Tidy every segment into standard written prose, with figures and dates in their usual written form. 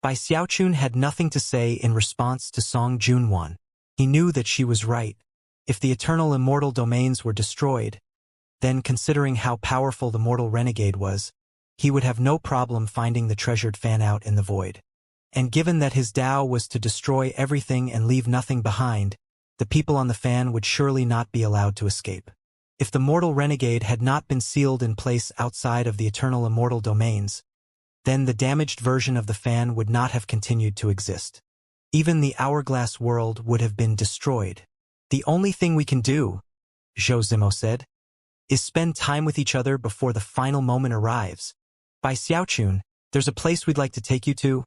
Bai Xiaochun had nothing to say in response to Song Junwan. He knew that she was right. If the eternal immortal domains were destroyed, then considering how powerful the mortal renegade was, he would have no problem finding the treasured fan out in the void. And given that his Tao was to destroy everything and leave nothing behind, the people on the fan would surely not be allowed to escape. If the mortal renegade had not been sealed in place outside of the eternal immortal domains, then the damaged version of the fan would not have continued to exist. Even the hourglass world would have been destroyed. The only thing we can do, Zhou Zimo said, is spend time with each other before the final moment arrives. Bai Xiaochun, there's a place we'd like to take you to.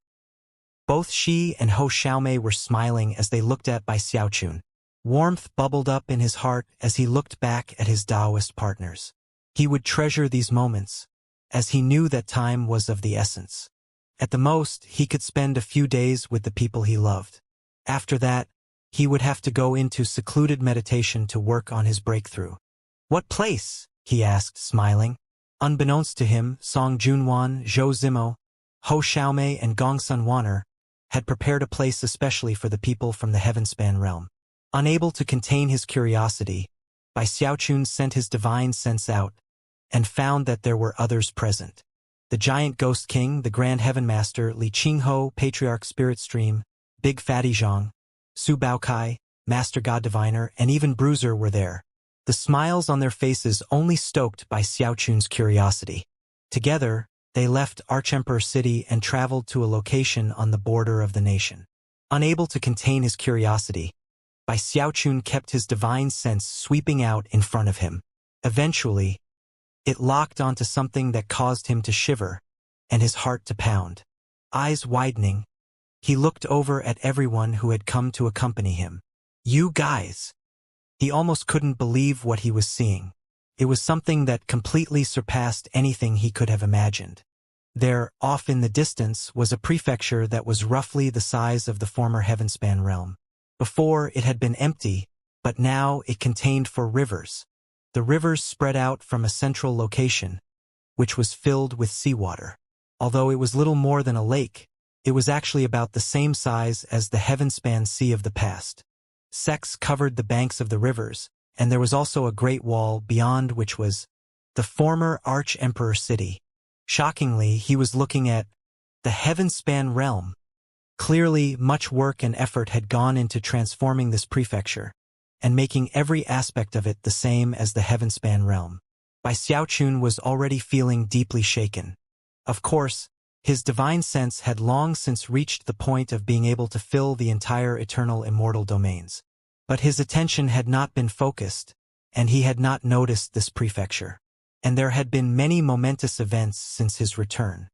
Both she and Hou Xiaomei were smiling as they looked at Bai Xiaochun. Warmth bubbled up in his heart as he looked back at his Taoist partners. He would treasure these moments, as he knew that time was of the essence. At the most, he could spend a few days with the people he loved. After that, he would have to go into secluded meditation to work on his breakthrough. What place? He asked, smiling. Unbeknownst to him, Song Junwan, Zhou Zimo, Hou Xiaomei, and Gong Sunwaner had prepared a place especially for the people from the Heavenspan realm. Unable to contain his curiosity, Bai Xiaochun sent his divine sense out, and found that there were others present. The giant ghost king, the grand heaven master, Li Qingho, patriarch spirit stream, Big Fatty Zhang, Su Baokai, master god diviner, and even Bruiser were there. The smiles on their faces only stoked Bai Xiaochun's curiosity. Together, they left Archemperor City and traveled to a location on the border of the nation. Unable to contain his curiosity, Bai Xiaochun kept his divine sense sweeping out in front of him. Eventually, it locked onto something that caused him to shiver, and his heart to pound. Eyes widening, he looked over at everyone who had come to accompany him. You guys! He almost couldn't believe what he was seeing. It was something that completely surpassed anything he could have imagined. There, off in the distance, was a prefecture that was roughly the size of the former Heavenspan realm. Before, it had been empty, but now it contained 4 rivers. The rivers spread out from a central location, which was filled with seawater. Although it was little more than a lake, it was actually about the same size as the Heavenspan Sea of the past. Sex covered the banks of the rivers, and there was also a great wall beyond which was the former Arch-Emperor city. Shockingly, he was looking at the Heavenspan realm. Clearly, much work and effort had gone into transforming this prefecture, and making every aspect of it the same as the Heavenspan realm. Bai Xiaochun was already feeling deeply shaken. Of course, his divine sense had long since reached the point of being able to fill the entire eternal immortal domains. But his attention had not been focused, and he had not noticed this prefecture. And there had been many momentous events since his return.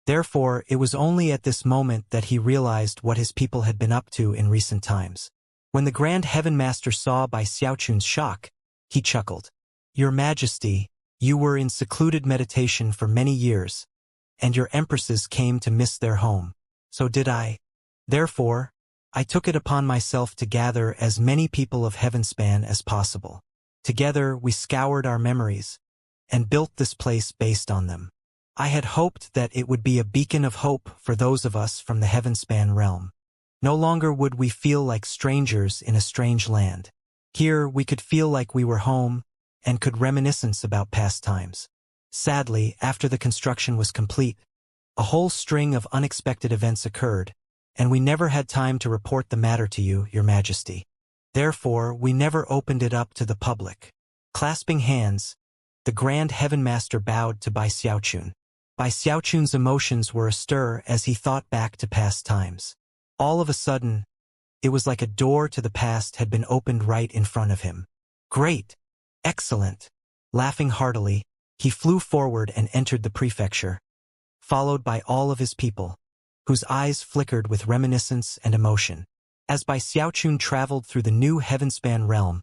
Therefore, it was only at this moment that he realized what his people had been up to in recent times. When the Grand Heaven Master saw Bai Xiaochun's shock, he chuckled. Your Majesty, you were in secluded meditation for many years, and your empresses came to miss their home. So did I. Therefore, I took it upon myself to gather as many people of Heavenspan as possible. Together, we scoured our memories, and built this place based on them. I had hoped that it would be a beacon of hope for those of us from the Heavenspan realm. No longer would we feel like strangers in a strange land. Here we could feel like we were home, and could reminiscence about past times. Sadly, after the construction was complete, a whole string of unexpected events occurred, and we never had time to report the matter to you, Your Majesty. Therefore, we never opened it up to the public. Clasping hands, the Grand Heaven Master bowed to Bai Xiaochun. Bai Xiaochun's emotions were astir as he thought back to past times. All of a sudden, it was like a door to the past had been opened right in front of him. Great! Excellent! Laughing heartily, he flew forward and entered the prefecture, followed by all of his people, whose eyes flickered with reminiscence and emotion. As Bai Xiaochun traveled through the new Heavenspan realm,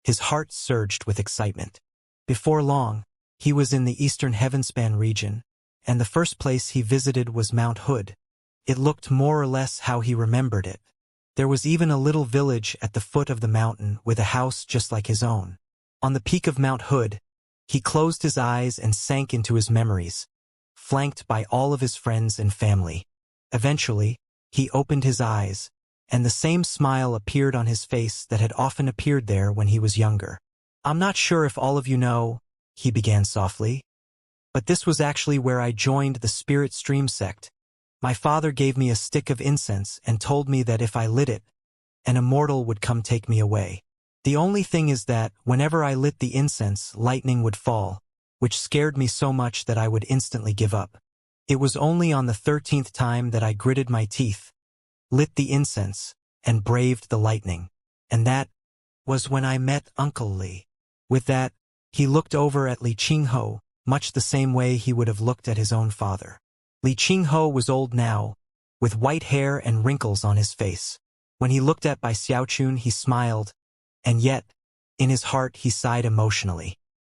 his heart surged with excitement. Before long, he was in the eastern Heavenspan region, and the first place he visited was Mount Hood. It looked more or less how he remembered it. There was even a little village at the foot of the mountain with a house just like his own. On the peak of Mount Hood, he closed his eyes and sank into his memories, flanked by all of his friends and family. Eventually, he opened his eyes, and the same smile appeared on his face that had often appeared there when he was younger. "I'm not sure if all of you know," he began softly, "but this was actually where I joined the Spirit Stream sect. My father gave me a stick of incense and told me that if I lit it, an immortal would come take me away. The only thing is that whenever I lit the incense, lightning would fall, which scared me so much that I would instantly give up. It was only on the 13th time that I gritted my teeth, lit the incense, and braved the lightning. And that was when I met Uncle Li." With that, he looked over at Li Qingho, much the same way he would have looked at his own father. Li Qingho was old now, with white hair and wrinkles on his face. When he looked at Bai Xiaochun, he smiled, and yet, in his heart he sighed emotionally.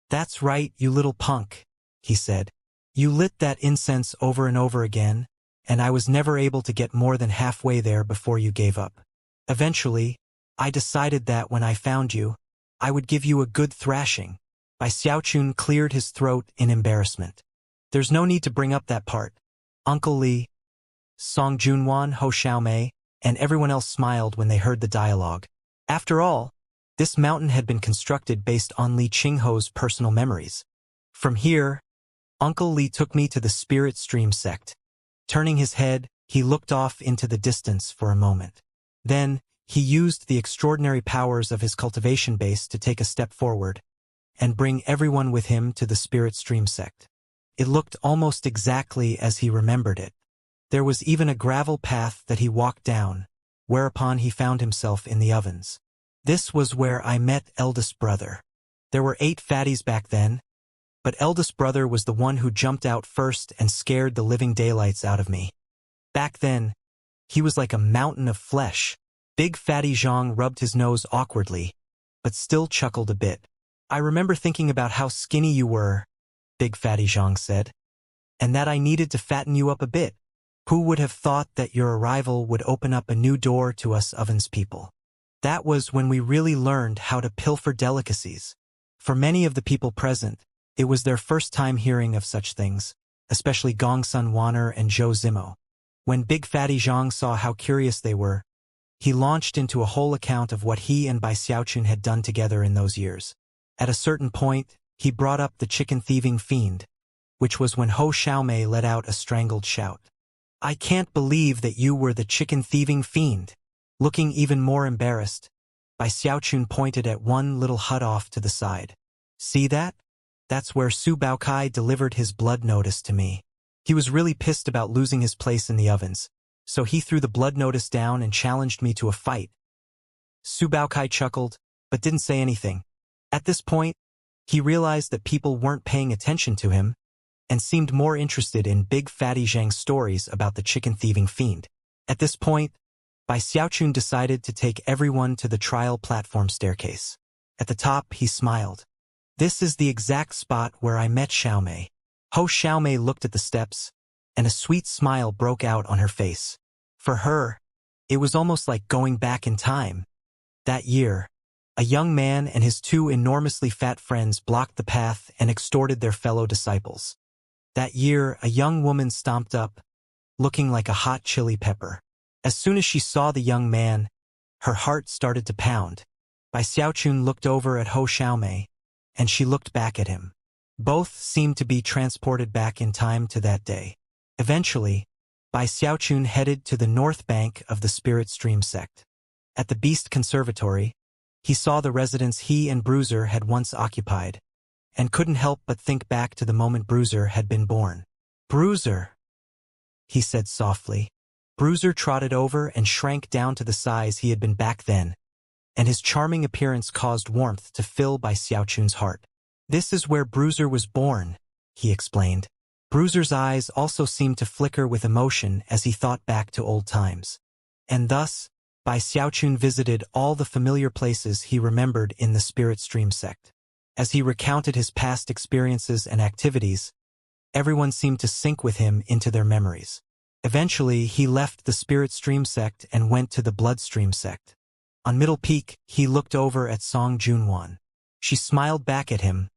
"That's right, you little punk," he said. "You lit that incense over and over again, and I was never able to get more than halfway there before you gave up. Eventually, I decided that when I found you, I would give you a good thrashing." Bai Xiaochun cleared his throat in embarrassment. "There's no need to bring up that part. Uncle Li, Song Junwan, Ho Xiaomei, and everyone else smiled when they heard the dialogue. After all, this mountain had been constructed based on Li Qingho's personal memories. From here, Uncle Li took me to the Spirit Stream sect. Turning his head, he looked off into the distance for a moment. Then, he used the extraordinary powers of his cultivation base to take a step forward and bring everyone with him to the Spirit Stream sect. It looked almost exactly as he remembered it. There was even a gravel path that he walked down, whereupon he found himself in the ovens. This was where I met eldest brother. There were 8 fatties back then, but eldest brother was the one who jumped out first and scared the living daylights out of me. Back then, he was like a mountain of flesh. Big fatty Zhang rubbed his nose awkwardly, but still chuckled a bit. "I remember thinking about how skinny you were," Big fatty Zhang said, "and that I needed to fatten you up a bit. Who would have thought that your arrival would open up a new door to us ovens people? That was when we really learned how to pilfer delicacies." For many of the people present, it was their first time hearing of such things, especially Gong Sun Wanner and Zhou Zimo. When Big Fatty Zhang saw how curious they were, he launched into a whole account of what he and Bai Xiaochun had done together in those years. At a certain point, he brought up the chicken-thieving fiend, which was when Ho Xiaomei let out a strangled shout. "I can't believe that you were the chicken-thieving fiend." Looking even more embarrassed, Bai Xiaochun pointed at one little hut off to the side. "See that? That's where Su Baokai delivered his blood notice to me. He was really pissed about losing his place in the ovens, so he threw the blood notice down and challenged me to a fight." Su Baokai chuckled, but didn't say anything. At this point, he realized that people weren't paying attention to him and seemed more interested in Big Fatty Zhang's stories about the chicken-thieving fiend. At this point, Bai Xiaochun decided to take everyone to the trial platform staircase. At the top, he smiled. "This is the exact spot where I met Xiaomei." Ho Xiaomei looked at the steps, and a sweet smile broke out on her face. For her, it was almost like going back in time. That year, a young man and his 2 enormously fat friends blocked the path and extorted their fellow disciples. That year, a young woman stomped up, looking like a hot chili pepper. As soon as she saw the young man, her heart started to pound. Bai Xiaochun looked over at Ho Xiaomei, and she looked back at him. Both seemed to be transported back in time to that day. Eventually, Bai Xiaochun headed to the north bank of the Spirit Stream sect. At the Beast Conservatory, he saw the residence he and Bruiser had once occupied, and couldn't help but think back to the moment Bruiser had been born. "Bruiser," he said softly. Bruiser trotted over and shrank down to the size he had been back then, and his charming appearance caused warmth to fill Bai Xiaochun's heart. "This is where Bruiser was born," he explained. Bruiser's eyes also seemed to flicker with emotion as he thought back to old times. And thus, Bai Xiaochun visited all the familiar places he remembered in the Spirit Stream sect. As he recounted his past experiences and activities, everyone seemed to sync with him into their memories. Eventually, he left the Spirit Stream sect and went to the Bloodstream sect. On Middle Peak, he looked over at Song Junwan. She smiled back at him,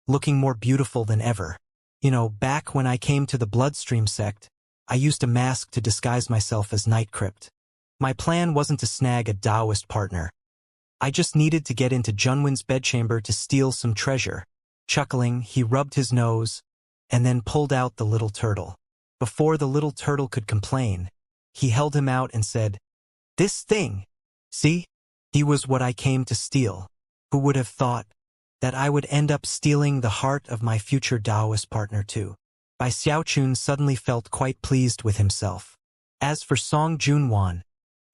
looking more beautiful than ever. "You know, back when I came to the Bloodstream sect, I used a mask to disguise myself as Night Crypt. My plan wasn't to snag a Taoist partner. I just needed to get into Junwen's bedchamber to steal some treasure. Chuckling, he rubbed his nose, and then pulled out the little turtle. Before the little turtle could complain, he held him out and said, "This thing! See? He was what I came to steal. Who would have thought that I would end up stealing the heart of my future Taoist partner too?" Bai Xiaochun suddenly felt quite pleased with himself. As for Song Junwan,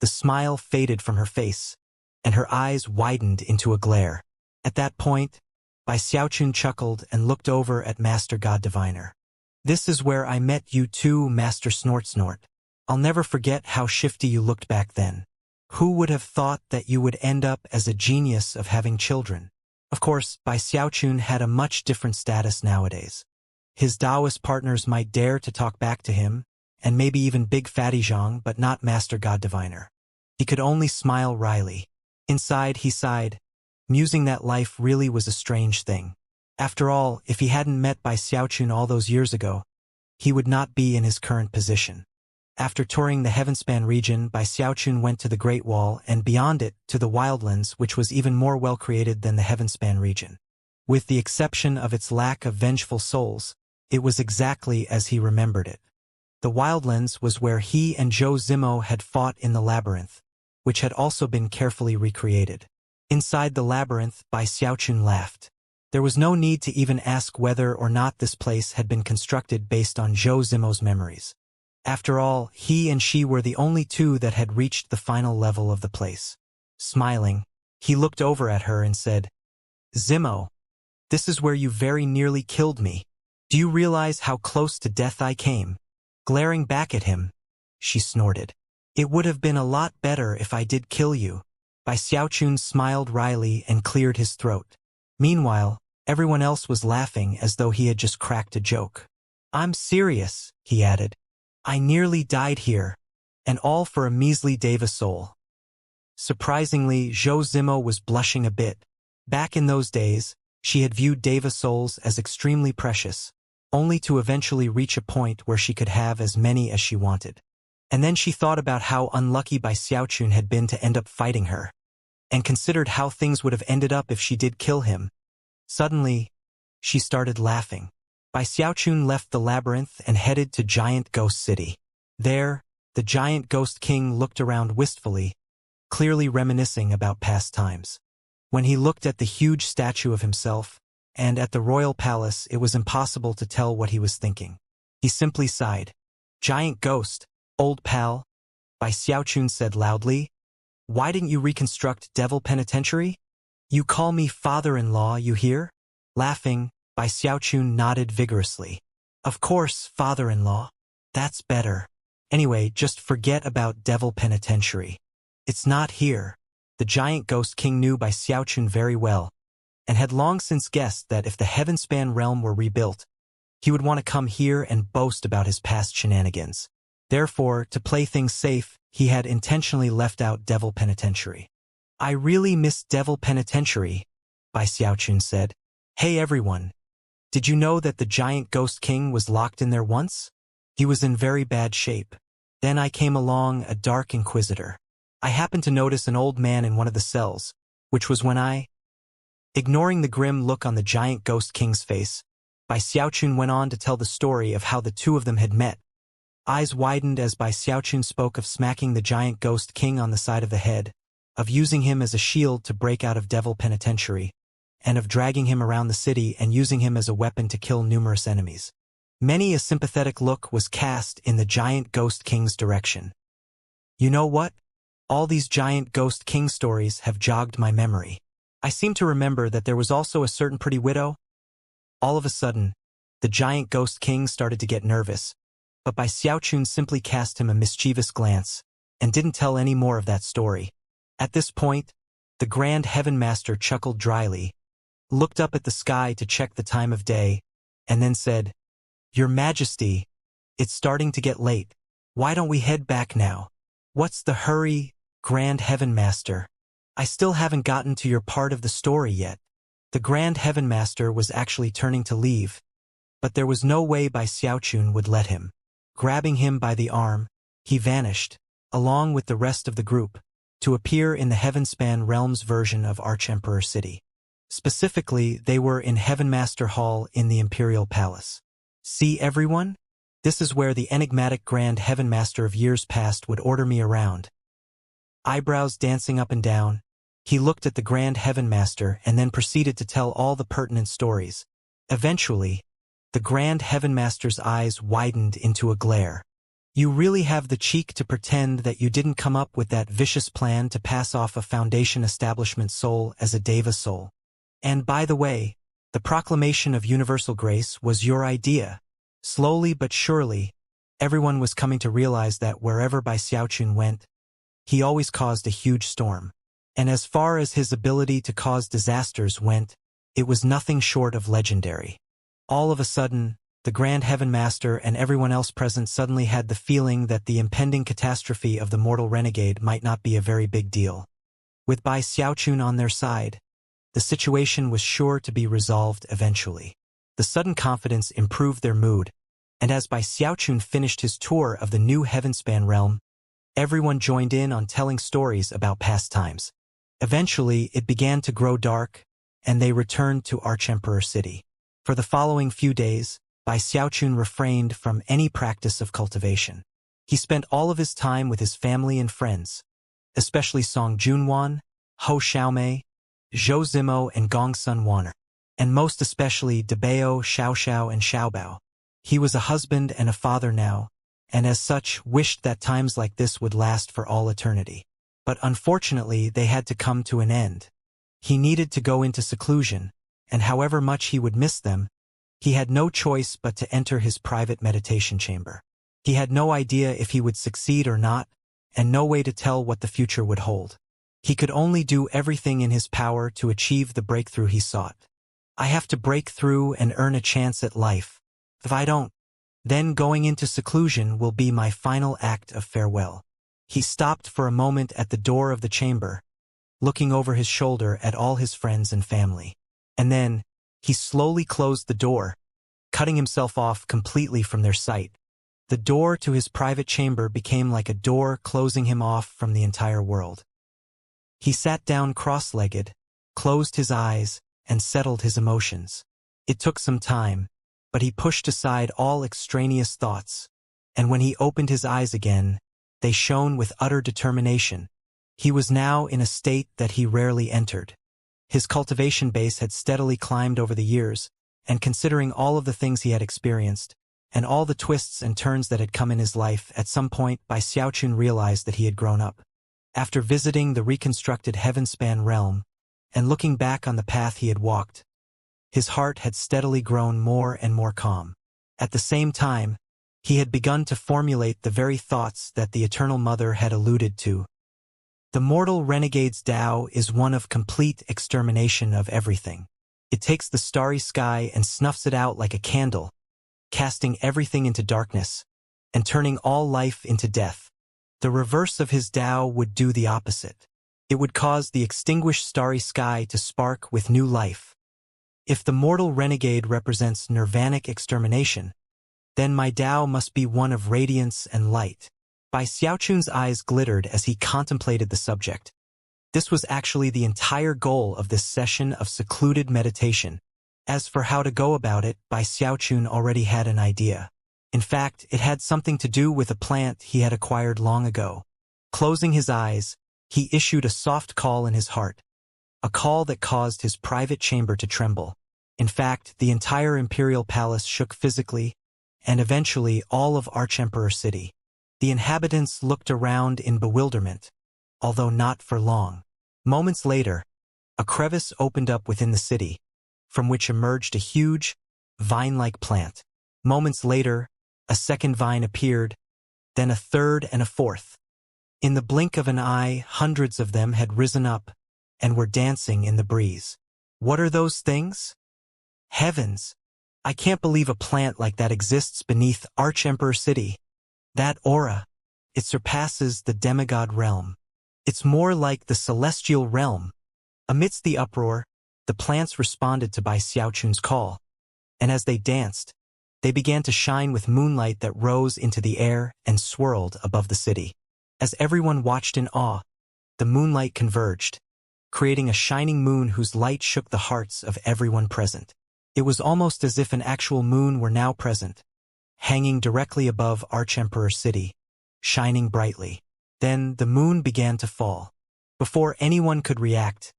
the smile faded from her face, and her eyes widened into a glare. At that point, Bai Xiaochun chuckled and looked over at Master God Diviner. "This is where I met you too, Master Snort Snort. I'll never forget how shifty you looked back then. Who would have thought that you would end up as a genius of having children?" Of course, Bai Xiaochun had a much different status nowadays. His Taoist partners might dare to talk back to him, and maybe even Big Fatty Zhang, but not Master God Diviner. He could only smile wryly. Inside, he sighed, musing that life really was a strange thing. After all, if he hadn't met Bai Xiaochun all those years ago, he would not be in his current position. After touring the Heavenspan region, Bai Xiaochun went to the Great Wall and beyond it to the Wildlands, which was even more well-created than the Heavenspan region. With the exception of its lack of vengeful souls, it was exactly as he remembered it. The Wildlands was where he and Zhou Zimo had fought in the labyrinth, which had also been carefully recreated. Inside the labyrinth, Bai Xiaochun laughed. There was no need to even ask whether or not this place had been constructed based on Zhou Zimo's memories. After all, he and she were the only two that had reached the final level of the place. Smiling, he looked over at her and said, "Zimo, this is where you very nearly killed me. Do you realize how close to death I came?" Glaring back at him, she snorted. "It would have been a lot better if I did kill you." Bai Xiaochun smiled wryly and cleared his throat. Meanwhile, everyone else was laughing as though he had just cracked a joke. "I'm serious," he added. "I nearly died here, and all for a measly Deva soul." Surprisingly, Zhou Zimo was blushing a bit. Back in those days, she had viewed Deva souls as extremely precious, only to eventually reach a point where she could have as many as she wanted. And then she thought about how unlucky Bai Xiaochun had been to end up fighting her, and considered how things would have ended up if she did kill him. Suddenly, she started laughing. Bai Xiaochun left the labyrinth and headed to Giant Ghost City. There, the Giant Ghost King looked around wistfully, clearly reminiscing about past times. When he looked at the huge statue of himself, and at the royal palace, it was impossible to tell what he was thinking. He simply sighed. "Giant Ghost, old pal," Bai Xiaochun said loudly. "Why didn't you reconstruct Devil Penitentiary? You call me father-in-law, you hear?" Laughing, Bai Xiaochun nodded vigorously. "Of course, father-in-law. That's better. Anyway, just forget about Devil Penitentiary. It's not here." The Giant Ghost King knew Bai Xiaochun very well, and had long since guessed that if the Heavenspan realm were rebuilt, he would want to come here and boast about his past shenanigans. Therefore, to play things safe, he had intentionally left out Devil Penitentiary. "I really miss Devil Penitentiary," Bai Xiaochun said. "Hey everyone, did you know that the Giant Ghost King was locked in there once? He was in very bad shape. Then I came along, a dark inquisitor. I happened to notice an old man in one of the cells, which was when I—" Ignoring the grim look on the Giant Ghost King's face, Bai Xiaochun went on to tell the story of how the two of them had met. Eyes widened as Bai Xiaochun spoke of smacking the Giant Ghost King on the side of the head, of using him as a shield to break out of Devil Penitentiary, and of dragging him around the city and using him as a weapon to kill numerous enemies. Many a sympathetic look was cast in the Giant Ghost King's direction. "You know what? All these Giant Ghost King stories have jogged my memory. I seem to remember that there was also a certain pretty widow." All of a sudden, the Giant Ghost King started to get nervous, but Bai Xiaochun simply cast him a mischievous glance, and didn't tell any more of that story. At this point, the Grand Heaven Master chuckled dryly, looked up at the sky to check the time of day, and then said, "Your Majesty, it's starting to get late. Why don't we head back now?" "What's the hurry, Grand Heaven Master? I still haven't gotten to your part of the story yet." The Grand Heaven Master was actually turning to leave, but there was no way Bai Xiaochun would let him. Grabbing him by the arm, he vanished, along with the rest of the group, to appear in the Heavenspan Realms version of Archemperor City. Specifically, they were in Heavenmaster Hall in the Imperial Palace. See everyone? This is where the enigmatic Grand Heavenmaster of years past would order me around. Eyebrows dancing up and down, he looked at the Grand Heavenmaster and then proceeded to tell all the pertinent stories. Eventually, the Grand Heavenmaster's eyes widened into a glare. You really have the cheek to pretend that you didn't come up with that vicious plan to pass off a Foundation establishment soul as a Deva soul. And by the way, the proclamation of universal grace was your idea. Slowly but surely, everyone was coming to realize that wherever Bai Xiaochun went, he always caused a huge storm. And as far as his ability to cause disasters went, it was nothing short of legendary. All of a sudden, the Grand Heavenmaster and everyone else present suddenly had the feeling that the impending catastrophe of the mortal renegade might not be a very big deal. With Bai Xiaochun on their side, the situation was sure to be resolved eventually. The sudden confidence improved their mood, and as Bai Xiaochun finished his tour of the new Heavenspan realm, everyone joined in on telling stories about past times. Eventually, it began to grow dark, and they returned to Archemperor City. For the following few days, Bai Xiaochun refrained from any practice of cultivation. He spent all of his time with his family and friends, especially Song Junwan, Ho Xiaomei, Zhou Zimo and Gong Sun Waner, and most especially Debao, Xiaoxiao and Xiaobao. He was a husband and a father now, and as such wished that times like this would last for all eternity. But unfortunately they had to come to an end. He needed to go into seclusion, and however much he would miss them, he had no choice but to enter his private meditation chamber. He had no idea if he would succeed or not, and no way to tell what the future would hold. He could only do everything in his power to achieve the breakthrough he sought. I have to break through and earn a chance at life. If I don't, then going into seclusion will be my final act of farewell. He stopped for a moment at the door of the chamber, looking over his shoulder at all his friends and family. And then, he slowly closed the door, cutting himself off completely from their sight. The door to his private chamber became like a door closing him off from the entire world. He sat down cross-legged, closed his eyes, and settled his emotions. It took some time, but he pushed aside all extraneous thoughts, and when he opened his eyes again, they shone with utter determination. He was now in a state that he rarely entered. His cultivation base had steadily climbed over the years, and considering all of the things he had experienced, and all the twists and turns that had come in his life, at some point Bai Xiaochun realized that he had grown up. After visiting the reconstructed Heavenspan realm, and looking back on the path he had walked, his heart had steadily grown more and more calm. At the same time, he had begun to formulate the very thoughts that the Eternal Mother had alluded to. The mortal renegade's Tao is one of complete extermination of everything. It takes the starry sky and snuffs it out like a candle, casting everything into darkness, and turning all life into death. The reverse of his Tao would do the opposite. It would cause the extinguished starry sky to spark with new life. If the mortal renegade represents nirvanic extermination, then my Tao must be one of radiance and light. Bai Xiaochun's eyes glittered as he contemplated the subject. This was actually the entire goal of this session of secluded meditation. As for how to go about it, Bai Xiaochun already had an idea. In fact, it had something to do with a plant he had acquired long ago. Closing his eyes, he issued a soft call in his heart, a call that caused his private chamber to tremble. In fact, the entire imperial palace shook physically, and eventually all of Archemperor City. The inhabitants looked around in bewilderment, although not for long. Moments later, a crevice opened up within the city, from which emerged a huge, vine-like plant. Moments later, a second vine appeared, then a third and a fourth. In the blink of an eye, hundreds of them had risen up and were dancing in the breeze. What are those things? Heavens! I can't believe a plant like that exists beneath Archemperor City. That aura, it surpasses the demigod realm. It's more like the celestial realm. Amidst the uproar, the plants responded to Bai Xiaochun's call, and as they danced, They began to shine with moonlight that rose into the air and swirled above the city. As everyone watched in awe, the moonlight converged, creating a shining moon whose light shook the hearts of everyone present. It was almost as if an actual moon were now present, hanging directly above Archemperor City, shining brightly. Then the moon began to fall. Before anyone could react,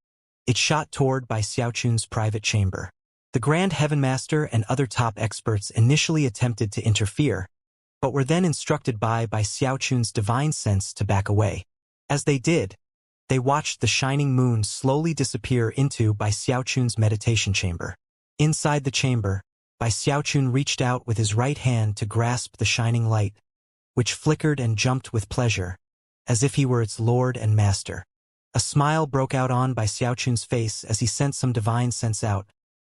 it shot toward Bai Xiaochun's private chamber. The Grand Heavenmaster and other top experts initially attempted to interfere, but were then instructed by Xiaochun's divine sense to back away. As they did, they watched the shining moon slowly disappear into Bai Xiaochun's meditation chamber. Inside the chamber, Bai Xiaochun reached out with his right hand to grasp the shining light, which flickered and jumped with pleasure, as if he were its lord and master. A smile broke out on Bai Xiaochun's face as he sent some divine sense out,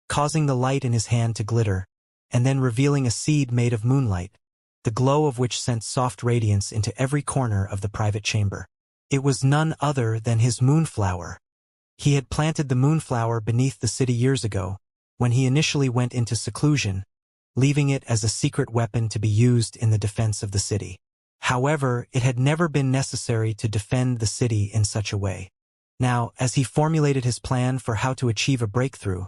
causing the light in his hand to glitter, and then revealing a seed made of moonlight, the glow of which sent soft radiance into every corner of the private chamber. It was none other than his moonflower. He had planted the moonflower beneath the city years ago, when he initially went into seclusion, leaving it as a secret weapon to be used in the defense of the city. However, it had never been necessary to defend the city in such a way. Now, as he formulated his plan for how to achieve a breakthrough,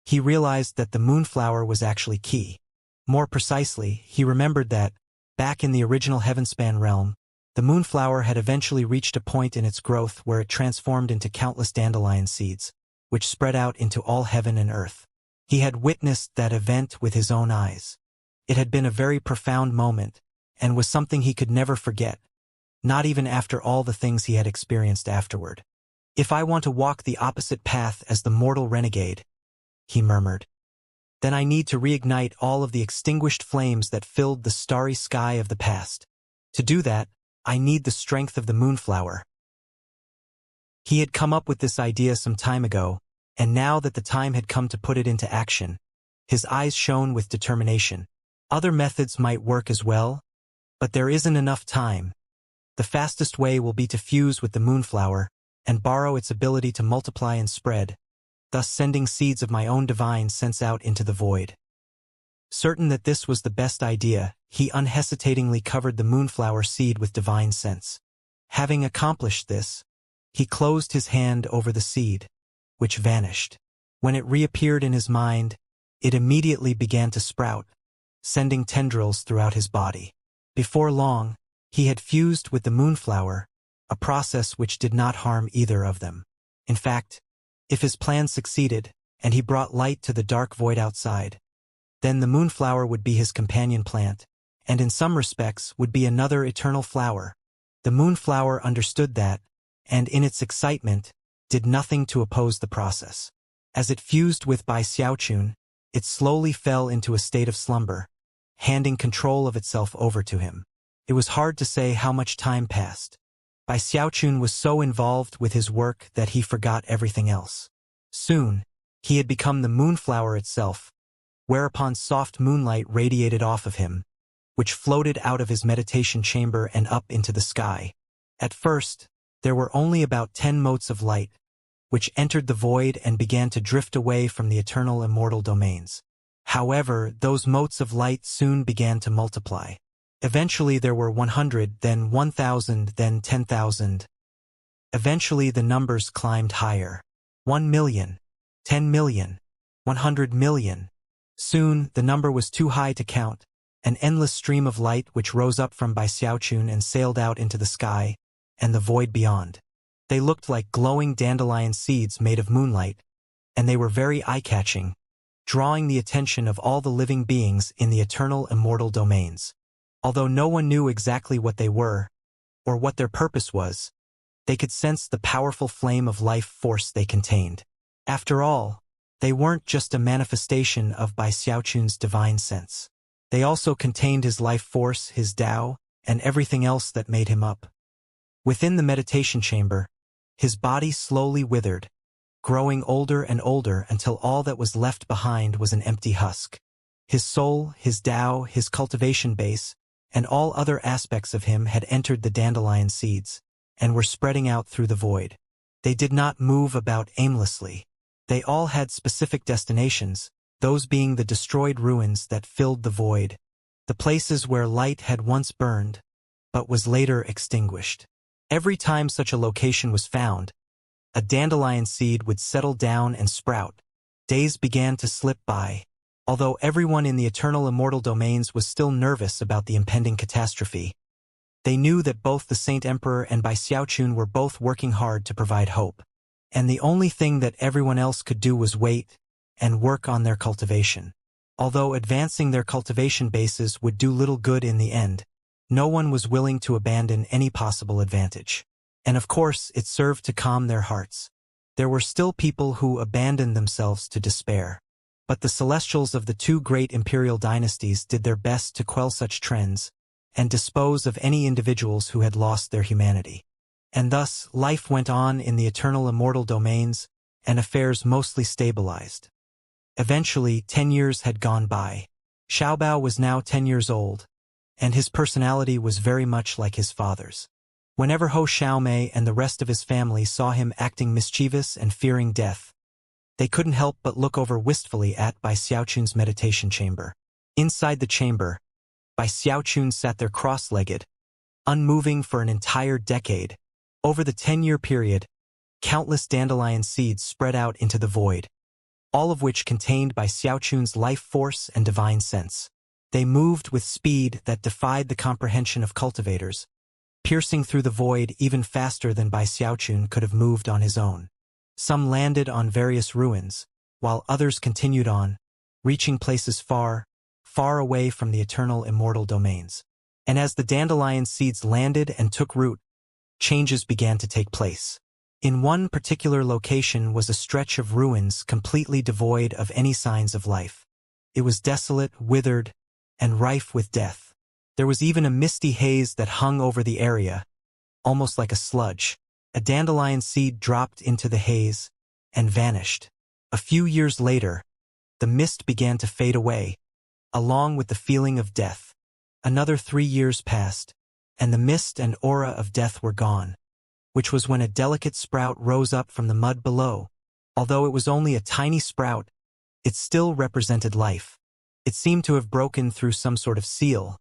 he realized that the moonflower was actually key. More precisely, he remembered that, back in the original Heavenspan realm, the moonflower had eventually reached a point in its growth where it transformed into countless dandelion seeds, which spread out into all heaven and earth. He had witnessed that event with his own eyes. It had been a very profound moment, and was something he could never forget, not even after all the things he had experienced afterward. "If I want to walk the opposite path as the mortal renegade," he murmured, "then I need to reignite all of the extinguished flames that filled the starry sky of the past. To do that, I need the strength of the moonflower." He had come up with this idea some time ago, and now that the time had come to put it into action, his eyes shone with determination. Other methods might work as well, but there isn't enough time. The fastest way will be to fuse with the moonflower and borrow its ability to multiply and spread, thus sending seeds of my own divine sense out into the void. Certain that this was the best idea, he unhesitatingly covered the moonflower seed with divine sense. Having accomplished this, he closed his hand over the seed, which vanished. When it reappeared in his mind, it immediately began to sprout, sending tendrils throughout his body. Before long, he had fused with the moonflower, a process which did not harm either of them. In fact, if his plan succeeded, and he brought light to the dark void outside, then the moonflower would be his companion plant, and in some respects would be another eternal flower. The moonflower understood that, and in its excitement, did nothing to oppose the process. As it fused with Bai Xiaochun, it slowly fell into a state of slumber, handing control of itself over to him. It was hard to say how much time passed. Bai Xiaochun was so involved with his work that he forgot everything else. Soon, he had become the moonflower itself, whereupon soft moonlight radiated off of him, which floated out of his meditation chamber and up into the sky. At first, there were only about 10 motes of light, which entered the void and began to drift away from the eternal immortal domains. However, those motes of light soon began to multiply. Eventually there were 100, then 1,000, then 10,000. Eventually the numbers climbed higher. 1 million, 10 million, 100 million. Soon, the number was too high to count, an endless stream of light which rose up from Bai Xiaochun and sailed out into the sky, and the void beyond. They looked like glowing dandelion seeds made of moonlight, and they were very eye-catching, drawing the attention of all the living beings in the eternal immortal domains. Although no one knew exactly what they were, or what their purpose was, they could sense the powerful flame of life force they contained. After all, they weren't just a manifestation of Bai Xiaochun's divine sense. They also contained his life force, his Tao, and everything else that made him up. Within the meditation chamber, his body slowly withered, growing older and older until all that was left behind was an empty husk. His soul, his Tao, his cultivation base, and all other aspects of him had entered the dandelion seeds, and were spreading out through the void. They did not move about aimlessly. They all had specific destinations, those being the destroyed ruins that filled the void, the places where light had once burned, but was later extinguished. Every time such a location was found, a dandelion seed would settle down and sprout. Days began to slip by, although everyone in the eternal immortal domains was still nervous about the impending catastrophe. They knew that both the Saint Emperor and Bai Xiaochun were both working hard to provide hope, and the only thing that everyone else could do was wait and work on their cultivation. Although advancing their cultivation bases would do little good in the end, no one was willing to abandon any possible advantage. And of course, it served to calm their hearts. There were still people who abandoned themselves to despair. But the celestials of the two great imperial dynasties did their best to quell such trends and dispose of any individuals who had lost their humanity. And thus, life went on in the eternal immortal domains, and affairs mostly stabilized. Eventually, 10 years had gone by. Xiaobao was now 10 years old, and his personality was very much like his father's. Whenever Hou Xiaomei and the rest of his family saw him acting mischievous and fearing death, they couldn't help but look over wistfully at Bai Xiaochun's meditation chamber. Inside the chamber, Bai Xiaochun sat there cross-legged, unmoving for an entire decade. Over the 10-year period, countless dandelion seeds spread out into the void, all of which contained Bai Xiaochun's life force and divine sense. They moved with speed that defied the comprehension of cultivators, piercing through the void even faster than Bai Xiaochun could have moved on his own. Some landed on various ruins, while others continued on, reaching places far, far away from the eternal immortal domains. And as the dandelion seeds landed and took root, changes began to take place. In one particular location was a stretch of ruins completely devoid of any signs of life. It was desolate, withered, and rife with death. There was even a misty haze that hung over the area, almost like a sludge. A dandelion seed dropped into the haze and vanished. A few years later, the mist began to fade away, along with the feeling of death. Another 3 years passed, and the mist and aura of death were gone, which was when a delicate sprout rose up from the mud below. Although it was only a tiny sprout, it still represented life. It seemed to have broken through some sort of seal,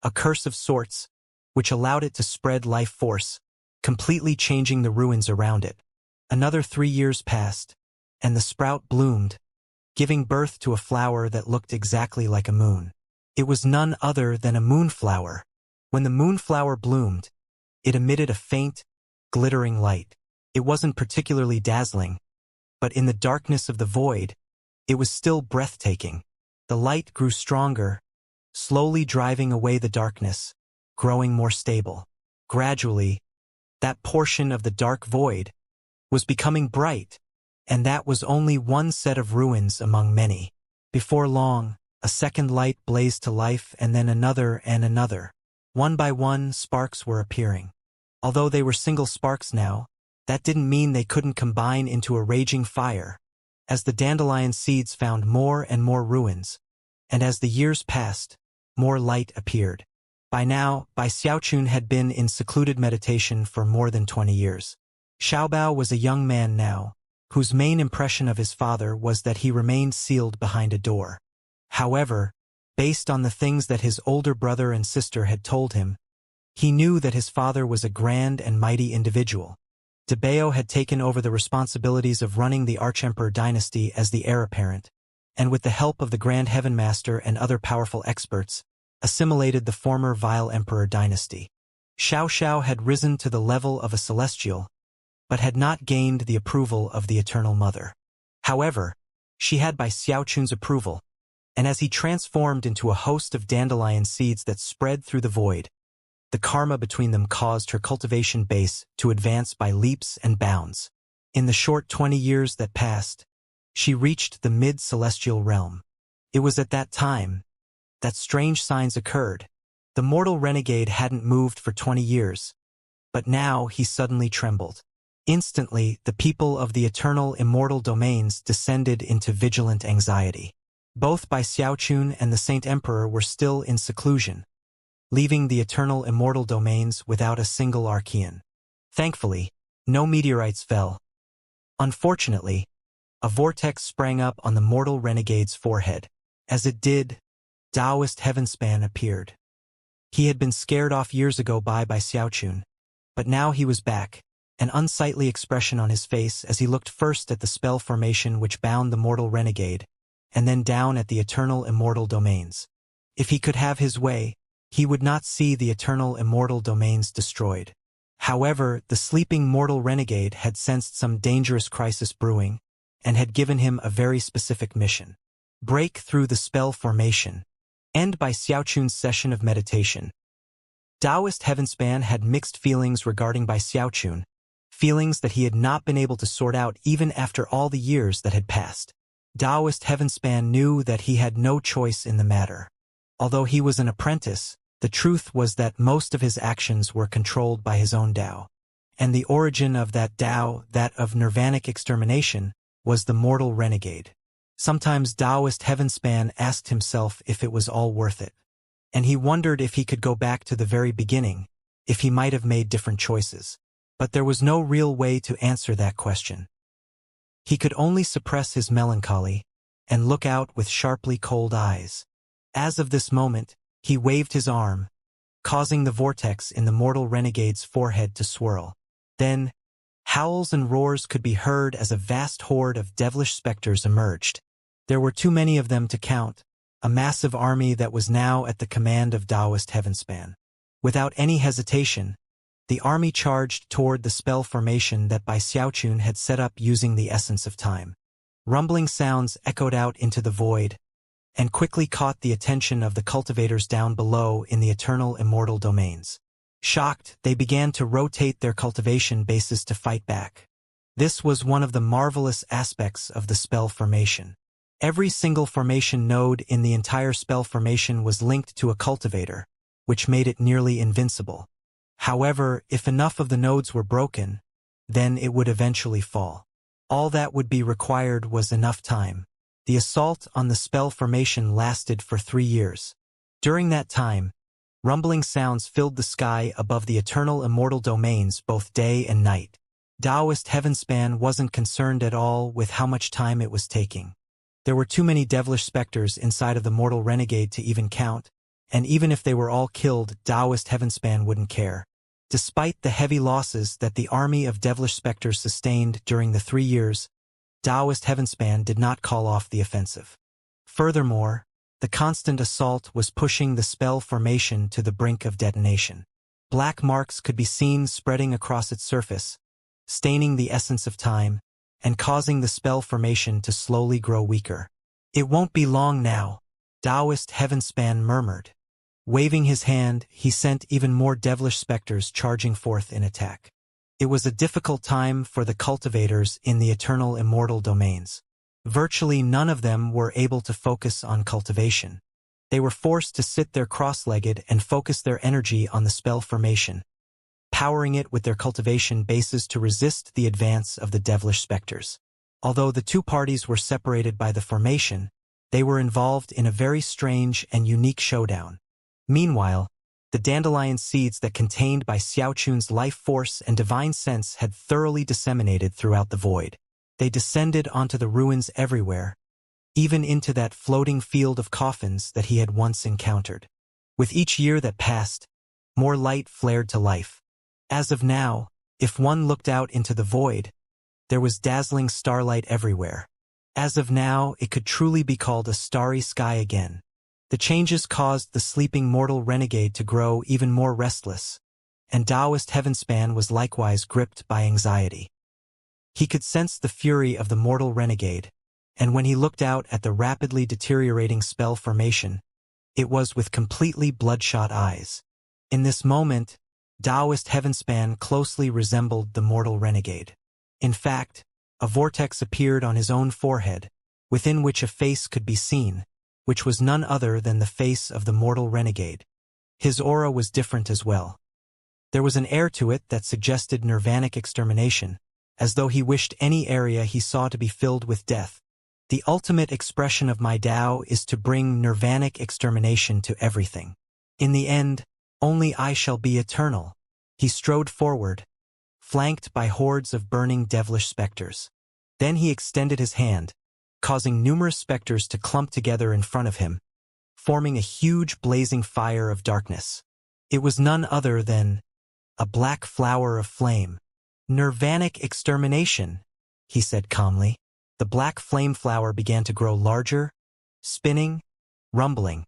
a curse of sorts, which allowed it to spread life force, completely changing the ruins around it. Another 3 years passed, and the sprout bloomed, giving birth to a flower that looked exactly like a moon. It was none other than a moonflower. When the moonflower bloomed, it emitted a faint, glittering light. It wasn't particularly dazzling, but in the darkness of the void, it was still breathtaking. The light grew stronger, slowly driving away the darkness, growing more stable. Gradually, that portion of the dark void was becoming bright, and that was only one set of ruins among many. Before long, a second light blazed to life, and then another and another. One by one, sparks were appearing. Although they were single sparks now, that didn't mean they couldn't combine into a raging fire. As the dandelion seeds found more and more ruins, and as the years passed, more light appeared. By now, Bai Xiaochun had been in secluded meditation for more than 20 years. Xiaobao was a young man now, whose main impression of his father was that he remained sealed behind a door. However, based on the things that his older brother and sister had told him, he knew that his father was a grand and mighty individual. Debao had taken over the responsibilities of running the Archemperor dynasty as the heir apparent, and with the help of the Grand Heaven Master and other powerful experts, assimilated the former Vile Emperor dynasty. Xiao had risen to the level of a celestial, but had not gained the approval of the Eternal Mother. However, she had Bai Xiaochun's approval, and as he transformed into a host of dandelion seeds that spread through the void, the karma between them caused her cultivation base to advance by leaps and bounds. In the short 20 years that passed, she reached the mid-celestial realm. It was at that time that strange signs occurred. The mortal renegade hadn't moved for 20 years, but now he suddenly trembled. Instantly, the people of the eternal immortal domains descended into vigilant anxiety. Both Bai Xiaochun and the Saint Emperor were still in seclusion, leaving the eternal immortal domains without a single Archean. Thankfully, no meteorites fell. Unfortunately, A vortex sprang up on the mortal renegade's forehead. As it did, Taoist Heavenspan appeared. He had been scared off years ago by Xiaochun, but now he was back, an unsightly expression on his face as he looked first at the spell formation which bound the mortal renegade, and then down at the eternal immortal domains. If he could have his way, he would not see the eternal immortal domains destroyed. However, the sleeping mortal renegade had sensed some dangerous crisis brewing, and had given him a very specific mission. Break through the spell formation. End by Xiaochun's session of meditation. Taoist Heavenspan had mixed feelings regarding Bai Xiaochun, feelings that he had not been able to sort out even after all the years that had passed. Taoist Heavenspan knew that he had no choice in the matter. Although he was an apprentice, the truth was that most of his actions were controlled by his own Tao. And the origin of that Tao, that of nirvanic extermination, was the mortal renegade. Sometimes Taoist Heavenspan asked himself if it was all worth it. And he wondered if he could go back to the very beginning, if he might have made different choices. But there was no real way to answer that question. He could only suppress his melancholy and look out with sharply cold eyes. As of this moment, he waved his arm, causing the vortex in the mortal renegade's forehead to swirl. Then, howls and roars could be heard as a vast horde of devilish specters emerged. There were too many of them to count, a massive army that was now at the command of Taoist Heavenspan. Without any hesitation, the army charged toward the spell formation that Bai Xiaochun had set up using the essence of time. Rumbling sounds echoed out into the void, and quickly caught the attention of the cultivators down below in the eternal immortal domains. Shocked, they began to rotate their cultivation bases to fight back. This was one of the marvelous aspects of the spell formation. Every single formation node in the entire spell formation was linked to a cultivator, which made it nearly invincible. However, if enough of the nodes were broken, then it would eventually fall. All that would be required was enough time. The assault on the spell formation lasted for 3 years. During that time, rumbling sounds filled the sky above the eternal immortal domains both day and night. Taoist Heavenspan wasn't concerned at all with how much time it was taking. There were too many devilish specters inside of the mortal renegade to even count, and even if they were all killed, Taoist Heavenspan wouldn't care. Despite the heavy losses that the army of devilish specters sustained during the 3 years, Taoist Heavenspan did not call off the offensive. Furthermore, the constant assault was pushing the spell formation to the brink of detonation. Black marks could be seen spreading across its surface, staining the essence of time, and causing the spell formation to slowly grow weaker. "It won't be long now," Taoist Heavenspan murmured. Waving his hand, he sent even more devilish specters charging forth in attack. It was a difficult time for the cultivators in the eternal immortal domains. Virtually none of them were able to focus on cultivation. They were forced to sit there cross-legged and focus their energy on the spell formation, powering it with their cultivation bases to resist the advance of the devilish specters. Although the two parties were separated by the formation, they were involved in a very strange and unique showdown. Meanwhile, the dandelion seeds that contained Bai Xiaochun's life force and divine sense had thoroughly disseminated throughout the void. They descended onto the ruins everywhere, even into that floating field of coffins that he had once encountered. With each year that passed, more light flared to life. As of now, if one looked out into the void, there was dazzling starlight everywhere. As of now, it could truly be called a starry sky again. The changes caused the sleeping mortal renegade to grow even more restless, and Taoist Heavenspan was likewise gripped by anxiety. He could sense the fury of the mortal renegade, and when he looked out at the rapidly deteriorating spell formation, it was with completely bloodshot eyes. In this moment, Taoist Heavenspan closely resembled the mortal renegade. In fact, a vortex appeared on his own forehead, within which a face could be seen, which was none other than the face of the mortal renegade. His aura was different as well. There was an air to it that suggested nirvanic extermination, as though he wished any area he saw to be filled with death. "The ultimate expression of my Tao is to bring nirvanic extermination to everything. In the end, only I shall be eternal." He strode forward, flanked by hordes of burning devilish specters. Then he extended his hand, causing numerous specters to clump together in front of him, forming a huge blazing fire of darkness. It was none other than a black flower of flame. Nirvanic extermination, he said calmly. The black flame flower began to grow larger, spinning, rumbling,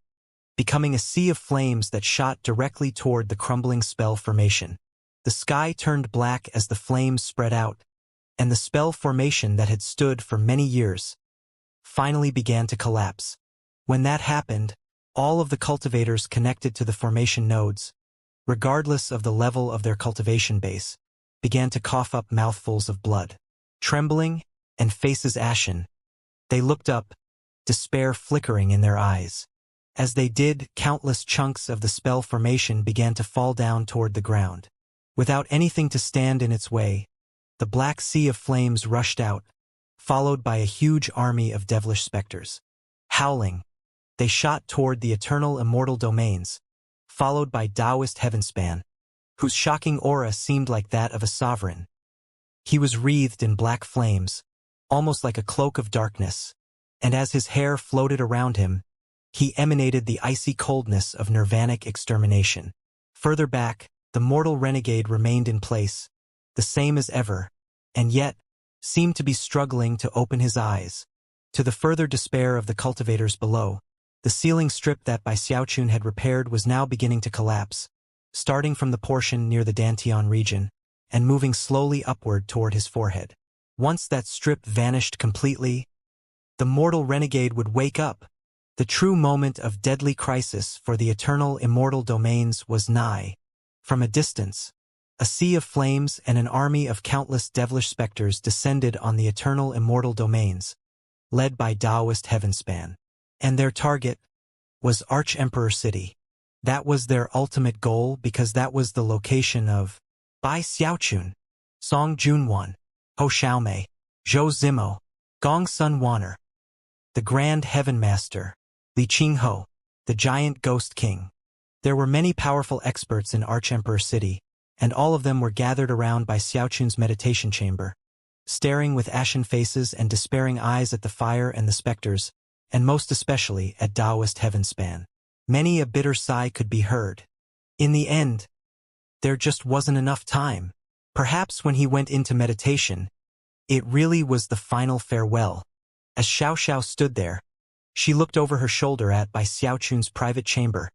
becoming a sea of flames that shot directly toward the crumbling spell formation. The sky turned black as the flames spread out, and the spell formation that had stood for many years finally began to collapse. When that happened, all of the cultivators connected to the formation nodes, regardless of the level of their cultivation base, began to cough up mouthfuls of blood. Trembling and faces ashen, they looked up, despair flickering in their eyes. As they did, countless chunks of the spell formation began to fall down toward the ground. Without anything to stand in its way, the black sea of flames rushed out, followed by a huge army of devilish specters. Howling, they shot toward the eternal immortal domains, followed by Taoist Heavenspan, whose shocking aura seemed like that of a sovereign. He was wreathed in black flames, almost like a cloak of darkness, and as his hair floated around him, he emanated the icy coldness of nirvanic extermination. Further back, the mortal renegade remained in place, the same as ever, and yet seemed to be struggling to open his eyes. To the further despair of the cultivators below, the ceiling strip that Bai Xiaochun had repaired was now beginning to collapse, starting from the portion near the Dantian region, and moving slowly upward toward his forehead. Once that strip vanished completely, the mortal renegade would wake up. The true moment of deadly crisis for the eternal immortal domains was nigh. From a distance, a sea of flames and an army of countless devilish specters descended on the eternal immortal domains, led by Taoist Heavenspan. And their target was Arch-Emperor City. That was their ultimate goal because that was the location of Bai Xiaochun, Song Junwan, Ho Xiaomei, Zhou Zimo, Gong Sun Wanner, the Grand Heaven Master, Li Qingho, the Giant Ghost King. There were many powerful experts in Arch-Emperor City, and all of them were gathered around Bai Xiaochun's meditation chamber, staring with ashen faces and despairing eyes at the fire and the specters, and most especially at Taoist Heavenspan. Many a bitter sigh could be heard. In the end, there just wasn't enough time. Perhaps when he went into meditation, it really was the final farewell. As Xiao stood there, she looked over her shoulder at Bai Xiaochun's private chamber,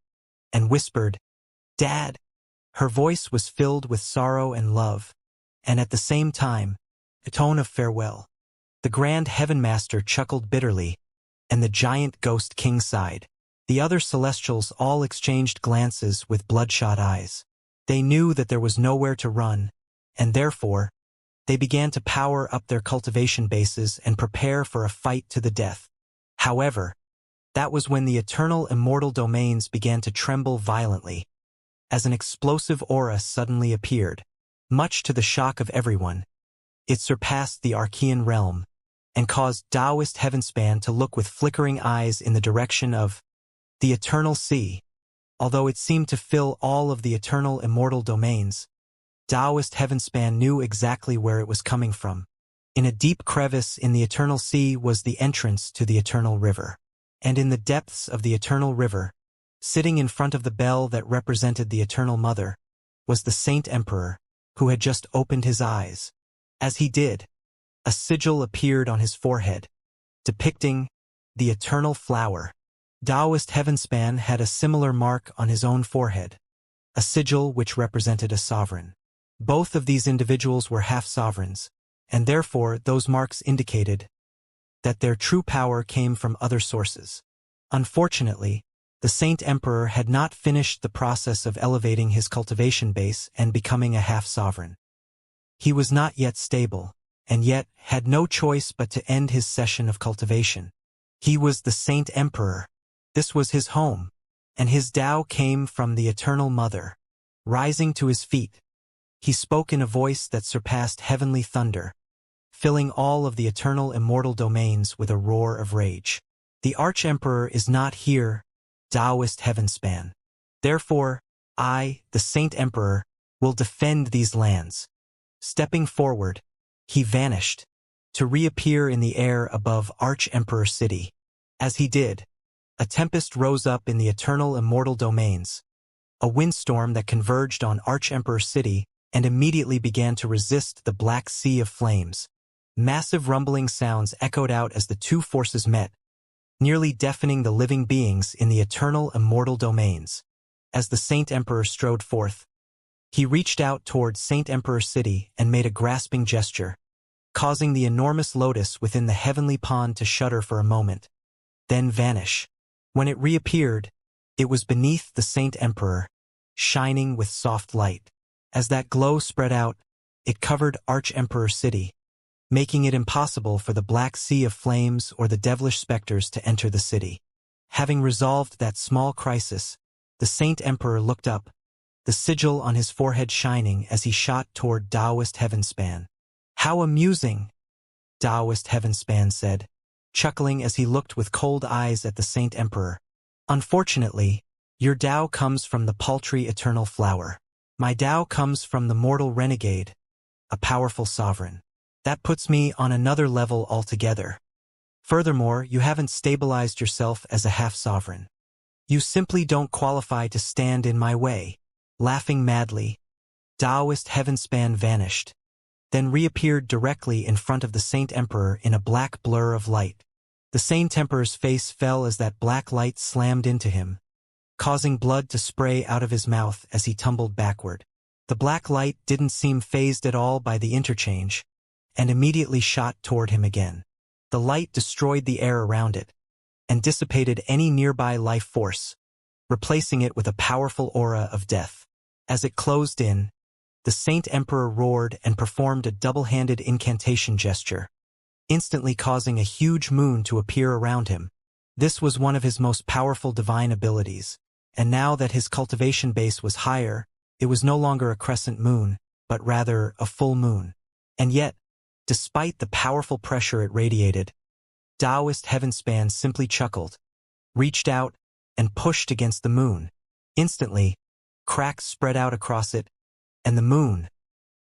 and whispered, "Dad." Her voice was filled with sorrow and love, and at the same time, a tone of farewell. The Grand Heaven Master chuckled bitterly, and the Giant Ghost King sighed. The other celestials all exchanged glances with bloodshot eyes. They knew that there was nowhere to run, and therefore, they began to power up their cultivation bases and prepare for a fight to the death. However, that was when the eternal immortal domains began to tremble violently, as an explosive aura suddenly appeared. Much to the shock of everyone, it surpassed the Archean realm, and caused Taoist Heavenspan to look with flickering eyes in the direction of the eternal sea. Although it seemed to fill all of the eternal immortal domains, Taoist Heavenspan knew exactly where it was coming from. In a deep crevice in the eternal sea was the entrance to the eternal river. And in the depths of the eternal river, sitting in front of the bell that represented the eternal mother, was the Saint Emperor, who had just opened his eyes. As he did, a sigil appeared on his forehead, depicting the eternal flower. Taoist Heavenspan had a similar mark on his own forehead, a sigil which represented a sovereign. Both of these individuals were half-sovereigns, and therefore those marks indicated that their true power came from other sources. Unfortunately, the Saint Emperor had not finished the process of elevating his cultivation base and becoming a half-sovereign. He was not yet stable, and yet had no choice but to end his session of cultivation. He was the Saint Emperor. This was his home, and his Tao came from the Eternal Mother. Rising to his feet, he spoke in a voice that surpassed heavenly thunder, filling all of the eternal immortal domains with a roar of rage. The Arch-Emperor is not here, Taoist Heavenspan. Therefore, I, the Saint Emperor, will defend these lands. Stepping forward, he vanished. to reappear in the air above Arch-Emperor City. As he did, a tempest rose up in the eternal immortal domains, a windstorm that converged on Arch-Emperor City and immediately began to resist the black sea of flames. Massive rumbling sounds echoed out as the two forces met, nearly deafening the living beings in the eternal immortal domains. As the Saint Emperor strode forth, he reached out toward Saint Emperor City and made a grasping gesture, causing the enormous lotus within the heavenly pond to shudder for a moment, then vanish. When it reappeared, it was beneath the Saint Emperor, shining with soft light. As that glow spread out, it covered Arch-Emperor City, making it impossible for the black sea of flames or the devilish specters to enter the city. Having resolved that small crisis, the Saint Emperor looked up, the sigil on his forehead shining as he shot toward Taoist Heavenspan. "How amusing," Taoist Heavenspan said, chuckling as he looked with cold eyes at the Saint Emperor. "Unfortunately, your Tao comes from the paltry eternal flower. My Tao comes from the mortal renegade, a powerful sovereign. That puts me on another level altogether. Furthermore, you haven't stabilized yourself as a half-sovereign. You simply don't qualify to stand in my way." Laughing madly, Taoist Heavenspan vanished, then reappeared directly in front of the Saint Emperor in a black blur of light. The Saint Emperor's face fell as that black light slammed into him, causing blood to spray out of his mouth as he tumbled backward. The black light didn't seem fazed at all by the interchange, and immediately shot toward him again. The light destroyed the air around it, and dissipated any nearby life force, replacing it with a powerful aura of death. As it closed in, the Saint Emperor roared and performed a double-handed incantation gesture, instantly causing a huge moon to appear around him. This was one of his most powerful divine abilities, and now that his cultivation base was higher, it was no longer a crescent moon, but rather a full moon. And yet, despite the powerful pressure it radiated, Taoist Heavenspan simply chuckled, reached out, and pushed against the moon. Instantly, cracks spread out across it, and the moon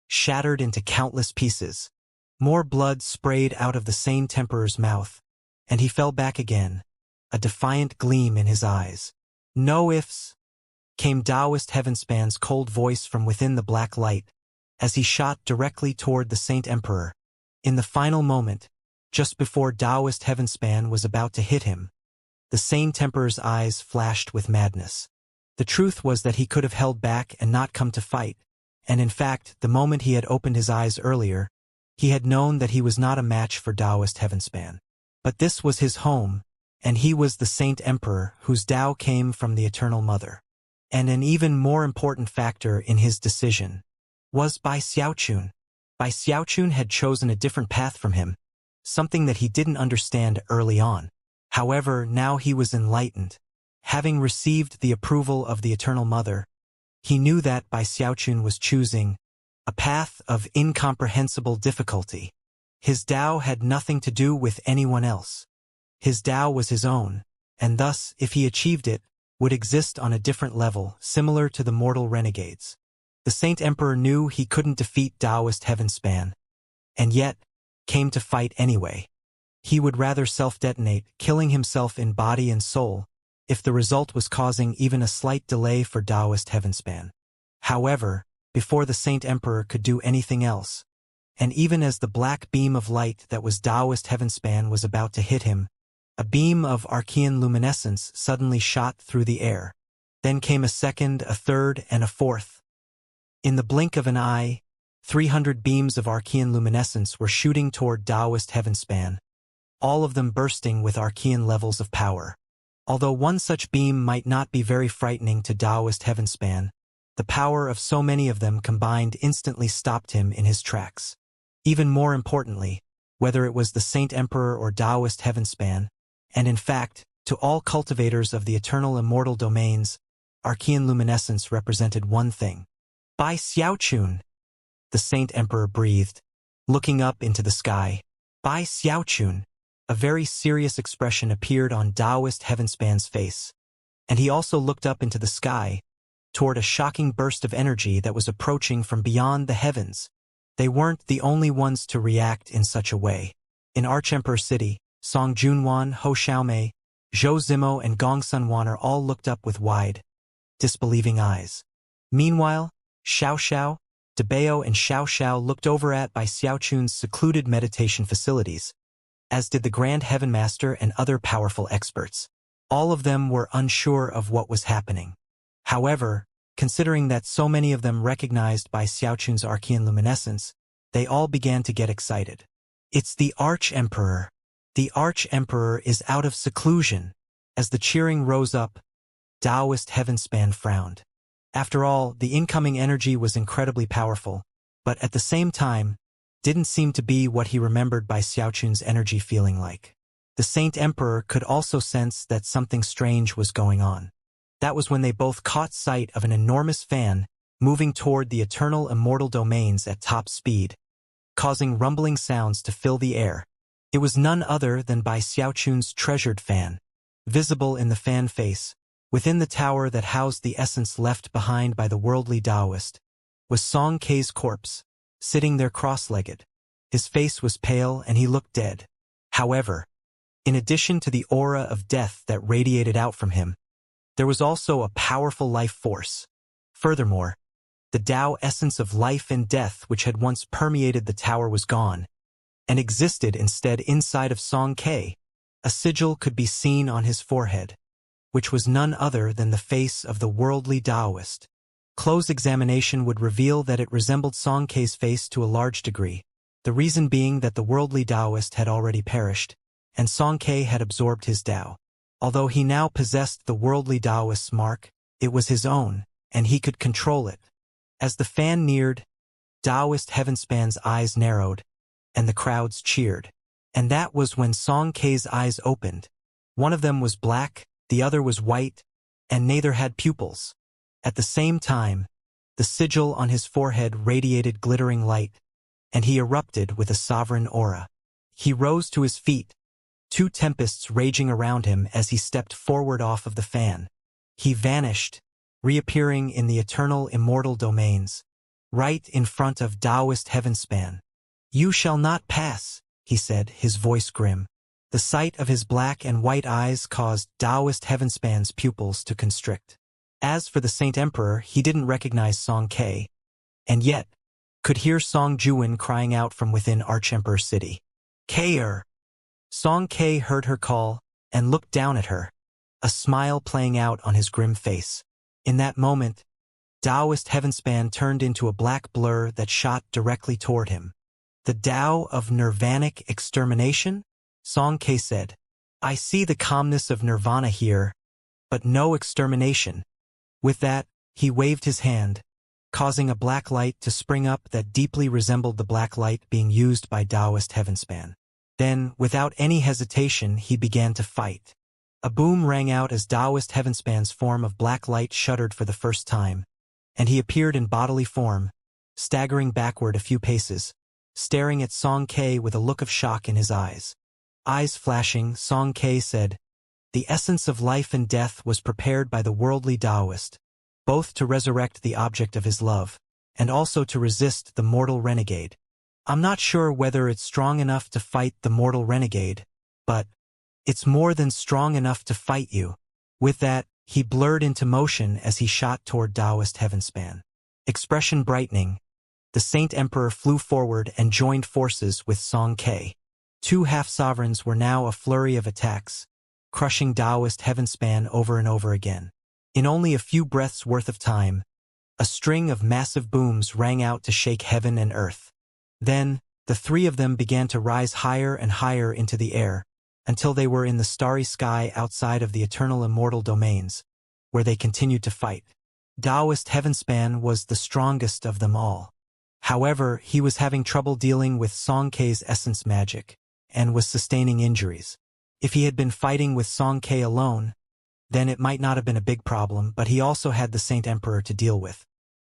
shattered into countless pieces. More blood sprayed out of the Saint Emperor's mouth, and he fell back again, a defiant gleam in his eyes. "No ifs," came Taoist Heavenspan's cold voice from within the black light, as he shot directly toward the Saint Emperor. In the final moment, just before Taoist Heavenspan was about to hit him, the Saint Emperor's eyes flashed with madness. The truth was that he could have held back and not come to fight, and in fact, the moment he had opened his eyes earlier, he had known that he was not a match for Taoist Heavenspan. But this was his home, and he was the Saint Emperor whose Tao came from the Eternal Mother. And an even more important factor in his decision was Bai Xiaochun. Bai Xiaochun had chosen a different path from him, something that he didn't understand early on. However, now he was enlightened. Having received the approval of the Eternal Mother, he knew that Bai Xiaochun was choosing a path of incomprehensible difficulty. His Tao had nothing to do with anyone else. His Tao was his own, and thus, if he achieved it, would exist on a different level, similar to the mortal renegades. The Saint Emperor knew he couldn't defeat Taoist Heavenspan, and yet came to fight anyway. He would rather self-detonate, killing himself in body and soul, if the result was causing even a slight delay for Taoist Heavenspan. However, before the Saint Emperor could do anything else, and even as the black beam of light that was Taoist Heavenspan was about to hit him, a beam of Archean luminescence suddenly shot through the air. Then came a second, a third, and a fourth. In the blink of an eye, 300 beams of Archean luminescence were shooting toward Taoist Heavenspan, all of them bursting with Archean levels of power. Although one such beam might not be very frightening to Taoist Heavenspan, the power of so many of them combined instantly stopped him in his tracks. Even more importantly, whether it was the Saint Emperor or Taoist Heavenspan, and in fact, to all cultivators of the eternal immortal domains, Archean luminescence represented one thing. "Bai Xiaochun," the Saint Emperor breathed, looking up into the sky. "Bai Xiaochun." A very serious expression appeared on Taoist Heavenspan's face, and he also looked up into the sky, toward a shocking burst of energy that was approaching from beyond the heavens. They weren't the only ones to react in such a way. In Archemperor City, Song Junwan, Ho Xiaomei, Zhou Zimo, and Gong Sunwaner all looked up with wide, disbelieving eyes. Meanwhile, Xiao Xiao, Debao, and Xiao Xiao looked over at by Xiaochun's secluded meditation facilities, as did the Grand Heaven Master and other powerful experts. All of them were unsure of what was happening. However, considering that so many of them recognized by Xiaochun's archean luminescence, they all began to get excited. It's the Arch-Emperor. The Arch-Emperor is out of seclusion. As the cheering rose up, Taoist Heavenspan frowned. After all, the incoming energy was incredibly powerful, but at the same time, didn't seem to be what he remembered by Xiaochun's energy feeling like. The Saint Emperor could also sense that something strange was going on. That was when they both caught sight of an enormous fan moving toward the eternal immortal domains at top speed, causing rumbling sounds to fill the air. It was none other than by Xiaochun's treasured fan. Visible in the fan face, within the tower that housed the essence left behind by the worldly Taoist, was Song Kei's corpse, sitting there cross-legged. His face was pale and he looked dead. However, in addition to the aura of death that radiated out from him, there was also a powerful life force. Furthermore, the Tao essence of life and death which had once permeated the tower was gone, and existed instead inside of Song Kei. A sigil could be seen on his forehead, which was none other than the face of the worldly Taoist. Close examination would reveal that it resembled Song Kei's face to a large degree, the reason being that the worldly Taoist had already perished, and Song Kei had absorbed his Tao. Although he now possessed the worldly Taoist's mark, it was his own, and he could control it. As the fan neared, Taoist Heavenspan's eyes narrowed, and the crowds cheered. And that was when Song Kei's eyes opened. One of them was black, the other was white, and neither had pupils. At the same time, the sigil on his forehead radiated glittering light, and he erupted with a sovereign aura. He rose to his feet, two tempests raging around him as he stepped forward off of the fan. He vanished, reappearing in the eternal immortal domains, right in front of Taoist Heavenspan. "You shall not pass," he said, his voice grim. The sight of his black and white eyes caused Taoist Heavenspan's pupils to constrict. As for the Saint Emperor, he didn't recognize Song Kei, and yet could hear Song Juwen crying out from within Archemperor City. "Kei-er!" Song Kei heard her call and looked down at her, a smile playing out on his grim face. In that moment, Taoist Heavenspan turned into a black blur that shot directly toward him. "The Tao of Nirvanic extermination?" Song Kei said. "I see the calmness of nirvana here, but no extermination." With that, he waved his hand, causing a black light to spring up that deeply resembled the black light being used by Taoist Heavenspan. Then, without any hesitation, he began to fight. A boom rang out as Taoist Heavenspan's form of black light shuddered for the first time, and he appeared in bodily form, staggering backward a few paces, staring at Song Kei with a look of shock in his eyes. Eyes flashing, Song Kei said, "The essence of life and death was prepared by the worldly Taoist, both to resurrect the object of his love, and also to resist the mortal renegade. I'm not sure whether it's strong enough to fight the mortal renegade, but it's more than strong enough to fight you." With that, he blurred into motion as he shot toward Taoist Heavenspan. Expression brightening, the Saint Emperor flew forward and joined forces with Song Kei. Two half-sovereigns were now a flurry of attacks, crushing Taoist Heavenspan over and over again. In only a few breaths worth of time, a string of massive booms rang out to shake heaven and earth. Then, the three of them began to rise higher and higher into the air, until they were in the starry sky outside of the eternal immortal domains, where they continued to fight. Taoist Heavenspan was the strongest of them all. However, he was having trouble dealing with Song Kei's essence magic, and was sustaining injuries. If he had been fighting with Song Kei alone, then it might not have been a big problem, but he also had the Saint Emperor to deal with.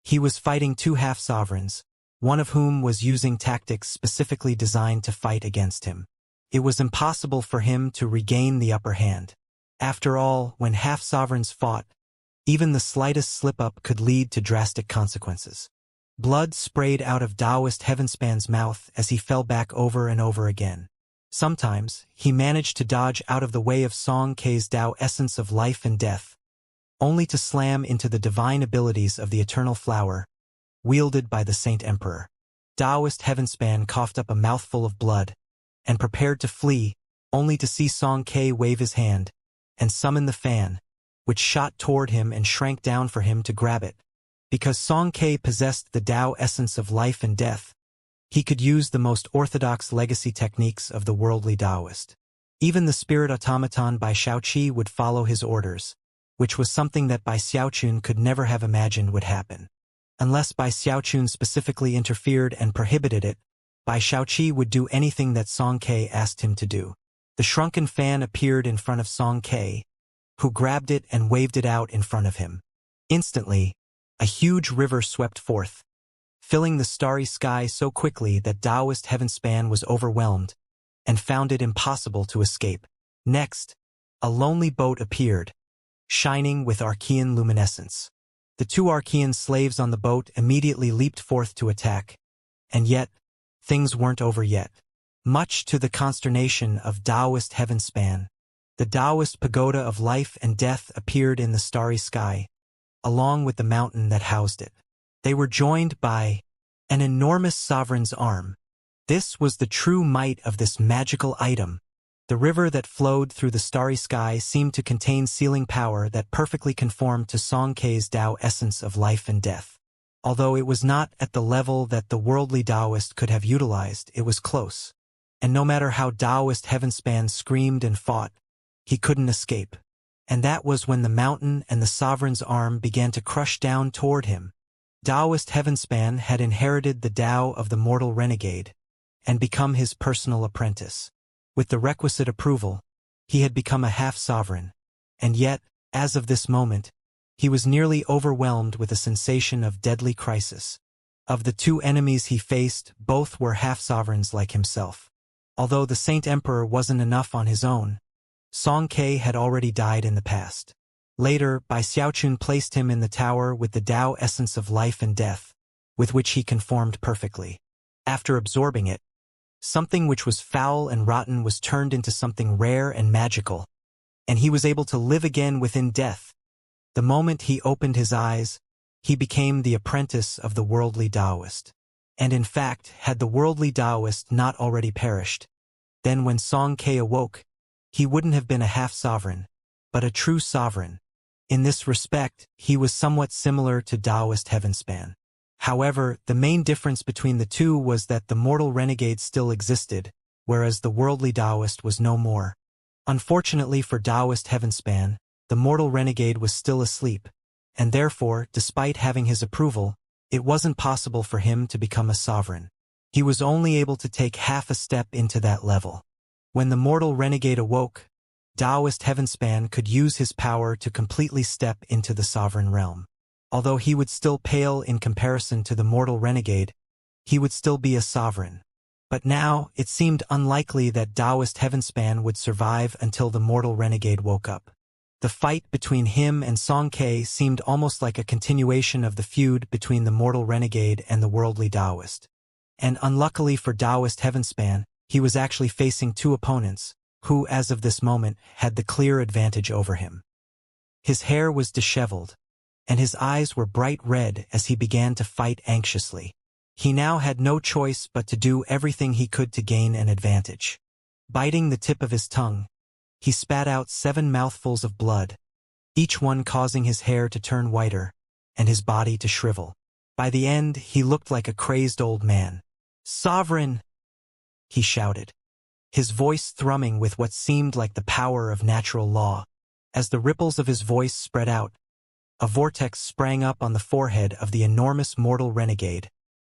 He was fighting two half-sovereigns, one of whom was using tactics specifically designed to fight against him. It was impossible for him to regain the upper hand. After all, when half-sovereigns fought, even the slightest slip-up could lead to drastic consequences. Blood sprayed out of Taoist Heavenspan's mouth as he fell back over and over again. Sometimes, he managed to dodge out of the way of Song Ke's Tao essence of life and death, only to slam into the divine abilities of the eternal flower, wielded by the Saint Emperor. Taoist Heavenspan coughed up a mouthful of blood, and prepared to flee, only to see Song Ke wave his hand, and summon the fan, which shot toward him and shrank down for him to grab it. Because Song Ke possessed the Tao essence of life and death, he could use the most orthodox legacy techniques of the worldly Taoist. Even the spirit automaton Bai Xiaoqi would follow his orders, which was something that Bai Xiaoqun could never have imagined would happen. Unless Bai Xiaoqun specifically interfered and prohibited it, Bai Xiaoqi would do anything that Song Ke asked him to do. The shrunken fan appeared in front of Song Ke, who grabbed it and waved it out in front of him. Instantly, a huge river swept forth, filling the starry sky so quickly that Taoist Heavenspan was overwhelmed and found it impossible to escape. Next, a lonely boat appeared, shining with Archean luminescence. The two Archean slaves on the boat immediately leaped forth to attack, and yet, things weren't over yet. Much to the consternation of Taoist Heavenspan, the Taoist pagoda of life and death appeared in the starry sky, along with the mountain that housed it. They were joined by an enormous sovereign's arm. This was the true might of this magical item. The river that flowed through the starry sky seemed to contain sealing power that perfectly conformed to Song Ke's Tao essence of life and death. Although it was not at the level that the worldly Taoist could have utilized, it was close. And no matter how Taoist Heavenspan screamed and fought, he couldn't escape. And that was when the mountain and the sovereign's arm began to crush down toward him. Taoist Heavenspan had inherited the Tao of the mortal renegade and become his personal apprentice. With the requisite approval, he had become a half-sovereign. And yet, as of this moment, he was nearly overwhelmed with a sensation of deadly crisis. Of the two enemies he faced, both were half-sovereigns like himself. Although the Saint Emperor wasn't enough on his own, Song Ke had already died in the past. Later, Bai Xiaoqun placed him in the tower with the Tao essence of life and death, with which he conformed perfectly. After absorbing it, something which was foul and rotten was turned into something rare and magical, and he was able to live again within death. The moment he opened his eyes, he became the apprentice of the worldly Taoist. And in fact, had the worldly Taoist not already perished, then when Song Ke awoke, he wouldn't have been a half-sovereign, but a true sovereign. In this respect, he was somewhat similar to Taoist Heavenspan. However, the main difference between the two was that the mortal renegade still existed, whereas the worldly Taoist was no more. Unfortunately for Taoist Heavenspan, the mortal renegade was still asleep, and therefore, despite having his approval, it wasn't possible for him to become a sovereign. He was only able to take half a step into that level. When the mortal renegade awoke, Taoist Heavenspan could use his power to completely step into the sovereign realm. Although he would still pale in comparison to the mortal renegade, he would still be a sovereign. But now, it seemed unlikely that Taoist Heavenspan would survive until the mortal renegade woke up. The fight between him and Song Ke seemed almost like a continuation of the feud between the mortal renegade and the worldly Taoist. And unluckily for Taoist Heavenspan, he was actually facing two opponents, who, as of this moment, had the clear advantage over him. His hair was disheveled, and his eyes were bright red as he began to fight anxiously. He now had no choice but to do everything he could to gain an advantage. Biting the tip of his tongue, he spat out 7 mouthfuls of blood, each one causing his hair to turn whiter and his body to shrivel. By the end, he looked like a crazed old man. "Sovereign!" he shouted, his voice thrumming with what seemed like the power of natural law. As the ripples of his voice spread out, a vortex sprang up on the forehead of the enormous mortal renegade,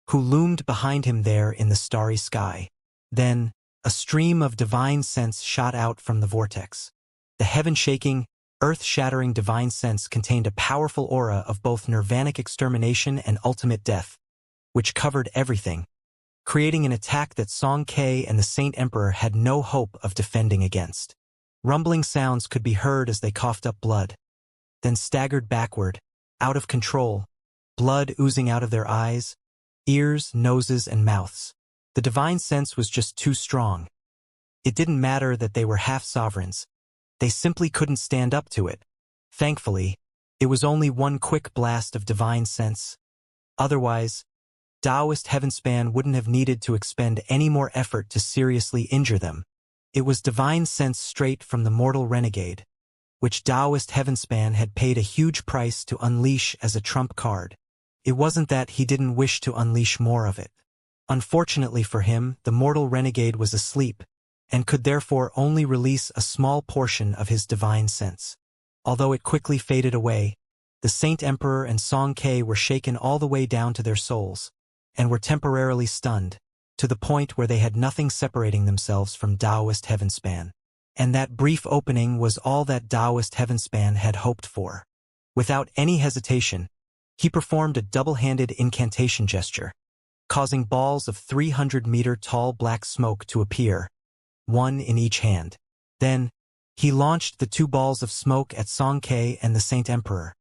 who loomed behind him there in the starry sky. Then, a stream of divine sense shot out from the vortex. The heaven-shaking, earth-shattering divine sense contained a powerful aura of both nirvanic extermination and ultimate death, which covered everything, creating an attack that Song Ke and the Saint Emperor had no hope of defending against. Rumbling sounds could be heard as they coughed up blood, then staggered backward, out of control, blood oozing out of their eyes, ears, noses, and mouths. The divine sense was just too strong. It didn't matter that they were half-sovereigns. They simply couldn't stand up to it. Thankfully, it was only one quick blast of divine sense. Otherwise, Taoist Heavenspan wouldn't have needed to expend any more effort to seriously injure them. It was divine sense straight from the mortal renegade, which Taoist Heavenspan had paid a huge price to unleash as a trump card. It wasn't that he didn't wish to unleash more of it. Unfortunately for him, the mortal renegade was asleep, and could therefore only release a small portion of his divine sense. Although it quickly faded away, the Saint Emperor and Song Ke were shaken all the way down to their souls, and were temporarily stunned, to the point where they had nothing separating themselves from Taoist Heavenspan. And that brief opening was all that Taoist Heavenspan had hoped for. Without any hesitation, he performed a double-handed incantation gesture, causing balls of 300-meter-tall black smoke to appear, one in each hand. Then, he launched the 2 balls of smoke at Song Ke and the Saint Emperor.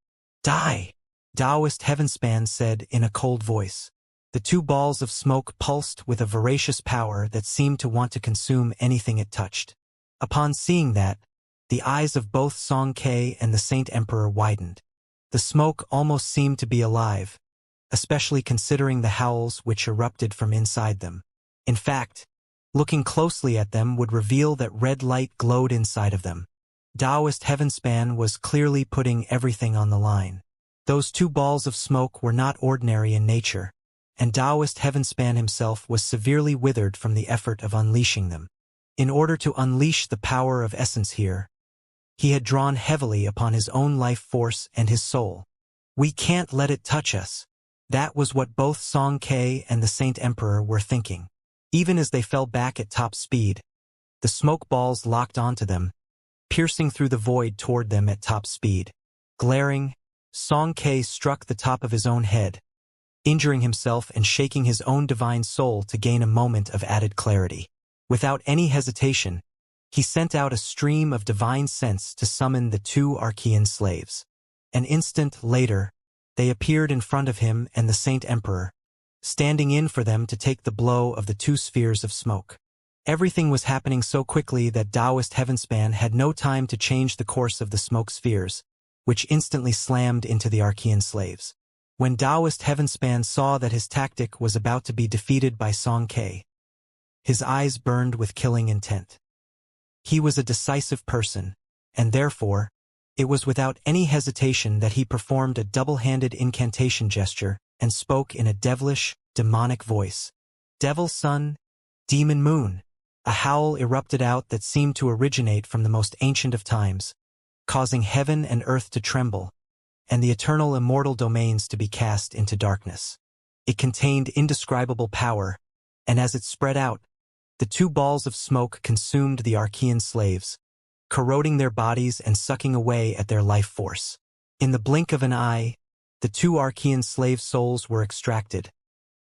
"Die!" Taoist Heavenspan said in a cold voice. The 2 balls of smoke pulsed with a voracious power that seemed to want to consume anything it touched. Upon seeing that, the eyes of both Song Ke and the Saint Emperor widened. The smoke almost seemed to be alive, especially considering the howls which erupted from inside them. In fact, looking closely at them would reveal that red light glowed inside of them. Taoist Heavenspan was clearly putting everything on the line. Those 2 balls of smoke were not ordinary in nature, and Taoist Heavenspan himself was severely withered from the effort of unleashing them. In order to unleash the power of essence here, he had drawn heavily upon his own life force and his soul. "We can't let it touch us." That was what both Song Ke and the Saint Emperor were thinking. Even as they fell back at top speed, the smoke balls locked onto them, piercing through the void toward them at top speed. Glaring, Song Ke struck the top of his own head, injuring himself and shaking his own divine soul to gain a moment of added clarity. Without any hesitation, he sent out a stream of divine sense to summon the 2 Archean slaves. An instant later, they appeared in front of him and the Saint Emperor, standing in for them to take the blow of the 2 spheres of smoke. Everything was happening so quickly that Taoist Heavenspan had no time to change the course of the smoke spheres, which instantly slammed into the Archean slaves. When Taoist Heavenspan saw that his tactic was about to be defeated by Song Ke, his eyes burned with killing intent. He was a decisive person, and therefore, it was without any hesitation that he performed a double-handed incantation gesture and spoke in a devilish, demonic voice. "Devil Sun, Demon Moon." A howl erupted out that seemed to originate from the most ancient of times, causing heaven and earth to tremble, and the eternal immortal domains to be cast into darkness. It contained indescribable power, and as it spread out, the 2 balls of smoke consumed the Archean slaves, corroding their bodies and sucking away at their life force. In the blink of an eye, the 2 Archean slave souls were extracted,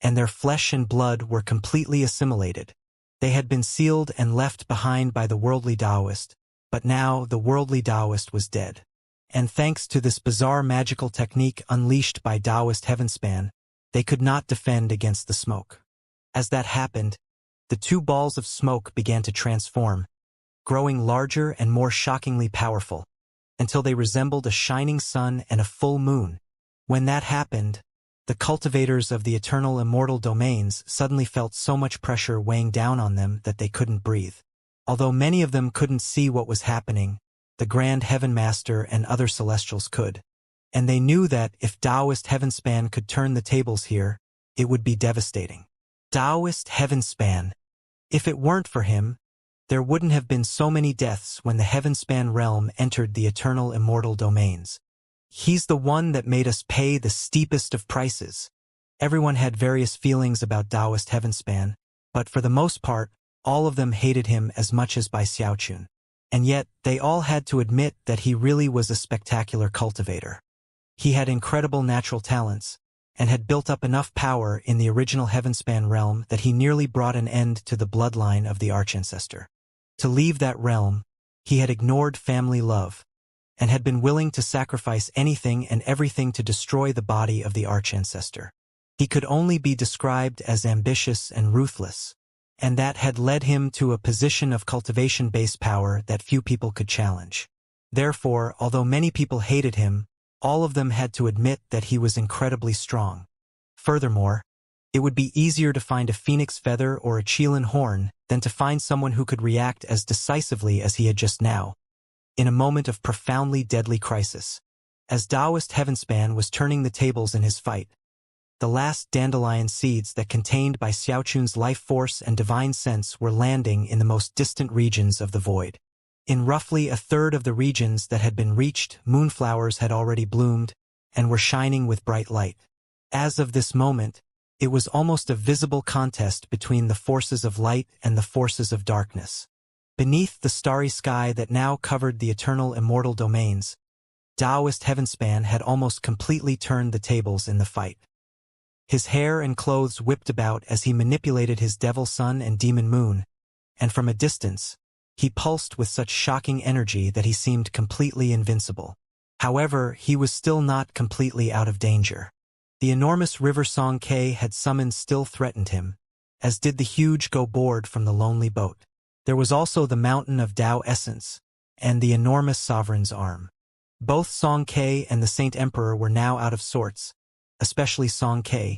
and their flesh and blood were completely assimilated. They had been sealed and left behind by the worldly Taoist, but now the worldly Taoist was dead. And thanks to this bizarre magical technique unleashed by Taoist Heavenspan, they could not defend against the smoke. As that happened, the 2 balls of smoke began to transform, growing larger and more shockingly powerful, until they resembled a shining sun and a full moon. When that happened, the cultivators of the eternal immortal domains suddenly felt so much pressure weighing down on them that they couldn't breathe. Although many of them couldn't see what was happening, the Grand Heaven Master and other celestials could. And they knew that if Taoist Heavenspan could turn the tables here, it would be devastating. Taoist Heavenspan. If it weren't for him, there wouldn't have been so many deaths when the Heavenspan realm entered the eternal immortal domains. He's the one that made us pay the steepest of prices. Everyone had various feelings about Taoist Heavenspan, but for the most part, all of them hated him as much as by Xiaochun. And yet, they all had to admit that he really was a spectacular cultivator. He had incredible natural talents, and had built up enough power in the original Heavenspan realm that he nearly brought an end to the bloodline of the Archancestor. To leave that realm, he had ignored family love, and had been willing to sacrifice anything and everything to destroy the body of the Archancestor. He could only be described as ambitious and ruthless, and that had led him to a position of cultivation-based power that few people could challenge. Therefore, although many people hated him, all of them had to admit that he was incredibly strong. Furthermore, it would be easier to find a phoenix feather or a Qilin horn than to find someone who could react as decisively as he had just now, in a moment of profoundly deadly crisis. As Taoist Heavenspan was turning the tables in his fight, the last dandelion seeds that contained by Xiaochun's life force and divine sense were landing in the most distant regions of the void. In roughly a third of the regions that had been reached, moonflowers had already bloomed and were shining with bright light. As of this moment, it was almost a visible contest between the forces of light and the forces of darkness. Beneath the starry sky that now covered the eternal immortal domains, Taoist Heavenspan had almost completely turned the tables in the fight. His hair and clothes whipped about as he manipulated his devil sun and demon moon, and from a distance, he pulsed with such shocking energy that he seemed completely invincible. However, he was still not completely out of danger. The enormous river Xianxia had summoned still threatened him, as did the huge go board from the lonely boat. There was also the mountain of Tao essence, and the enormous sovereign's arm. Both Xianxia and the Saint Emperor were now out of sorts, especially Xianxia,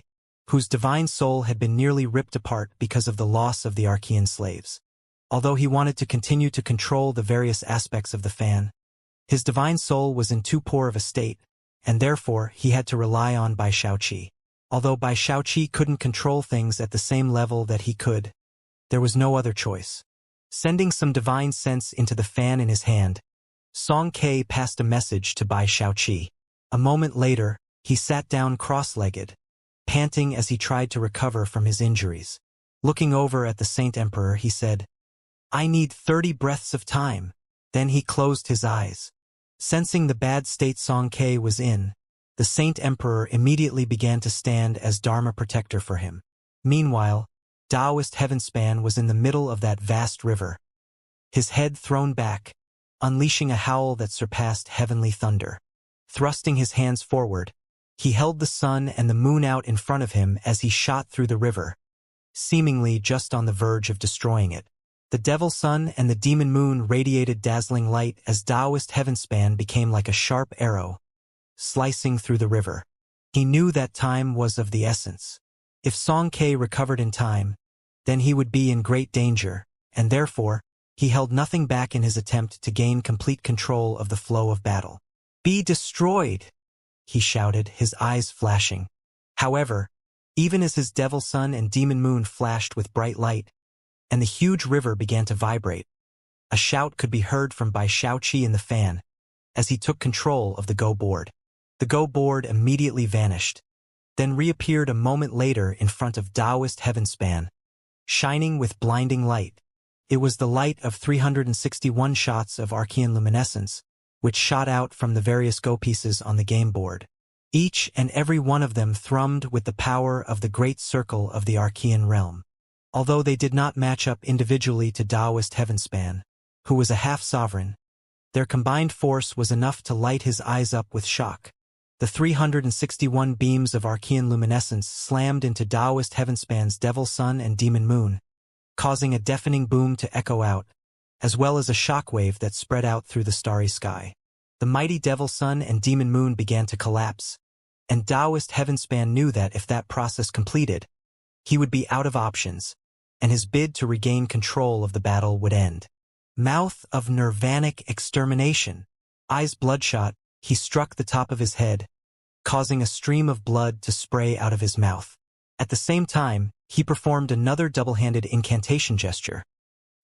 whose divine soul had been nearly ripped apart because of the loss of the Archean slaves. Although he wanted to continue to control the various aspects of the fan, his divine soul was in too poor of a state, and therefore he had to rely on Bai Shaoqi. Although Bai Shaoqi couldn't control things at the same level that he could, there was no other choice. Sending some divine sense into the fan in his hand, Xianxia passed a message to Bai Shaoqi. A moment later, he sat down cross-legged, panting as he tried to recover from his injuries. Looking over at the Saint Emperor, he said, "I need 30 breaths of time." Then he closed his eyes. Sensing the bad state Xianxia was in, the Saint Emperor immediately began to stand as Dharma protector for him. Meanwhile, Taoist Heavenspan was in the middle of that vast river, his head thrown back, unleashing a howl that surpassed heavenly thunder. Thrusting his hands forward, he held the sun and the moon out in front of him as he shot through the river, seemingly just on the verge of destroying it. The devil sun and the demon moon radiated dazzling light as Taoist Heavenspan became like a sharp arrow, slicing through the river. He knew that time was of the essence. If Xianxia recovered in time, then he would be in great danger, and therefore, he held nothing back in his attempt to gain complete control of the flow of battle. "Be destroyed!" he shouted, his eyes flashing. However, even as his devil sun and demon moon flashed with bright light, and the huge river began to vibrate, a shout could be heard from Bai Shaoqi in the fan, as he took control of the go board. The go board immediately vanished, then reappeared a moment later in front of Taoist Heavenspan, shining with blinding light. It was the light of 361 shots of Archean luminescence, which shot out from the various go pieces on the game board. Each and every one of them thrummed with the power of the great circle of the Archean realm. Although they did not match up individually to Taoist Heavenspan, who was a half-sovereign, their combined force was enough to light his eyes up with shock. The 361 beams of Archean luminescence slammed into Taoist Heavenspan's devil sun and demon moon, causing a deafening boom to echo out, as well as a shockwave that spread out through the starry sky. The mighty devil sun and demon moon began to collapse, and Taoist Heavenspan knew that if that process completed, he would be out of options, and his bid to regain control of the battle would end. Mouth of nirvanic extermination. Eyes bloodshot, he struck the top of his head, causing a stream of blood to spray out of his mouth. At the same time, he performed another double-handed incantation gesture,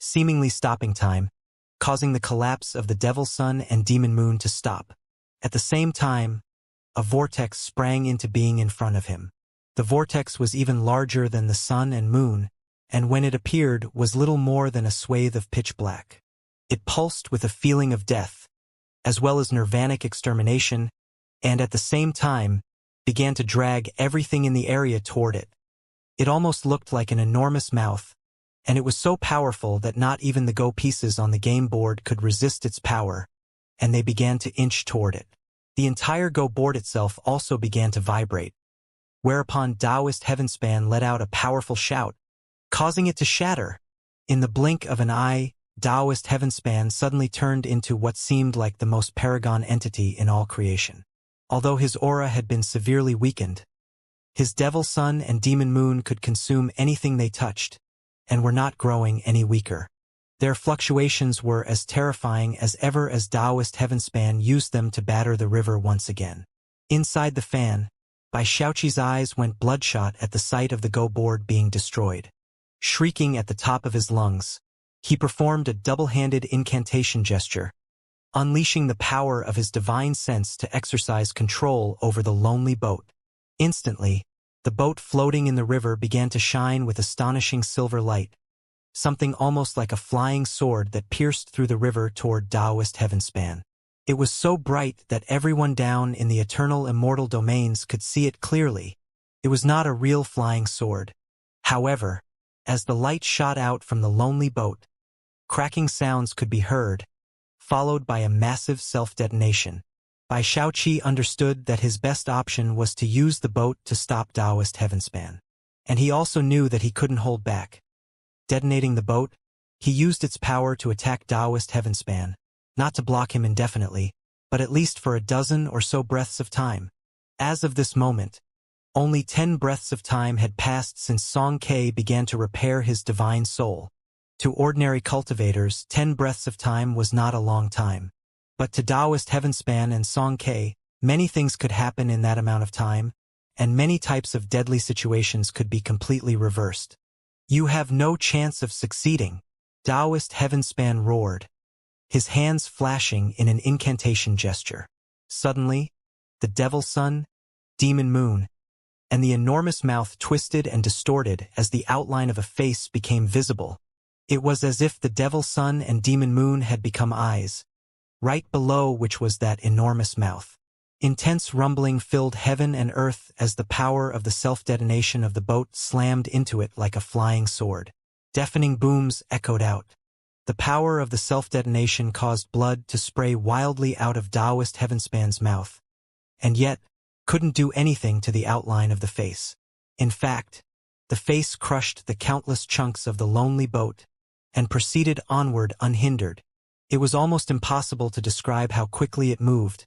seemingly stopping time, causing the collapse of the devil sun and demon moon to stop. At the same time, a vortex sprang into being in front of him. The vortex was even larger than the sun and moon, and when it appeared was little more than a swathe of pitch black. It pulsed with a feeling of death, as well as nirvanic extermination, and at the same time, began to drag everything in the area toward it. It almost looked like an enormous mouth, and it was so powerful that not even the go pieces on the game board could resist its power, and they began to inch toward it. The entire go board itself also began to vibrate, whereupon Taoist Heavenspan let out a powerful shout, causing it to shatter. In the blink of an eye, Taoist Heavenspan suddenly turned into what seemed like the most paragon entity in all creation. Although his aura had been severely weakened, his devil sun and demon moon could consume anything they touched, and were not growing any weaker. Their fluctuations were as terrifying as ever as Taoist Heavenspan used them to batter the river once again. Inside the fan, Bai Xiaoqi's eyes went bloodshot at the sight of the Go board being destroyed. Shrieking at the top of his lungs, he performed a double-handed incantation gesture, unleashing the power of his divine sense to exercise control over the lonely boat. Instantly, the boat floating in the river began to shine with astonishing silver light, something almost like a flying sword that pierced through the river toward Taoist Heavenspan. It was so bright that everyone down in the eternal immortal domains could see it clearly. It was not a real flying sword. However, as the light shot out from the lonely boat, cracking sounds could be heard, followed by a massive self-detonation. Bai Xiaoqi understood that his best option was to use the boat to stop Taoist Heavenspan. And he also knew that he couldn't hold back. Detonating the boat, he used its power to attack Taoist Heavenspan, not to block him indefinitely, but at least for a dozen or so breaths of time. As of this moment, only 10 breaths of time had passed since Song Ke began to repair his divine soul. To ordinary cultivators, 10 breaths of time was not a long time. But to Taoist Heavenspan and Song Ke, many things could happen in that amount of time, and many types of deadly situations could be completely reversed. "You have no chance of succeeding," Taoist Heavenspan roared, his hands flashing in an incantation gesture. Suddenly, the devil sun, demon moon, and the enormous mouth twisted and distorted as the outline of a face became visible. It was as if the devil sun and demon moon had become eyes, right below which was that enormous mouth. Intense rumbling filled heaven and earth as the power of the self-detonation of the boat slammed into it like a flying sword. Deafening booms echoed out. The power of the self-detonation caused blood to spray wildly out of Taoist Heavenspan's mouth, and yet couldn't do anything to the outline of the face. In fact, the face crushed the countless chunks of the lonely boat and proceeded onward unhindered. It was almost impossible to describe how quickly it moved,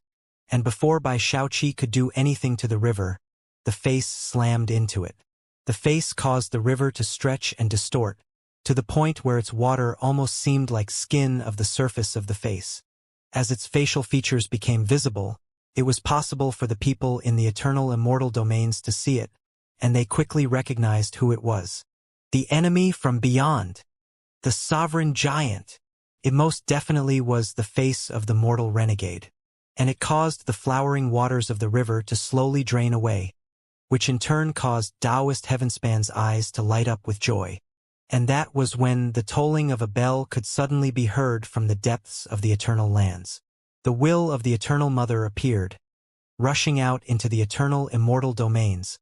and before Bai Xiaoqi could do anything to the river, the face slammed into it. The face caused the river to stretch and distort, to the point where its water almost seemed like skin of the surface of the face. As its facial features became visible, it was possible for the people in the eternal immortal domains to see it, and they quickly recognized who it was. The enemy from beyond. The sovereign giant. It most definitely was the face of the mortal renegade, and it caused the flowering waters of the river to slowly drain away, which in turn caused Taoist Heavenspan's eyes to light up with joy. And that was when the tolling of a bell could suddenly be heard from the depths of the eternal lands. The will of the Eternal Mother appeared, rushing out into the eternal immortal domains,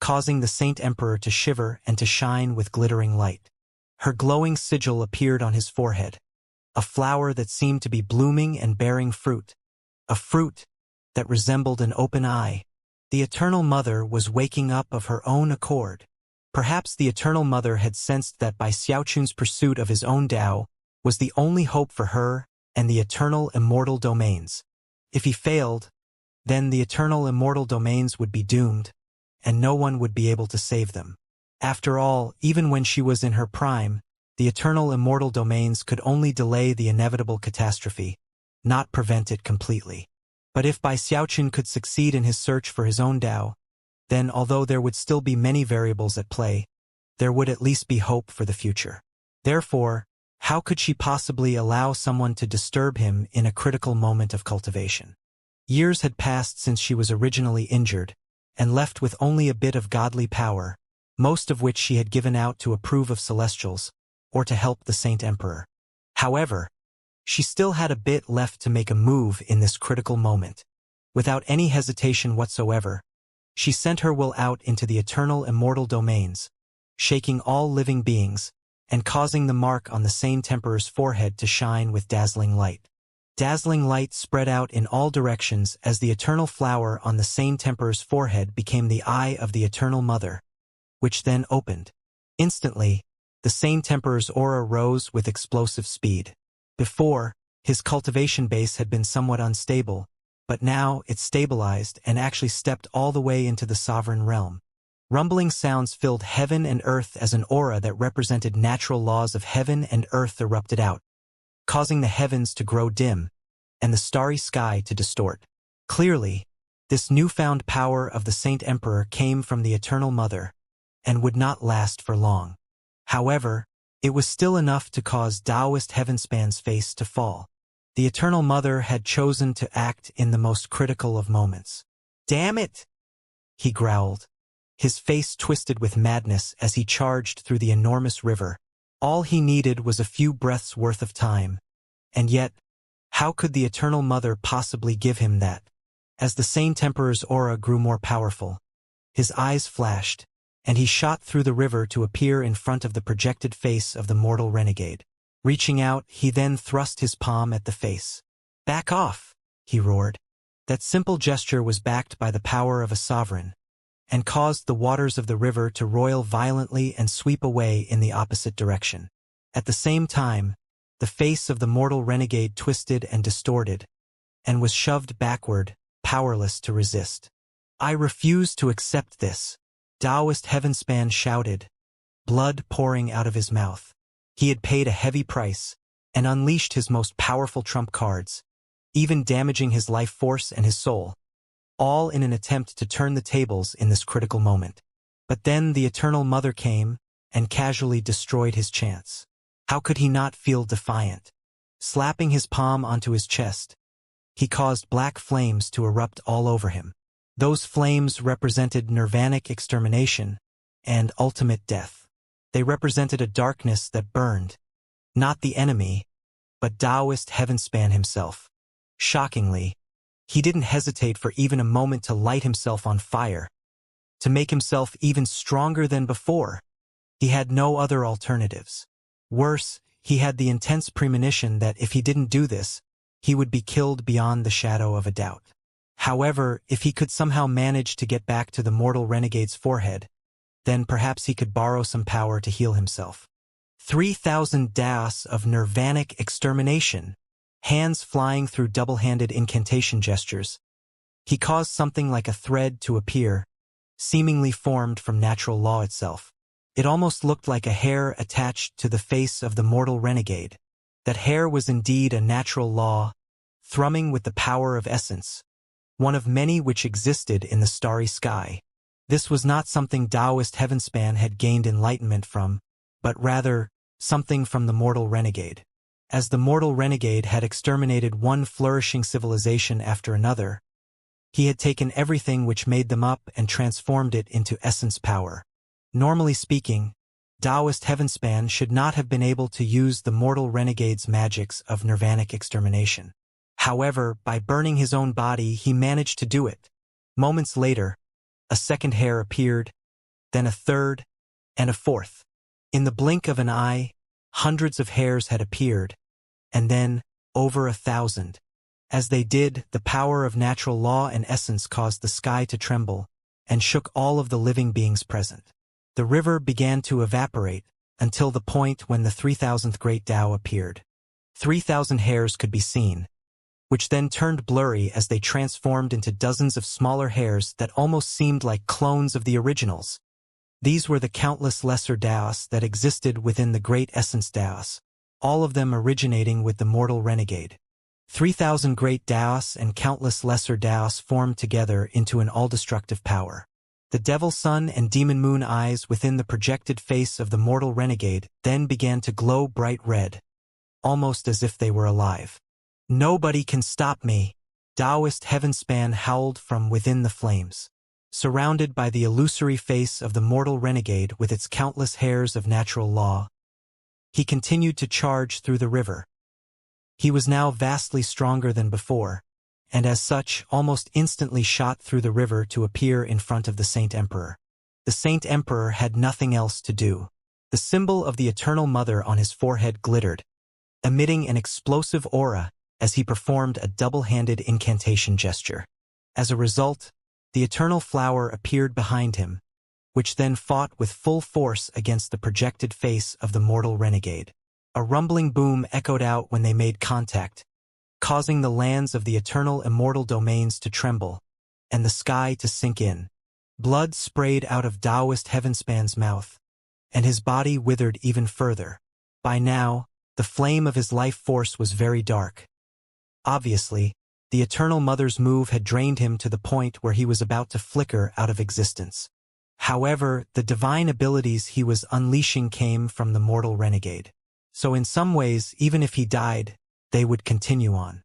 causing the Saint Emperor to shiver and to shine with glittering light. Her glowing sigil appeared on his forehead, a flower that seemed to be blooming and bearing fruit, a fruit that resembled an open eye. The Eternal Mother was waking up of her own accord. Perhaps the Eternal Mother had sensed that Bai Xiaoqun's pursuit of his own Tao was the only hope for her and the eternal immortal domains. If he failed, then the eternal immortal domains would be doomed, and no one would be able to save them. After all, even when she was in her prime, the eternal immortal domains could only delay the inevitable catastrophe, not prevent it completely. But if Bai Xiaoqun could succeed in his search for his own Tao, then although there would still be many variables at play, there would at least be hope for the future. Therefore, how could she possibly allow someone to disturb him in a critical moment of cultivation? Years had passed since she was originally injured, and left with only a bit of godly power, most of which she had given out to approve of celestials, or to help the Saint Emperor. However, she still had a bit left to make a move in this critical moment. Without any hesitation whatsoever, she sent her will out into the eternal immortal domains, shaking all living beings, and causing the mark on the Saint Emperor's forehead to shine with dazzling light. Dazzling light spread out in all directions as the eternal flower on the Saint Emperor's forehead became the eye of the Eternal Mother, which then opened. Instantly, the Saint Emperor's aura rose with explosive speed. Before, his cultivation base had been somewhat unstable, but now it stabilized and actually stepped all the way into the sovereign realm. Rumbling sounds filled heaven and earth as an aura that represented natural laws of heaven and earth erupted out, causing the heavens to grow dim and the starry sky to distort. Clearly, this newfound power of the Saint Emperor came from the Eternal Mother and would not last for long. However, it was still enough to cause Taoist Heavenspan's face to fall. The Eternal Mother had chosen to act in the most critical of moments. "Damn it!" he growled, his face twisted with madness as he charged through the enormous river. All he needed was a few breaths worth of time. And yet, how could the Eternal Mother possibly give him that? As the Saint Emperor's aura grew more powerful, his eyes flashed, and he shot through the river to appear in front of the projected face of the mortal renegade. Reaching out, he then thrust his palm at the face. "Back off!" he roared. That simple gesture was backed by the power of a sovereign, and caused the waters of the river to roil violently and sweep away in the opposite direction. At the same time, the face of the mortal renegade twisted and distorted, and was shoved backward, powerless to resist. "I refuse to accept this," Taoist Heavenspan shouted, blood pouring out of his mouth. He had paid a heavy price, and unleashed his most powerful trump cards, even damaging his life force and his soul, all in an attempt to turn the tables in this critical moment. But then the Eternal Mother came, and casually destroyed his chance. How could he not feel defiant? Slapping his palm onto his chest, he caused black flames to erupt all over him. Those flames represented nirvanic extermination and ultimate death. They represented a darkness that burned, not the enemy, but Taoist Heavenspan himself. Shockingly, he didn't hesitate for even a moment to light himself on fire, to make himself even stronger than before. He had no other alternatives. Worse, he had the intense premonition that if he didn't do this, he would be killed beyond the shadow of a doubt. However, if he could somehow manage to get back to the mortal renegade's forehead, then perhaps he could borrow some power to heal himself. 3,000 das of nirvanic extermination, hands flying through double-handed incantation gestures. He caused something like a thread to appear, seemingly formed from natural law itself. It almost looked like a hair attached to the face of the mortal renegade. That hair was indeed a natural law, thrumming with the power of essence, one of many which existed in the starry sky. This was not something Taoist Heavenspan had gained enlightenment from, but rather, something from the mortal renegade. As the mortal renegade had exterminated one flourishing civilization after another, he had taken everything which made them up and transformed it into essence power. Normally speaking, Taoist Heavenspan should not have been able to use the mortal renegade's magics of nirvanic extermination. However, by burning his own body, he managed to do it. Moments later, a second hair appeared, then a third, and a fourth. In the blink of an eye, hundreds of hairs had appeared, and then, over 1,000. As they did, the power of natural law and essence caused the sky to tremble, and shook all of the living beings present. The river began to evaporate, until the point when the 3,000th great Tao appeared. 3,000 hairs could be seen, which then turned blurry as they transformed into dozens of smaller hairs that almost seemed like clones of the originals. These were the countless lesser Taos that existed within the great essence Taos, all of them originating with the mortal renegade. 3,000 great Taos and countless lesser Taos formed together into an all-destructive power. The Devil Sun and Demon Moon eyes within the projected face of the mortal renegade then began to glow bright red, almost as if they were alive. "Nobody can stop me," Taoist Heavenspan howled from within the flames. Surrounded by the illusory face of the mortal renegade with its countless hairs of natural law, he continued to charge through the river. He was now vastly stronger than before, and as such almost instantly shot through the river to appear in front of the Saint Emperor. The Saint Emperor had nothing else to do. The symbol of the Eternal Mother on his forehead glittered, emitting an explosive aura as he performed a double-handed incantation gesture. As a result, the eternal flower appeared behind him, which then fought with full force against the projected face of the mortal renegade. A rumbling boom echoed out when they made contact, causing the lands of the eternal immortal domains to tremble, and the sky to sink in. Blood sprayed out of Taoist Heavenspan's mouth, and his body withered even further. By now, the flame of his life force was very dark. Obviously, the Eternal Mother's move had drained him to the point where he was about to flicker out of existence. However, the divine abilities he was unleashing came from the mortal renegade. So in some ways, even if he died, they would continue on.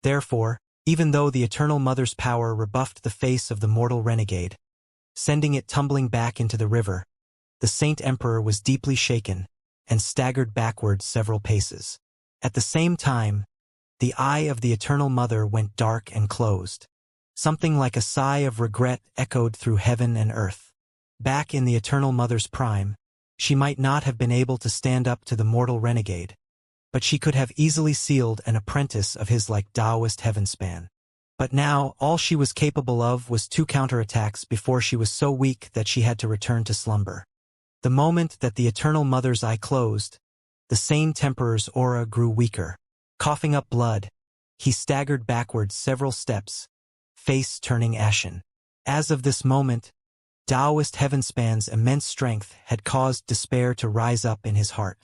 Therefore, even though the Eternal Mother's power rebuffed the face of the mortal renegade, sending it tumbling back into the river, the Saint Emperor was deeply shaken and staggered backwards several paces. At the same time, the eye of the Eternal Mother went dark and closed. Something like a sigh of regret echoed through heaven and earth. Back in the Eternal Mother's prime, she might not have been able to stand up to the mortal renegade, but she could have easily sealed an apprentice of his like Taoist Heavenspan. But now, all she was capable of was 2 counterattacks before she was so weak that she had to return to slumber. The moment that the Eternal Mother's eye closed, the Saint Emperor's aura grew weaker. Coughing up blood, he staggered backwards several steps, face turning ashen. As of this moment, Taoist Heavenspan's immense strength had caused despair to rise up in his heart.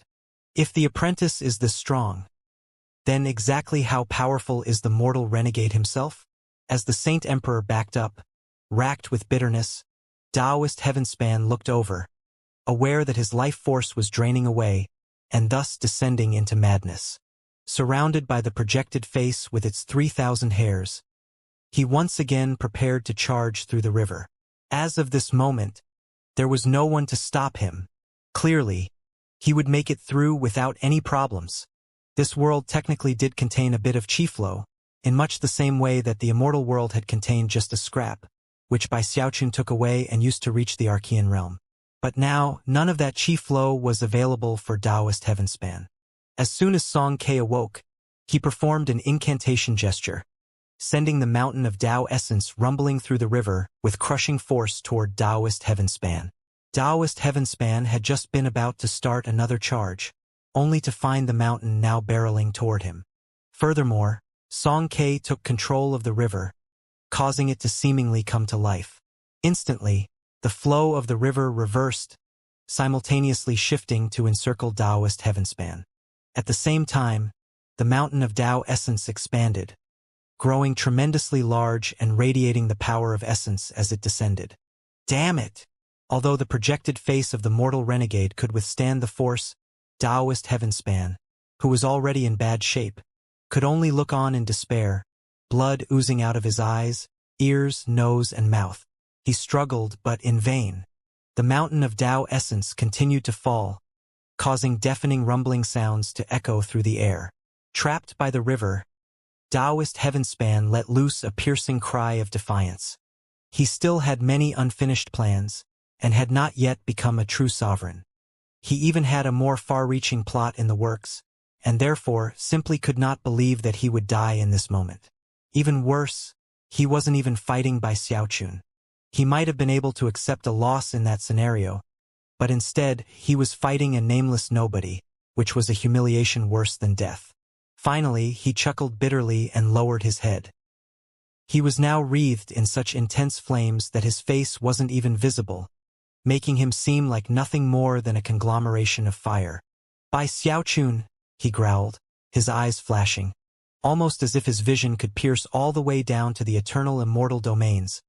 If the apprentice is this strong, then exactly how powerful is the mortal renegade himself? As the Saint Emperor backed up, racked with bitterness, Taoist Heavenspan looked over, aware that his life force was draining away, and thus descending into madness. Surrounded by the projected face with its 3,000 hairs, he once again prepared to charge through the river. As of this moment, there was no one to stop him. Clearly, he would make it through without any problems. This world technically did contain a bit of chi flow, in much the same way that the immortal world had contained just a scrap, which Bai Xiaochun took away and used to reach the Archean realm. But now, none of that chi flow was available for Taoist Heavenspan. As soon as Song Ke awoke, he performed an incantation gesture, sending the mountain of Tao essence rumbling through the river with crushing force toward Taoist Heavenspan. Taoist Heavenspan had just been about to start another charge, only to find the mountain now barreling toward him. Furthermore, Song Ke took control of the river, causing it to seemingly come to life. Instantly, the flow of the river reversed, simultaneously shifting to encircle Taoist Heavenspan. At the same time, the mountain of Tao essence expanded, growing tremendously large and radiating the power of essence as it descended. Damn it! Although the projected face of the mortal renegade could withstand the force, Taoist Heavenspan, who was already in bad shape, could only look on in despair, blood oozing out of his eyes, ears, nose, and mouth. He struggled, but in vain. The mountain of Tao essence continued to fall, causing deafening rumbling sounds to echo through the air. Trapped by the river, Taoist Heavenspan let loose a piercing cry of defiance. He still had many unfinished plans, and had not yet become a true sovereign. He even had a more far-reaching plot in the works, and therefore simply could not believe that he would die in this moment. Even worse, he wasn't even fighting Bai Xiaochun. He might have been able to accept a loss in that scenario, but instead he was fighting a nameless nobody, which was a humiliation worse than death. Finally, he chuckled bitterly and lowered his head. He was now wreathed in such intense flames that his face wasn't even visible, making him seem like nothing more than a conglomeration of fire. Bai Xiaochun, he growled, his eyes flashing, almost as if his vision could pierce all the way down to the eternal immortal domains,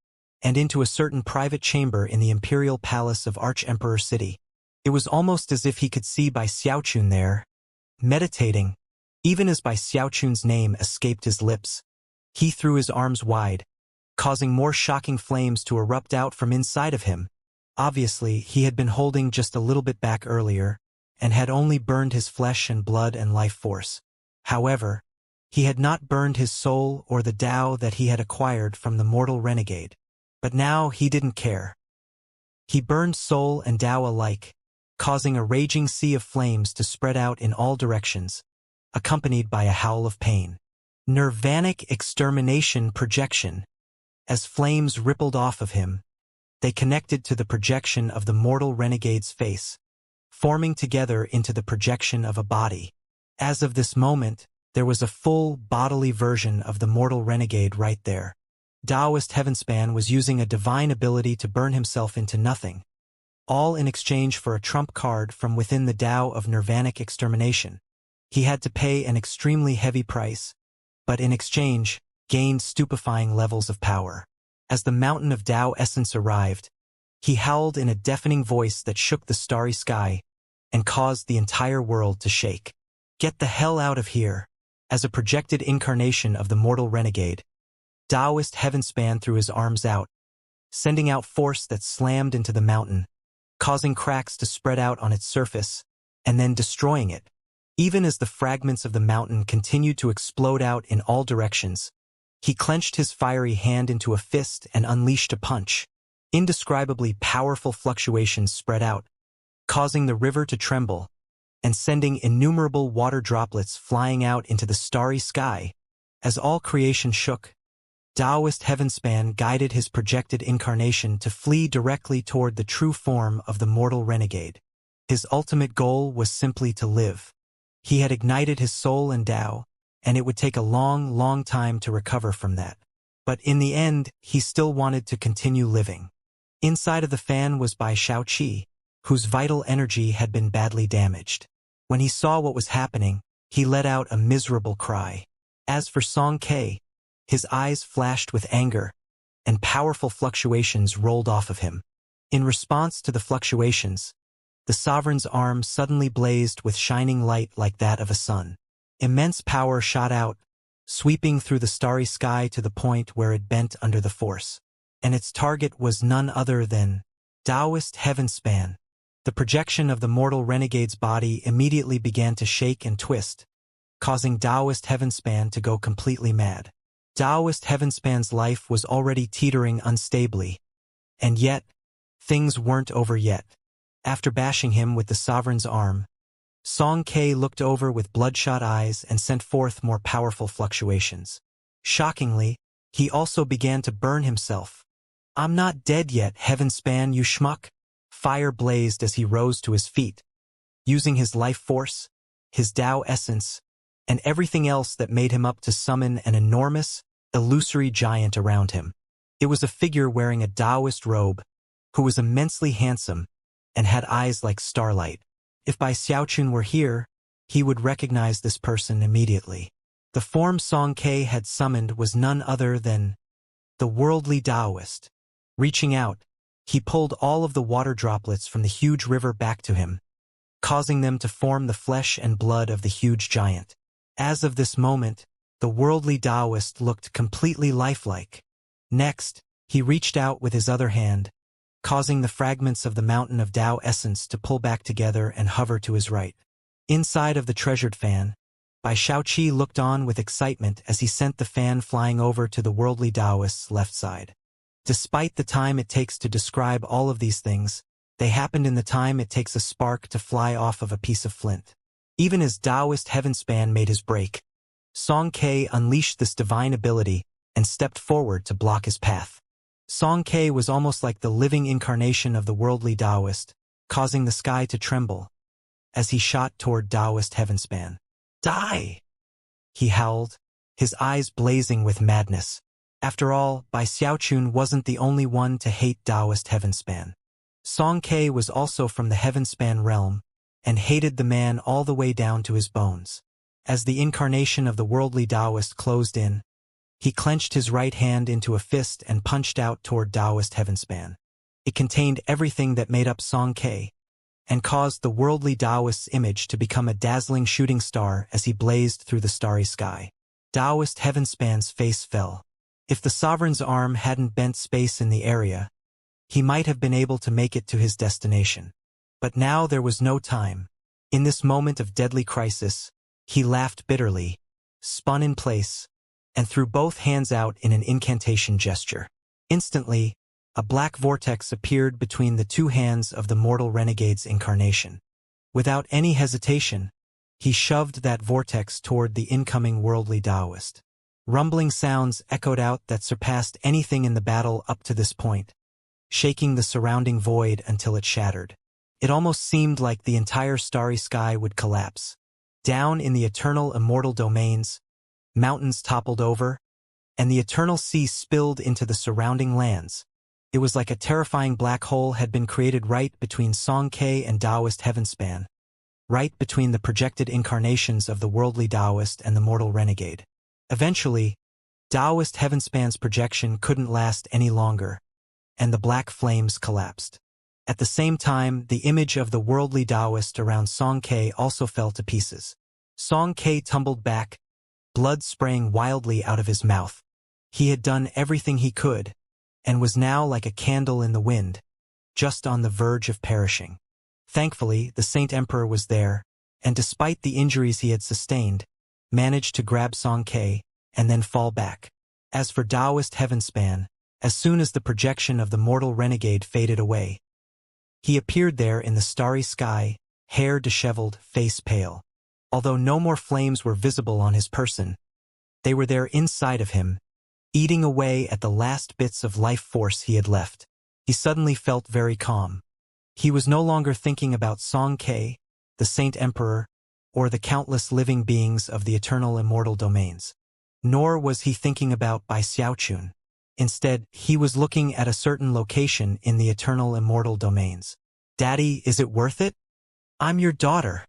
and into a certain private chamber in the imperial palace of Arch-Emperor City. It was almost as if he could see Bai Xiaochun there, meditating. Even as Bai Xiaochun's name escaped his lips, he threw his arms wide, causing more shocking flames to erupt out from inside of him. Obviously, he had been holding just a little bit back earlier, and had only burned his flesh and blood and life force. However, he had not burned his soul or the Tao that he had acquired from the mortal renegade. But now he didn't care. He burned soul and Tao alike, causing a raging sea of flames to spread out in all directions, accompanied by a howl of pain. Nirvanic extermination projection. As flames rippled off of him, they connected to the projection of the mortal renegade's face, forming together into the projection of a body. As of this moment, there was a full bodily version of the mortal renegade right there. Taoist Heavenspan was using a divine ability to burn himself into nothing, all in exchange for a trump card from within the Tao of Nirvanic extermination. He had to pay an extremely heavy price, but in exchange, gained stupefying levels of power. As the mountain of Tao essence arrived, he howled in a deafening voice that shook the starry sky and caused the entire world to shake. Get the hell out of here! As a projected incarnation of the mortal renegade, Taoist Heavenspan threw his arms out, sending out force that slammed into the mountain, causing cracks to spread out on its surface, and then destroying it. Even as the fragments of the mountain continued to explode out in all directions, he clenched his fiery hand into a fist and unleashed a punch. Indescribably powerful fluctuations spread out, causing the river to tremble, and sending innumerable water droplets flying out into the starry sky. As all creation shook, Taoist Heavenspan guided his projected incarnation to flee directly toward the true form of the mortal renegade. His ultimate goal was simply to live. He had ignited his soul and Tao, and it would take a long, long time to recover from that. But in the end, he still wanted to continue living. Inside of the fan was Bai Xiaoqi, whose vital energy had been badly damaged. When he saw what was happening, he let out a miserable cry. As for Song Ke, his eyes flashed with anger, and powerful fluctuations rolled off of him. In response to the fluctuations, the sovereign's arm suddenly blazed with shining light like that of a sun. Immense power shot out, sweeping through the starry sky to the point where it bent under the force. And its target was none other than Taoist Heavenspan. The projection of the mortal renegade's body immediately began to shake and twist, causing Taoist Heavenspan to go completely mad. Taoist Heavenspan's life was already teetering unstably, and yet, things weren't over yet. After bashing him with the sovereign's arm, Song Ke looked over with bloodshot eyes and sent forth more powerful fluctuations. Shockingly, he also began to burn himself. I'm not dead yet, Heavenspan, you schmuck! Fire blazed as he rose to his feet, using his life force, his Tao essence, and everything else that made him up to summon an enormous, illusory giant around him. It was a figure wearing a Taoist robe, who was immensely handsome and had eyes like starlight. If Bai Xiaoqun were here, he would recognize this person immediately. The form Song Ke had summoned was none other than the worldly Taoist. Reaching out, he pulled all of the water droplets from the huge river back to him, causing them to form the flesh and blood of the huge giant. As of this moment, the worldly Taoist looked completely lifelike. Next, he reached out with his other hand, causing the fragments of the mountain of Tao essence to pull back together and hover to his right. Inside of the treasured fan, Bai Xiaoqi looked on with excitement as he sent the fan flying over to the worldly Taoist's left side. Despite the time it takes to describe all of these things, they happened in the time it takes a spark to fly off of a piece of flint. Even as Taoist Heavenspan made his break, Song Ke unleashed this divine ability and stepped forward to block his path. Song Ke was almost like the living incarnation of the worldly Taoist, causing the sky to tremble as he shot toward Taoist Heavenspan. Die! He howled, his eyes blazing with madness. After all, Bai Xiaoqun wasn't the only one to hate Taoist Heavenspan. Song Ke was also from the Heavenspan realm, and hated the man all the way down to his bones. As the incarnation of the worldly Taoist closed in, he clenched his right hand into a fist and punched out toward Taoist Heavenspan. It contained everything that made up Song Ke, and caused the worldly Taoist's image to become a dazzling shooting star as he blazed through the starry sky. Taoist Heavenspan's face fell. If the sovereign's arm hadn't bent space in the area, he might have been able to make it to his destination. But now there was no time. In this moment of deadly crisis, he laughed bitterly, spun in place, and threw both hands out in an incantation gesture. Instantly, a black vortex appeared between the two hands of the mortal renegade's incarnation. Without any hesitation, he shoved that vortex toward the incoming worldly Taoist. Rumbling sounds echoed out that surpassed anything in the battle up to this point, shaking the surrounding void until it shattered. It almost seemed like the entire starry sky would collapse. Down in the eternal immortal domains, mountains toppled over, and the eternal sea spilled into the surrounding lands. It was like a terrifying black hole had been created right between Xianxia and Taoist heavenspan, right between the projected incarnations of the worldly Taoist and the mortal renegade. Eventually, Taoist heavenspan's projection couldn't last any longer, and the black flames collapsed. At the same time, the image of the worldly Taoist around Xianxia also fell to pieces. Xianxia tumbled back, blood spraying wildly out of his mouth. He had done everything he could, and was now like a candle in the wind, just on the verge of perishing. Thankfully, the Saint Emperor was there, and despite the injuries he had sustained, managed to grab Xianxia and then fall back. As for Taoist heavenspan, as soon as the projection of the mortal renegade faded away, he appeared there in the starry sky, hair disheveled, face pale. Although no more flames were visible on his person, they were there inside of him, eating away at the last bits of life force he had left. He suddenly felt very calm. He was no longer thinking about Xianxia, the Saint Emperor, or the countless living beings of the eternal immortal domains. Nor was he thinking about Bai Xiaochun. Instead, he was looking at a certain location in the eternal immortal domains. "Daddy, is it worth it? I'm your daughter.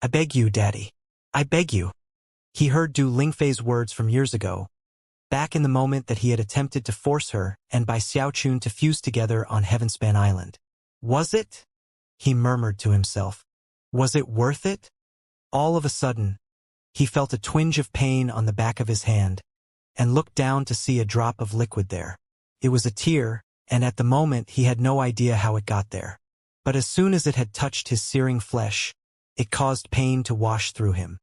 I beg you, Daddy. I beg you." He heard Du Lingfei's words from years ago, back in the moment that he had attempted to force her and Bai Xiaochun to fuse together on Heavenspan Island. Was it? He murmured to himself. Was it worth it? All of a sudden, he felt a twinge of pain on the back of his hand, and looked down to see a drop of liquid there. It was a tear, and at the moment he had no idea how it got there. But as soon as it had touched his searing flesh, it caused pain to wash through him.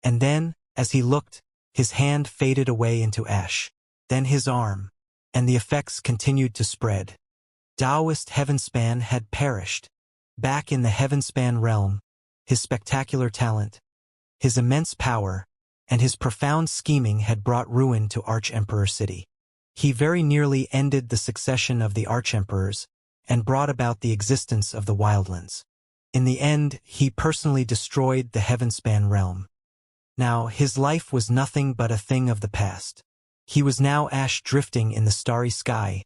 And then, as he looked, his hand faded away into ash. Then his arm, and the effects continued to spread. Taoist heavenspan had perished. Back in the heavenspan realm, his spectacular talent, his immense power, and his profound scheming had brought ruin to Arch-Emperor City. He very nearly ended the succession of the Arch-Emperors and brought about the existence of the Wildlands. In the end, he personally destroyed the heavenspan realm. Now, his life was nothing but a thing of the past. He was now ash drifting in the starry sky,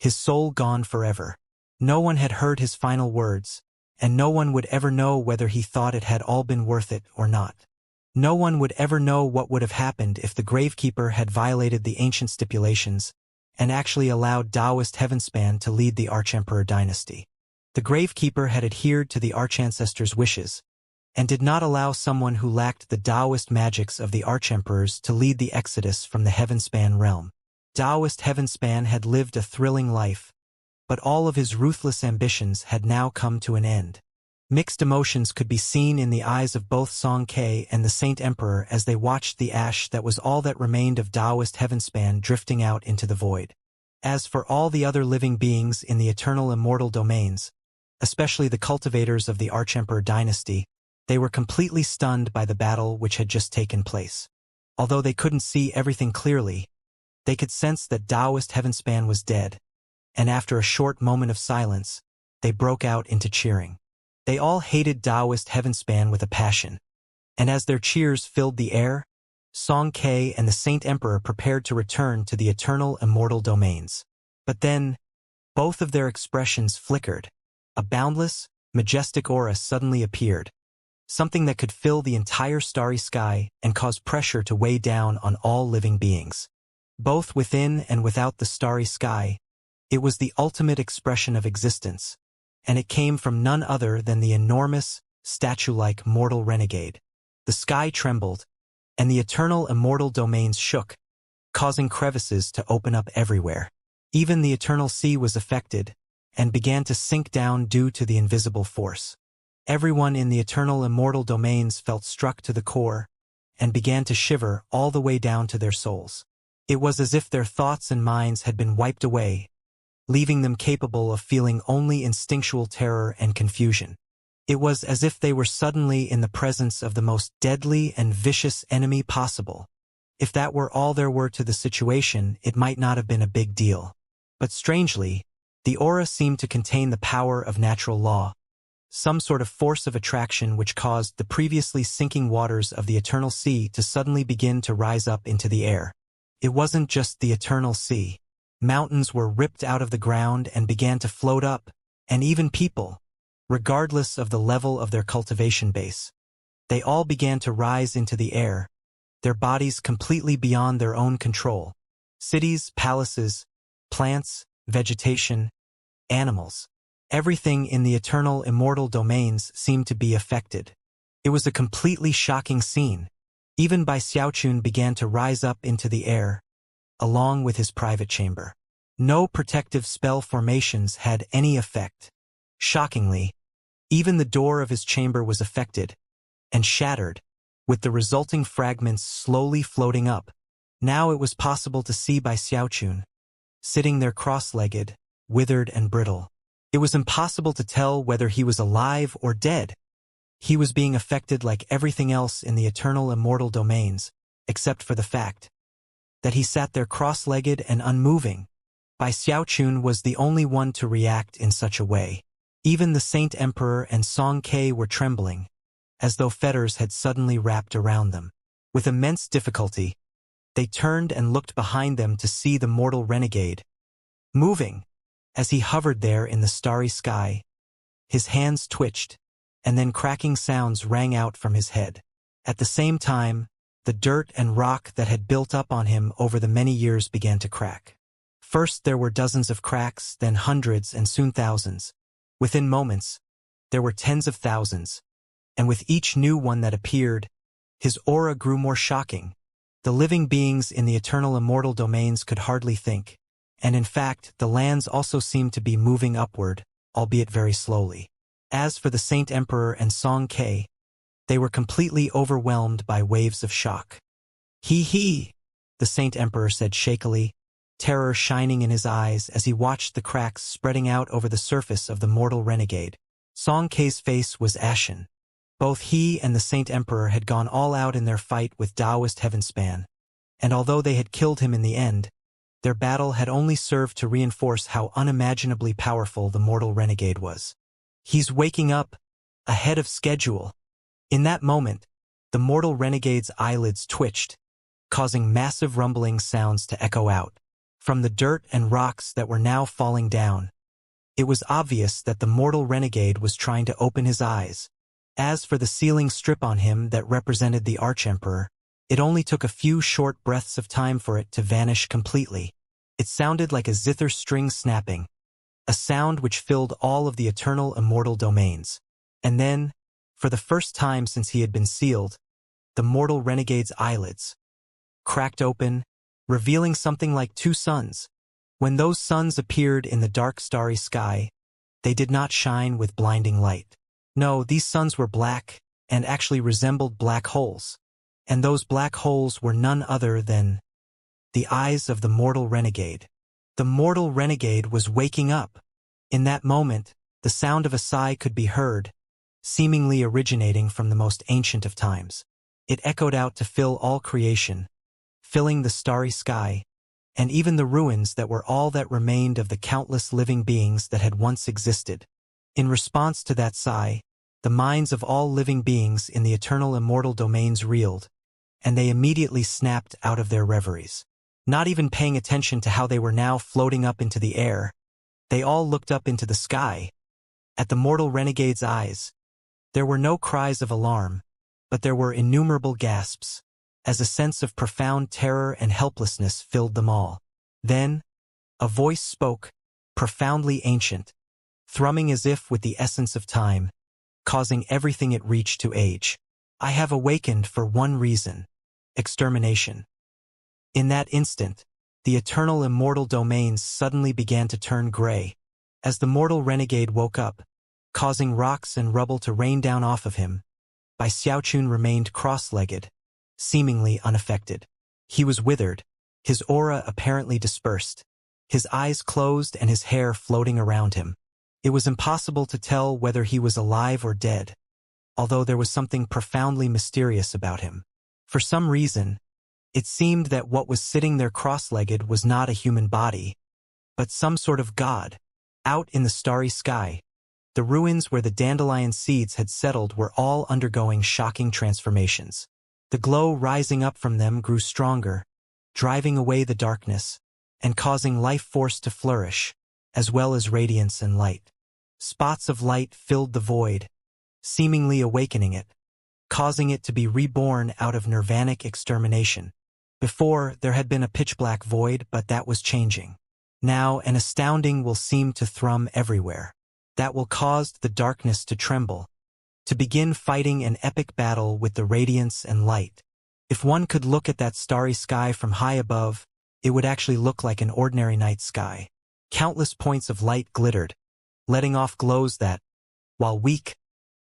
his soul gone forever. No one had heard his final words, and no one would ever know whether he thought it had all been worth it or not. No one would ever know what would have happened if the Gravekeeper had violated the ancient stipulations and actually allowed Taoist heavenspan to lead the Arch-Emperor dynasty. The Gravekeeper had adhered to the Arch-Ancestors' wishes, and did not allow someone who lacked the Taoist magics of the Arch-Emperors to lead the exodus from the heavenspan realm. Taoist heavenspan had lived a thrilling life, but all of his ruthless ambitions had now come to an end. Mixed emotions could be seen in the eyes of both Xianxia and the Saint Emperor as they watched the ash that was all that remained of Taoist heavenspan drifting out into the void. As for all the other living beings in the eternal immortal domains, especially the cultivators of the Arch-Emperor dynasty, they were completely stunned by the battle which had just taken place. Although they couldn't see everything clearly, they could sense that Taoist heavenspan was dead, and after a short moment of silence, they broke out into cheering. They all hated Taoist heavenspan with a passion, and as their cheers filled the air, Xianxia and the Saint Emperor prepared to return to the eternal immortal domains. But then, both of their expressions flickered. A boundless, majestic aura suddenly appeared, something that could fill the entire starry sky and cause pressure to weigh down on all living beings. Both within and without the starry sky, it was the ultimate expression of existence, and it came from none other than the enormous, statue-like mortal renegade. The sky trembled, and the eternal immortal domains shook, causing crevices to open up everywhere. Even the eternal sea was affected, and began to sink down due to the invisible force. Everyone in the eternal immortal domains felt struck to the core, and began to shiver all the way down to their souls. It was as if their thoughts and minds had been wiped away, leaving them capable of feeling only instinctual terror and confusion. It was as if they were suddenly in the presence of the most deadly and vicious enemy possible. If that were all there were to the situation, it might not have been a big deal. But strangely, the aura seemed to contain the power of natural law, some sort of force of attraction which caused the previously sinking waters of the eternal sea to suddenly begin to rise up into the air. It wasn't just the eternal sea. Mountains were ripped out of the ground and began to float up, and even people, regardless of the level of their cultivation base, they all began to rise into the air, their bodies completely beyond their own control. Cities, palaces, plants, vegetation, animals. Everything in the eternal immortal domains seemed to be affected. It was a completely shocking scene. Even Bai Xiaochun began to rise up into the air, along with his private chamber. No protective spell formations had any effect. Shockingly, even the door of his chamber was affected and shattered, with the resulting fragments slowly floating up. Now it was possible to see Bai Xiaochun, sitting there cross-legged, withered and brittle. It was impossible to tell whether he was alive or dead. He was being affected like everything else in the eternal immortal domains, except for the fact that he sat there cross-legged and unmoving. Bai Xiaochun was the only one to react in such a way. Even the Saint Emperor and Song Ke were trembling, as though fetters had suddenly wrapped around them. With immense difficulty, they turned and looked behind them to see the mortal renegade moving. As he hovered there in the starry sky, his hands twitched, and then cracking sounds rang out from his head. At the same time, the dirt and rock that had built up on him over the many years began to crack. First there were dozens of cracks, then hundreds, and soon thousands. Within moments, there were tens of thousands, and with each new one that appeared, his aura grew more shocking. The living beings in the eternal immortal domains could hardly think, and in fact, the lands also seemed to be moving upward, albeit very slowly. As for the Saint Emperor and Song Ke, they were completely overwhelmed by waves of shock. He, the Saint Emperor said shakily, terror shining in his eyes as he watched the cracks spreading out over the surface of the mortal renegade. Song Ke's face was ashen. Both he and the Saint Emperor had gone all out in their fight with Taoist Heavenspan, and although they had killed him in the end, their battle had only served to reinforce how unimaginably powerful the mortal renegade was. He's waking up, ahead of schedule. In that moment, the mortal renegade's eyelids twitched, causing massive rumbling sounds to echo out from the dirt and rocks that were now falling down. It was obvious that the mortal renegade was trying to open his eyes. As for the ceiling strip on him that represented the Archemperor, it only took a few short breaths of time for it to vanish completely. It sounded like a zither string snapping, a sound which filled all of the eternal immortal domains. And then, for the first time since he had been sealed, the mortal renegade's eyelids cracked open, revealing something like two suns. When those suns appeared in the dark starry sky, they did not shine with blinding light. No, these suns were black, and actually resembled black holes. And those black holes were none other than the eyes of the mortal renegade. The mortal renegade was waking up. In that moment, the sound of a sigh could be heard, seemingly originating from the most ancient of times. It echoed out to fill all creation, filling the starry sky, and even the ruins that were all that remained of the countless living beings that had once existed. In response to that sigh, the minds of all living beings in the eternal immortal domains reeled, and they immediately snapped out of their reveries. Not even paying attention to how they were now floating up into the air, they all looked up into the sky. At the mortal renegade's eyes, there were no cries of alarm, but there were innumerable gasps, as a sense of profound terror and helplessness filled them all. Then, a voice spoke, profoundly ancient, thrumming as if with the essence of time, causing everything it reached to age. I have awakened for one reason: extermination. In that instant, the eternal immortal domains suddenly began to turn gray. As the mortal renegade woke up, causing rocks and rubble to rain down off of him, Bai Xiaochun remained cross-legged, seemingly unaffected. He was withered, his aura apparently dispersed, his eyes closed and his hair floating around him. It was impossible to tell whether he was alive or dead, although there was something profoundly mysterious about him. For some reason, It seemed that what was sitting there cross-legged was not a human body, but some sort of god. Out in the starry sky, the ruins where the dandelion seeds had settled were all undergoing shocking transformations. The glow rising up from them grew stronger, driving away the darkness, and causing life force to flourish, as well as radiance and light. Spots of light filled the void, seemingly awakening it, causing it to be reborn out of nirvanic extermination. Before, there had been a pitch-black void, but that was changing. Now, an astounding will seem to thrum everywhere. That will cause the darkness to tremble, to begin fighting an epic battle with the radiance and light. If one could look at that starry sky from high above, it would actually look like an ordinary night sky. Countless points of light glittered, letting off glows that, while weak,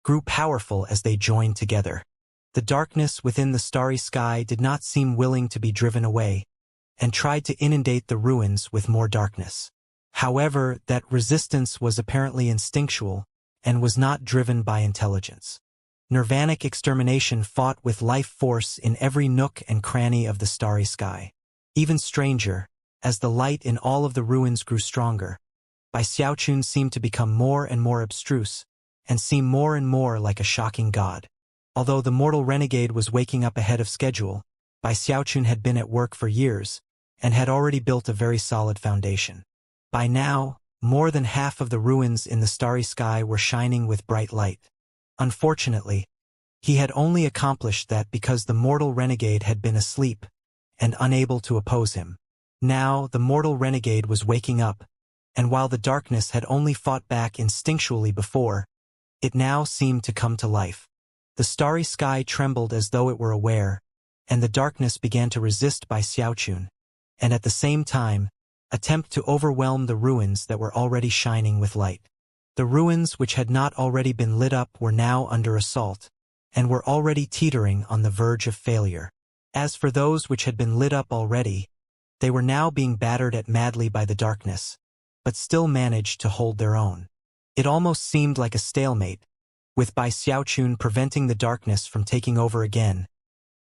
grew powerful as they joined together. The darkness within the starry sky did not seem willing to be driven away, and tried to inundate the ruins with more darkness. However, that resistance was apparently instinctual, and was not driven by intelligence. Nirvanic extermination fought with life force in every nook and cranny of the starry sky. Even stranger, as the light in all of the ruins grew stronger, Bai Xiaochun seemed to become more and more abstruse, and seem more and more like a shocking god. Although the mortal renegade was waking up ahead of schedule, Bai Xiaochun had been at work for years, and had already built a very solid foundation. By now, more than half of the ruins in the starry sky were shining with bright light. Unfortunately, he had only accomplished that because the mortal renegade had been asleep, and unable to oppose him. Now, the mortal renegade was waking up, and while the darkness had only fought back instinctually before, it now seemed to come to life. The starry sky trembled as though it were aware, and the darkness began to resist Bai Xiaochun, and at the same time, attempt to overwhelm the ruins that were already shining with light. The ruins which had not already been lit up were now under assault, and were already teetering on the verge of failure. As for those which had been lit up already, they were now being battered at madly by the darkness, but still managed to hold their own. It almost seemed like a stalemate, with Bai Xiaochun preventing the darkness from taking over again,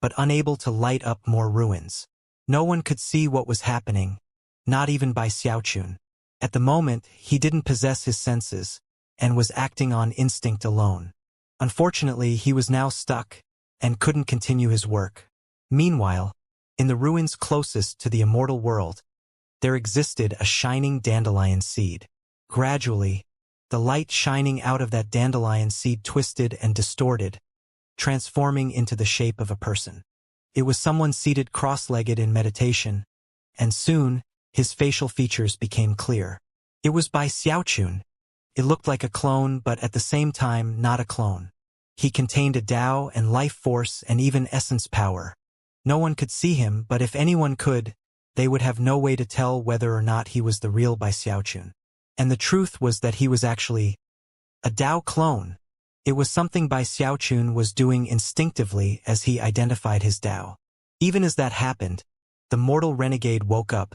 but unable to light up more ruins. No one could see what was happening, not even Bai Xiaochun. At the moment, he didn't possess his senses, and was acting on instinct alone. Unfortunately, he was now stuck, and couldn't continue his work. Meanwhile, in the ruins closest to the immortal world, there existed a shining dandelion seed. Gradually, the light shining out of that dandelion seed twisted and distorted, transforming into the shape of a person. It was someone seated cross-legged in meditation, and soon, his facial features became clear. It was Bai Xiaochun. It looked like a clone, but at the same time not a clone. He contained a Tao and life force and even essence power. No one could see him, but if anyone could, they would have no way to tell whether or not he was the real Bai Xiaochun. And the truth was that he was actually a Tao clone. It was something Bai Xiaochun was doing instinctively as he identified his Tao. Even as that happened, the mortal renegade woke up,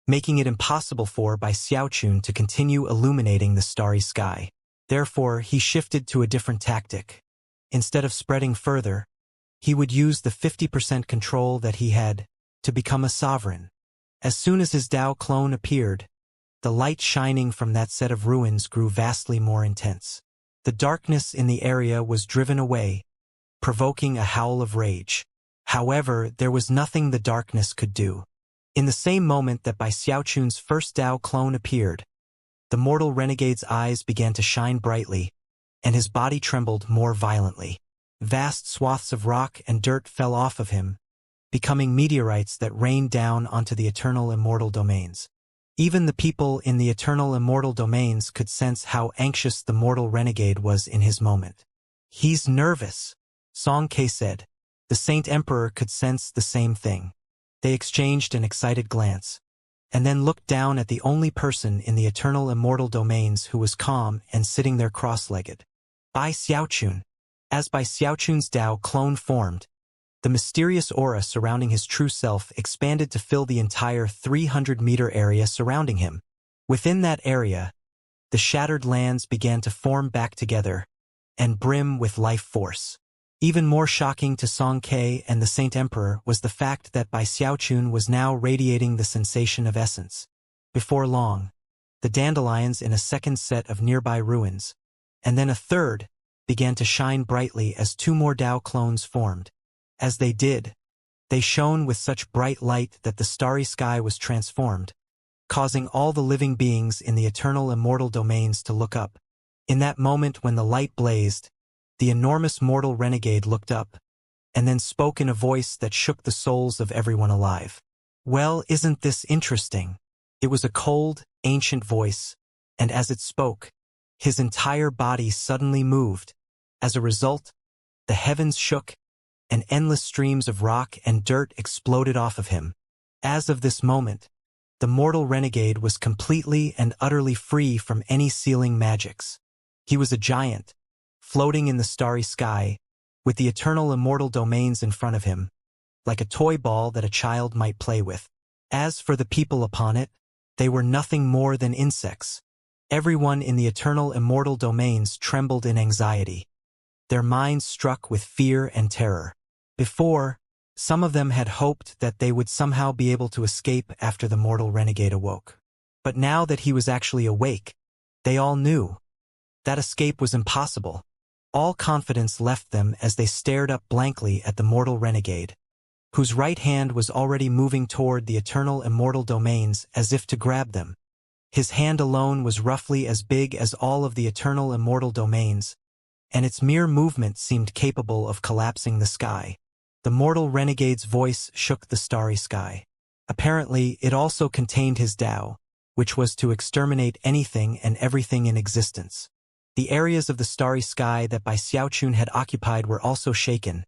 making it impossible for Bai Xiaochun to continue illuminating the starry sky. Therefore, he shifted to a different tactic. Instead of spreading further, he would use the 50% control that he had to become a sovereign. As soon as his Tao clone appeared, the light shining from that set of ruins grew vastly more intense. The darkness in the area was driven away, provoking a howl of rage. However, there was nothing the darkness could do. In the same moment that Bai Xiaochun's first Tao clone appeared, the mortal renegade's eyes began to shine brightly, and his body trembled more violently. Vast swaths of rock and dirt fell off of him, becoming meteorites that rained down onto the eternal immortal domains. Even the people in the eternal immortal domains could sense how anxious the mortal renegade was in his moment. "He's nervous," Song Ke said. The Saint Emperor could sense the same thing. They exchanged an excited glance, and then looked down at the only person in the eternal immortal domains who was calm and sitting there cross-legged. Bai Xiaochun. As Bai Xiaochun's Tao clone formed, the mysterious aura surrounding his true self expanded to fill the entire 300-meter area surrounding him. Within that area, the shattered lands began to form back together and brim with life force. Even more shocking to Song Ke and the Saint Emperor was the fact that Bai Xiaochun was now radiating the sensation of essence. Before long, the dandelions in a second set of nearby ruins, and then a third, began to shine brightly as two more Dao clones formed. As they did, they shone with such bright light that the starry sky was transformed, causing all the living beings in the eternal immortal domains to look up. In that moment when the light blazed, the enormous mortal renegade looked up, and then spoke in a voice that shook the souls of everyone alive. Well, isn't this interesting? It was a cold, ancient voice, and as it spoke, his entire body suddenly moved. As a result, the heavens shook, and endless streams of rock and dirt exploded off of him. As of this moment, the mortal renegade was completely and utterly free from any sealing magics. He was a giant, floating in the starry sky, with the eternal immortal domains in front of him, like a toy ball that a child might play with. As for the people upon it, they were nothing more than insects. Everyone in the eternal immortal domains trembled in anxiety, their minds struck with fear and terror. Before, some of them had hoped that they would somehow be able to escape after the mortal renegade awoke. But now that he was actually awake, they all knew that escape was impossible. All confidence left them as they stared up blankly at the mortal renegade, whose right hand was already moving toward the eternal immortal domains as if to grab them. His hand alone was roughly as big as all of the eternal immortal domains, and its mere movement seemed capable of collapsing the sky. The mortal renegade's voice shook the starry sky. Apparently, it also contained his Tao, which was to exterminate anything and everything in existence. The areas of the starry sky that Bai Xiaochun had occupied were also shaken,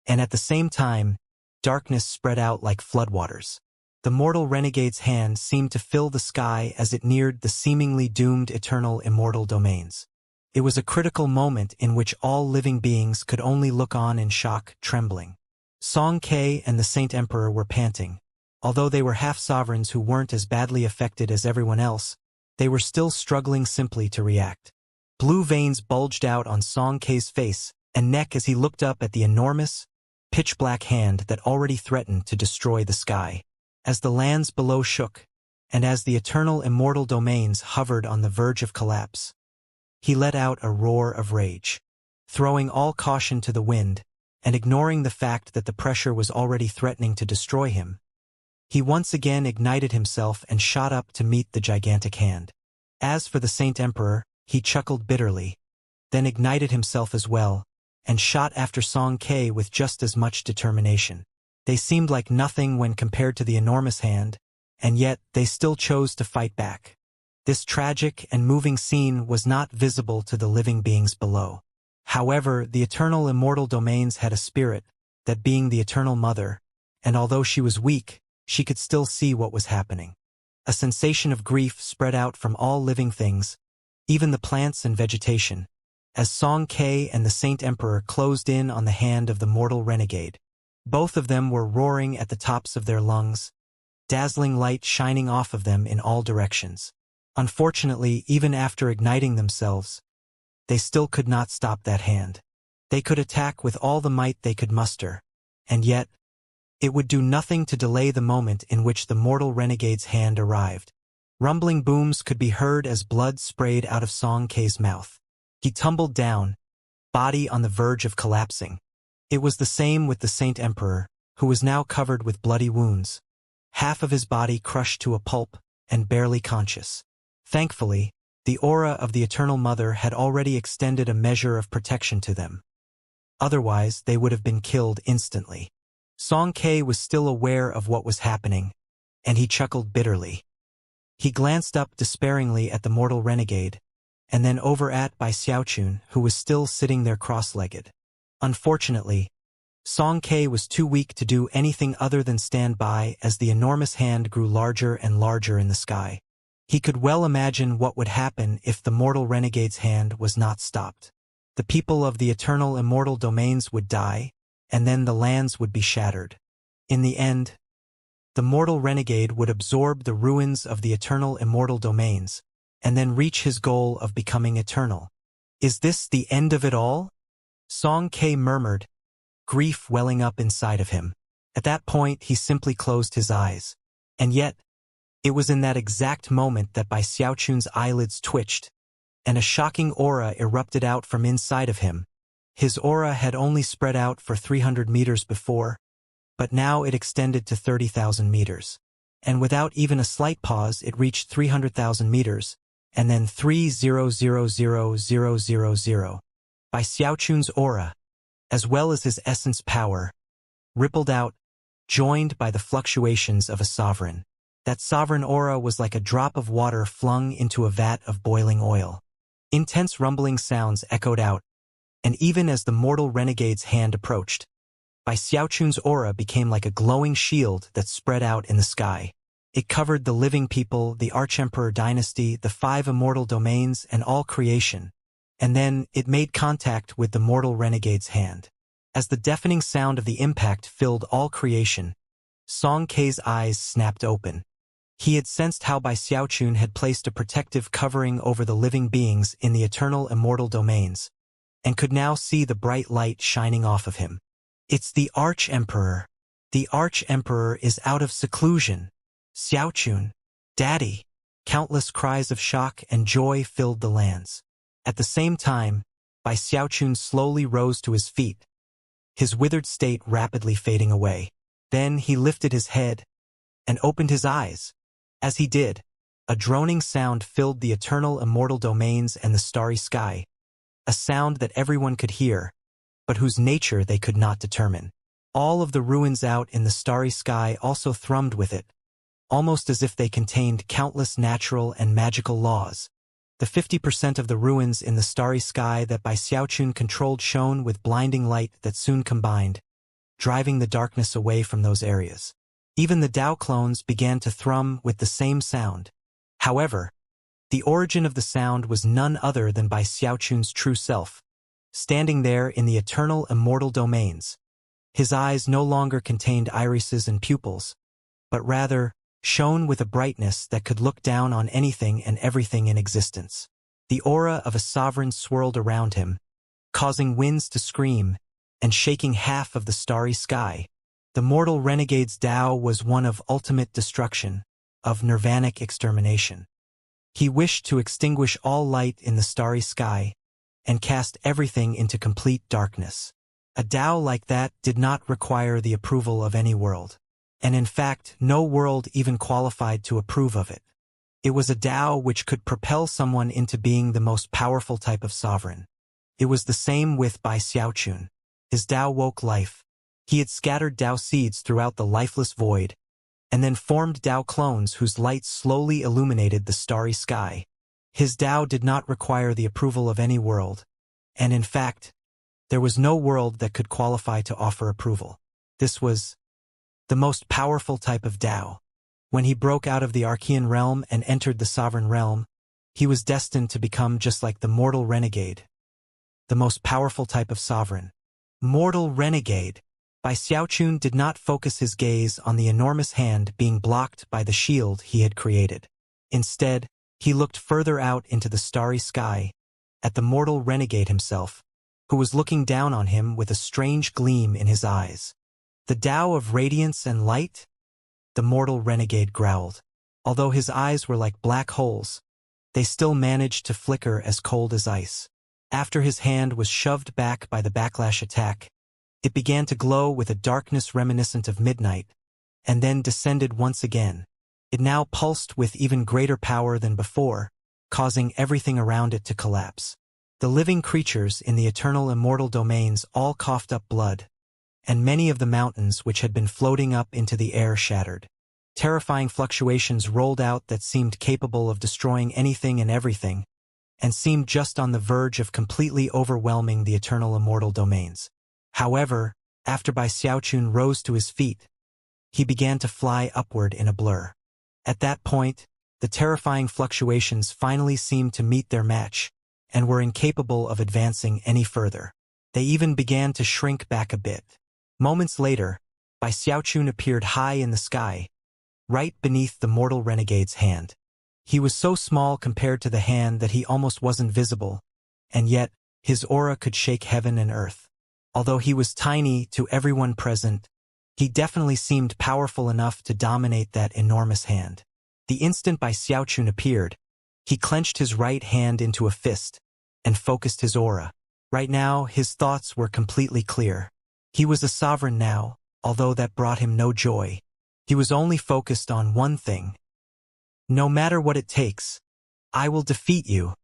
and at the same time, darkness spread out like floodwaters. The mortal renegade's hand seemed to fill the sky as it neared the seemingly doomed eternal immortal domains. It was a critical moment in which all living beings could only look on in shock, trembling. Song Ke and the Saint Emperor were panting. Although they were half-sovereigns who weren't as badly affected as everyone else, they were still struggling simply to react. Blue veins bulged out on Song Ke's face and neck as he looked up at the enormous, pitch-black hand that already threatened to destroy the sky. As the lands below shook, and as the eternal immortal domains hovered on the verge of collapse, he let out a roar of rage. Throwing all caution to the wind, and ignoring the fact that the pressure was already threatening to destroy him, he once again ignited himself and shot up to meet the gigantic hand. As for the Saint Emperor, he chuckled bitterly, then ignited himself as well, and shot after Song Ke with just as much determination. They seemed like nothing when compared to the enormous hand, and yet they still chose to fight back. This tragic and moving scene was not visible to the living beings below. However, the eternal immortal domains had a spirit, that being the eternal mother, and although she was weak, she could still see what was happening. A sensation of grief spread out from all living things, even the plants and vegetation, as Song Ke and the Saint Emperor closed in on the hand of the mortal renegade. Both of them were roaring at the tops of their lungs, dazzling light shining off of them in all directions. Unfortunately, even after igniting themselves, they still could not stop that hand. They could attack with all the might they could muster, and yet, it would do nothing to delay the moment in which the mortal renegade's hand arrived. Rumbling booms could be heard as blood sprayed out of Song Ke's mouth. He tumbled down, body on the verge of collapsing. It was the same with the Saint Emperor, who was now covered with bloody wounds, half of his body crushed to a pulp and barely conscious. Thankfully, the aura of the Eternal Mother had already extended a measure of protection to them. Otherwise, they would have been killed instantly. Song Ke was still aware of what was happening, and he chuckled bitterly. He glanced up despairingly at the mortal renegade, and then over at Bai Xiaochun, who was still sitting there cross-legged. Unfortunately, Song Ke was too weak to do anything other than stand by as the enormous hand grew larger and larger in the sky. He could well imagine what would happen if the mortal renegade's hand was not stopped. The people of the eternal immortal domains would die, and then the lands would be shattered. In the end, the mortal renegade would absorb the ruins of the eternal immortal domains, and then reach his goal of becoming eternal. Is this the end of it all? Song Ke murmured, grief welling up inside of him. At that point, he simply closed his eyes. And yet, it was in that exact moment that Bai Xiaochun's eyelids twitched, and a shocking aura erupted out from inside of him. His aura had only spread out for 300 meters before, but now it extended to 30,000 meters. And without even a slight pause, it reached 300,000 meters, and then 300,000. Bai Xiaochun's aura, as well as his essence power, rippled out, joined by the fluctuations of a sovereign. That sovereign aura was like a drop of water flung into a vat of boiling oil. Intense rumbling sounds echoed out, and even as the mortal renegade's hand approached, Bai Xiaochun's aura became like a glowing shield that spread out in the sky. It covered the living people, the Archemperor dynasty, the 5 immortal domains, and all creation. And then it made contact with the mortal renegade's hand. As the deafening sound of the impact filled all creation, Song Ke's eyes snapped open. He had sensed how Bai Xiaochun had placed a protective covering over the living beings in the eternal immortal domains, and could now see the bright light shining off of him. It's the Arch-Emperor. The Arch-Emperor is out of seclusion. Xiaochun, Daddy! Countless cries of shock and joy filled the lands. At the same time, Bai Xiaochun slowly rose to his feet, his withered state rapidly fading away. Then he lifted his head and opened his eyes. As he did, a droning sound filled the eternal immortal domains and the starry sky, a sound that everyone could hear, but whose nature they could not determine. All of the ruins out in the starry sky also thrummed with it, almost as if they contained countless natural and magical laws. The 50% of the ruins in the starry sky that Bai Xiaochun controlled shone with blinding light that soon combined, driving the darkness away from those areas. Even the Dao clones began to thrum with the same sound. However, the origin of the sound was none other than Bai Xiaochun's true self, standing there in the eternal immortal domains. His eyes no longer contained irises and pupils, but rather shone with a brightness that could look down on anything and everything in existence. The aura of a sovereign swirled around him, causing winds to scream and shaking half of the starry sky. The mortal renegade's Tao was one of ultimate destruction, of nirvanic extermination. He wished to extinguish all light in the starry sky and cast everything into complete darkness. A Tao like that did not require the approval of any world. And in fact, no world even qualified to approve of it. It was a Tao which could propel someone into being the most powerful type of sovereign. It was the same with Bai Xiaochun. His Tao woke life. He had scattered Tao seeds throughout the lifeless void, and then formed Tao clones whose light slowly illuminated the starry sky. His Tao did not require the approval of any world, and in fact, there was no world that could qualify to offer approval. This was the most powerful type of Tao. When he broke out of the Archean realm and entered the sovereign realm, he was destined to become just like the mortal renegade, the most powerful type of sovereign. Mortal renegade. Bai Xiaochun did not focus his gaze on the enormous hand being blocked by the shield he had created. Instead, he looked further out into the starry sky, at the mortal renegade himself, who was looking down on him with a strange gleam in his eyes. The Tao of radiance and light? The mortal renegade growled. Although his eyes were like black holes, they still managed to flicker as cold as ice. After his hand was shoved back by the backlash attack, it began to glow with a darkness reminiscent of midnight, and then descended once again. It now pulsed with even greater power than before, causing everything around it to collapse. The living creatures in the eternal immortal domains all coughed up blood, and many of the mountains which had been floating up into the air shattered. Terrifying fluctuations rolled out that seemed capable of destroying anything and everything, and seemed just on the verge of completely overwhelming the eternal immortal domains. However, after Bai Xiaochun rose to his feet, he began to fly upward in a blur. At that point, the terrifying fluctuations finally seemed to meet their match, and were incapable of advancing any further. They even began to shrink back a bit. Moments later, Bai Xiaochun appeared high in the sky, right beneath the mortal renegade's hand. He was so small compared to the hand that he almost wasn't visible, and yet, His aura could shake heaven and earth. Although he was tiny to everyone present, he definitely seemed powerful enough to dominate that enormous hand. The instant Bai Xiaochun appeared, he clenched his right hand into a fist and focused his aura. Right now, his thoughts were completely clear. He was a sovereign now, although that brought him no joy. He was only focused on one thing. No matter what it takes, I will defeat you.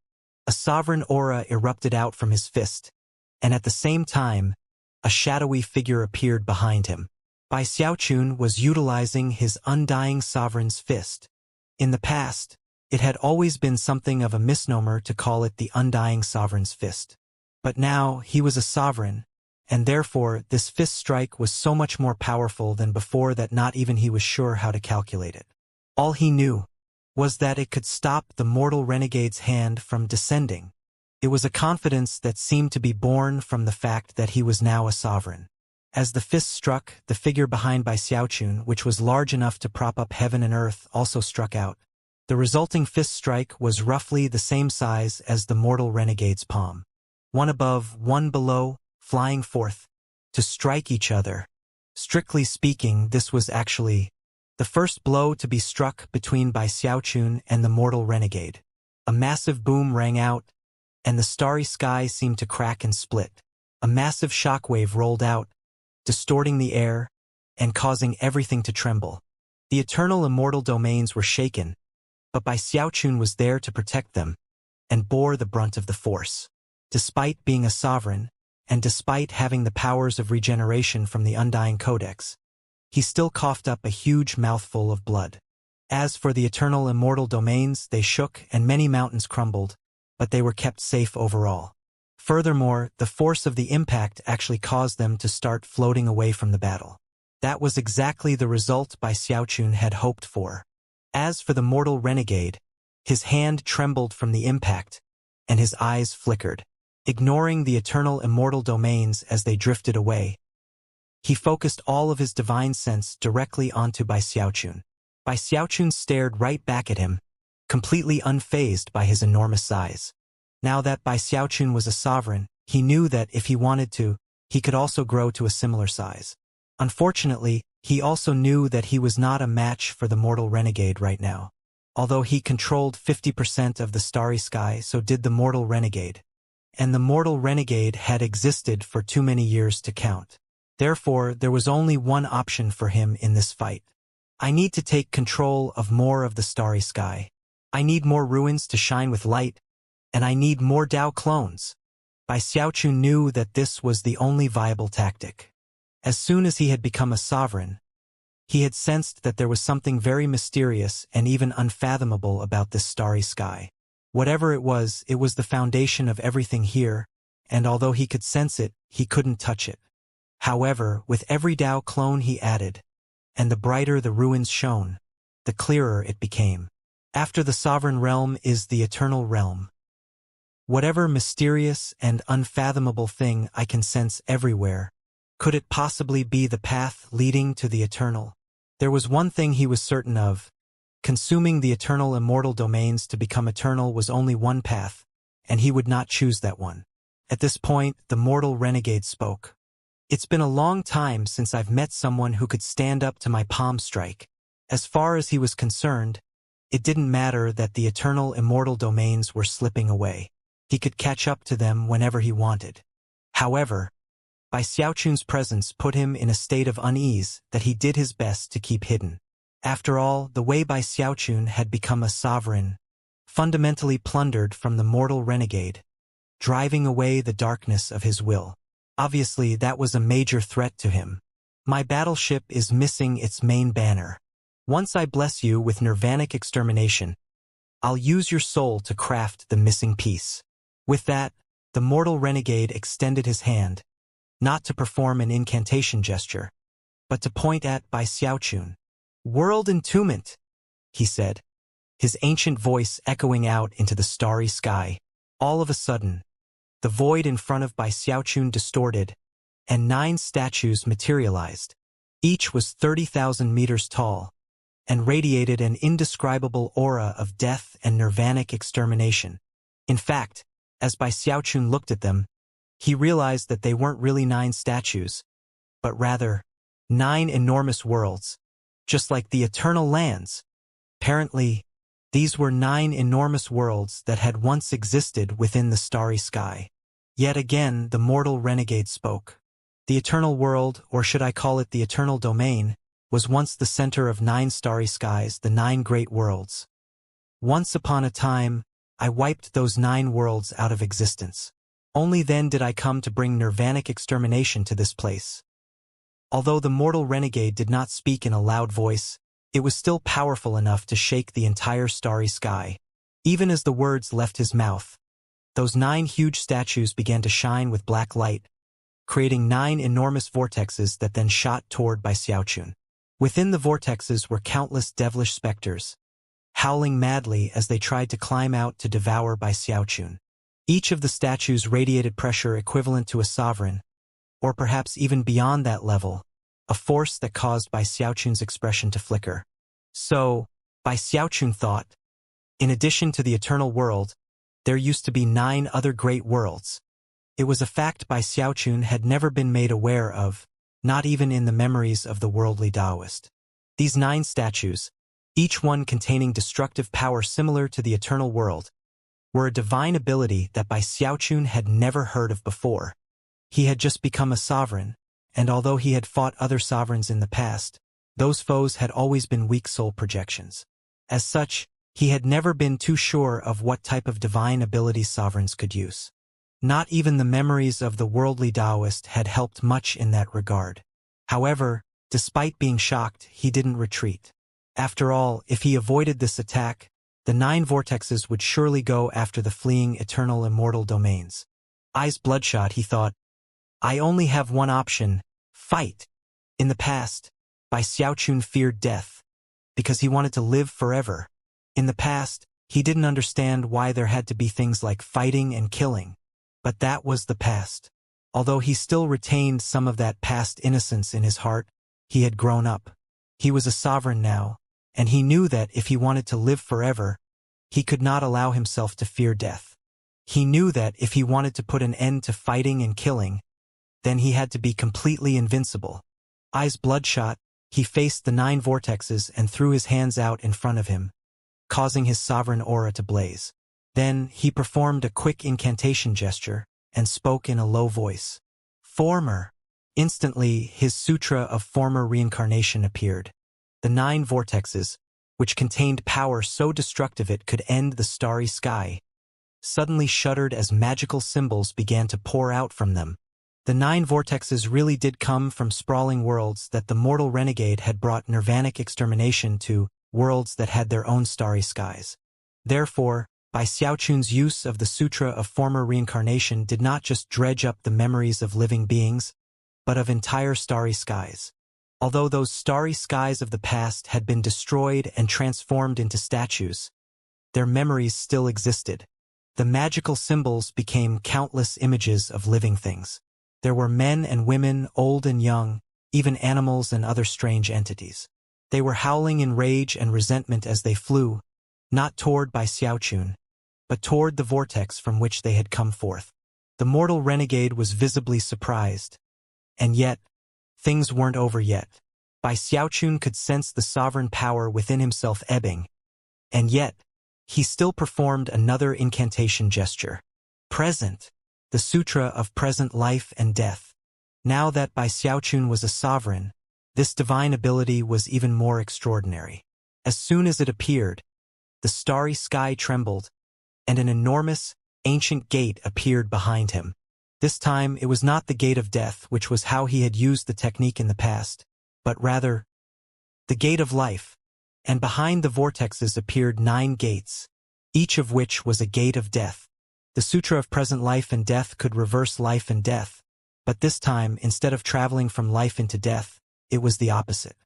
A sovereign aura erupted out from his fist, and at the same time, a shadowy figure appeared behind him. Bai Xiaochun was utilizing his undying sovereign's fist. In the past, it had always been something of a misnomer to call it the undying sovereign's fist. But now he was a sovereign, and therefore this fist strike was so much more powerful than before that not even he was sure how to calculate it. All he knew was that it could stop the mortal renegade's hand from descending. It was a confidence that seemed to be born from the fact that he was now a sovereign. As the fist struck, the figure behind Bai Xiaochun, which was large enough to prop up heaven and earth, also struck out. The resulting fist strike was roughly the same size as the mortal renegade's palm. One above, one below, flying forth, to strike each other. Strictly speaking, this was actually the first blow to be struck between Bai Xiaochun and the mortal renegade. A massive boom rang out, and the starry sky seemed to crack and split. A massive shockwave rolled out, distorting the air and causing everything to tremble. The eternal immortal domains were shaken, but Bai Xiaochun was there to protect them, and bore the brunt of the force. Despite being a sovereign, and despite having the powers of regeneration from the Undying Codex, he still coughed up a huge mouthful of blood. As for the eternal immortal domains, they shook and many mountains crumbled, but they were kept safe overall. Furthermore, the force of the impact actually caused them to start floating away from the battle. That was exactly the result Bai Xiaochun had hoped for. As for the mortal renegade, his hand trembled from the impact, and his eyes flickered. Ignoring the eternal immortal domains as they drifted away, he focused all of his divine sense directly onto Bai Xiaochun. Bai Xiaochun stared right back at him, completely unfazed by his enormous size. Now that Bai Xiaochun was a sovereign, he knew that if he wanted to, he could also grow to a similar size. Unfortunately, he also knew that he was not a match for the mortal renegade right now. Although he controlled 50% of the starry sky, so did the mortal renegade. And the mortal renegade had existed for too many years to count. Therefore, there was only one option for him in this fight. I need to take control of more of the starry sky. I need more ruins to shine with light, and I need more Dao clones. Bai Xiaochun knew that this was the only viable tactic. As soon as he had become a sovereign, he had sensed that there was something very mysterious and even unfathomable about this starry sky. Whatever it was the foundation of everything here, and although he could sense it, he couldn't touch it. However, with every Dao clone he added, and the brighter the ruins shone, the clearer it became. After the sovereign realm is the eternal realm. Whatever mysterious and unfathomable thing I can sense everywhere, could it possibly be the path leading to the eternal? There was one thing he was certain of. Consuming the eternal immortal domains to become eternal was only one path, and he would not choose that one. At this point, the mortal renegade spoke. It's been a long time since I've met someone who could stand up to my palm strike. As far as he was concerned, it didn't matter that the eternal immortal domains were slipping away. He could catch up to them whenever he wanted. However, Bai Xiaochun's presence put him in a state of unease that he did his best to keep hidden. After all, the way Bai Xiaochun had become a sovereign, fundamentally plundered from the mortal renegade, driving away the darkness of his will. Obviously, that was a major threat to him. My battleship is missing its main banner. Once I bless you with nirvanic extermination, I'll use your soul to craft the missing piece. With that, the mortal renegade extended his hand, not to perform an incantation gesture, but to point at Bai Xiaochun. World entombment, he said, his ancient voice echoing out into the starry sky. All of a sudden, the void in front of Bai Xiaochun distorted, and 9 statues materialized. Each was 30,000 meters tall, and radiated an indescribable aura of death and nirvanic extermination. In fact, As Bai Xiaochun looked at them, he realized that they weren't really 9 statues, but rather 9 enormous worlds, just like the eternal lands. Apparently, these were 9 enormous worlds that had once existed within the starry sky. Yet again, the mortal renegade spoke. The eternal world, or should I call it the eternal domain, was once the center of 9 starry skies, the 9 great worlds. Once upon a time, I wiped those 9 worlds out of existence. Only then did I come to bring nirvanic extermination to this place. Although the mortal renegade did not speak in a loud voice, it was still powerful enough to shake the entire starry sky. Even as the words left his mouth, those 9 huge statues began to shine with black light, creating 9 enormous vortexes that then shot toward Bai Xiaochun. Within the vortexes were countless devilish specters, howling madly as they tried to climb out to devour Bai Xiaochun. Each of the statues radiated pressure equivalent to a sovereign, or perhaps even beyond that level, a force that caused Bai Xiaochun's expression to flicker. So, Bai Xiaochun thought, in addition to the eternal world, there used to be 9 other great worlds. It was a fact Bai Xiaochun had never been made aware of, not even in the memories of the worldly Taoist. These 9 statues, each one containing destructive power similar to the eternal world, were a divine ability that Bai Xiaochun had never heard of before. He had just become a sovereign, and although he had fought other sovereigns in the past, those foes had always been weak soul projections. As such, he had never been too sure of what type of divine abilities sovereigns could use. Not even the memories of the worldly Taoist had helped much in that regard. However, despite being shocked, he didn't retreat. After all, if he avoided this attack, the 9 vortexes would surely go after the fleeing eternal immortal domains. Eyes bloodshot, he thought, I only have one option: fight. In the past, Bai Xiaochun feared death, because he wanted to live forever. In the past, he didn't understand why there had to be things like fighting and killing. But that was the past. Although he still retained some of that past innocence in his heart, he had grown up. He was a sovereign now, and he knew that if he wanted to live forever, he could not allow himself to fear death. He knew that if he wanted to put an end to fighting and killing, then he had to be completely invincible. Eyes bloodshot, he faced the 9 vortexes and threw his hands out in front of him, causing his sovereign aura to blaze. Then he performed a quick incantation gesture and spoke in a low voice. Former. Instantly, his sutra of former reincarnation appeared. The 9 vortexes, which contained power so destructive it could end the starry sky, suddenly shuddered as magical symbols began to pour out from them. The 9 vortexes really did come from sprawling worlds that the mortal renegade had brought nirvanic extermination to, worlds that had their own starry skies. Therefore, Bai Xiaochun's use of the Sutra of Former Reincarnation did not just dredge up the memories of living beings, but of entire starry skies. Although those starry skies of the past had been destroyed and transformed into statues, their memories still existed. The magical symbols became countless images of living things. There were men and women, old and young, even animals and other strange entities. They were howling in rage and resentment as they flew, not toward Bai Xiaochun, but toward the vortex from which they had come forth. The mortal renegade was visibly surprised. And yet, things weren't over yet. Bai Xiaochun could sense the sovereign power within himself ebbing. And yet, he still performed another incantation gesture. Present. The Sutra of Present Life and Death. Now that Bai Xiaochun was a sovereign, this divine ability was even more extraordinary. As soon as it appeared, the starry sky trembled, and an enormous, ancient gate appeared behind him. This time it was not the gate of death, which was how he had used the technique in the past, but rather, the gate of life. And behind the vortexes appeared 9 gates, each of which was a gate of death. The Sutra of Present Life and Death could reverse life and death, but this time, instead of traveling from life into death, it was the opposite.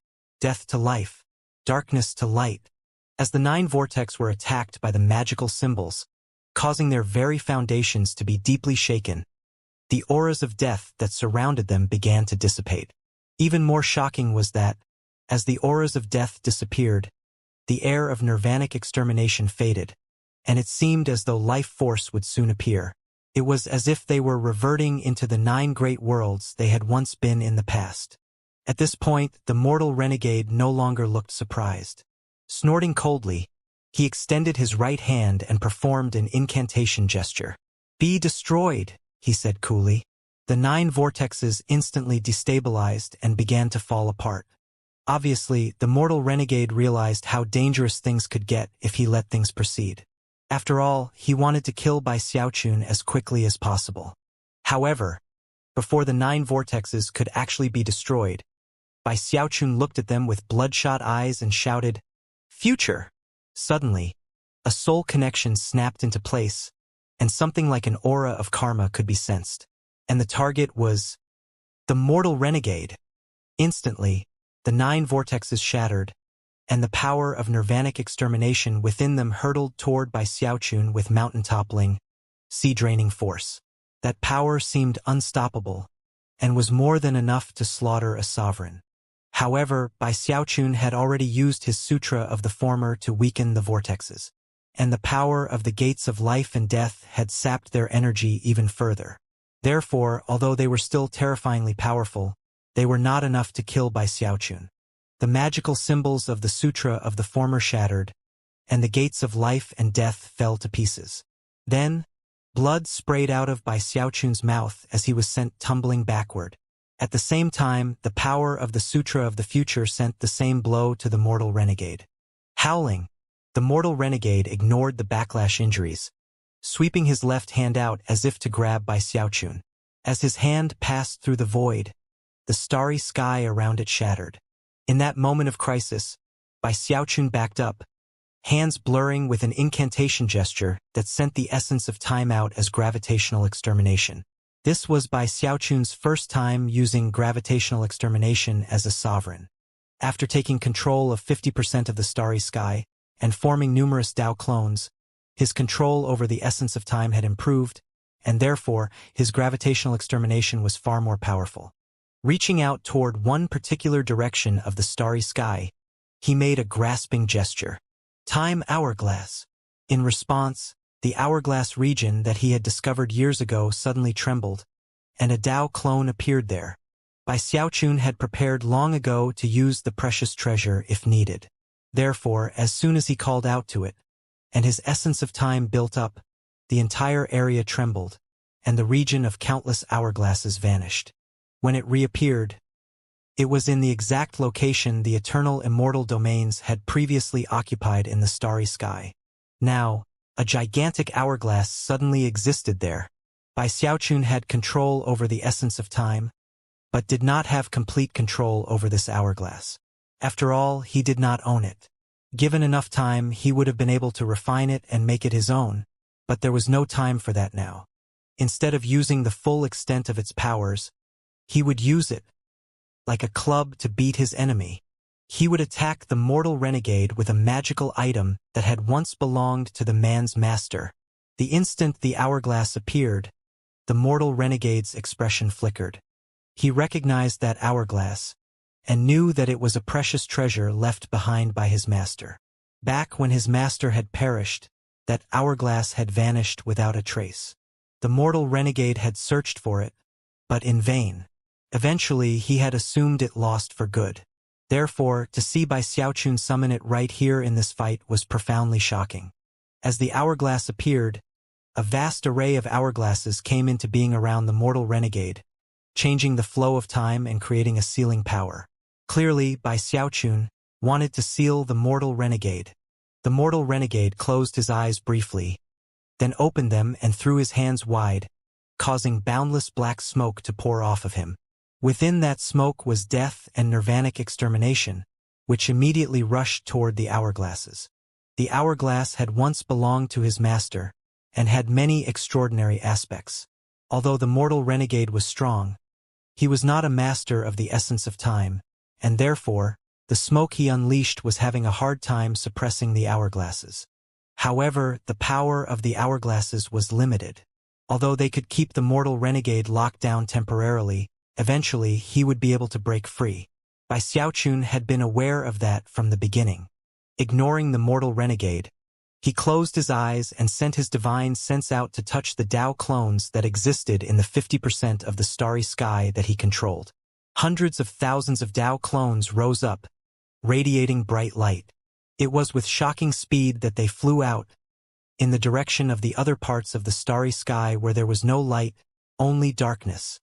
Death to life, darkness to light. As the 9 vortex were attacked by the magical symbols, causing their very foundations to be deeply shaken, the auras of death that surrounded them began to dissipate. Even more shocking was that, as the auras of death disappeared, the air of nirvanic extermination faded, and it seemed as though life force would soon appear. It was as if they were reverting into the 9 great worlds they had once been in the past. At this point, the mortal renegade no longer looked surprised. Snorting coldly, he extended his right hand and performed an incantation gesture. "Be destroyed," he said coolly. The 9 vortexes instantly destabilized and began to fall apart. Obviously, the mortal renegade realized how dangerous things could get if he let things proceed. After all, he wanted to kill Bai Xiaochun as quickly as possible. However, before the 9 vortexes could actually be destroyed, Bai Xiaochun looked at them with bloodshot eyes and shouted, "Future!" Suddenly, a soul connection snapped into place, and something like an aura of karma could be sensed. And the target was the mortal renegade. Instantly, the 9 vortexes shattered, and the power of nirvanic extermination within them hurtled toward Bai Xiaochun with mountain-toppling, sea-draining force. That power seemed unstoppable, and was more than enough to slaughter a sovereign. However, Bai Xiaochun had already used his Sutra of the Former to weaken the vortexes, and the power of the gates of life and death had sapped their energy even further. Therefore, although they were still terrifyingly powerful, they were not enough to kill Bai Xiaochun. The magical symbols of the Sutra of the Former shattered, and the gates of life and death fell to pieces. Then, blood sprayed out of Bai Xiaochun's mouth as he was sent tumbling backward. At the same time, the power of the Sutra of the Future sent the same blow to the mortal renegade. Howling, the mortal renegade ignored the backlash injuries, sweeping his left hand out as if to grab Bai Xiaochun. As his hand passed through the void, the starry sky around it shattered. In that moment of crisis, Bai Xiaochun backed up, hands blurring with an incantation gesture that sent the essence of time out as gravitational extermination. This was Bai Xiaochun's first time using gravitational extermination as a sovereign. After taking control of 50% of the starry sky and forming numerous Dao clones, his control over the essence of time had improved, and therefore his gravitational extermination was far more powerful. Reaching out toward one particular direction of the starry sky, he made a grasping gesture. "Time hourglass." In response, the hourglass region that he had discovered years ago suddenly trembled, and a Dao clone appeared there. Bai Xiaochun had prepared long ago to use the precious treasure if needed. Therefore, as soon as he called out to it, and his essence of time built up, the entire area trembled, and the region of countless hourglasses vanished. When it reappeared, it was in the exact location the eternal immortal domains had previously occupied in the starry sky. Now, a gigantic hourglass suddenly existed there. Bai Xiaochun had control over the essence of time, but did not have complete control over this hourglass. After all, he did not own it. Given enough time, he would have been able to refine it and make it his own, but there was no time for that now. Instead of using the full extent of its powers, he would use it, like a club to beat his enemy. He would attack the mortal renegade with a magical item that had once belonged to the man's master. The instant the hourglass appeared, the mortal renegade's expression flickered. He recognized that hourglass, and knew that it was a precious treasure left behind by his master. Back when his master had perished, that hourglass had vanished without a trace. The mortal renegade had searched for it, but in vain. Eventually, he had assumed it lost for good. Therefore, to see Bai Xiaochun summon it right here in this fight was profoundly shocking. As the hourglass appeared, a vast array of hourglasses came into being around the mortal renegade, changing the flow of time and creating a sealing power. Clearly, Bai Xiaochun wanted to seal the mortal renegade. The mortal renegade closed his eyes briefly, then opened them and threw his hands wide, causing boundless black smoke to pour off of him. Within that smoke was death and nirvanic extermination, which immediately rushed toward the hourglasses. The hourglass had once belonged to his master, and had many extraordinary aspects. Although the mortal renegade was strong, he was not a master of the essence of time, and therefore, the smoke he unleashed was having a hard time suppressing the hourglasses. However, the power of the hourglasses was limited. Although they could keep the mortal renegade locked down temporarily, eventually he would be able to break free. Bai Xiaochun had been aware of that from the beginning. Ignoring the mortal renegade, He closed his eyes and sent his divine sense out to touch the Tao clones that existed in the 50% of the starry sky that he controlled. Hundreds of thousands of Tao clones rose up, radiating bright light. It was with shocking speed that they flew out, in the direction of the other parts of the starry sky where there was no light, only darkness.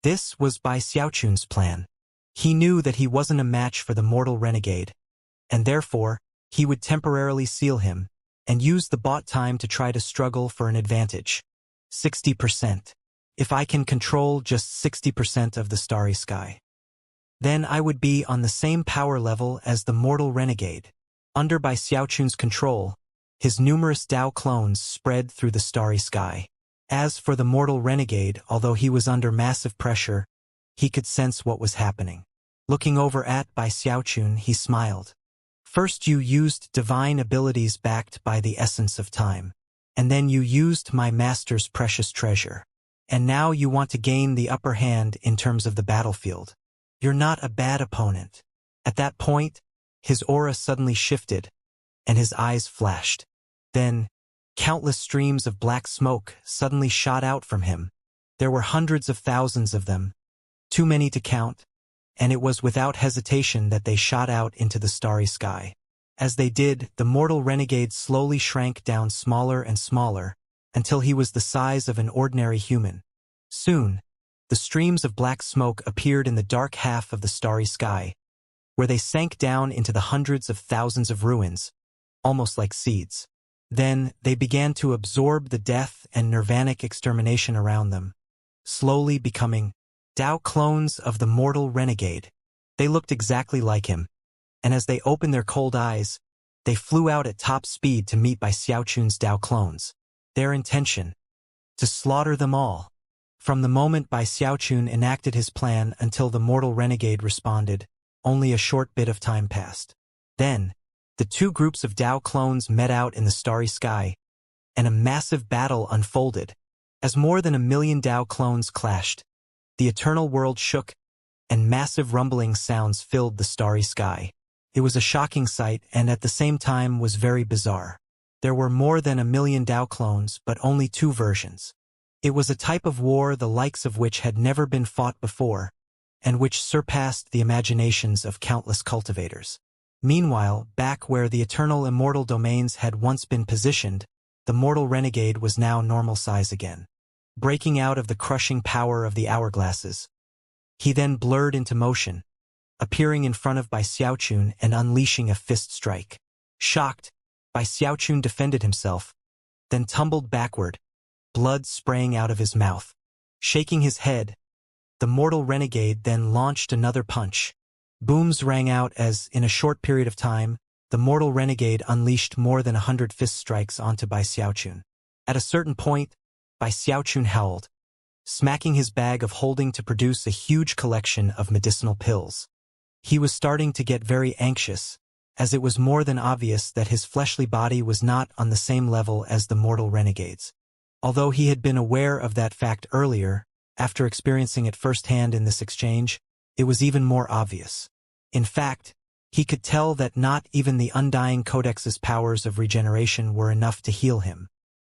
This was Bai Xiaochun's plan. He knew that he wasn't a match for the mortal renegade, and therefore, he would temporarily seal him, and use the bought time to try to struggle for an advantage. 60%. If I can control just 60% of the starry sky, then I would be on the same power level as the mortal renegade. Under Bai Xiaochun's control, his numerous Tao clones spread through the starry sky. As for the mortal renegade, although he was under massive pressure, he could sense what was happening. Looking over at Bai Xiaochun, he smiled. First you used divine abilities backed by the essence of time, and then you used my master's precious treasure. And now you want to gain the upper hand in terms of the battlefield. You're not a bad opponent. At that point, his aura suddenly shifted, and his eyes flashed. Then, countless streams of black smoke suddenly shot out from him. There were hundreds of thousands of them, too many to count, and it was without hesitation that they shot out into the starry sky. As they did, the mortal renegade slowly shrank down smaller and smaller, until he was the size of an ordinary human. Soon, the streams of black smoke appeared in the dark half of the starry sky, where they sank down into the hundreds of thousands of ruins, almost like seeds. Then, they began to absorb the death and nirvanic extermination around them, slowly becoming Tao clones of the mortal renegade. They looked exactly like him, and as they opened their cold eyes, they flew out at top speed to meet Bai Xiaochun's Tao clones. Their intention: to slaughter them all. From the moment Bai Xiaochun enacted his plan until the mortal renegade responded, only a short bit of time passed. Then, the two groups of Tao clones met out in the starry sky, and a massive battle unfolded. As more than 1,000,000 Tao clones clashed, the eternal world shook, and massive rumbling sounds filled the starry sky. It was a shocking sight and at the same time was very bizarre. There were more than 1,000,000 Tao clones, but only two versions. It was a type of war the likes of which had never been fought before, and which surpassed the imaginations of countless cultivators. Meanwhile, back where the eternal immortal domains had once been positioned, the mortal renegade was now normal size again. Breaking out of the crushing power of the hourglasses, he then blurred into motion, appearing in front of Bai Xiaochun and unleashing a fist strike. Shocked, Bai Xiaochun defended himself, then tumbled backward, blood spraying out of his mouth. Shaking his head, the mortal renegade then launched another punch. Booms rang out as, in a short period of time, the mortal renegade unleashed more than 100 fist strikes onto Bai Xiaochun. At a certain point, Bai Xiaochun howled, smacking his bag of holding to produce a huge collection of medicinal pills. He was starting to get very anxious, as it was more than obvious that his fleshly body was not on the same level as the mortal renegade's. Although he had been aware of that fact earlier, after experiencing it firsthand in this exchange, it was even more obvious. In fact, he could tell that not even the Undying Codex's powers of regeneration were enough to heal him.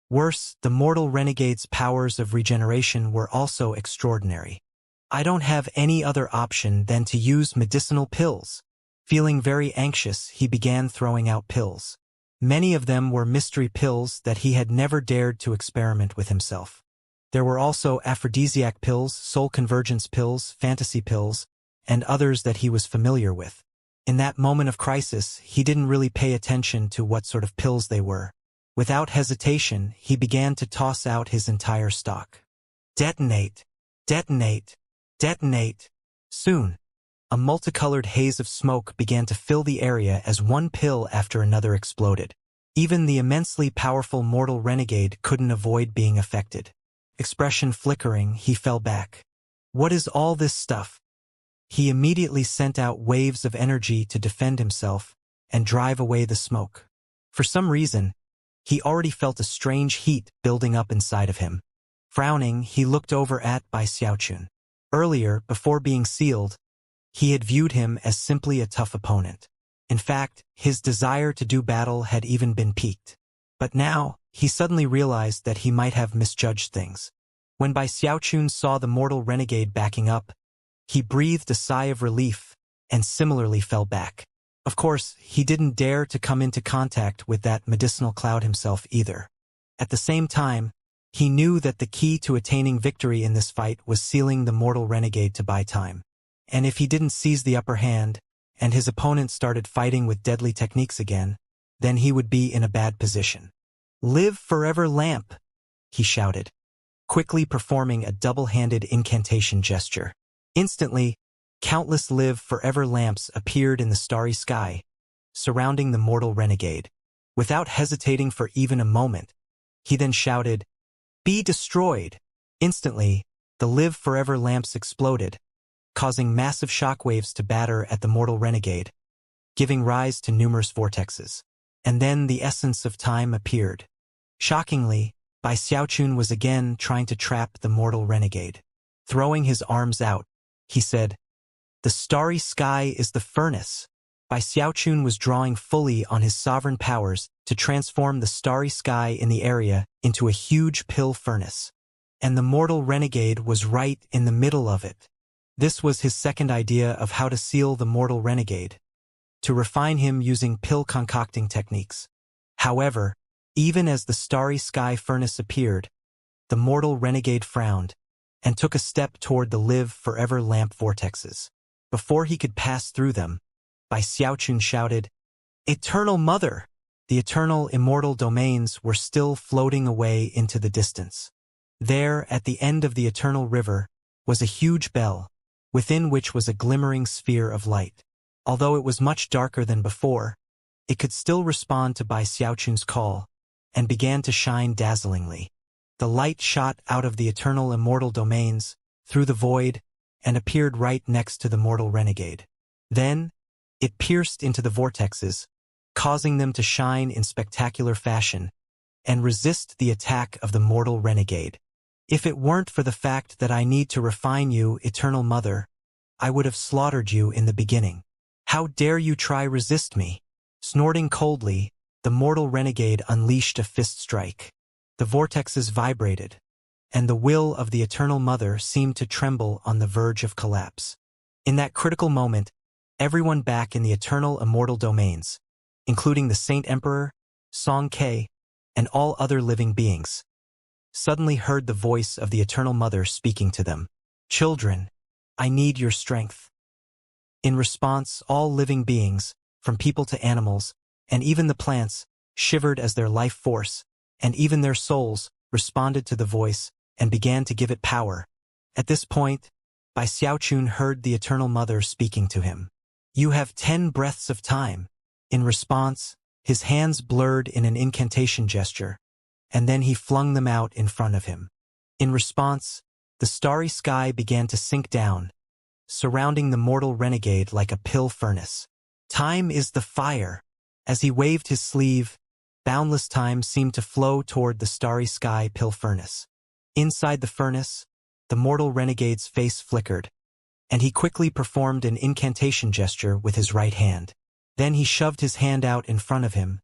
Worse, the mortal renegade's powers of regeneration were also extraordinary. I don't have any other option than to use medicinal pills. Feeling very anxious, he began throwing out pills. Many of them were mystery pills that he had never dared to experiment with himself. There were also aphrodisiac pills, soul convergence pills, fantasy pills, and others that he was familiar with. In that moment of crisis, he didn't really pay attention to what sort of pills they were. Without hesitation, he began to toss out his entire stock. Detonate! Detonate! Detonate! Soon, a multicolored haze of smoke began to fill the area as one pill after another exploded. Even the immensely powerful mortal renegade couldn't avoid being affected. Expression flickering, he fell back. What is all this stuff? He immediately sent out waves of energy to defend himself and drive away the smoke. For some reason, he already felt a strange heat building up inside of him. Frowning, he looked over at Bai Xiaochun. Earlier, before being sealed, he had viewed him as simply a tough opponent. In fact, his desire to do battle had even been piqued. But now, he suddenly realized that he might have misjudged things. When Bai Xiaochun saw the mortal renegade backing up, he breathed a sigh of relief and similarly fell back. Of course, he didn't dare to come into contact with that medicinal cloud himself either. At the same time, he knew that the key to attaining victory in this fight was sealing the mortal renegade to buy time. And if he didn't seize the upper hand, and his opponent started fighting with deadly techniques again, then he would be in a bad position. "Live forever, lamp!" he shouted, quickly performing a double-handed incantation gesture. Instantly, countless live forever lamps appeared in the starry sky, surrounding the mortal renegade. Without hesitating for even a moment, he then shouted, "Be destroyed!" Instantly, the live forever lamps exploded, causing massive shockwaves to batter at the mortal renegade, giving rise to numerous vortexes. And then the essence of time appeared. Shockingly, Bai Xiaochun was again trying to trap the mortal renegade. Throwing his arms out, he said, "The starry sky is the furnace." Bai Xiaochun was drawing fully on his sovereign powers to transform the starry sky in the area into a huge pill furnace. And the mortal renegade was right in the middle of it. This was his second idea of how to seal the mortal renegade, to refine him using pill concocting techniques. However, even as the starry sky furnace appeared, the mortal renegade frowned and took a step toward the live forever lamp vortexes. Before he could pass through them, Bai Xiaochun shouted, "Eternal Mother!" The eternal immortal domains were still floating away into the distance. There, at the end of the eternal river, was a huge bell, within which was a glimmering sphere of light. Although it was much darker than before, it could still respond to Bai Xiaochun's call, and began to shine dazzlingly. The light shot out of the eternal immortal domains, through the void, and appeared right next to the mortal renegade. Then, it pierced into the vortexes, causing them to shine in spectacular fashion, and resist the attack of the mortal renegade. "If it weren't for the fact that I need to refine you, Eternal Mother, I would have slaughtered you in the beginning. How dare you try resist me?" Snorting coldly, the mortal renegade unleashed a fist strike. The vortexes vibrated, and the will of the Eternal Mother seemed to tremble on the verge of collapse. In that critical moment, everyone back in the eternal immortal domains, including the Saint Emperor, Song Ke, and all other living beings, suddenly heard the voice of the Eternal Mother speaking to them. "Children, I need your strength." In response, all living beings, from people to animals, and even the plants, shivered as their life force, and even their souls, responded to the voice and began to give it power. At this point, Bai Xiaochun heard the Eternal Mother speaking to him. "You have 10 breaths of time." In response, his hands blurred in an incantation gesture, and then he flung them out in front of him. In response, the starry sky began to sink down, surrounding the mortal renegade like a pill furnace. "Time is the fire." As he waved his sleeve, boundless time seemed to flow toward the starry sky pill furnace. Inside the furnace, the mortal renegade's face flickered, and he quickly performed an incantation gesture with his right hand. Then he shoved his hand out in front of him,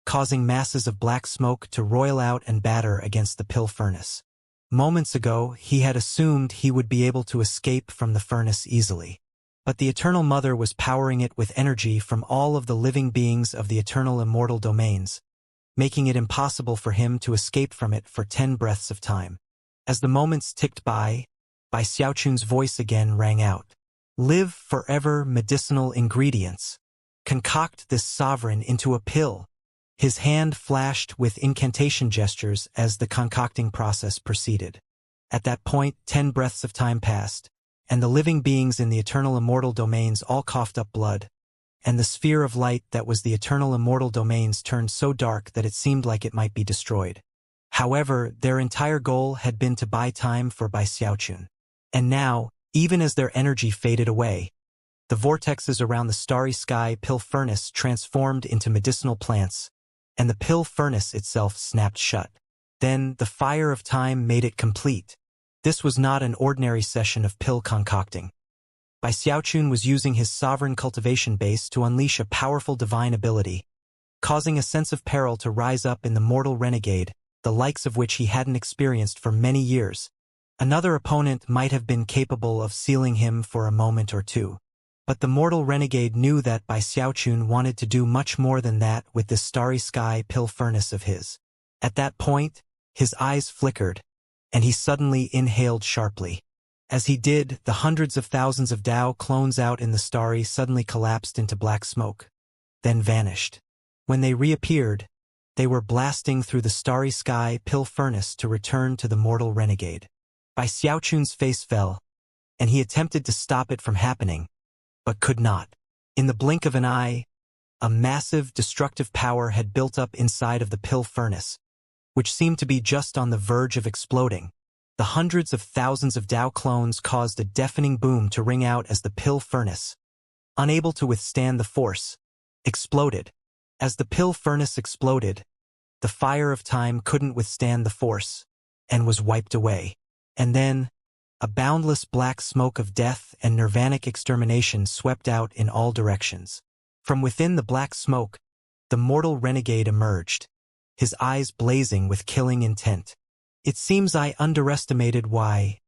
causing masses of black smoke to roil out and batter against the pill furnace. Moments ago, he had assumed he would be able to escape from the furnace easily. But the Eternal Mother was powering it with energy from all of the living beings of the eternal immortal domains, making it impossible for him to escape from it for 10 breaths of time. As the moments ticked by Xiaochun's voice again rang out. "Live forever medicinal ingredients. Concoct this sovereign into a pill." His hand flashed with incantation gestures as the concocting process proceeded. At that point, 10 breaths of time passed, and the living beings in the eternal immortal domains all coughed up blood, and the sphere of light that was the eternal immortal domains turned so dark that it seemed like it might be destroyed. However, their entire goal had been to buy time for Bai Xiaochun. And now, even as their energy faded away, the vortexes around the starry sky pill furnace transformed into medicinal plants, and the pill furnace itself snapped shut. Then, the fire of time made it complete. This was not an ordinary session of pill concocting. Bai Xiaochun was using his sovereign cultivation base to unleash a powerful divine ability, causing a sense of peril to rise up in the mortal renegade, the likes of which he hadn't experienced for many years. Another opponent might have been capable of sealing him for a moment or two. But the mortal renegade knew that Bai Xiaochun wanted to do much more than that with this starry sky pill furnace of his. At that point, his eyes flickered, and he suddenly inhaled sharply. As he did, the hundreds of thousands of Dao clones out in the starry suddenly collapsed into black smoke, then vanished. When they reappeared, they were blasting through the starry sky pill furnace to return to the mortal renegade. Bai Xiaochun's face fell, and he attempted to stop it from happening, but could not. In the blink of an eye, a massive, destructive power had built up inside of the pill furnace, which seemed to be just on the verge of exploding. The hundreds of thousands of Dao clones caused a deafening boom to ring out as the pill furnace, unable to withstand the force, exploded. As the pill furnace exploded, the fire of time couldn't withstand the force, and was wiped away. And then, a boundless black smoke of death and nirvanic extermination swept out in all directions. From within the black smoke, the mortal renegade emerged, his eyes blazing with killing intent. "It seems I underestimated why,"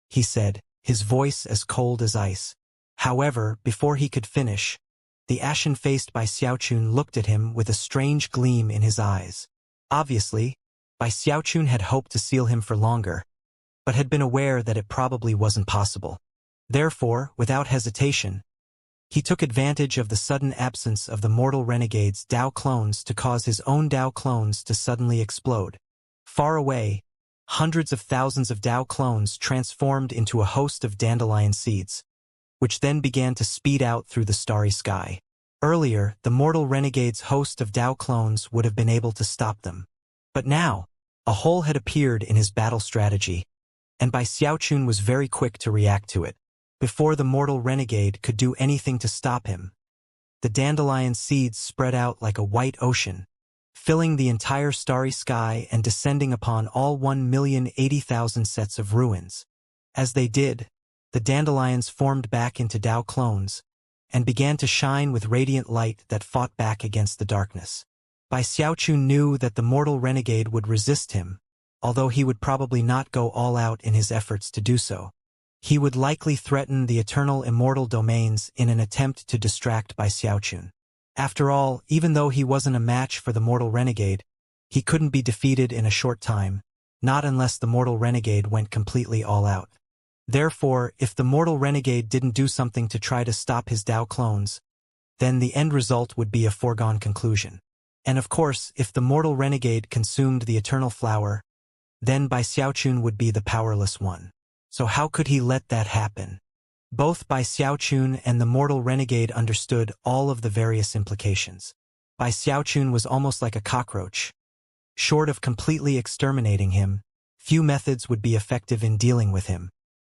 he said, his voice as cold as ice. However, before he could finish, the ashen-faced Bai Xiaochun looked at him with a strange gleam in his eyes. Obviously, Bai Xiaochun had hoped to seal him for longer, but had been aware that it probably wasn't possible. Therefore, without hesitation, he took advantage of the sudden absence of the mortal renegade's Dao clones to cause his own Dao clones to suddenly explode. Far away, hundreds of thousands of Dao clones transformed into a host of dandelion seeds, which then began to speed out through the starry sky. Earlier, the mortal renegade's host of Dao clones would have been able to stop them. But now, a hole had appeared in his battle strategy, and Bai Xiaochun was very quick to react to it. Before the mortal renegade could do anything to stop him, the dandelion seeds spread out like a white ocean, filling the entire starry sky and descending upon all 1,080,000 sets of ruins. As they did, the dandelions formed back into Dao clones, and began to shine with radiant light that fought back against the darkness. Bai Xiaochun knew that the mortal renegade would resist him, although he would probably not go all out in his efforts to do so. He would likely threaten the eternal immortal domains in an attempt to distract Bai Xiaochun. After all, even though he wasn't a match for the mortal renegade, he couldn't be defeated in a short time, not unless the mortal renegade went completely all out. Therefore, if the mortal renegade didn't do something to try to stop his Dao clones, then the end result would be a foregone conclusion. And of course, if the mortal renegade consumed the eternal flower, then Bai Xiaochun would be the powerless one. So how could he let that happen? Both Bai Xiaochun and the mortal renegade understood all of the various implications. Bai Xiaochun was almost like a cockroach. Short of completely exterminating him, few methods would be effective in dealing with him.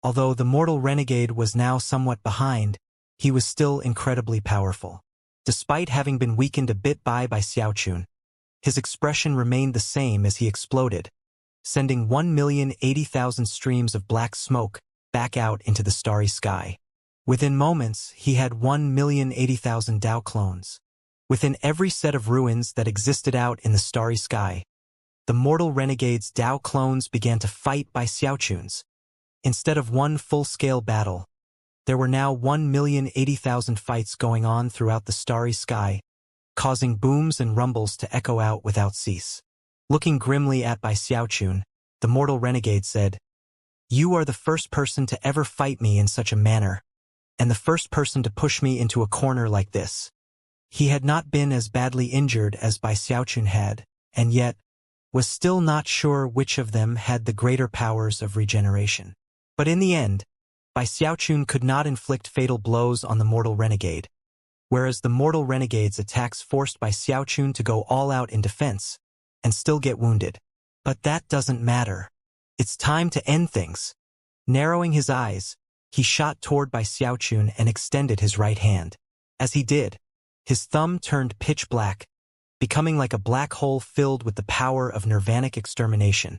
Although the mortal renegade was now somewhat behind, he was still incredibly powerful. Despite having been weakened a bit by Bai Xiaochun, his expression remained the same as he exploded, sending 1,080,000 streams of black smoke back out into the starry sky. Within moments, he had 1,080,000 Dao clones. Within every set of ruins that existed out in the starry sky, the mortal renegade's Dao clones began to fight Bai Xiaochun's. Instead of one full-scale battle, there were now 1,080,000 fights going on throughout the starry sky, causing booms and rumbles to echo out without cease. Looking grimly at Bai Xiaochun, the mortal renegade said, "You are the first person to ever fight me in such a manner, and the first person to push me into a corner like this." He had not been as badly injured as Bai Xiaochun had, and yet was still not sure which of them had the greater powers of regeneration. But in the end, Bai Xiaochun could not inflict fatal blows on the mortal renegade, whereas the mortal renegade's attacks forced Bai Xiaochun to go all out in defense and still get wounded. But that doesn't matter. It's time to end things. Narrowing his eyes, he shot toward Bai Xiaochun and extended his right hand. As he did, his thumb turned pitch black, becoming like a black hole filled with the power of nirvanic extermination,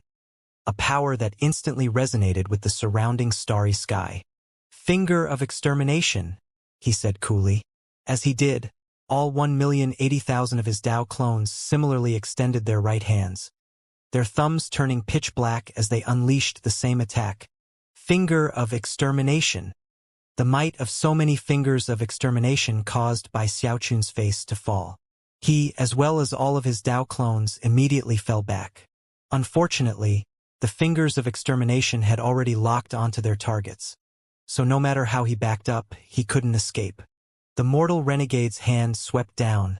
a power that instantly resonated with the surrounding starry sky. "Finger of extermination," he said coolly. As he did, All 1,080,000 of his Dao clones similarly extended their right hands, their thumbs turning pitch black as they unleashed the same attack. Finger of extermination. The might of so many fingers of extermination caused Bai Xiaochun's face to fall. He, as well as all of his Dao clones, immediately fell back. Unfortunately, the fingers of extermination had already locked onto their targets. So no matter how he backed up, he couldn't escape. The mortal renegade's hand swept down,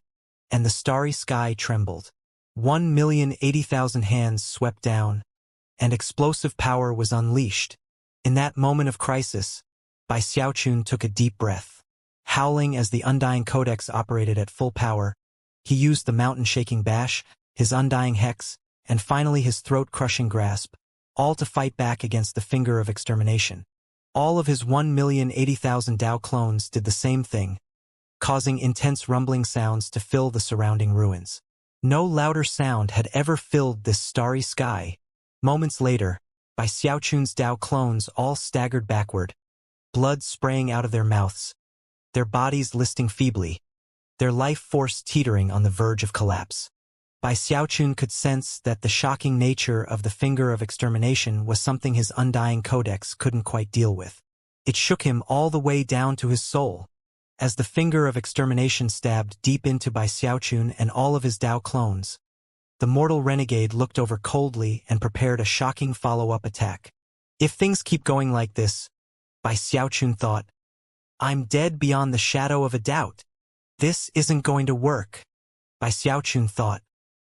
and the starry sky trembled. 1,080,000 hands swept down, and explosive power was unleashed. In that moment of crisis, Bai Xiaochun took a deep breath. Howling as the Undying Codex operated at full power, he used the mountain-shaking bash, his Undying Hex, and finally his throat-crushing grasp, all to fight back against the finger of extermination. All of his 1,080,000 Dao clones did the same thing, causing intense rumbling sounds to fill the surrounding ruins. No louder sound had ever filled this starry sky. Moments later, Bai Xiaochun's Dao clones all staggered backward, blood spraying out of their mouths, their bodies listing feebly, their life force teetering on the verge of collapse. Bai Xiaochun could sense that the shocking nature of the finger of extermination was something his Undying Codex couldn't quite deal with. It shook him all the way down to his soul. As the finger of extermination stabbed deep into Bai Xiaochun and all of his Dao clones, the mortal renegade looked over coldly and prepared a shocking follow-up attack. If things keep going like this, Bai Xiaochun thought, I'm dead beyond the shadow of a doubt. This isn't going to work. Bai Xiaochun thought,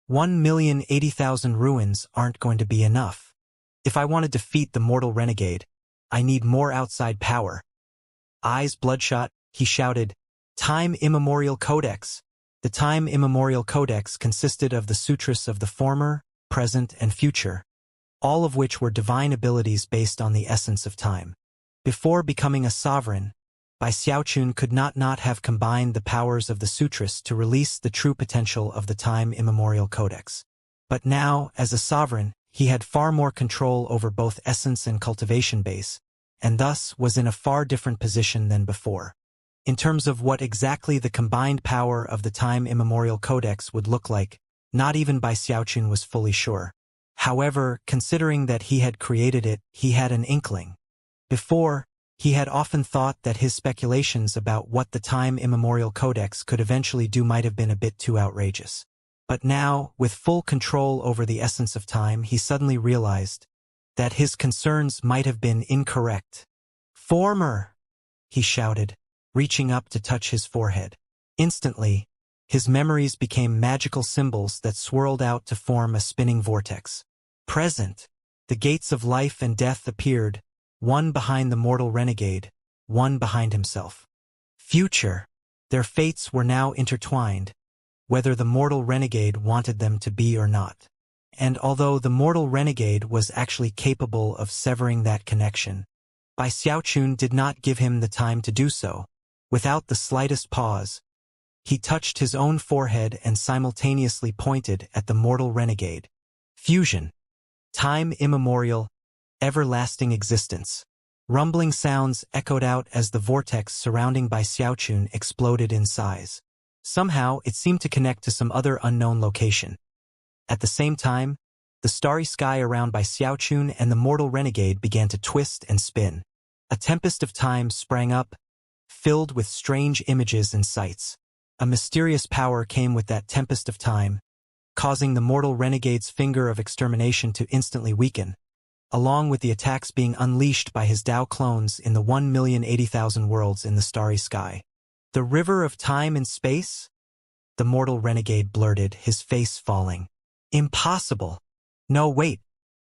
1,080,000 ruins aren't going to be enough. If I want to defeat the mortal renegade, I need more outside power. Eyes bloodshot, he shouted, Time Immemorial Codex. The Time Immemorial Codex consisted of the sutras of the former, present, and future, all of which were divine abilities based on the essence of time. Before becoming a sovereign, Bai Xiaochun could not have combined the powers of the sutras to release the true potential of the Time Immemorial Codex. But now, as a sovereign, he had far more control over both essence and cultivation base, and thus was in a far different position than before. In terms of what exactly the combined power of the Time Immemorial Codex would look like, not even Bai Xiaochun was fully sure. However, considering that he had created it, he had an inkling. Before, he had often thought that his speculations about what the Time Immemorial Codex could eventually do might have been a bit too outrageous. But now, with full control over the essence of time, he suddenly realized that his concerns might have been incorrect. Former! He shouted, reaching up to touch his forehead. Instantly, his memories became magical symbols that swirled out to form a spinning vortex. Present! The gates of life and death appeared, one behind the mortal renegade, one behind himself. Future! Their fates were now intertwined, whether the mortal renegade wanted them to be or not. And although the mortal renegade was actually capable of severing that connection, Bai Xiaochun did not give him the time to do so. Without the slightest pause, he touched his own forehead and simultaneously pointed at the mortal renegade. Fusion. Time immemorial, everlasting existence. Rumbling sounds echoed out as the vortex surrounding Bai Xiaochun exploded in size. Somehow, it seemed to connect to some other unknown location. At the same time, the starry sky around Bai Xiaochun and the mortal renegade began to twist and spin. A tempest of time sprang up, filled with strange images and sights. A mysterious power came with that tempest of time, causing the mortal renegade's finger of extermination to instantly weaken, along with the attacks being unleashed by his Dao clones in the 1,080,000 worlds in the starry sky. The river of time and space? The mortal renegade blurted, his face falling. Impossible! No, wait.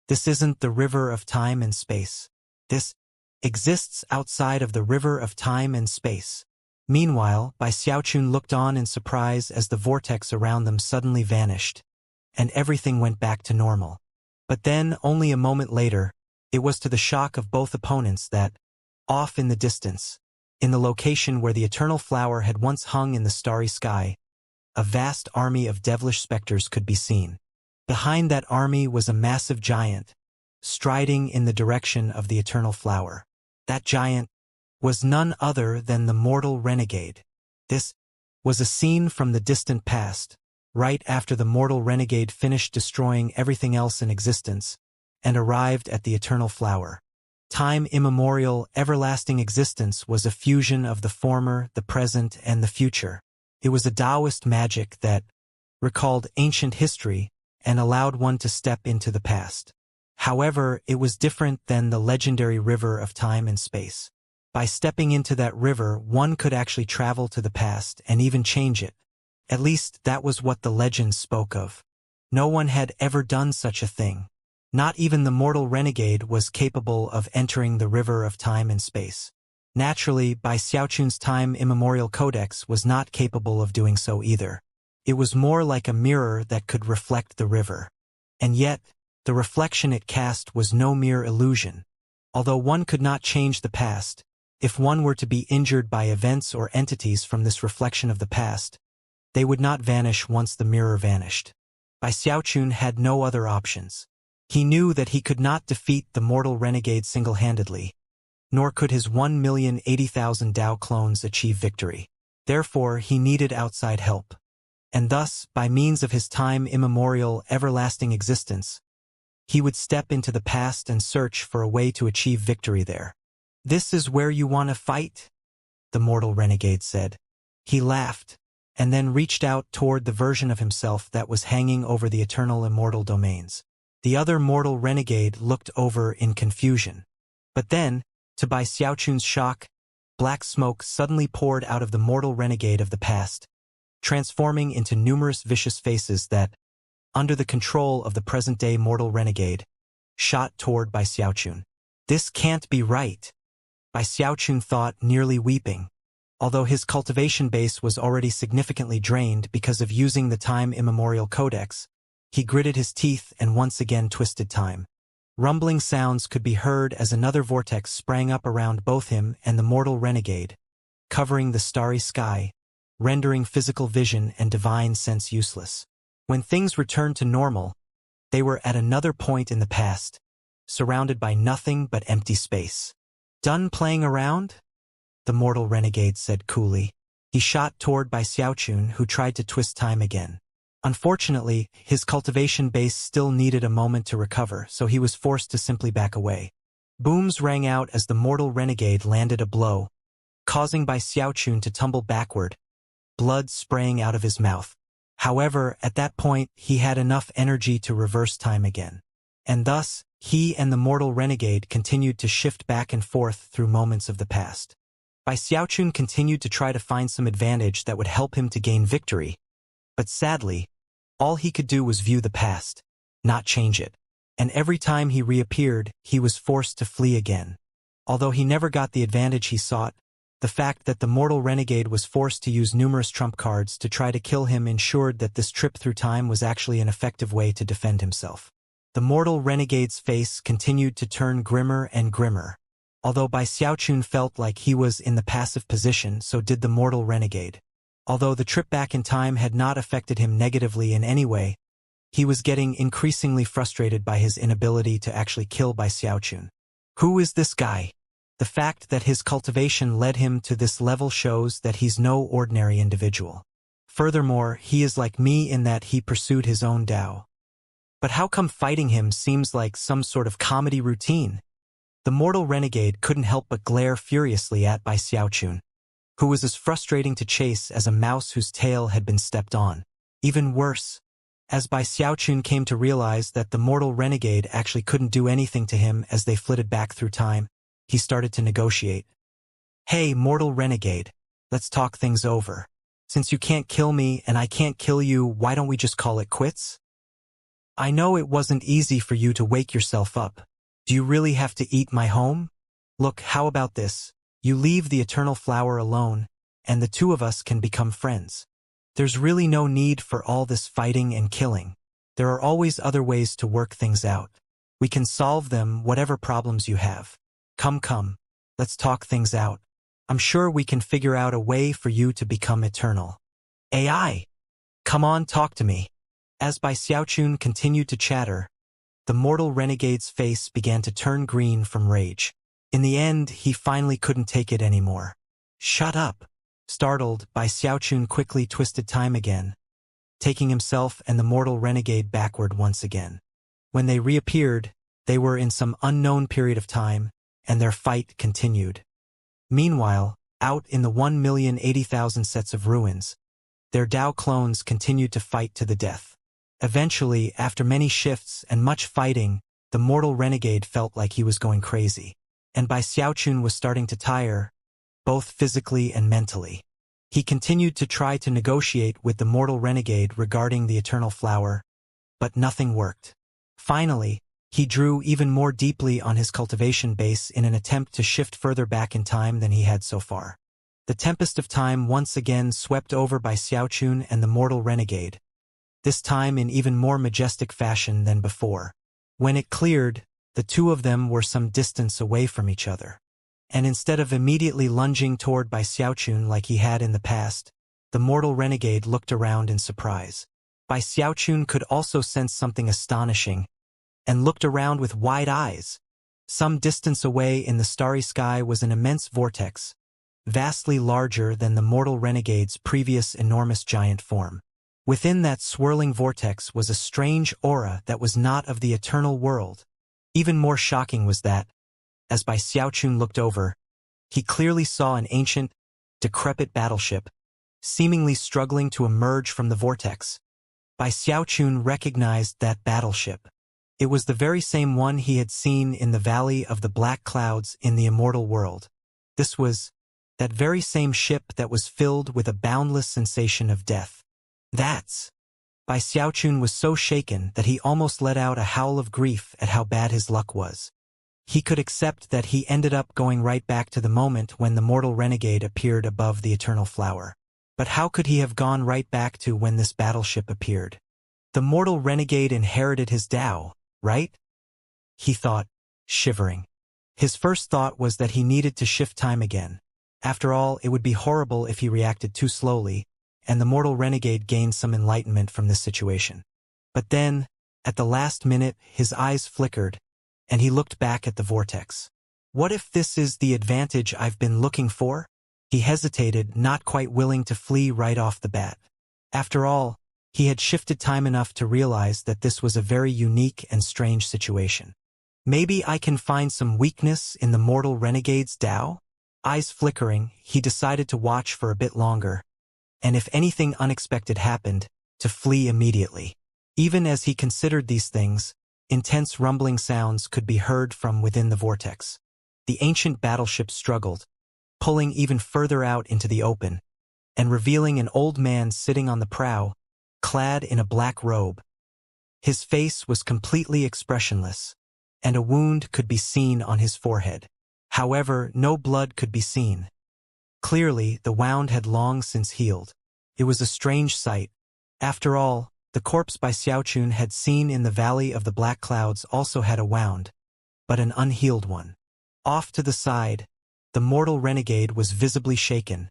This isn't the river of time and space. This exists outside of the river of time and space. Meanwhile, Bai Xiaochun looked on in surprise as the vortex around them suddenly vanished, and everything went back to normal. But then, only a moment later, it was to the shock of both opponents that, off in the distance, in the location where the eternal flower had once hung in the starry sky, a vast army of devilish specters could be seen. Behind that army was a massive giant, striding in the direction of the eternal flower. That giant was none other than the mortal renegade. This was a scene from the distant past, right after the mortal renegade finished destroying everything else in existence, and arrived at the eternal flower. Time immemorial, everlasting existence was a fusion of the former, the present, and the future. It was a Taoist magic that recalled ancient history and allowed one to step into the past. However, it was different than the legendary river of time and space. By stepping into that river, one could actually travel to the past and even change it. At least that was what the legends spoke of. No one had ever done such a thing. Not even the mortal renegade was capable of entering the river of time and space. Naturally, Bai Xiaochun's time immemorial codex was not capable of doing so either. It was more like a mirror that could reflect the river. And yet, the reflection it cast was no mere illusion. Although one could not change the past, if one were to be injured by events or entities from this reflection of the past, they would not vanish once the mirror vanished. Bai Xiaochun had no other options. He knew that he could not defeat the mortal renegade single-handedly, nor could his 1,080,000 Dao clones achieve victory. Therefore, he needed outside help. And thus, by means of his time immemorial, everlasting existence, he would step into the past and search for a way to achieve victory there. "This is where you want to fight?" the mortal renegade said. He laughed, and then reached out toward the version of himself that was hanging over the eternal immortal domains. The other mortal renegade looked over in confusion. But then, to Bai Xiaochun's shock, black smoke suddenly poured out of the mortal renegade of the past, transforming into numerous vicious faces that, under the control of the present-day mortal renegade, shot toward Bai Xiaochun. "This can't be right," Bai Xiaochun thought, nearly weeping. Although his cultivation base was already significantly drained because of using the time immemorial codex, he gritted his teeth and once again twisted time. Rumbling sounds could be heard as another vortex sprang up around both him and the mortal renegade, covering the starry sky, rendering physical vision and divine sense useless. When things returned to normal, they were at another point in the past, surrounded by nothing but empty space. "Done playing around?" the mortal renegade said coolly. He shot toward Bai Xiaochun, who tried to twist time again. Unfortunately, his cultivation base still needed a moment to recover, so he was forced to simply back away. Booms rang out as the mortal renegade landed a blow, causing Bai Xiaochun to tumble backward, blood spraying out of his mouth. However, at that point, he had enough energy to reverse time again. And thus, he and the mortal renegade continued to shift back and forth through moments of the past. Bai Xiaochun continued to try to find some advantage that would help him to gain victory, but sadly, all he could do was view the past, not change it. And every time he reappeared, he was forced to flee again. Although he never got the advantage he sought, the fact that the mortal renegade was forced to use numerous trump cards to try to kill him ensured that this trip through time was actually an effective way to defend himself. The mortal renegade's face continued to turn grimmer and grimmer. Although Bai Xiaochun felt like he was in the passive position, so did the mortal renegade. Although the trip back in time had not affected him negatively in any way, he was getting increasingly frustrated by his inability to actually kill Bai Xiaochun. Who is this guy? The fact that his cultivation led him to this level shows that he's no ordinary individual. Furthermore, he is like me in that he pursued his own Tao. But how come fighting him seems like some sort of comedy routine? The mortal renegade couldn't help but glare furiously at Bai Xiaochun, who was as frustrating to chase as a mouse whose tail had been stepped on. Even worse, as Bai Xiaochun came to realize that the mortal renegade actually couldn't do anything to him as they flitted back through time, he started to negotiate. "Hey, mortal renegade, let's talk things over. Since you can't kill me and I can't kill you, why don't we just call it quits? I know it wasn't easy for you to wake yourself up. Do you really have to eat my home? Look, how about this? You leave the eternal flower alone, and the two of us can become friends. There's really no need for all this fighting and killing. There are always other ways to work things out. We can solve them, whatever problems you have. Come, let's talk things out. I'm sure we can figure out a way for you to become eternal. AI, come on, talk to me." As Bai Xiaochun continued to chatter, the mortal renegade's face began to turn green from rage. In the end, he finally couldn't take it anymore. "Shut up. Startled, Bai Xiaochun quickly twisted time again, taking himself and the mortal renegade backward once again. When they reappeared, they were in some unknown period of time, and their fight continued. Meanwhile, out in the 1,080,000 sets of ruins, their Dao clones continued to fight to the death. Eventually, after many shifts and much fighting, the mortal renegade felt like he was going crazy. And Bai Xiaochun was starting to tire, both physically and mentally. He continued to try to negotiate with the mortal renegade regarding the eternal flower, but nothing worked. Finally, he drew even more deeply on his cultivation base in an attempt to shift further back in time than he had so far. The tempest of time once again swept over Bai Xiaochun and the mortal renegade, this time in even more majestic fashion than before. When it cleared, the two of them were some distance away from each other. And instead of immediately lunging toward Bai Xiaochun like he had in the past, the mortal renegade looked around in surprise. Bai Xiaochun could also sense something astonishing, and looked around with wide eyes. Some distance away in the starry sky was an immense vortex, vastly larger than the mortal renegade's previous enormous giant form. Within that swirling vortex was a strange aura that was not of the eternal world. Even more shocking was that, as Bai Xiaochun looked over, he clearly saw an ancient, decrepit battleship, seemingly struggling to emerge from the vortex. Bai Xiaochun recognized that battleship. It was the very same one he had seen in the Valley of the Black Clouds in the immortal world. This was that very same ship that was filled with a boundless sensation of death. That's... Bai Xiaochun was so shaken that he almost let out a howl of grief at how bad his luck was. He could accept that he ended up going right back to the moment when the mortal renegade appeared above the eternal flower. But how could he have gone right back to when this battleship appeared? The mortal renegade inherited his Tao, right? He thought, shivering. His first thought was that he needed to shift time again. After all, it would be horrible if he reacted too slowly, and the mortal renegade gained some enlightenment from this situation. But then, at the last minute, his eyes flickered, and he looked back at the vortex. What if this is the advantage I've been looking for? He hesitated, not quite willing to flee right off the bat. After all, he had shifted time enough to realize that this was a very unique and strange situation. Maybe I can find some weakness in the mortal renegade's Tao? Eyes flickering, he decided to watch for a bit longer, and if anything unexpected happened, to flee immediately. Even as he considered these things, intense rumbling sounds could be heard from within the vortex. The ancient battleship struggled, pulling even further out into the open, and revealing an old man sitting on the prow, clad in a black robe. His face was completely expressionless, and a wound could be seen on his forehead. However, no blood could be seen. Clearly, the wound had long since healed. It was a strange sight. After all, the corpse Bai Xiaochun had seen in the Valley of the Black Clouds also had a wound, but an unhealed one. Off to the side, the mortal renegade was visibly shaken,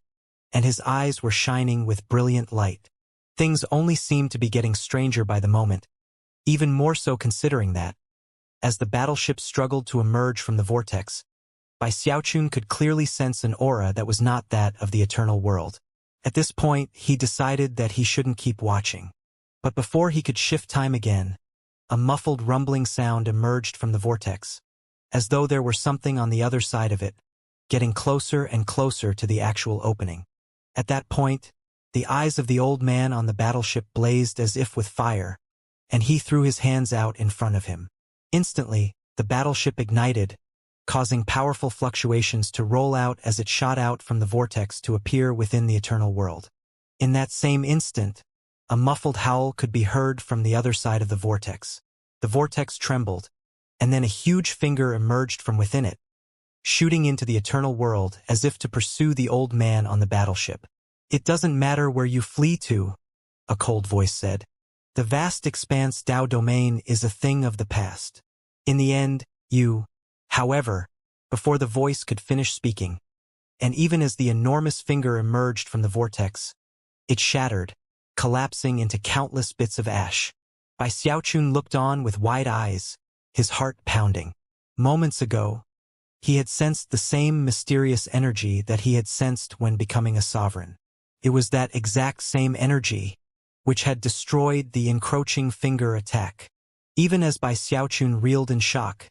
and his eyes were shining with brilliant light. Things only seemed to be getting stranger by the moment, even more so considering that, as the battleship struggled to emerge from the vortex, Bai Xiaochun could clearly sense an aura that was not that of the eternal world. At this point, he decided that he shouldn't keep watching. But before he could shift time again, a muffled rumbling sound emerged from the vortex, as though there were something on the other side of it, getting closer and closer to the actual opening. At that point, the eyes of the old man on the battleship blazed as if with fire, and he threw his hands out in front of him. Instantly, the battleship ignited, causing powerful fluctuations to roll out as it shot out from the vortex to appear within the eternal world. In that same instant, a muffled howl could be heard from the other side of the vortex. The vortex trembled, and then a huge finger emerged from within it, shooting into the eternal world as if to pursue the old man on the battleship. "It doesn't matter where you flee to," a cold voice said. "The vast expanse Tao domain is a thing of the past. In the end, you..." However, before the voice could finish speaking, and even as the enormous finger emerged from the vortex, it shattered, collapsing into countless bits of ash. Bai Xiaochun looked on with wide eyes, his heart pounding. Moments ago, He had sensed the same mysterious energy that he had sensed when becoming a sovereign. It was that exact same energy which had destroyed the encroaching finger attack. Even as Bai Xiaochun reeled in shock,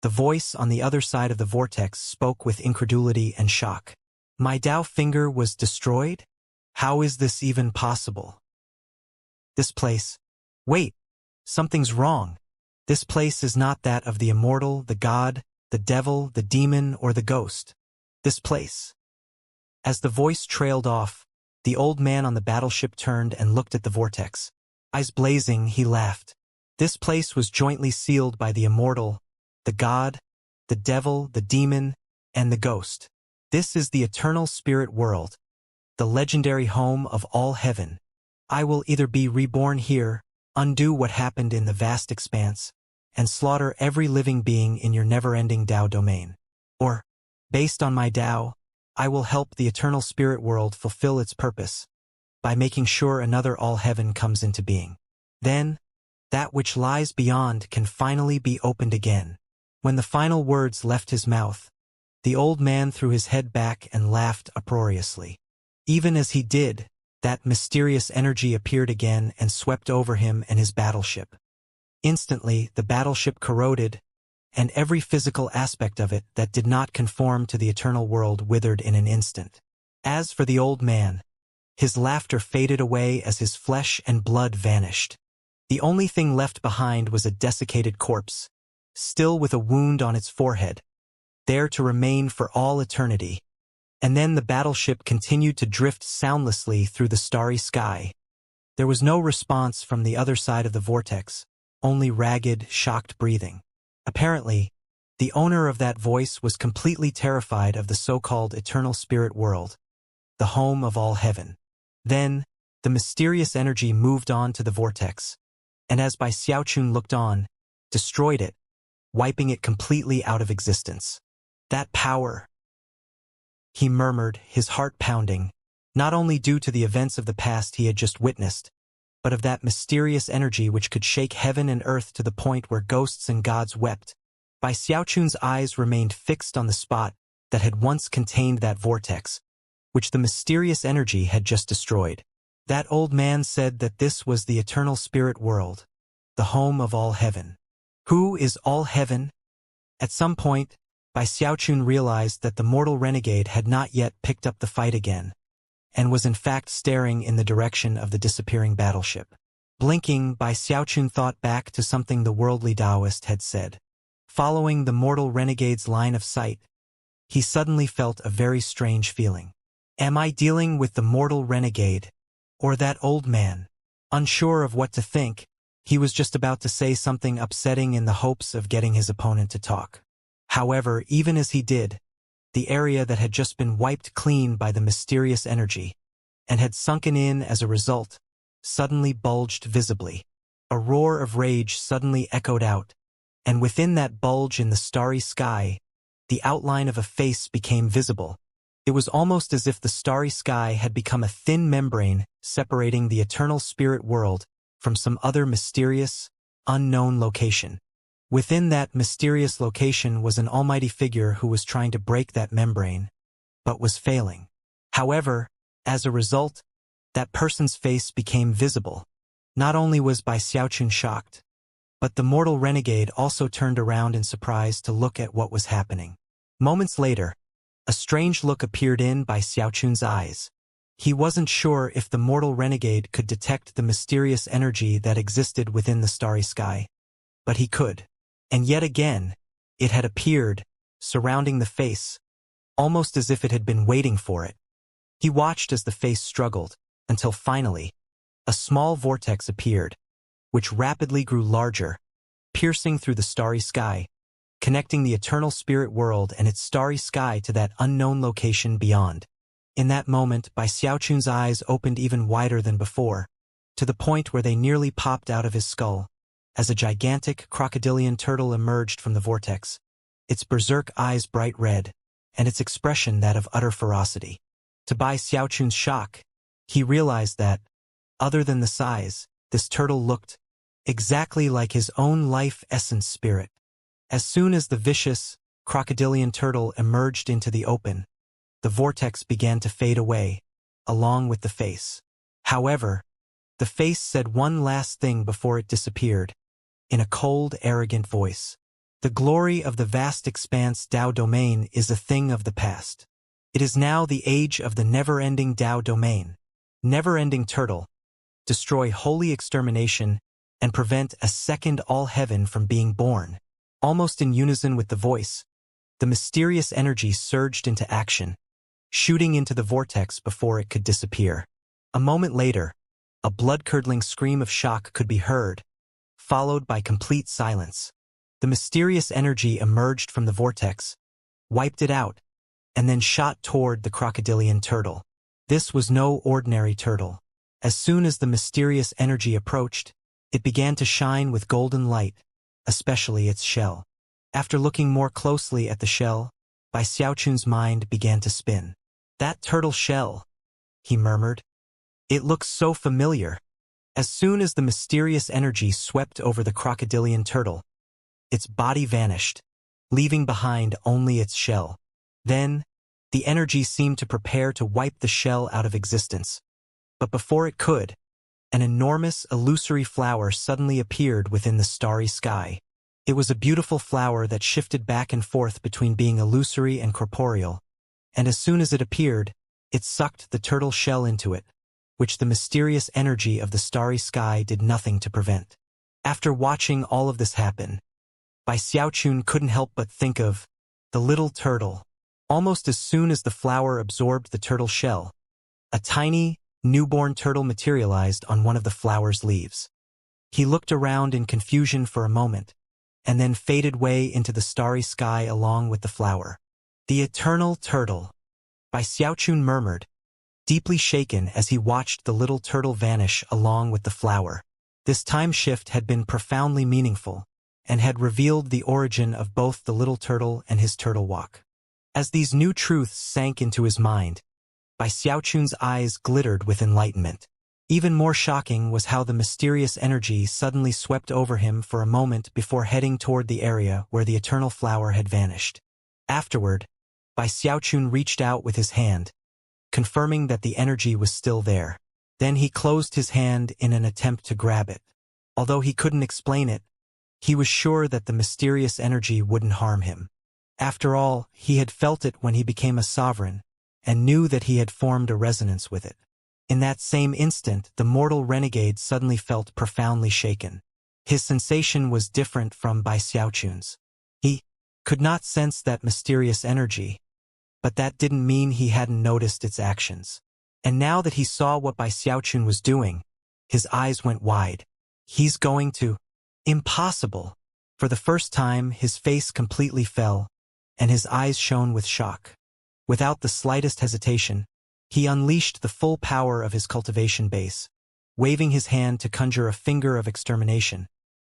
the voice on the other side of the vortex spoke with incredulity and shock. My Dao finger was destroyed? How is this even possible? This place. Wait, something's wrong. This place is not that of the immortal, the god, the devil, the demon, or the ghost. This place. As the voice trailed off, the old man on the battleship turned and looked at the vortex. Eyes blazing, he laughed. This place was jointly sealed by the immortal, the god, the devil, the demon, and the ghost. This is the eternal spirit world, the legendary home of all heaven. I will either be reborn here, undo what happened in the vast expanse, and slaughter every living being in your never-ending Dao domain. Or, based on my Dao, I will help the eternal spirit world fulfill its purpose by making sure another all-heaven comes into being. Then, that which lies beyond can finally be opened again. When the final words left his mouth, the old man threw his head back and laughed uproariously. Even as he did, that mysterious energy appeared again and swept over him and his battleship. Instantly, the battleship corroded, and every physical aspect of it that did not conform to the eternal world withered in an instant. As for the old man, his laughter faded away as his flesh and blood vanished. The only thing left behind was a desiccated corpse, still with a wound on its forehead, there to remain for all eternity. And then the battleship continued to drift soundlessly through the starry sky. There was no response from the other side of the vortex, only ragged, shocked breathing. Apparently, the owner of that voice was completely terrified of the so-called eternal spirit world, the home of all heaven. Then, the mysterious energy moved on to the vortex, and as Bai Xiaochun looked on, destroyed it, wiping it completely out of existence. That power, he murmured, his heart pounding, not only due to the events of the past he had just witnessed, but of that mysterious energy which could shake heaven and earth to the point where ghosts and gods wept. Bai Xiaochun's eyes remained fixed on the spot that had once contained that vortex, which the mysterious energy had just destroyed. That old man said that this was the eternal spirit world, the home of all heaven. Who is all heaven? At some point, Bai Xiaochun realized that the mortal renegade had not yet picked up the fight again, and was in fact staring in the direction of the disappearing battleship. Blinking, Bai Xiaochun thought back to something the worldly Taoist had said. Following the mortal renegade's line of sight, he suddenly felt a very strange feeling. Am I dealing with the mortal renegade, or that old man? Unsure of what to think, he was just about to say something upsetting in the hopes of getting his opponent to talk. However, even as he did, the area that had just been wiped clean by the mysterious energy, and had sunken in as a result, suddenly bulged visibly. A roar of rage suddenly echoed out, and within that bulge in the starry sky, the outline of a face became visible. It was almost as if the starry sky had become a thin membrane separating the eternal spirit world from some other mysterious, unknown location. Within that mysterious location was an almighty figure who was trying to break that membrane, but was failing. However, as a result, that person's face became visible. Not only was Bai Xiaochun shocked, but the mortal renegade also turned around in surprise to look at what was happening. Moments later, a strange look appeared in Bai Xiaochun's eyes. He wasn't sure if the mortal renegade could detect the mysterious energy that existed within the starry sky, but he could. And yet again, it had appeared, surrounding the face, almost as if it had been waiting for it. He watched as the face struggled, until finally, a small vortex appeared, which rapidly grew larger, piercing through the starry sky, connecting the eternal spirit world and its starry sky to that unknown location beyond. In that moment, Bai Xiaochun's eyes opened even wider than before, to the point where they nearly popped out of his skull, as a gigantic crocodilian turtle emerged from the vortex, its berserk eyes bright red, and its expression that of utter ferocity. To Bai Xiaochun's shock, he realized that, other than the size, this turtle looked exactly like his own life essence spirit. As soon as the vicious, crocodilian turtle emerged into the open, the vortex began to fade away, along with the face. However, the face said one last thing before it disappeared, in a cold, arrogant voice. The glory of the vast expanse Dao domain is a thing of the past. It is now the age of the never-ending Dao domain. Never-ending turtle, destroy holy extermination and prevent a second all-heaven from being born. Almost in unison with the voice, the mysterious energy surged into action, shooting into the vortex before it could disappear. A moment later, a blood-curdling scream of shock could be heard, followed by complete silence. The mysterious energy emerged from the vortex, wiped it out, and then shot toward the crocodilian turtle. This was no ordinary turtle. As soon as the mysterious energy approached, it began to shine with golden light, especially its shell. After looking more closely at the shell, Bai Xiaochun's mind began to spin. That turtle shell, he murmured. It looks so familiar. As soon as the mysterious energy swept over the crocodilian turtle, its body vanished, leaving behind only its shell. Then, the energy seemed to prepare to wipe the shell out of existence. But before it could, an enormous, illusory flower suddenly appeared within the starry sky. It was a beautiful flower that shifted back and forth between being illusory and corporeal, and as soon as it appeared, it sucked the turtle shell into it, which the mysterious energy of the starry sky did nothing to prevent. After watching all of this happen, Bai Xiaochun couldn't help but think of the little turtle. Almost as soon as the flower absorbed the turtle shell, a tiny, newborn turtle materialized on one of the flower's leaves. He looked around in confusion for a moment, and then faded away into the starry sky along with the flower. The eternal turtle, Bai Xiaochun murmured, deeply shaken as he watched the little turtle vanish along with the flower. This time shift had been profoundly meaningful, and had revealed the origin of both the little turtle and his turtle walk. As these new truths sank into his mind, Bai Xiaochun's eyes glittered with enlightenment. Even more shocking was how the mysterious energy suddenly swept over him for a moment before heading toward the area where the eternal flower had vanished. Afterward, Bai Xiaochun reached out with his hand, confirming that the energy was still there. Then he closed his hand in an attempt to grab it. Although he couldn't explain it, he was sure that the mysterious energy wouldn't harm him. After all, he had felt it when he became a sovereign, and knew that he had formed a resonance with it. In that same instant, the mortal renegade suddenly felt profoundly shaken. His sensation was different from Bai Xiaochun's. He could not sense that mysterious energy, but that didn't mean he hadn't noticed its actions. And now that he saw what Bai Xiaochun was doing, his eyes went wide. He's going to... Impossible! For the first time, his face completely fell, and his eyes shone with shock. Without the slightest hesitation, he unleashed the full power of his cultivation base, waving his hand to conjure a finger of extermination,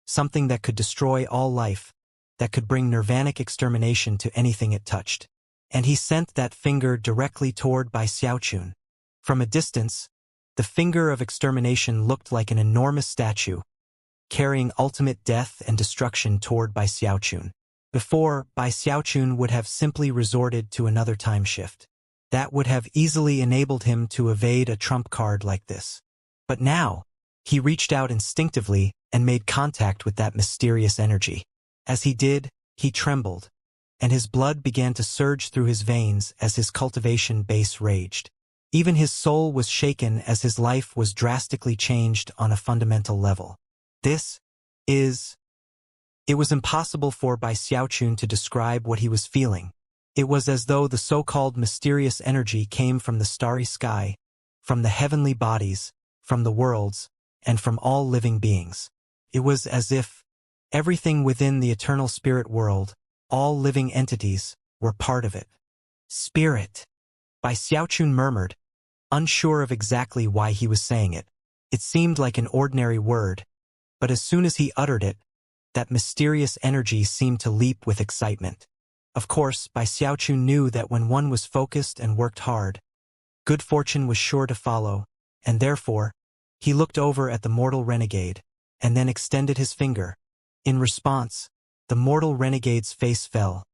something that could destroy all life, that could bring nirvanic extermination to anything it touched. And he sent that finger directly toward Bai Xiaochun. From a distance, the finger of extermination looked like an enormous statue, carrying ultimate death and destruction toward Bai Xiaochun. Before, Bai Xiaochun would have simply resorted to another time shift. That would have easily enabled him to evade a trump card like this. But now, he reached out instinctively and made contact with that mysterious energy. As he did, he trembled, and his blood began to surge through his veins as his cultivation base raged. Even his soul was shaken as his life was drastically changed on a fundamental level. It was impossible for Bai Xiaochun to describe what he was feeling. It was as though the so-called mysterious energy came from the starry sky, from the heavenly bodies, from the worlds, and from all living beings. It was as if everything within the eternal spirit world, all living entities, were part of it. Spirit, Bai Xiaochun murmured, unsure of exactly why he was saying it. It seemed like an ordinary word, but as soon as he uttered it, that mysterious energy seemed to leap with excitement. Of course, Bai Xiaochun knew that when one was focused and worked hard, good fortune was sure to follow, and therefore, he looked over at the mortal renegade, and then extended his finger. In response, the mortal renegade's face fell,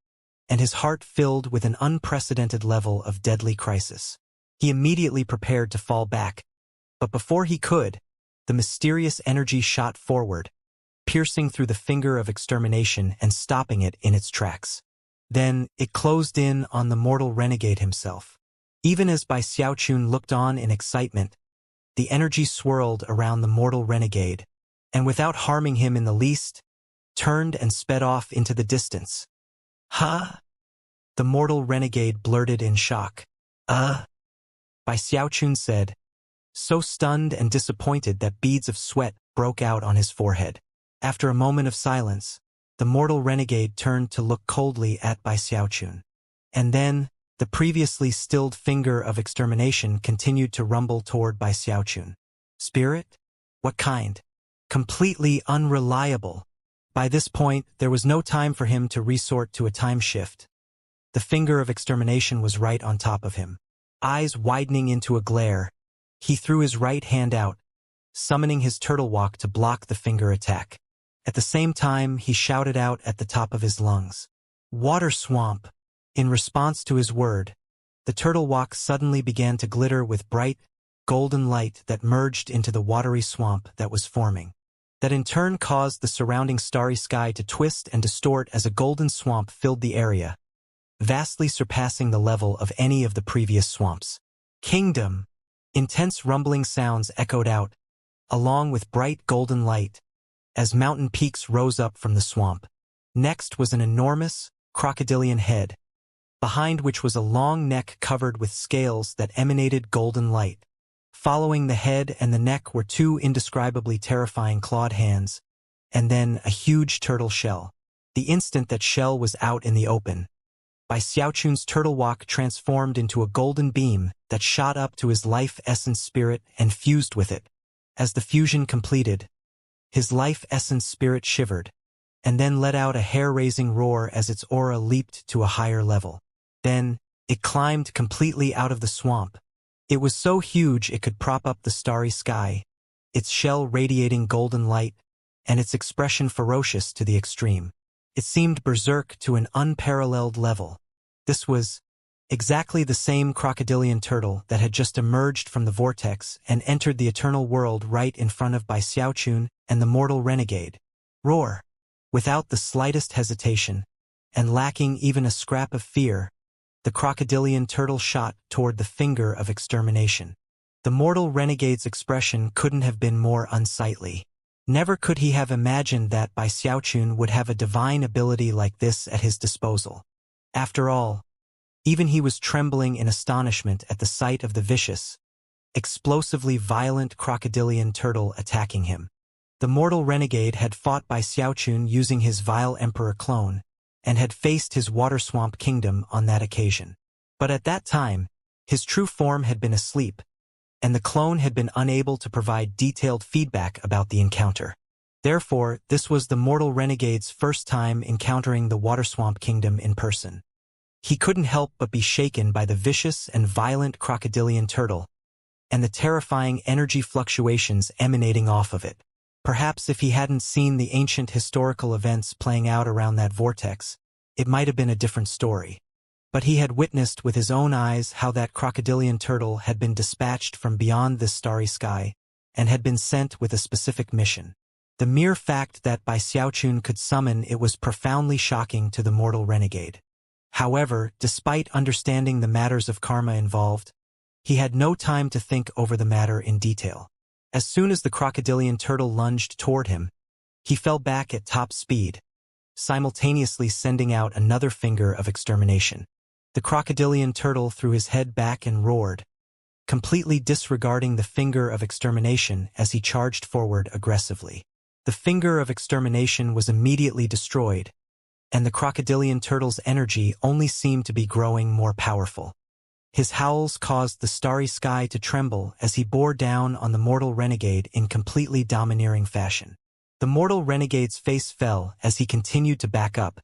and his heart filled with an unprecedented level of deadly crisis. He immediately prepared to fall back, but before he could, the mysterious energy shot forward, piercing through the finger of extermination and stopping it in its tracks. Then, it closed in on the mortal renegade himself. Even as Bai Xiaochun looked on in excitement, the energy swirled around the mortal renegade, and without harming him in the least, turned and sped off into the distance. "Huh?" The mortal renegade blurted in shock. Bai Xiaochun said, so stunned and disappointed that beads of sweat broke out on his forehead. After a moment of silence, the mortal renegade turned to look coldly at Bai Xiaochun. And then, the previously stilled finger of extermination continued to rumble toward Bai Xiaochun. Spirit? What kind? Completely unreliable. By this point, there was no time for him to resort to a time shift. The finger of extermination was right on top of him. Eyes widening into a glare, he threw his right hand out, summoning his turtle walk to block the finger attack. At the same time, he shouted out at the top of his lungs, "Water swamp!" In response to his word, the turtle walk suddenly began to glitter with bright, golden light that merged into the watery swamp that was forming. That in turn caused the surrounding starry sky to twist and distort as a golden swamp filled the area, vastly surpassing the level of any of the previous swamps. Kingdom! Intense rumbling sounds echoed out, along with bright golden light, as mountain peaks rose up from the swamp. Next was an enormous, crocodilian head, behind which was a long neck covered with scales that emanated golden light. Following the head and the neck were two indescribably terrifying clawed hands, and then a huge turtle shell. The instant that shell was out in the open, Bai Xiaochun's turtle walk transformed into a golden beam that shot up to his life essence spirit and fused with it. As the fusion completed, his life essence spirit shivered, and then let out a hair-raising roar as its aura leaped to a higher level. Then, it climbed completely out of the swamp. It was so huge it could prop up the starry sky, its shell radiating golden light, and its expression ferocious to the extreme. It seemed berserk to an unparalleled level. This was exactly the same crocodilian turtle that had just emerged from the vortex and entered the eternal world right in front of Bai Xiaochun and the mortal renegade. Roar! Without the slightest hesitation, and lacking even a scrap of fear, the crocodilian turtle shot toward the finger of extermination. The mortal renegade's expression couldn't have been more unsightly. Never could he have imagined that Bai Xiaochun would have a divine ability like this at his disposal. After all, even he was trembling in astonishment at the sight of the vicious, explosively violent crocodilian turtle attacking him. The mortal renegade had fought Bai Xiaochun using his vile emperor clone, and had faced his water swamp kingdom on that occasion. But at that time, his true form had been asleep, and the clone had been unable to provide detailed feedback about the encounter. Therefore, this was the mortal renegade's first time encountering the water swamp kingdom in person. He couldn't help but be shaken by the vicious and violent crocodilian turtle, and the terrifying energy fluctuations emanating off of it. Perhaps if he hadn't seen the ancient historical events playing out around that vortex, it might have been a different story. But he had witnessed with his own eyes how that crocodilian turtle had been dispatched from beyond this starry sky, and had been sent with a specific mission. The mere fact that Bai Xiaochun could summon it was profoundly shocking to the mortal renegade. However, despite understanding the matters of karma involved, he had no time to think over the matter in detail. As soon as the crocodilian turtle lunged toward him, he fell back at top speed, simultaneously sending out another finger of extermination. The crocodilian turtle threw his head back and roared, completely disregarding the finger of extermination as he charged forward aggressively. The finger of extermination was immediately destroyed, and the crocodilian turtle's energy only seemed to be growing more powerful. His howls caused the starry sky to tremble as he bore down on the mortal renegade in completely domineering fashion. The mortal renegade's face fell as he continued to back up,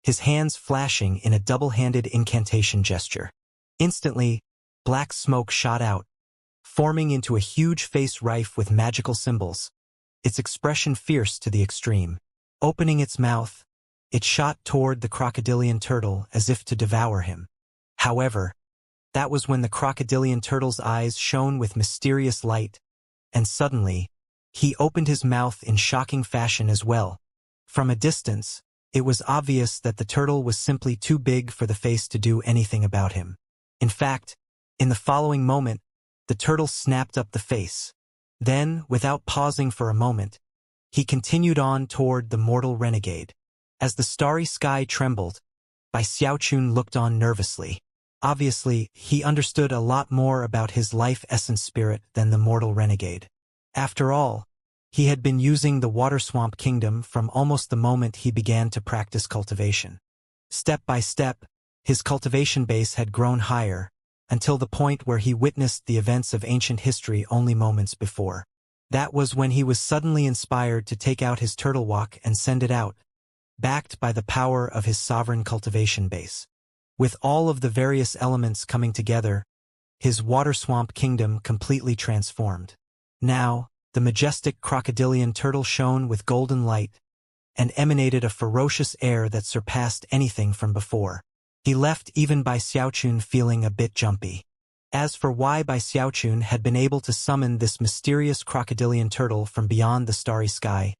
his hands flashing in a double-handed incantation gesture. Instantly, black smoke shot out, forming into a huge face rife with magical symbols, its expression fierce to the extreme. Opening its mouth, It shot toward the crocodilian turtle as if to devour him. However, that was when the crocodilian turtle's eyes shone with mysterious light, and suddenly, he opened his mouth in shocking fashion as well. From a distance, it was obvious that the turtle was simply too big for the face to do anything about him. In fact, in the following moment, the turtle snapped up the face. Then, without pausing for a moment, he continued on toward the mortal renegade. As the starry sky trembled, Bai Xiaochun looked on nervously. Obviously, he understood a lot more about his life essence spirit than the mortal renegade. After all, he had been using the Water Swamp Kingdom from almost the moment he began to practice cultivation. Step by step, his cultivation base had grown higher, until the point where he witnessed the events of ancient history only moments before. That was when he was suddenly inspired to take out his turtle walk and send it out, backed by the power of his sovereign cultivation base. With all of the various elements coming together, his Water Swamp Kingdom completely transformed. Now, the majestic crocodilian turtle shone with golden light and emanated a ferocious air that surpassed anything from before. He left even Bai Xiaochun feeling a bit jumpy. As for why Bai Xiaochun had been able to summon this mysterious crocodilian turtle from beyond the starry sky,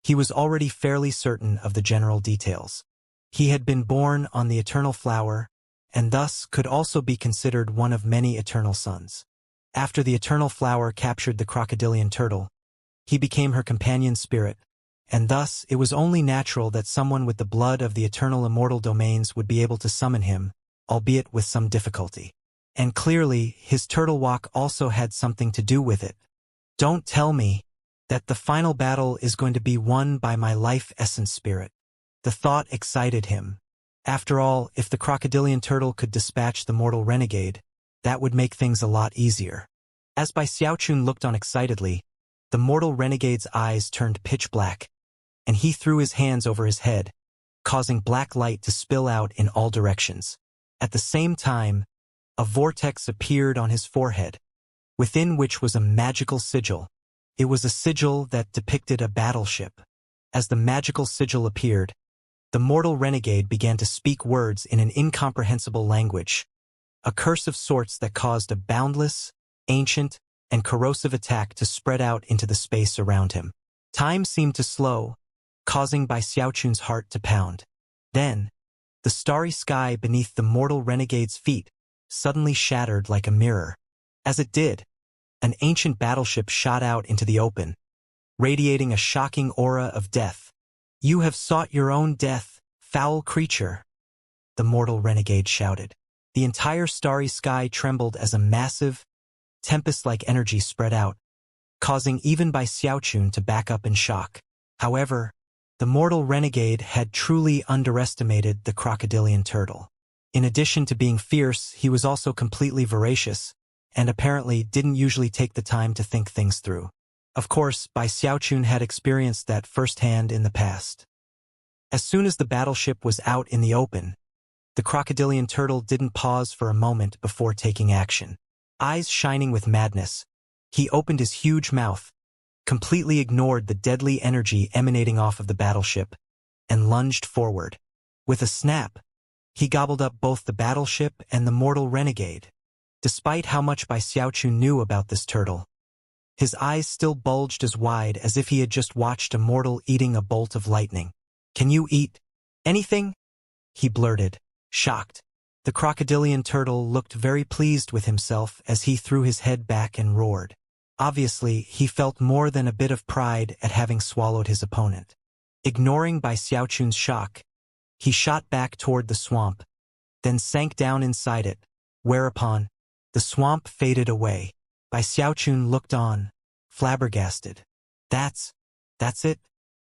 he was already fairly certain of the general details. He had been born on the eternal flower, and thus could also be considered one of many eternal sons. After the eternal flower captured the crocodilian turtle, he became her companion spirit, and thus it was only natural that someone with the blood of the eternal immortal domains would be able to summon him, albeit with some difficulty. And clearly, his turtle walk also had something to do with it. Don't tell me that the final battle is going to be won by my life essence spirit. The thought excited him. After all, if the crocodilian turtle could dispatch the mortal renegade, that would make things a lot easier. As Bai Xiaochun looked on excitedly, the mortal renegade's eyes turned pitch black, and he threw his hands over his head, causing black light to spill out in all directions. At the same time, a vortex appeared on his forehead, within which was a magical sigil. It was a sigil that depicted a battleship. As the magical sigil appeared, the mortal renegade began to speak words in an incomprehensible language, a curse of sorts that caused a boundless, ancient, and corrosive attack to spread out into the space around him. Time seemed to slow, causing Bai Xiaochun's heart to pound. Then, the starry sky beneath the mortal renegade's feet suddenly shattered like a mirror. As it did, an ancient battleship shot out into the open, radiating a shocking aura of death. "You have sought your own death, foul creature," the mortal renegade shouted. The entire starry sky trembled as a massive, tempest-like energy spread out, causing even Bai Xiaochun to back up in shock. However, the mortal renegade had truly underestimated the crocodilian turtle. In addition to being fierce, he was also completely voracious, and apparently didn't usually take the time to think things through. Of course, Bai Xiaochun had experienced that firsthand in the past. As soon as the battleship was out in the open, the crocodilian turtle didn't pause for a moment before taking action. Eyes shining with madness, he opened his huge mouth, completely ignored the deadly energy emanating off of the battleship, and lunged forward. With a snap, he gobbled up both the battleship and the mortal renegade. Despite how much Bai Xiaochun knew about this turtle, his eyes still bulged as wide as if he had just watched a mortal eating a bolt of lightning. "Can you eat anything?" he blurted, shocked. The crocodilian turtle looked very pleased with himself as he threw his head back and roared. Obviously, he felt more than a bit of pride at having swallowed his opponent. Ignoring Bai Xiaochun's shock, he shot back toward the swamp, then sank down inside it, whereupon the swamp faded away. Bai Xiaochun looked on, flabbergasted. That's it?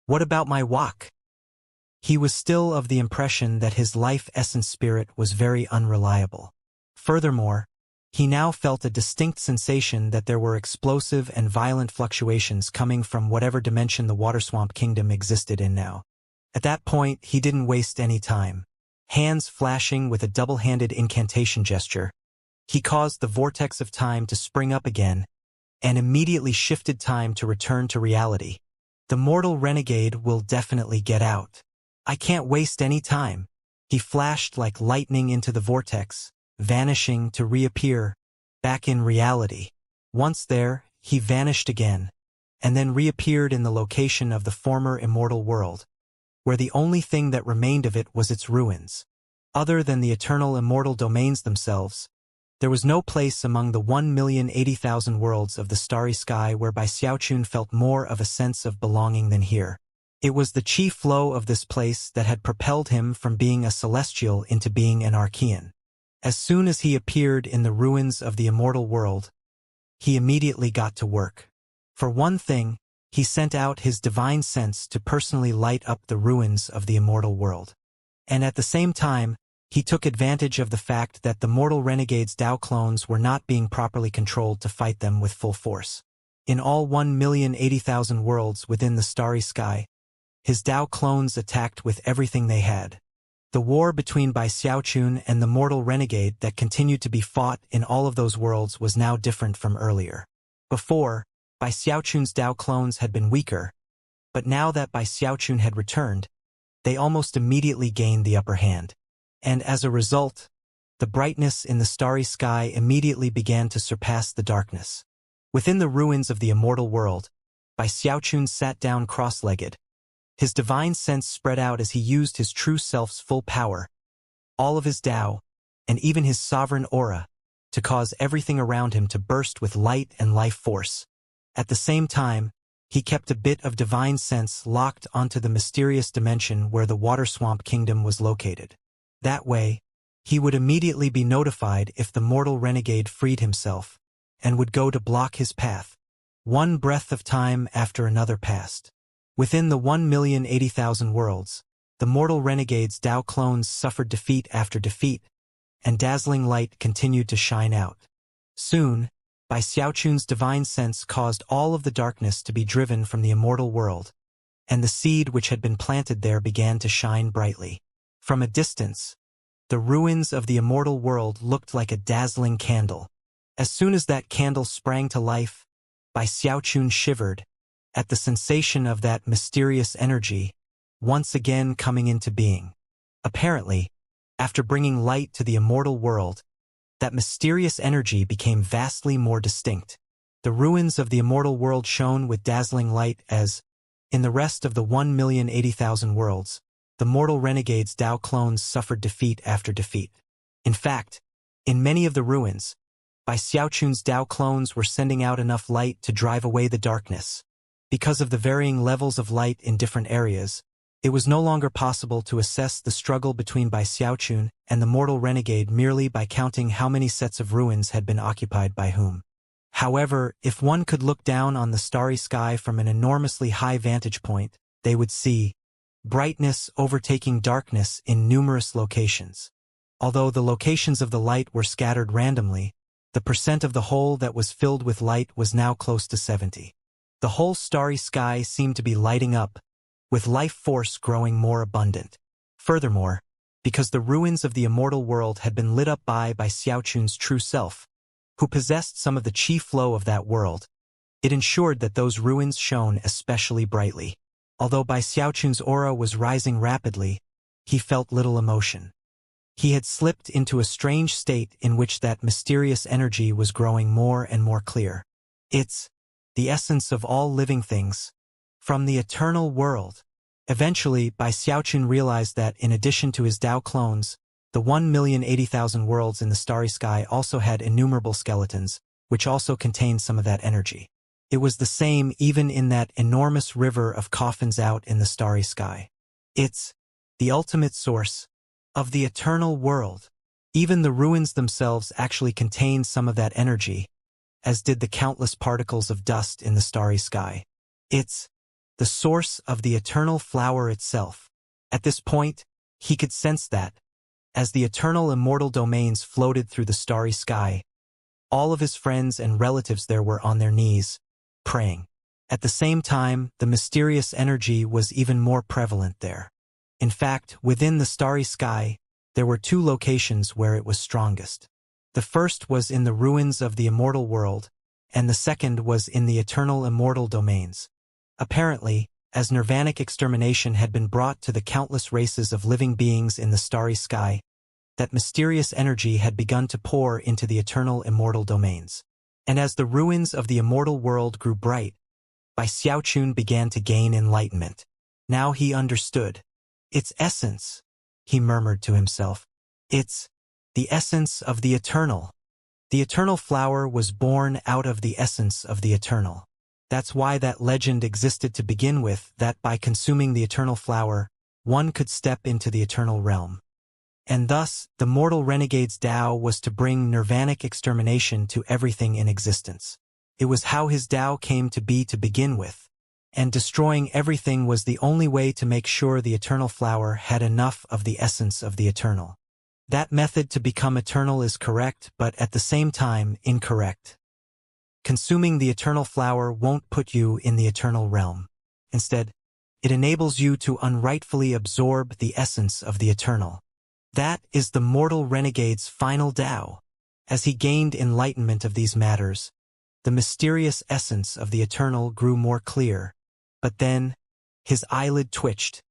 What about my walk?" He was still of the impression that his life essence spirit was very unreliable. Furthermore, he now felt a distinct sensation that there were explosive and violent fluctuations coming from whatever dimension the Water Swamp Kingdom existed in now. At that point, he didn't waste any time. Hands flashing with a double-handed incantation gesture, he caused the vortex of time to spring up again and immediately shifted time to return to reality. "The mortal renegade will definitely get out. I can't waste any time. He flashed like lightning into the vortex, vanishing to reappear, back in reality. Once there, he vanished again, and then reappeared in the location of the former immortal world, where the only thing that remained of it was its ruins. Other than the eternal immortal domains themselves, there was no place among the 1,080,000 worlds of the starry sky whereby Xiaochun felt more of a sense of belonging than here. It was the chi flow of this place that had propelled him from being a celestial into being an Archean. As soon as he appeared in the ruins of the immortal world, he immediately got to work. For one thing, he sent out his divine sense to personally light up the ruins of the immortal world. And at the same time, he took advantage of the fact that the mortal renegades' Dao clones were not being properly controlled to fight them with full force. In all 1,080,000 worlds within the starry sky, his Dao clones attacked with everything they had. The war between Bai Xiaochun and the mortal renegade that continued to be fought in all of those worlds was now different from earlier. Before, Bai Xiaochun's Dao clones had been weaker, but now that Bai Xiaochun had returned, they almost immediately gained the upper hand. And as a result, the brightness in the starry sky immediately began to surpass the darkness. Within the ruins of the immortal world, Bai Xiaochun sat down cross-legged. His divine sense spread out as he used his true self's full power, all of his Tao, and even his sovereign aura, to cause everything around him to burst with light and life force. At the same time, he kept a bit of divine sense locked onto the mysterious dimension where the water swamp kingdom was located. That way, he would immediately be notified if the mortal renegade freed himself, and would go to block his path. One breath of time after another passed. Within the 1,080,000 worlds, the mortal renegade's Dao clones suffered defeat after defeat, and dazzling light continued to shine out. Soon, Bai Xiaochun's divine sense caused all of the darkness to be driven from the immortal world, and the seed which had been planted there began to shine brightly. From a distance, the ruins of the immortal world looked like a dazzling candle. As soon as that candle sprang to life, Bai Xiaochun shivered at the sensation of that mysterious energy once again coming into being. Apparently, after bringing light to the immortal world, that mysterious energy became vastly more distinct. The ruins of the immortal world shone with dazzling light as, in the rest of the 1,080,000 worlds, the mortal renegade's Dao clones suffered defeat after defeat. In fact, in many of the ruins, Bai Xiaochun's Dao clones were sending out enough light to drive away the darkness. Because of the varying levels of light in different areas, it was no longer possible to assess the struggle between Bai Xiaochun and the mortal renegade merely by counting how many sets of ruins had been occupied by whom. However, if one could look down on the starry sky from an enormously high vantage point, they would see brightness overtaking darkness in numerous locations. Although the locations of the light were scattered randomly, the percent of the whole that was filled with light was now close to 70. The whole starry sky seemed to be lighting up, with life force growing more abundant. Furthermore, because the ruins of the immortal world had been lit up by Xiaochun's true self, who possessed some of the chi flow of that world, it ensured that those ruins shone especially brightly. Although Bai Xiaochun's aura was rising rapidly, he felt little emotion. He had slipped into a strange state in which that mysterious energy was growing more and more clear. It's the essence of all living things, from the eternal world. Eventually, Bai Xiaochun realized that in addition to his Dao clones, the 1,080,000 worlds in the starry sky also had innumerable skeletons, which also contained some of that energy. It was the same even in that enormous river of coffins out in the starry sky. It's the ultimate source of the eternal world. Even the ruins themselves actually contained some of that energy, as did the countless particles of dust in the starry sky. It's the source of the eternal flower itself. At this point, he could sense that, as the eternal immortal domains floated through the starry sky, all of his friends and relatives there were on their knees, praying. At the same time, the mysterious energy was even more prevalent there. In fact, within the starry sky, there were two locations where it was strongest. The first was in the ruins of the immortal world, and the second was in the eternal immortal domains. Apparently, as nirvanic extermination had been brought to the countless races of living beings in the starry sky, that mysterious energy had begun to pour into the eternal immortal domains. And as the ruins of the immortal world grew bright, Bai Xiaochun began to gain enlightenment. Now he understood. Its essence, he murmured to himself. It's the essence of the eternal. The eternal flower was born out of the essence of the eternal. That's why that legend existed to begin with, that by consuming the eternal flower, one could step into the eternal realm. And thus, the mortal renegade's Tao was to bring nirvanic extermination to everything in existence. It was how his Tao came to be to begin with. And destroying everything was the only way to make sure the eternal flower had enough of the essence of the eternal. That method to become eternal is correct, but at the same time, incorrect. Consuming the eternal flower won't put you in the eternal realm. Instead, it enables you to unrightfully absorb the essence of the eternal. That is the mortal renegade's final Tao. As he gained enlightenment of these matters, the mysterious essence of the eternal grew more clear. But then, his eyelid twitched,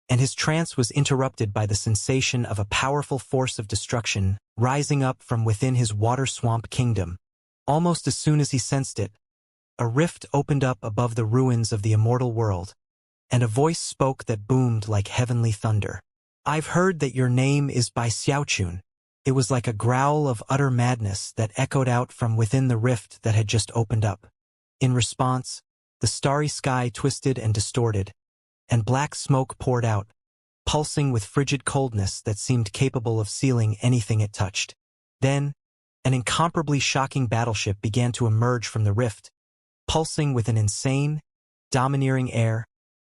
and his trance was interrupted by the sensation of a powerful force of destruction rising up from within his water-swamp kingdom. Almost as soon as he sensed it, a rift opened up above the ruins of the immortal world, and a voice spoke that boomed like heavenly thunder. "I've heard that your name is Bai Xiaochun." It was like a growl of utter madness that echoed out from within the rift that had just opened up. In response, the starry sky twisted and distorted, and black smoke poured out, pulsing with frigid coldness that seemed capable of sealing anything it touched. Then, an incomparably shocking battleship began to emerge from the rift, pulsing with an insane, domineering air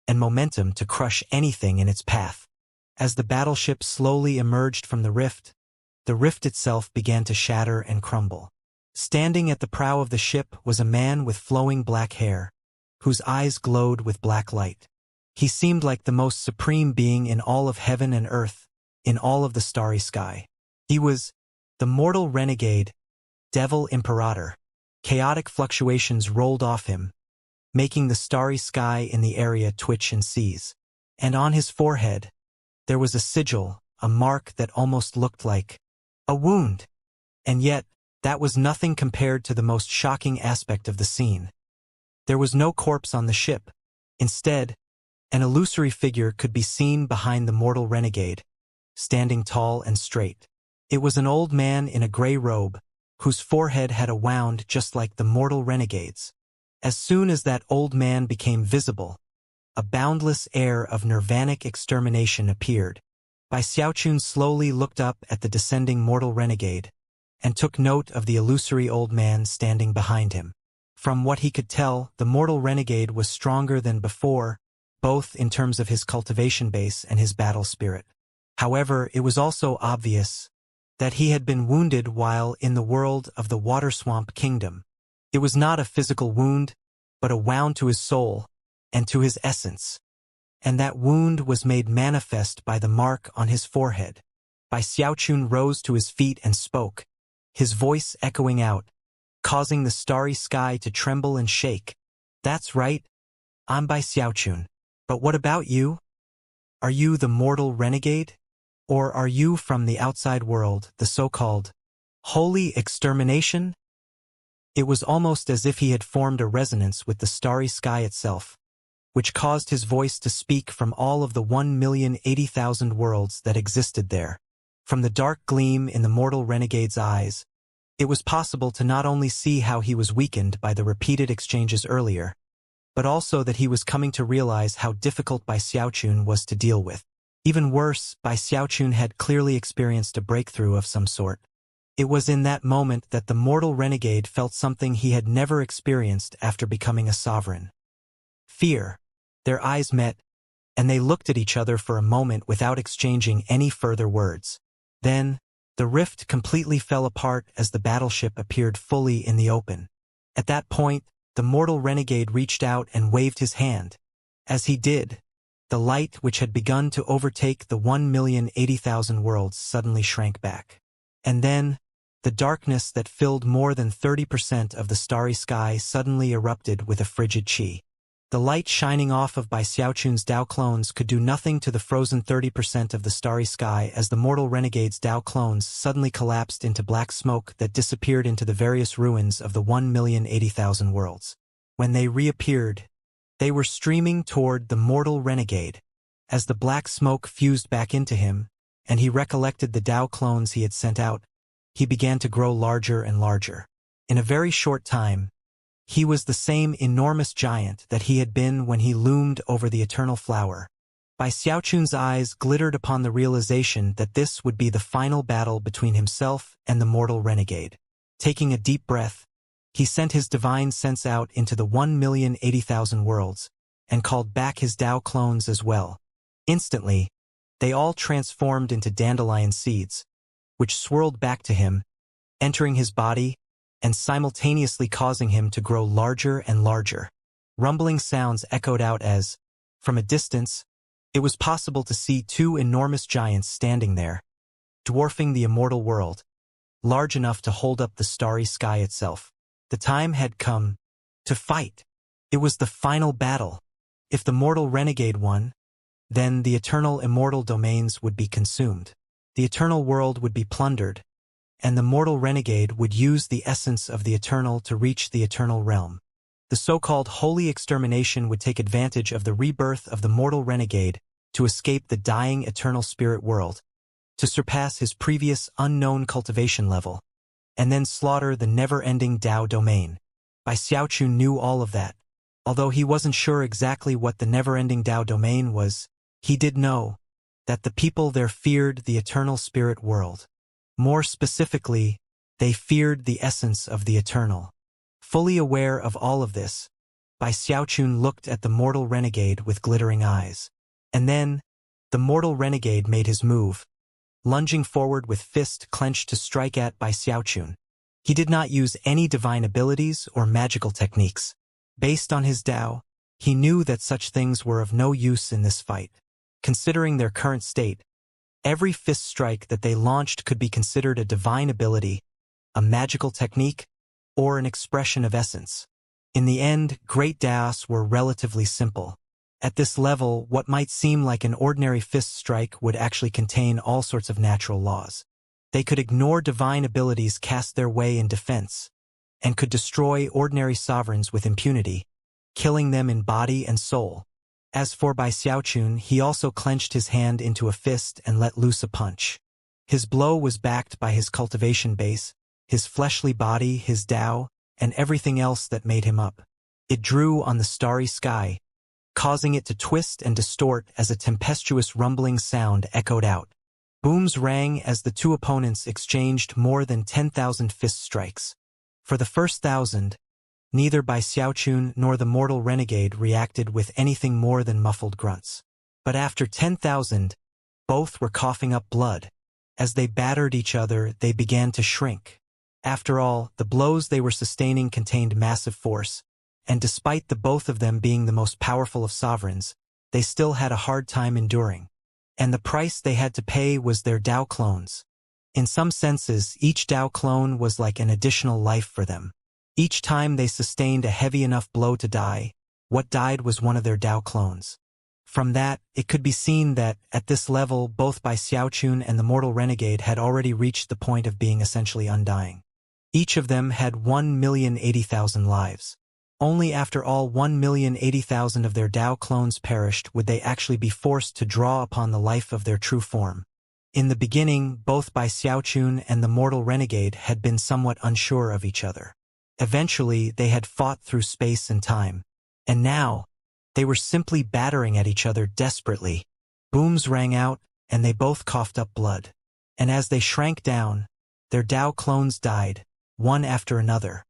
and momentum to crush anything in its path. As the battleship slowly emerged from the rift itself began to shatter and crumble. Standing at the prow of the ship was a man with flowing black hair, whose eyes glowed with black light. He seemed like the most supreme being in all of heaven and earth, in all of the starry sky. He was the mortal renegade, Devil Imperator. Chaotic fluctuations rolled off him, making the starry sky in the area twitch and seize. And on his forehead, there was a sigil, a mark that almost looked like a wound. And yet, that was nothing compared to the most shocking aspect of the scene. There was no corpse on the ship. Instead, an illusory figure could be seen behind the mortal renegade, standing tall and straight. It was an old man in a gray robe, whose forehead had a wound just like the mortal renegade's. As soon as that old man became visible, a boundless air of nirvanic extermination appeared. Bai Xiaochun slowly looked up at the descending mortal renegade, and took note of the illusory old man standing behind him. From what he could tell, the mortal renegade was stronger than before, both in terms of his cultivation base and his battle spirit. However, it was also obvious that he had been wounded while in the world of the Water Swamp Kingdom. It was not a physical wound, but a wound to his soul and to his essence. And that wound was made manifest by the mark on his forehead. Bai Xiaochun rose to his feet and spoke, his voice echoing out, causing the starry sky to tremble and shake. "That's right. I'm Bai Xiaochun. But what about you? Are you the mortal renegade? Or are you from the outside world, the so-called holy extermination?" It was almost as if he had formed a resonance with the starry sky itself, which caused his voice to speak from all of the 1,080,000 worlds that existed there. From the dark gleam in the mortal renegade's eyes, it was possible to not only see how he was weakened by the repeated exchanges earlier, but also that he was coming to realize how difficult Bai Xiaochun was to deal with. Even worse, Bai Xiaochun had clearly experienced a breakthrough of some sort. It was in that moment that the mortal renegade felt something he had never experienced after becoming a sovereign. Fear. Their eyes met, and they looked at each other for a moment without exchanging any further words. Then, the rift completely fell apart as the battleship appeared fully in the open. At that point, the mortal renegade reached out and waved his hand. As he did, the light which had begun to overtake the 1,080,000 worlds suddenly shrank back. And then, the darkness that filled more than 30% of the starry sky suddenly erupted with a frigid chi. The light shining off of Bai Xiaochun's Dao clones could do nothing to the frozen 30% of the starry sky as the mortal renegade's Dao clones suddenly collapsed into black smoke that disappeared into the various ruins of the 1,080,000 worlds. When they reappeared, they were streaming toward the mortal renegade. As the black smoke fused back into him, and he recollected the Dao clones he had sent out, he began to grow larger and larger. In a very short time, he was the same enormous giant that he had been when he loomed over the eternal flower. Bai Xiaochun's eyes glittered upon the realization that this would be the final battle between himself and the mortal renegade. Taking a deep breath, he sent his divine sense out into the 1,080,000 worlds, and called back his Dao clones as well. Instantly, they all transformed into dandelion seeds, which swirled back to him, entering his body, and simultaneously causing him to grow larger and larger. Rumbling sounds echoed out as, from a distance, it was possible to see two enormous giants standing there, dwarfing the immortal world, large enough to hold up the starry sky itself. The time had come to fight. It was the final battle. If the mortal renegade won, then the eternal immortal domains would be consumed. The eternal world would be plundered, and the mortal renegade would use the essence of the eternal to reach the eternal realm. The so-called holy extermination would take advantage of the rebirth of the mortal renegade to escape the dying eternal spirit world, to surpass his previous unknown cultivation level, and then slaughter the never-ending Dao domain. Bai Xiaochun knew all of that. Although he wasn't sure exactly what the never-ending Dao domain was, he did know that the people there feared the eternal spirit world. More specifically, they feared the essence of the eternal. Fully aware of all of this, Bai Xiaochun looked at the mortal renegade with glittering eyes. And then, the mortal renegade made his move, lunging forward with fist clenched to strike at Bai Xiaochun. He did not use any divine abilities or magical techniques. Based on his Dao, he knew that such things were of no use in this fight. Considering their current state, every fist strike that they launched could be considered a divine ability, a magical technique, or an expression of essence. In the end, great Daos were relatively simple. At this level, what might seem like an ordinary fist strike would actually contain all sorts of natural laws. They could ignore divine abilities cast their way in defense, and could destroy ordinary sovereigns with impunity, killing them in body and soul. As for Bai Xiaochun, he also clenched his hand into a fist and let loose a punch. His blow was backed by his cultivation base, his fleshly body, his Dao, and everything else that made him up. It drew on the starry sky, causing it to twist and distort as a tempestuous rumbling sound echoed out. Booms rang as the two opponents exchanged more than 10,000 fist strikes. For the first 1,000, neither Bai Xiaochun nor the mortal renegade reacted with anything more than muffled grunts. But after 10,000, both were coughing up blood. As they battered each other, they began to shrink. After all, the blows they were sustaining contained massive force, and despite the both of them being the most powerful of sovereigns, they still had a hard time enduring. And the price they had to pay was their Dao clones. In some senses, each Dao clone was like an additional life for them. Each time they sustained a heavy enough blow to die, what died was one of their Dao clones. From that, it could be seen that, at this level, both Bai Xiaochun and the mortal renegade had already reached the point of being essentially undying. Each of them had 1,080,000 lives. Only after all 1,080,000 of their Dao clones perished would they actually be forced to draw upon the life of their true form. In the beginning, both Bai Xiaochun and the mortal renegade had been somewhat unsure of each other. Eventually, they had fought through space and time. And now, they were simply battering at each other desperately. Booms rang out, and they both coughed up blood. And as they shrank down, their Dao clones died, one after another.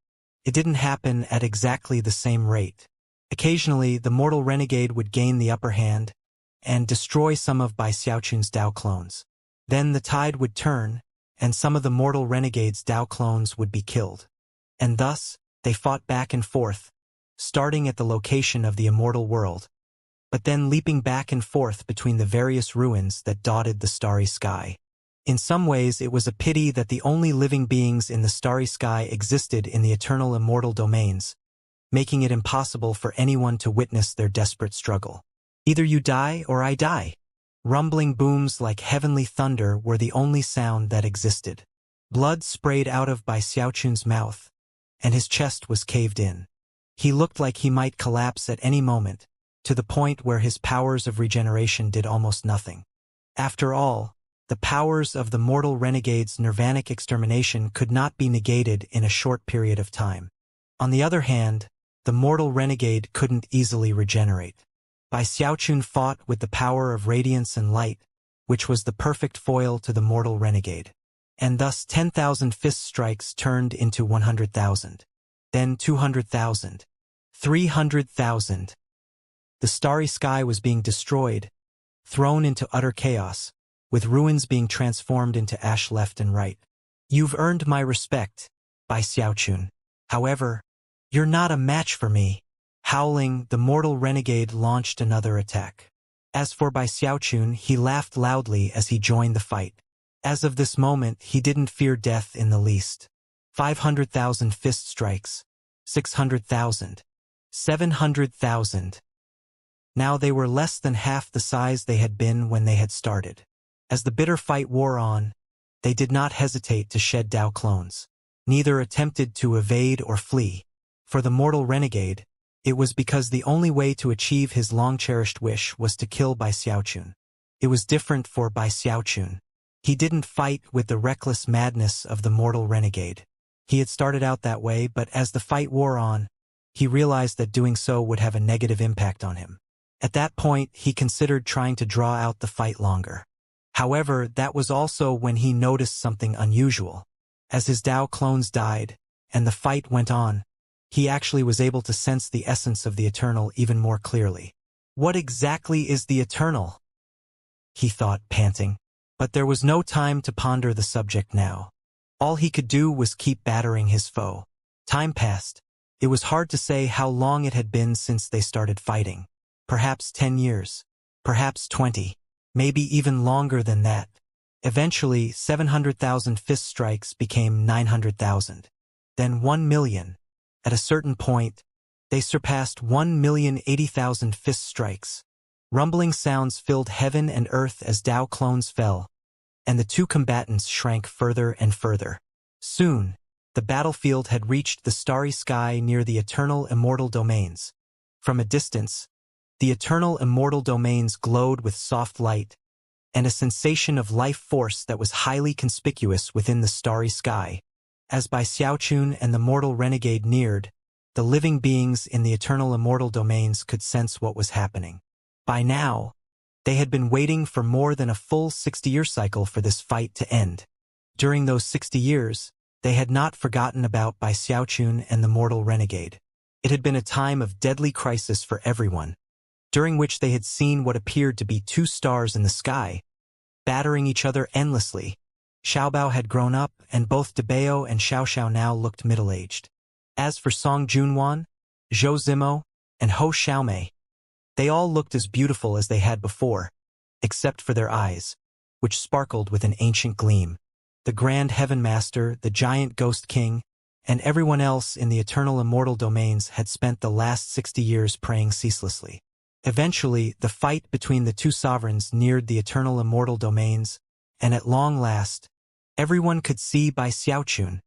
It didn't happen at exactly the same rate. Occasionally, the mortal renegade would gain the upper hand and destroy some of Bai Xiaochun's Dao clones. Then the tide would turn, and some of the mortal renegade's Dao clones would be killed. And thus, they fought back and forth, starting at the location of the immortal world, but then leaping back and forth between the various ruins that dotted the starry sky. In some ways, it was a pity that the only living beings in the starry sky existed in the eternal immortal domains, making it impossible for anyone to witness their desperate struggle. Either you die or I die. Rumbling booms like heavenly thunder were the only sound that existed. Blood sprayed out of Bai Xiaochun's mouth, and his chest was caved in. He looked like he might collapse at any moment, to the point where his powers of regeneration did almost nothing. After all, the powers of the mortal renegade's nirvanic extermination could not be negated in a short period of time. On the other hand, the mortal renegade couldn't easily regenerate. Bai Xiaochun fought with the power of radiance and light, which was the perfect foil to the mortal renegade. And thus 10,000 fist strikes turned into 100,000. Then 200,000. 300,000. The starry sky was being destroyed, thrown into utter chaos, with ruins being transformed into ash left and right. You've earned my respect, Bai Xiaochun. However, you're not a match for me. Howling, the mortal renegade launched another attack. As for Bai Xiaochun, he laughed loudly as he joined the fight. As of this moment, he didn't fear death in the least. 500,000 fist strikes. 600,000. 700,000. Now they were less than half the size they had been when they had started. As the bitter fight wore on, they did not hesitate to shed Dao clones. Neither attempted to evade or flee. For the mortal renegade, it was because the only way to achieve his long-cherished wish was to kill Bai Xiaochun. It was different for Bai Xiaochun. He didn't fight with the reckless madness of the mortal renegade. He had started out that way, but as the fight wore on, he realized that doing so would have a negative impact on him. At that point, he considered trying to draw out the fight longer. However, that was also when he noticed something unusual. As his Dao clones died, and the fight went on, he actually was able to sense the essence of the Eternal even more clearly. What exactly is the Eternal? He thought, panting. But there was no time to ponder the subject now. All he could do was keep battering his foe. Time passed. It was hard to say how long it had been since they started fighting. Perhaps 10 years. Perhaps 20. Maybe even longer than that. Eventually, 700,000 fist strikes became 900,000. Then 1 million. At a certain point, they surpassed 1,080,000 fist strikes. Rumbling sounds filled heaven and earth as Dao clones fell, and the two combatants shrank further and further. Soon, the battlefield had reached the starry sky near the eternal immortal domains. From a distance, the eternal immortal domains glowed with soft light, and a sensation of life force that was highly conspicuous within the starry sky. As Bai Xiaochun and the mortal renegade neared, the living beings in the eternal immortal domains could sense what was happening. By now, they had been waiting for more than a full 60-year cycle for this fight to end. During those 60 years, they had not forgotten about Bai Xiaochun and the mortal renegade. It had been a time of deadly crisis for everyone, during which they had seen what appeared to be two stars in the sky, battering each other endlessly. Xiaobao had grown up, and both Debao and Xiaoxiao now looked middle-aged. As for Song Junwan, Zhou Zimo, and Ho Xiaomei, they all looked as beautiful as they had before, except for their eyes, which sparkled with an ancient gleam. The Grand Heaven Master, the Giant Ghost King, and everyone else in the eternal immortal domains had spent the last 60 years praying ceaselessly. Eventually, the fight between the two sovereigns neared the eternal immortal domains, and at long last, everyone could see Bai Xiaochun.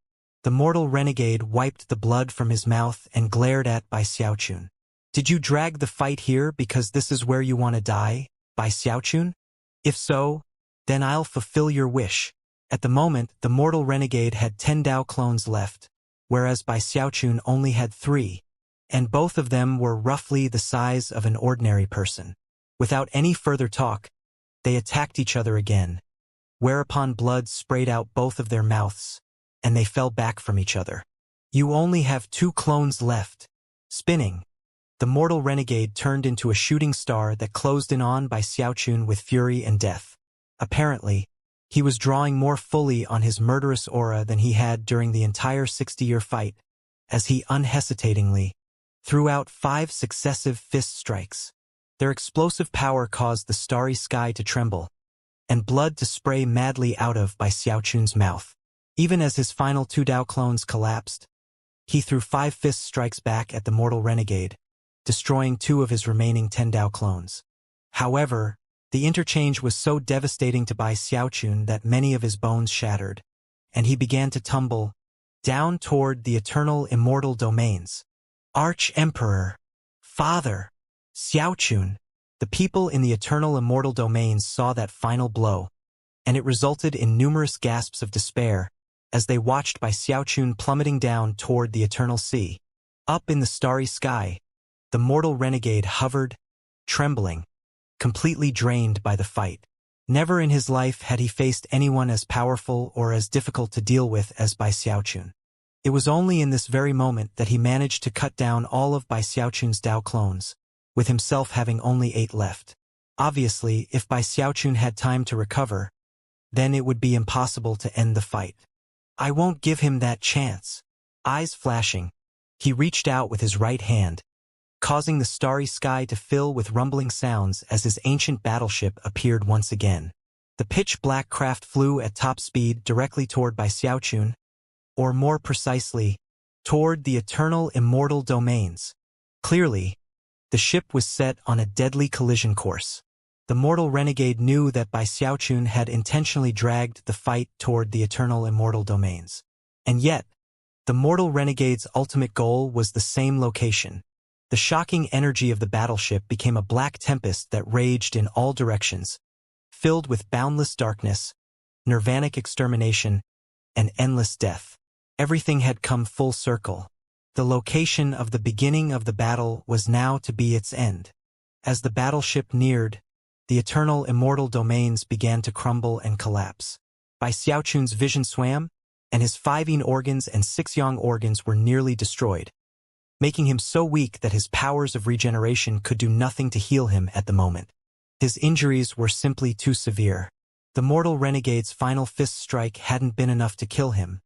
The mortal renegade wiped the blood from his mouth and glared at Bai Xiaochun. Did you drag the fight here because this is where you want to die, Bai Xiaochun? If so, then I'll fulfill your wish. At the moment, the mortal renegade had 10 Dao clones left, whereas Bai Xiaochun only had 3, and both of them were roughly the size of an ordinary person. Without any further talk, they attacked each other again, whereupon blood sprayed out both of their mouths, and they fell back from each other. You only have 2 clones left. Spinning, the mortal renegade turned into a shooting star that closed in on Bai Xiaochun with fury and death. Apparently, he was drawing more fully on his murderous aura than he had during the entire 60-year fight, as he unhesitatingly threw out 5 successive fist strikes. Their explosive power caused the starry sky to tremble, and blood to spray madly out of Bai Xiaochun's mouth. Even as his final 2 Dao clones collapsed, He threw 5 fist strikes back at the mortal renegade, destroying 2 of his remaining 10 Dao clones. However, the interchange was so devastating to Bai Xiaochun that many of his bones shattered, and he began to tumble down toward the eternal immortal domains. Arch-Emperor, Father, Xiaochun, the people in the eternal immortal domains saw that final blow, and it resulted in numerous gasps of despair as they watched Bai Xiaochun plummeting down toward the eternal sea. Up in the starry sky, the mortal renegade hovered, trembling, completely drained by the fight. Never in his life had he faced anyone as powerful or as difficult to deal with as Bai Xiaochun. It was only in this very moment that he managed to cut down all of Bai Xiaochun's Dao clones, with himself having only 8 left. Obviously, if Bai Xiaochun had time to recover, then it would be impossible to end the fight. I won't give him that chance. Eyes flashing, he reached out with his right hand, causing the starry sky to fill with rumbling sounds as his ancient battleship appeared once again. The pitch-black craft flew at top speed directly toward Bai Xiaochun, or more precisely, toward the eternal immortal domains. Clearly, the ship was set on a deadly collision course. The mortal renegade knew that Bai Xiaochun had intentionally dragged the fight toward the eternal immortal domains. And yet, the mortal renegade's ultimate goal was the same location. The shocking energy of the battleship became a black tempest that raged in all directions, filled with boundless darkness, nirvanic extermination, and endless death. Everything had come full circle. The location of the beginning of the battle was now to be its end. As the battleship neared, the eternal immortal domains began to crumble and collapse. Bai Xiaochun's vision swam, and his 5 yin organs and 6 yang organs were nearly destroyed, making him so weak that his powers of regeneration could do nothing to heal him at the moment. His injuries were simply too severe. The mortal renegade's final fist strike hadn't been enough to kill him,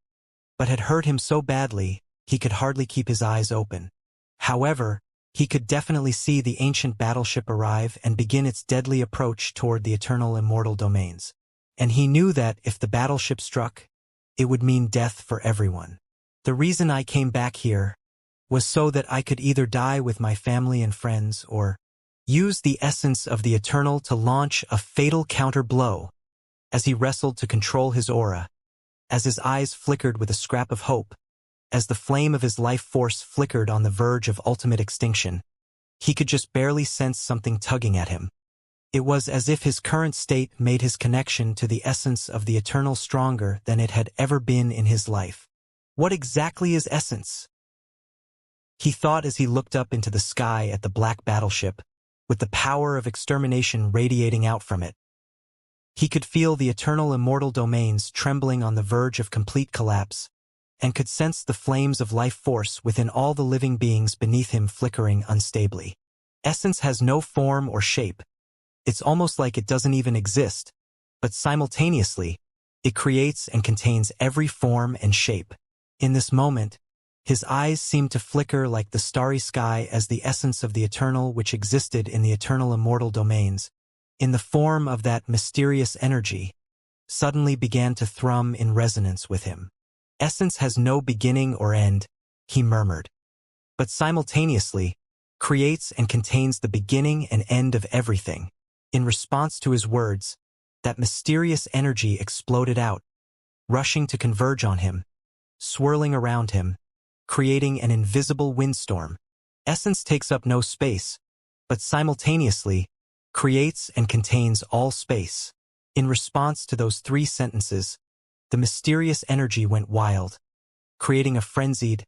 but had hurt him so badly he could hardly keep his eyes open. However, he could definitely see the ancient battleship arrive and begin its deadly approach toward the eternal immortal domains. And he knew that if the battleship struck, it would mean death for everyone. The reason I came back here was so that I could either die with my family and friends or use the essence of the eternal to launch a fatal counter-blow. As he wrestled to control his aura, as his eyes flickered with a scrap of hope, as the flame of his life force flickered on the verge of ultimate extinction, he could just barely sense something tugging at him. It was as if his current state made his connection to the essence of the eternal stronger than it had ever been in his life. What exactly is essence? He thought as he looked up into the sky at the black battleship, with the power of extermination radiating out from it. He could feel the eternal immortal domains trembling on the verge of complete collapse, and could sense the flames of life force within all the living beings beneath him flickering unstably. Essence has no form or shape. It's almost like it doesn't even exist, but simultaneously, it creates and contains every form and shape. In this moment, his eyes seemed to flicker like the starry sky as the essence of the eternal which existed in the eternal immortal domains, in the form of that mysterious energy, suddenly began to thrum in resonance with him. Essence has no beginning or end, he murmured, but simultaneously creates and contains the beginning and end of everything. In response to his words, that mysterious energy exploded out, rushing to converge on him, swirling around him, creating an invisible windstorm. Essence takes up no space, but simultaneously creates and contains all space. In response to those 3 sentences, the mysterious energy went wild, creating a frenzied,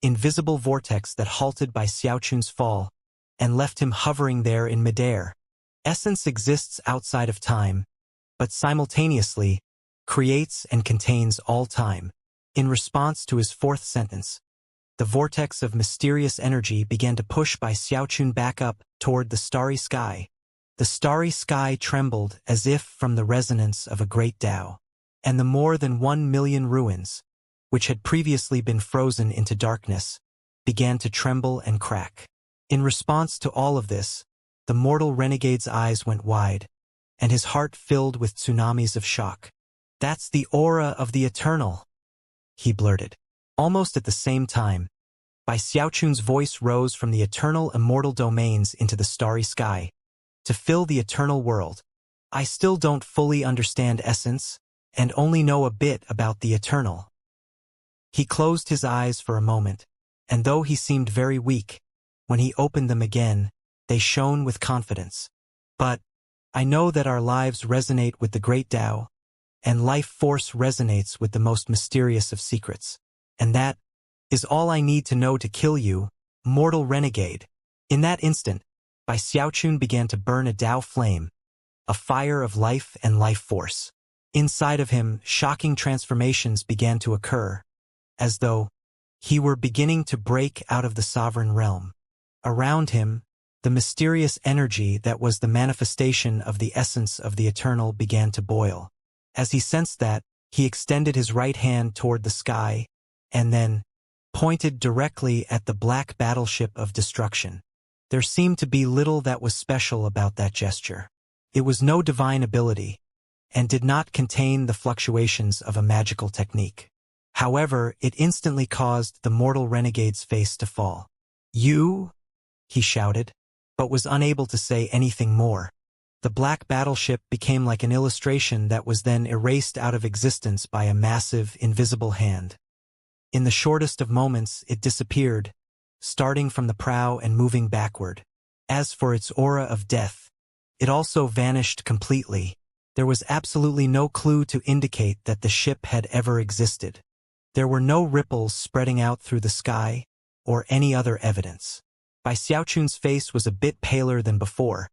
invisible vortex that halted Bai Xiaochun's fall and left him hovering there in midair. Essence exists outside of time, but simultaneously creates and contains all time. In response to his 4th sentence, the vortex of mysterious energy began to push Bai Xiaochun back up toward the starry sky. The starry sky trembled as if from the resonance of a great Tao, and the more than 1 million ruins, which had previously been frozen into darkness, began to tremble and crack. In response to all of this, the mortal renegade's eyes went wide, and his heart filled with tsunamis of shock. "That's the aura of the eternal," he blurted. Almost at the same time, Bai Xiaochun's voice rose from the eternal immortal domains into the starry sky, to fill the eternal world. I still don't fully understand essence, and only know a bit about the eternal. He closed his eyes for a moment, and though he seemed very weak, when he opened them again, they shone with confidence. But I know that our lives resonate with the great Tao, and life force resonates with the most mysterious of secrets. And that is all I need to know to kill you, mortal renegade. In that instant, Bai Xiaochun began to burn a Tao flame, a fire of life and life force. Inside of him, shocking transformations began to occur, as though he were beginning to break out of the sovereign realm. Around him, the mysterious energy that was the manifestation of the essence of the eternal began to boil. As he sensed that, he extended his right hand toward the sky, and then pointed directly at the black battleship of destruction. There seemed to be little that was special about that gesture. It was no divine ability, and did not contain the fluctuations of a magical technique. However, it instantly caused the mortal renegade's face to fall. "You?" he shouted, but was unable to say anything more. The black battleship became like an illustration that was then erased out of existence by a massive, invisible hand. In the shortest of moments, it disappeared, starting from the prow and moving backward. As for its aura of death, it also vanished completely. There was absolutely no clue to indicate that the ship had ever existed. There were no ripples spreading out through the sky, or any other evidence. Bai Xiaochun's face was a bit paler than before.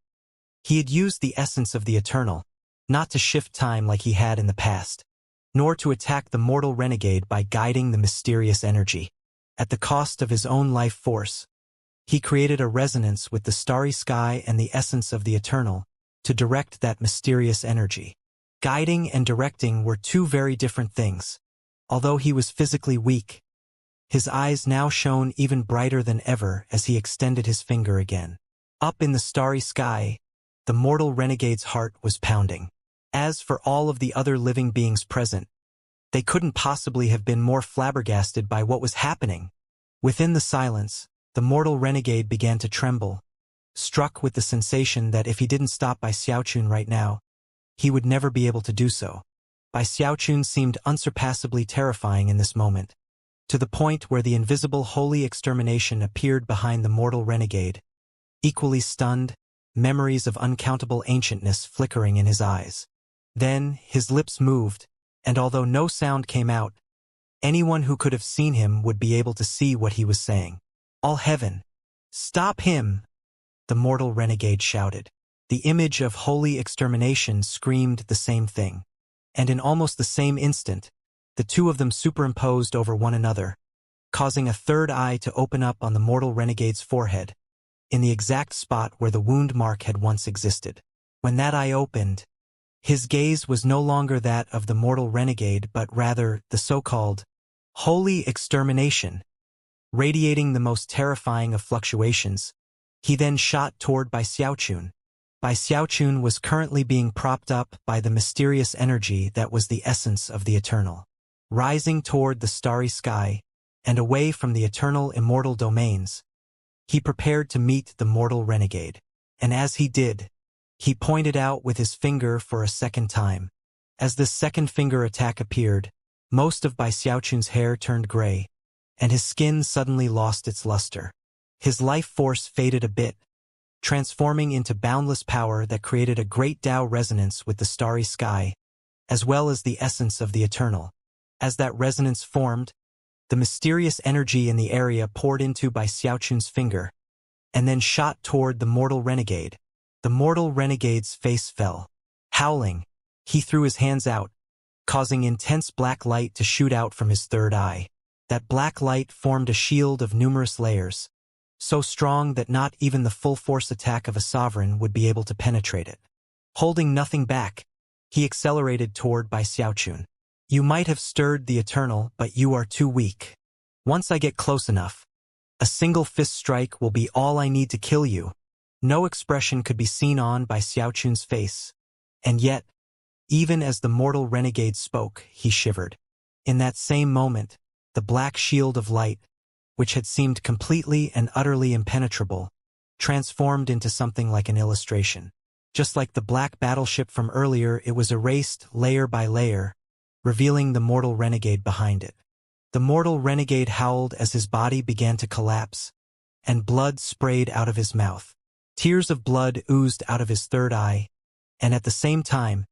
He had used the essence of the eternal, not to shift time like he had in the past, nor to attack the mortal renegade by guiding the mysterious energy. At the cost of his own life force, he created a resonance with the starry sky and the essence of the eternal, to direct that mysterious energy. Guiding and directing were two very different things. Although he was physically weak, his eyes now shone even brighter than ever as he extended his finger again. Up in the starry sky, the mortal renegade's heart was pounding. As for all of the other living beings present, they couldn't possibly have been more flabbergasted by what was happening. Within the silence, the mortal renegade began to tremble, struck with the sensation that if he didn't stop Bai Xiaochun right now, he would never be able to do so. Bai Xiaochun seemed unsurpassably terrifying in this moment, to the point where the invisible holy extermination appeared behind the mortal renegade, equally stunned, memories of uncountable ancientness flickering in his eyes. Then his lips moved, and although no sound came out, anyone who could have seen him would be able to see what he was saying. "All heaven, stop him!" the mortal renegade shouted. The image of holy extermination screamed the same thing. And in almost the same instant, the two of them superimposed over one another, causing a third eye to open up on the mortal renegade's forehead, in the exact spot where the wound mark had once existed. When that eye opened, his gaze was no longer that of the mortal renegade but rather the so-called holy extermination. Radiating the most terrifying of fluctuations, he then shot toward Bai Xiaochun. Bai Xiaochun was currently being propped up by the mysterious energy that was the essence of the eternal. Rising toward the starry sky, and away from the eternal immortal domains, he prepared to meet the mortal renegade. And as he did, he pointed out with his finger for a second time. As this second finger attack appeared, most of Bai Xiaochun's hair turned gray, and his skin suddenly lost its luster. His life force faded a bit, transforming into boundless power that created a great Tao resonance with the starry sky, as well as the essence of the eternal. As that resonance formed, the mysterious energy in the area poured into Bai Xiaochun's finger, and then shot toward the mortal renegade. The mortal renegade's face fell. Howling, he threw his hands out, causing intense black light to shoot out from his third eye. That black light formed a shield of numerous layers, so strong that not even the full-force attack of a sovereign would be able to penetrate it. Holding nothing back, he accelerated toward Bai Xiaochun. "You might have stirred the eternal, but you are too weak. Once I get close enough, a single fist strike will be all I need to kill you." No expression could be seen on Bai Xiaochun's face, and yet, even as the mortal renegade spoke, he shivered. In that same moment, the black shield of light, which had seemed completely and utterly impenetrable, transformed into something like an illustration. Just like the black battleship from earlier, it was erased layer by layer, revealing the mortal renegade behind it. The mortal renegade howled as his body began to collapse, and blood sprayed out of his mouth. Tears of blood oozed out of his third eye, and at the same time,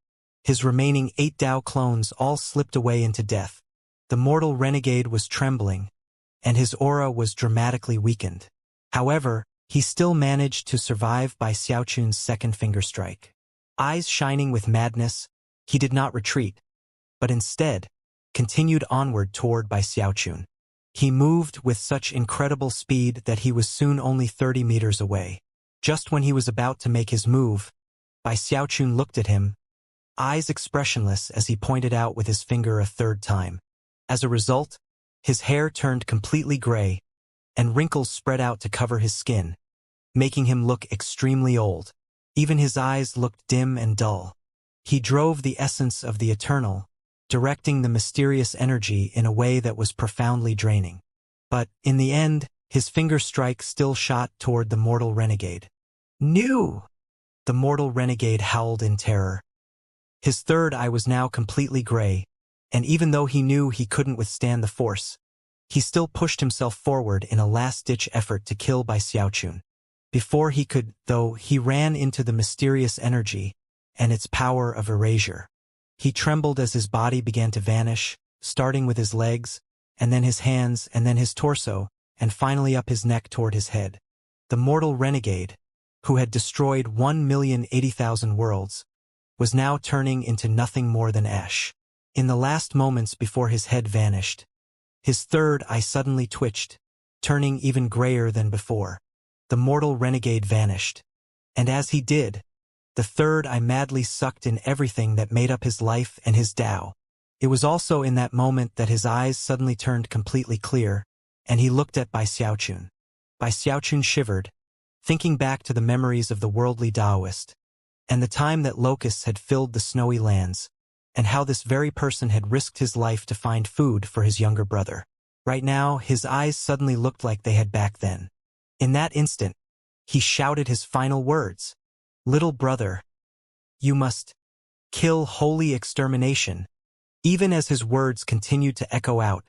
his remaining 8 Dao clones all slipped away into death. The mortal renegade was trembling, and his aura was dramatically weakened. However, he still managed to survive by Xiaochun's second finger strike. Eyes shining with madness, he did not retreat, but instead continued onward toward Bai Xiaochun. He moved with such incredible speed that he was soon only 30 meters away. Just when he was about to make his move, Bai Xiaochun looked at him, eyes expressionless as he pointed out with his finger a third time. As a result, his hair turned completely gray, and wrinkles spread out to cover his skin, making him look extremely old. Even his eyes looked dim and dull. He drove the essence of the eternal, directing the mysterious energy in a way that was profoundly draining. But, in the end, his finger strike still shot toward the mortal renegade. "No!" The mortal renegade howled in terror. His third eye was now completely gray, and even though he knew he couldn't withstand the force, he still pushed himself forward in a last-ditch effort to kill Bai Xiaochun. Before he could, though, he ran into the mysterious energy and its power of erasure. He trembled as his body began to vanish, starting with his legs, and then his hands, and then his torso, and finally up his neck toward his head. The mortal renegade, who had destroyed 1,080,000 worlds, was now turning into nothing more than ash. In the last moments before his head vanished, his third eye suddenly twitched, turning even grayer than before. The mortal renegade vanished, and as he did, the third eye madly sucked in everything that made up his life and his Tao. It was also in that moment that his eyes suddenly turned completely clear, and he looked at Bai Xiaochun. Bai Xiaochun shivered, thinking back to the memories of the worldly Taoist, and the time that locusts had filled the snowy lands, and how this very person had risked his life to find food for his younger brother. Right now, his eyes suddenly looked like they had back then. In that instant, he shouted his final words. "Little brother, you must kill holy extermination." Even as his words continued to echo out,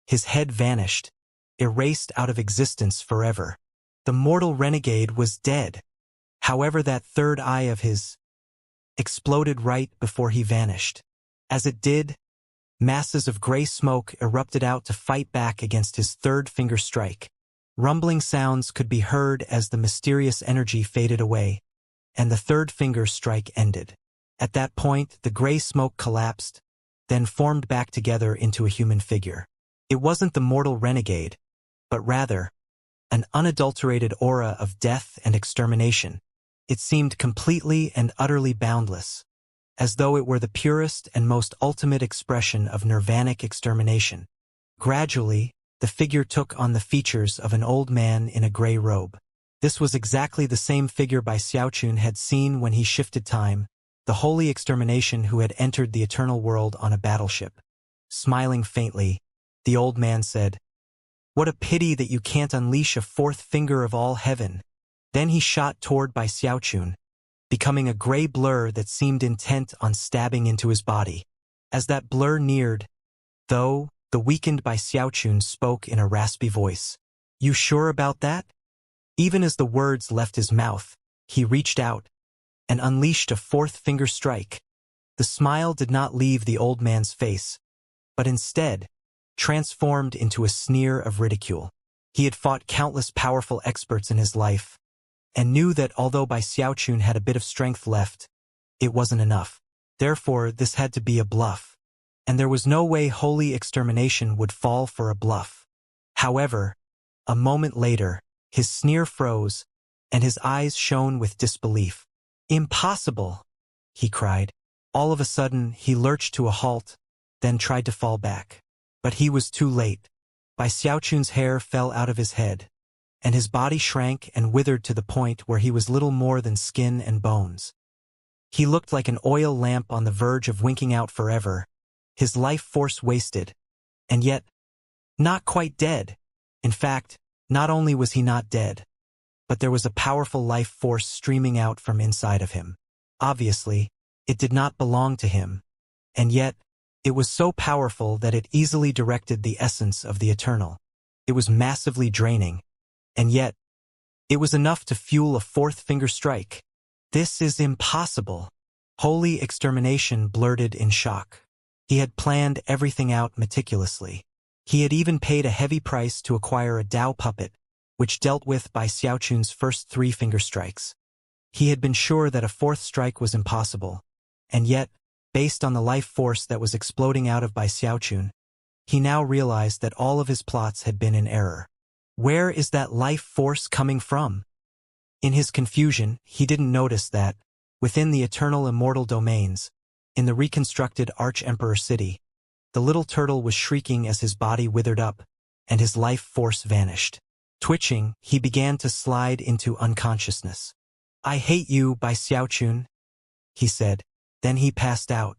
his head vanished, erased out of existence forever. The mortal renegade was dead. However, that third eye of his exploded right before he vanished. As it did, masses of gray smoke erupted out to fight back against his third finger strike. Rumbling sounds could be heard as the mysterious energy faded away, and the third finger strike ended. At that point, the gray smoke collapsed, then formed back together into a human figure. It wasn't the mortal renegade, but rather an unadulterated aura of death and extermination. It seemed completely and utterly boundless, as though it were the purest and most ultimate expression of nirvanic extermination. Gradually, the figure took on the features of an old man in a gray robe. This was exactly the same figure Bai Xiaochun had seen when he shifted time, the holy extermination who had entered the eternal world on a battleship. Smiling faintly, the old man said, "What a pity that you can't unleash a fourth finger of all heaven." Then he shot toward Bai Xiaochun, becoming a gray blur that seemed intent on stabbing into his body. As that blur neared, though, the weakened Bai Xiaochun spoke in a raspy voice. "You sure about that?" Even as the words left his mouth, he reached out and unleashed a fourth finger strike. The smile did not leave the old man's face, but instead transformed into a sneer of ridicule. He had fought countless powerful experts in his life, and knew that although Bai Xiaochun had a bit of strength left, it wasn't enough. Therefore, this had to be a bluff, and there was no way holy extermination would fall for a bluff. However, a moment later, his sneer froze, and his eyes shone with disbelief. "Impossible!" he cried. All of a sudden, he lurched to a halt, then tried to fall back. But he was too late. Bai Xiaochun's hair fell out of his head, and his body shrank and withered to the point where he was little more than skin and bones. He looked like an oil lamp on the verge of winking out forever, his life force wasted, and yet not quite dead. In fact, not only was he not dead, but there was a powerful life force streaming out from inside of him. Obviously, it did not belong to him, and yet, it was so powerful that it easily directed the essence of the eternal. It was massively draining, and yet, it was enough to fuel a fourth finger strike. This is impossible. Holy Extermination blurted in shock. He had planned everything out meticulously. He had even paid a heavy price to acquire a Dao puppet, which dealt with by Xiaochun's first 3 finger strikes. He had been sure that a fourth strike was impossible, and yet, based on the life force that was exploding out of Bai Xiaochun, he now realized that all of his plots had been in error. Where is that life force coming from? In his confusion, he didn't notice that, within the eternal immortal domains, in the reconstructed Arch-Emperor city, the little turtle was shrieking as his body withered up, and his life force vanished. Twitching, he began to slide into unconsciousness. "I hate you, Bai Xiaochun," he said. Then he passed out.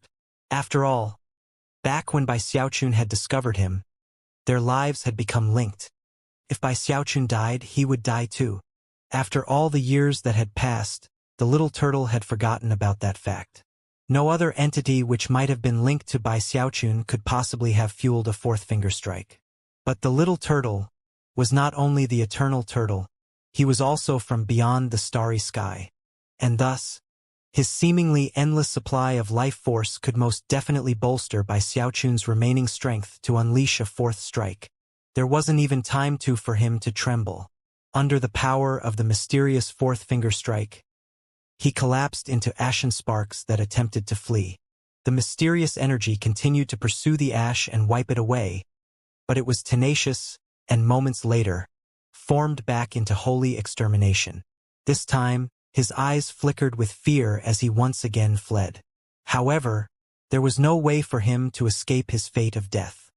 After all, back when Bai Xiaochun had discovered him, their lives had become linked. If Bai Xiaochun died, he would die too. After all the years that had passed, the little turtle had forgotten about that fact. No other entity which might have been linked to Bai Xiaochun could possibly have fueled a fourth finger strike. But the little turtle was not only the eternal turtle, he was also from beyond the starry sky. And thus, his seemingly endless supply of life force could most definitely bolster Bai Xiaochun's remaining strength to unleash a fourth strike. There wasn't even time for him to tremble. Under the power of the mysterious fourth finger strike, he collapsed into ashen sparks that attempted to flee. The mysterious energy continued to pursue the ash and wipe it away, but it was tenacious, and moments later, formed back into holy extermination. This time, his eyes flickered with fear as he once again fled. However, there was no way for him to escape his fate of death.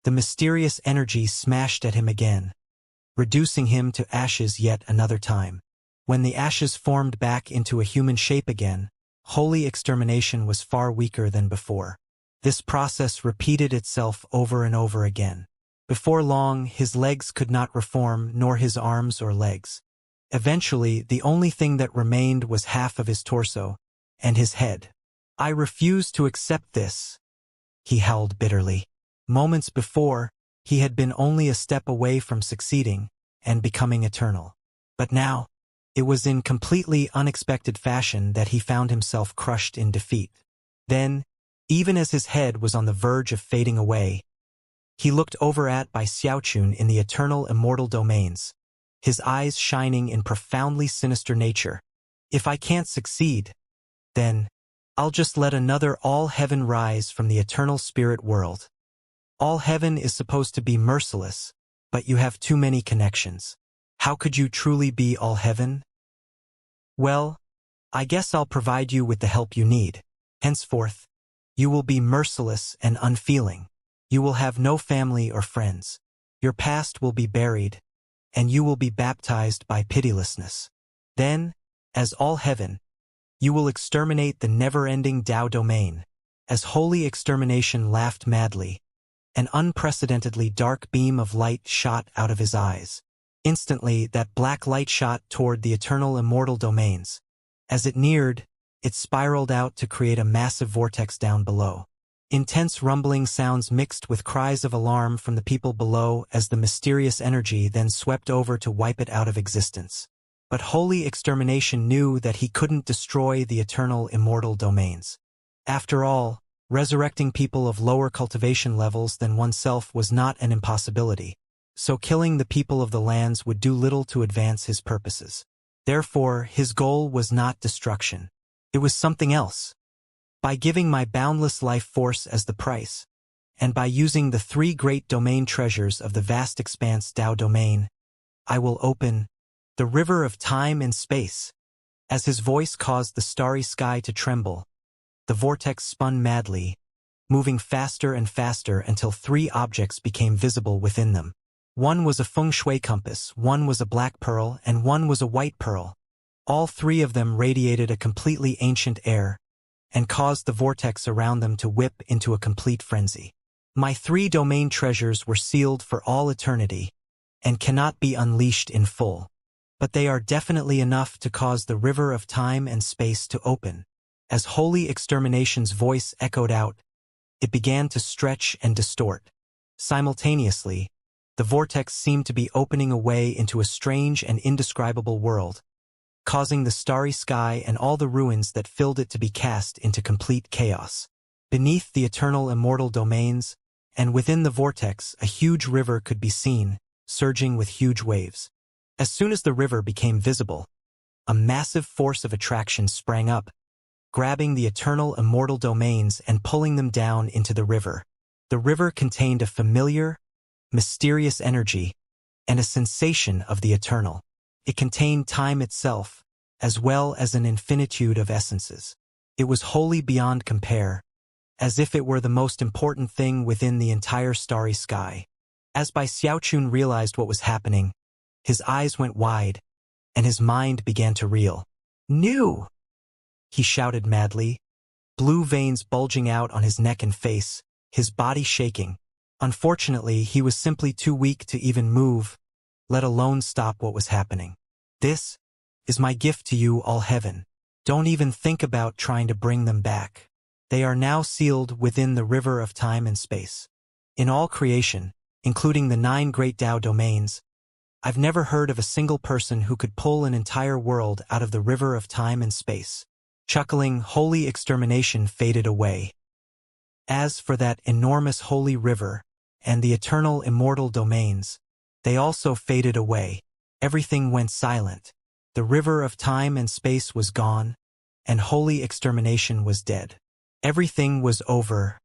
The mysterious energy smashed at him again, reducing him to ashes yet another time. When the ashes formed back into a human shape again, holy extermination was far weaker than before. This process repeated itself over and over again. Before long, his legs could not reform, nor his arms or legs. Eventually, the only thing that remained was half of his torso, and his head. "I refuse to accept this," he howled bitterly. Moments before, he had been only a step away from succeeding and becoming eternal. But now, it was in completely unexpected fashion that he found himself crushed in defeat. Then, even as his head was on the verge of fading away, he looked over at Bai Xiaochun in the eternal immortal domains, his eyes shining in profoundly sinister nature. "If I can't succeed, then I'll just let another all-heaven rise from the eternal spirit world. All-heaven is supposed to be merciless, but you have too many connections. How could you truly be all-heaven? Well, I guess I'll provide you with the help you need. Henceforth, you will be merciless and unfeeling. You will have no family or friends. Your past will be buried, and you will be baptized by pitilessness. Then, as all-heaven, you will exterminate the never-ending Tao domain." As holy extermination laughed madly, an unprecedentedly dark beam of light shot out of his eyes. Instantly, that black light shot toward the eternal immortal domains. As it neared, it spiraled out to create a massive vortex down below. Intense rumbling sounds mixed with cries of alarm from the people below as the mysterious energy then swept over to wipe it out of existence. But holy extermination knew that he couldn't destroy the eternal immortal domains. After all, resurrecting people of lower cultivation levels than oneself was not an impossibility. So killing the people of the lands would do little to advance his purposes. Therefore, his goal was not destruction. It was something else. By giving my boundless life force as the price, and by using the 3 great domain treasures of the vast expanse Tao domain, I will open the river of time and space. As his voice caused the starry sky to tremble, the vortex spun madly, moving faster and faster until 3 objects became visible within them. One was a feng shui compass, one was a black pearl, and one was a white pearl. All 3 of them radiated a completely ancient air, and caused the vortex around them to whip into a complete frenzy. My 3 domain treasures were sealed for all eternity, and cannot be unleashed in full. But they are definitely enough to cause the river of time and space to open. As Holy Extermination's voice echoed out, it began to stretch and distort. Simultaneously, the vortex seemed to be opening a way into a strange and indescribable world, causing the starry sky and all the ruins that filled it to be cast into complete chaos. Beneath the eternal immortal domains, and within the vortex, a huge river could be seen, surging with huge waves. As soon as the river became visible, a massive force of attraction sprang up, grabbing the eternal immortal domains and pulling them down into the river. The river contained a familiar, mysterious energy, and a sensation of the eternal. It contained time itself, as well as an infinitude of essences. It was wholly beyond compare, as if it were the most important thing within the entire starry sky. As Bai Xiaochun realized what was happening, his eyes went wide, and his mind began to reel. "New!" he shouted madly, blue veins bulging out on his neck and face, his body shaking. Unfortunately, he was simply too weak to even move, let alone stop what was happening. "This is my gift to you, all heaven. Don't even think about trying to bring them back. They are now sealed within the river of time and space. In all creation, including the 9 great Tao domains, I've never heard of a single person who could pull an entire world out of the river of time and space." Chuckling, Holy Extermination faded away. As for that enormous holy river and the eternal immortal domains, they also faded away. Everything went silent. The river of time and space was gone, and Holy Extermination was dead. Everything was over.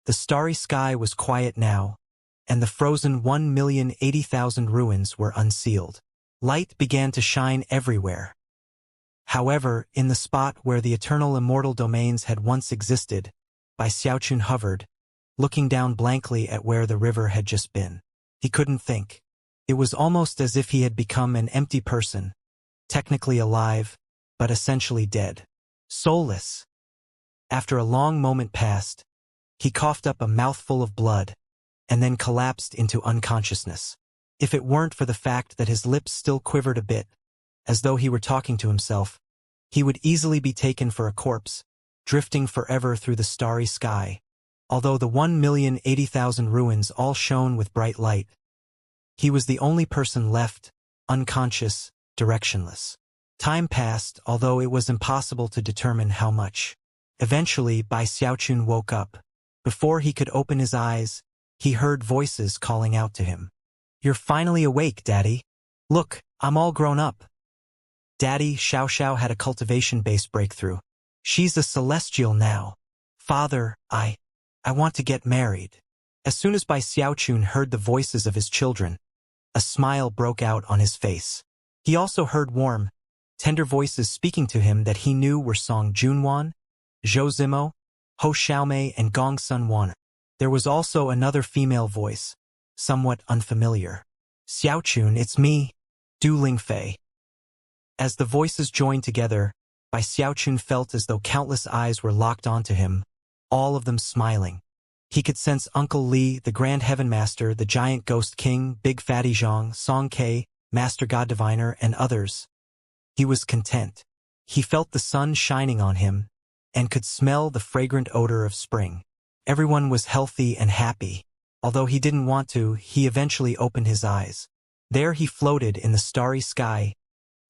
The starry sky was quiet now, and the frozen 1,080,000 ruins were unsealed. Light began to shine everywhere. However, in the spot where the eternal immortal domains had once existed, Bai Xiaochun hovered, looking down blankly at where the river had just been. He couldn't think. It was almost as if he had become an empty person, technically alive, but essentially dead. Soulless. After a long moment passed, he coughed up a mouthful of blood, and then collapsed into unconsciousness. If it weren't for the fact that his lips still quivered a bit, as though he were talking to himself, he would easily be taken for a corpse, drifting forever through the starry sky. Although the 1,080,000 ruins all shone with bright light, he was the only person left, unconscious, directionless. Time passed, although it was impossible to determine how much. Eventually, Bai Xiaochun woke up. Before he could open his eyes, he heard voices calling out to him. "You're finally awake, Daddy. Look, I'm all grown up." Daddy, Xiao had a cultivation-based breakthrough. "She's a celestial now. Father, I want to get married." As soon as Bai Xiaochun heard the voices of his children, a smile broke out on his face. He also heard warm, tender voices speaking to him that he knew were Song Junwan, Zhou Zimo, Ho Xiaomei, and Gong Sunwan. There was also another female voice, somewhat unfamiliar. "Xiaochun, it's me, Du Lingfei." As the voices joined together, Bai Xiaochun felt as though countless eyes were locked onto him, all of them smiling. He could sense Uncle Li, the Grand Heaven Master, the Giant Ghost King, Big Fatty Zhang, Song Ke, Master God Diviner, and others. He was content. He felt the sun shining on him, and could smell the fragrant odor of spring. Everyone was healthy and happy. Although he didn't want to, he eventually opened his eyes. There he floated in the starry sky,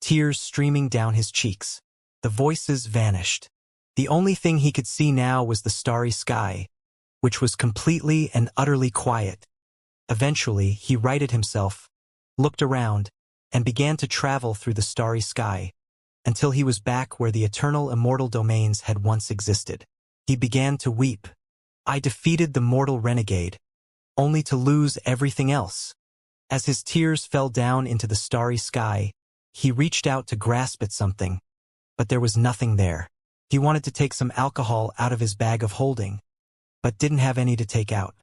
tears streaming down his cheeks. The voices vanished. The only thing he could see now was the starry sky, which was completely and utterly quiet. Eventually, he righted himself, looked around, and began to travel through the starry sky, until he was back where the eternal immortal domains had once existed. He began to weep. "I defeated the mortal renegade, only to lose everything else." As his tears fell down into the starry sky, he reached out to grasp at something, but there was nothing there. He wanted to take some alcohol out of his bag of holding, but didn't have any to take out.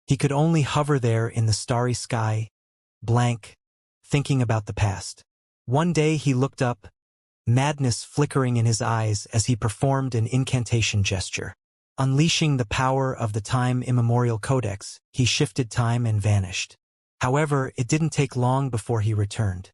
He could only hover there in the starry sky, blank, thinking about the past. One day he looked up, madness flickering in his eyes as he performed an incantation gesture. Unleashing the power of the time immemorial codex, he shifted time and vanished. However, it didn't take long before he returned.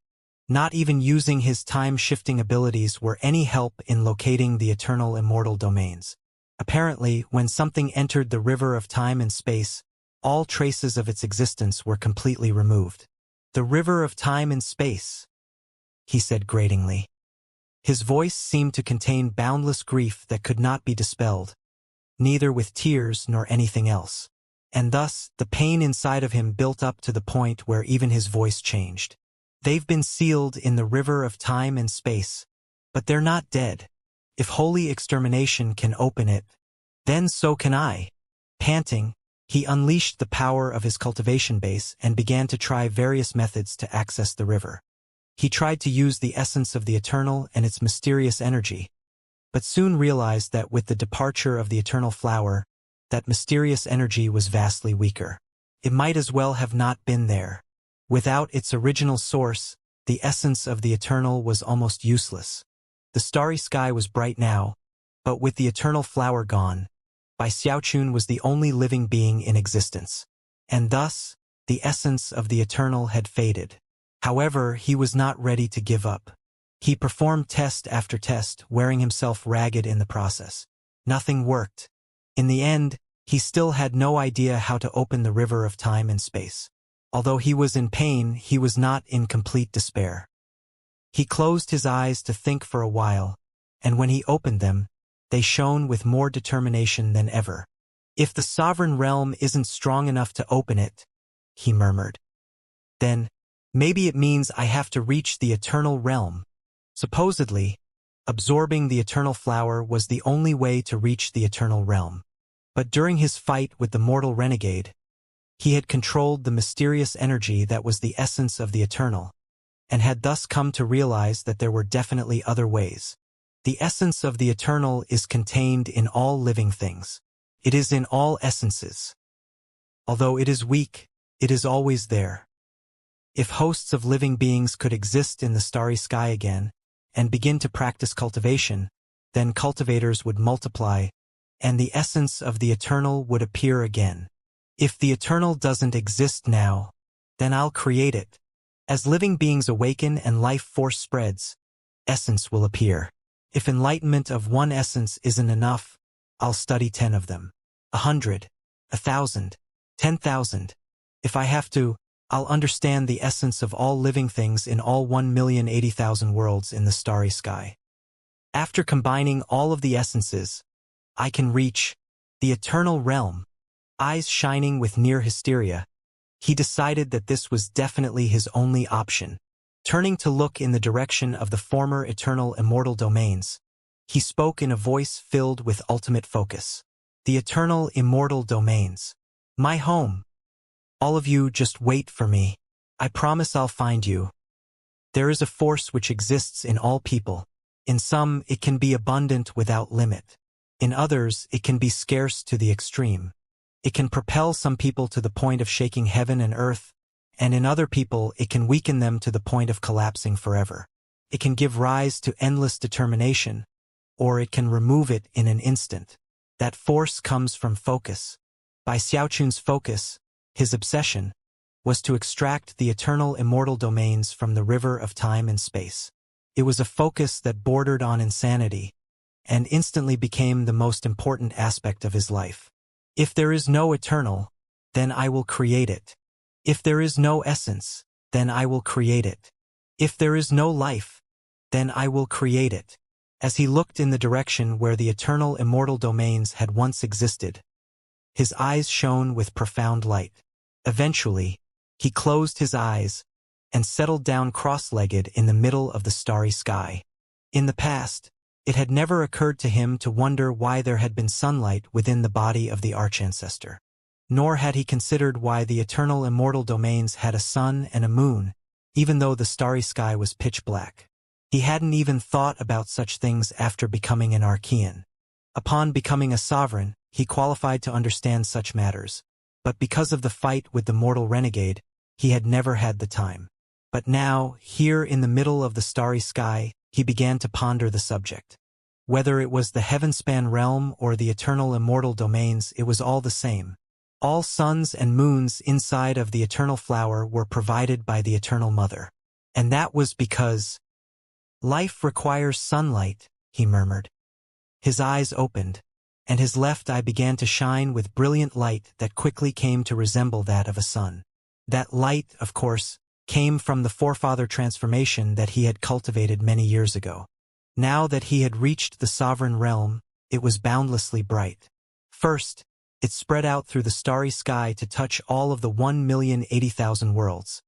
Not even using his time-shifting abilities were any help in locating the eternal immortal domains. Apparently, when something entered the river of time and space, all traces of its existence were completely removed. "The river of time and space," he said gratingly. His voice seemed to contain boundless grief that could not be dispelled, neither with tears nor anything else. And thus, the pain inside of him built up to the point where even his voice changed. "They've been sealed in the river of time and space, but they're not dead. If holy extermination can open it, then so can I." Panting, he unleashed the power of his cultivation base and began to try various methods to access the river. He tried to use the essence of the eternal and its mysterious energy, but soon realized that with the departure of the eternal flower, that mysterious energy was vastly weaker. It might as well have not been there. Without its original source, the essence of the eternal was almost useless. The starry sky was bright now, but with the eternal flower gone, Bai Xiaochun was the only living being in existence. And thus, the essence of the eternal had faded. However, he was not ready to give up. He performed test after test, wearing himself ragged in the process. Nothing worked. In the end, he still had no idea how to open the river of time and space. Although he was in pain, he was not in complete despair. He closed his eyes to think for a while, and when he opened them, they shone with more determination than ever. "If the sovereign realm isn't strong enough to open it," he murmured, "then maybe it means I have to reach the eternal realm." Supposedly, absorbing the eternal flower was the only way to reach the eternal realm. But during his fight with the mortal renegade, he had controlled the mysterious energy that was the essence of the eternal, and had thus come to realize that there were definitely other ways. The essence of the eternal is contained in all living things. It is in all essences. Although it is weak, it is always there. If hosts of living beings could exist in the starry sky again, and begin to practice cultivation, then cultivators would multiply, and the essence of the eternal would appear again. If the eternal doesn't exist now, then I'll create it. As living beings awaken and life force spreads, essence will appear. If enlightenment of one essence isn't enough, I'll study 10 of them. 100, 1,000, 10,000. If I have to, I'll understand the essence of all living things in all 1,080,000 worlds in the starry sky. After combining all of the essences, I can reach the eternal realm. Eyes shining with near hysteria, he decided that this was definitely his only option. Turning to look in the direction of the former eternal immortal domains, he spoke in a voice filled with ultimate focus. "The eternal immortal domains. My home. All of you just wait for me. I promise I'll find you. There is a force which exists in all people. In some, it can be abundant without limit. In others, it can be scarce to the extreme. It can propel some people to the point of shaking heaven and earth, and in other people it can weaken them to the point of collapsing forever. It can give rise to endless determination, or it can remove it in an instant. That force comes from focus. Bai Xiaochun's focus, his obsession, was to extract the eternal immortal domains from the river of time and space. It was a focus that bordered on insanity, and instantly became the most important aspect of his life. If there is no eternal, then I will create it. If there is no essence, then I will create it. If there is no life, then I will create it. As he looked in the direction where the eternal immortal domains had once existed, his eyes shone with profound light. Eventually, he closed his eyes and settled down cross-legged in the middle of the starry sky. In the past, it had never occurred to him to wonder why there had been sunlight within the body of the arch-ancestor. Nor had he considered why the eternal immortal domains had a sun and a moon, even though the starry sky was pitch black. He hadn't even thought about such things after becoming an Archean. Upon becoming a sovereign, he qualified to understand such matters, but because of the fight with the mortal renegade, he had never had the time. But now, here in the middle of the starry sky, he began to ponder the subject. Whether it was the heavenspan realm or the eternal immortal domains, it was all the same. All suns and moons inside of the eternal flower were provided by the eternal mother. And that was because life requires sunlight, he murmured. His eyes opened, and his left eye began to shine with brilliant light that quickly came to resemble that of a sun. That light, of course, came from the forefather transformation that he had cultivated many years ago. Now that he had reached the sovereign realm, it was boundlessly bright. First, it spread out through the starry sky to touch all of the 1,080,000 worlds,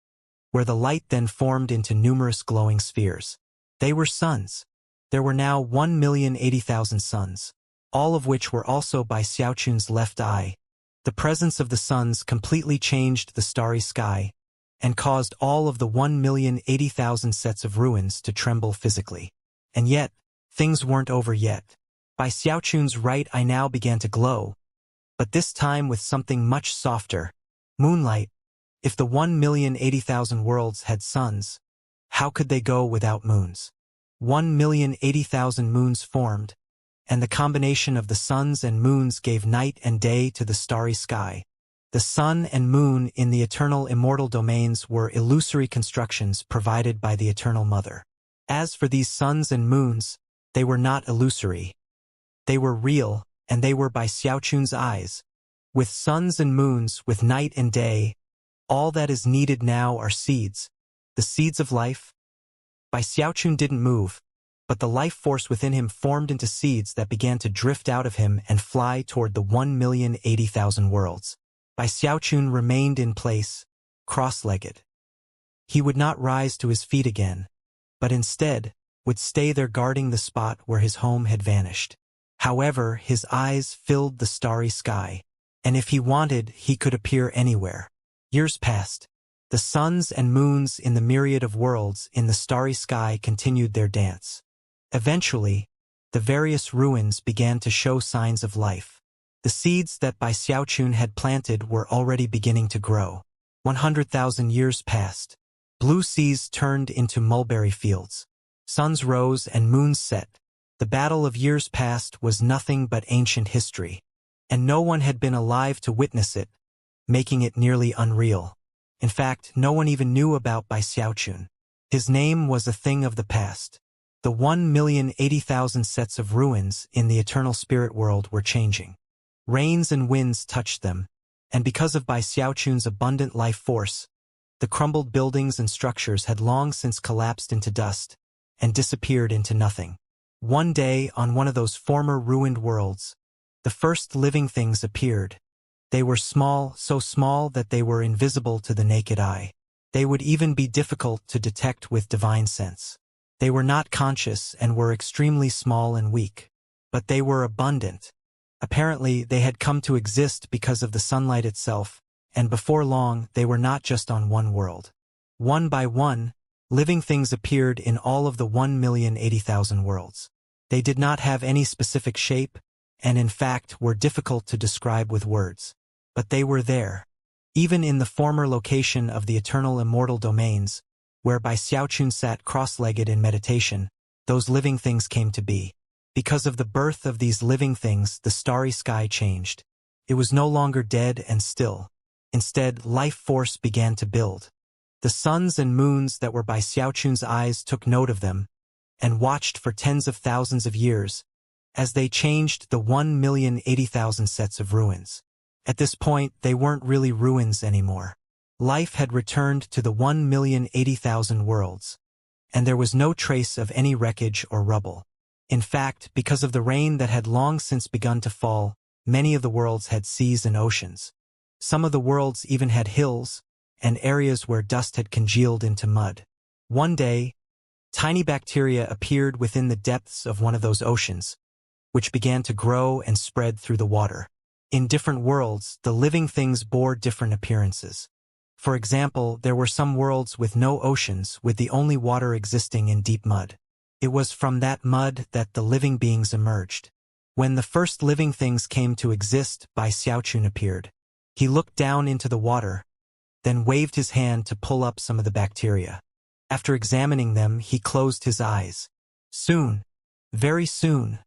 where the light then formed into numerous glowing spheres. They were suns. There were now 1,080,000 suns, all of which were also by Xiaochun's left eye. The presence of the suns completely changed the starry sky and caused all of the 1,080,000 sets of ruins to tremble physically. And yet, things weren't over yet. By Xiaochun's right eye now began to glow, but this time with something much softer, moonlight. If the 1,080,000 worlds had suns, how could they go without moons? 1,080,000 moons formed, and the combination of the suns and moons gave night and day to the starry sky. The sun and moon in the eternal immortal domains were illusory constructions provided by the eternal mother. As for these suns and moons, they were not illusory. They were real, and they were by Xiaochun's eyes. With suns and moons, with night and day, all that is needed now are seeds, the seeds of life. Bai Xiaochun didn't move, but the life force within him formed into seeds that began to drift out of him and fly toward the 1,080,000 worlds. Bai Xiaochun remained in place, cross-legged. He would not rise to his feet again, but instead would stay there guarding the spot where his home had vanished. However, his eyes filled the starry sky, and if he wanted, he could appear anywhere. Years passed. The suns and moons in the myriad of worlds in the starry sky continued their dance. Eventually, the various ruins began to show signs of life. The seeds that Bai Xiaochun had planted were already beginning to grow. 100,000 years passed. Blue seas turned into mulberry fields. Suns rose and moons set. The battle of years past was nothing but ancient history, and no one had been alive to witness it, making it nearly unreal. In fact, no one even knew about Bai Xiaochun. His name was a thing of the past. The 1,080,000 sets of ruins in the eternal spirit world were changing. Rains and winds touched them, and because of Bai Xiaochun's abundant life force, the crumbled buildings and structures had long since collapsed into dust and disappeared into nothing. One day, on one of those former ruined worlds, the first living things appeared. They were small, so small that they were invisible to the naked eye. They would even be difficult to detect with divine sense. They were not conscious and were extremely small and weak, but they were abundant. Apparently, they had come to exist because of the sunlight itself, and before long, they were not just on one world. One by one, living things appeared in all of the 1,080,000 worlds. They did not have any specific shape, and in fact were difficult to describe with words. But they were there. Even in the former location of the eternal immortal domains, where Bai Xiaochun sat cross-legged in meditation, those living things came to be. Because of the birth of these living things, the starry sky changed. It was no longer dead and still. Instead, life force began to build. The suns and moons that were Bai Xiaochun's eyes took note of them, and watched for tens of thousands of years, as they changed the 1,080,000 sets of ruins. At this point, they weren't really ruins anymore. Life had returned to the 1,080,000 worlds, and there was no trace of any wreckage or rubble. In fact, because of the rain that had long since begun to fall, many of the worlds had seas and oceans. Some of the worlds even had hills, and areas where dust had congealed into mud. One day, tiny bacteria appeared within the depths of one of those oceans, which began to grow and spread through the water. In different worlds, the living things bore different appearances. For example, there were some worlds with no oceans, with the only water existing in deep mud. It was from that mud that the living beings emerged. When the first living things came to exist, Bai Xiaochun appeared. He looked down into the water, then waved his hand to pull up some of the bacteria. After examining them, he closed his eyes. Soon, very soon,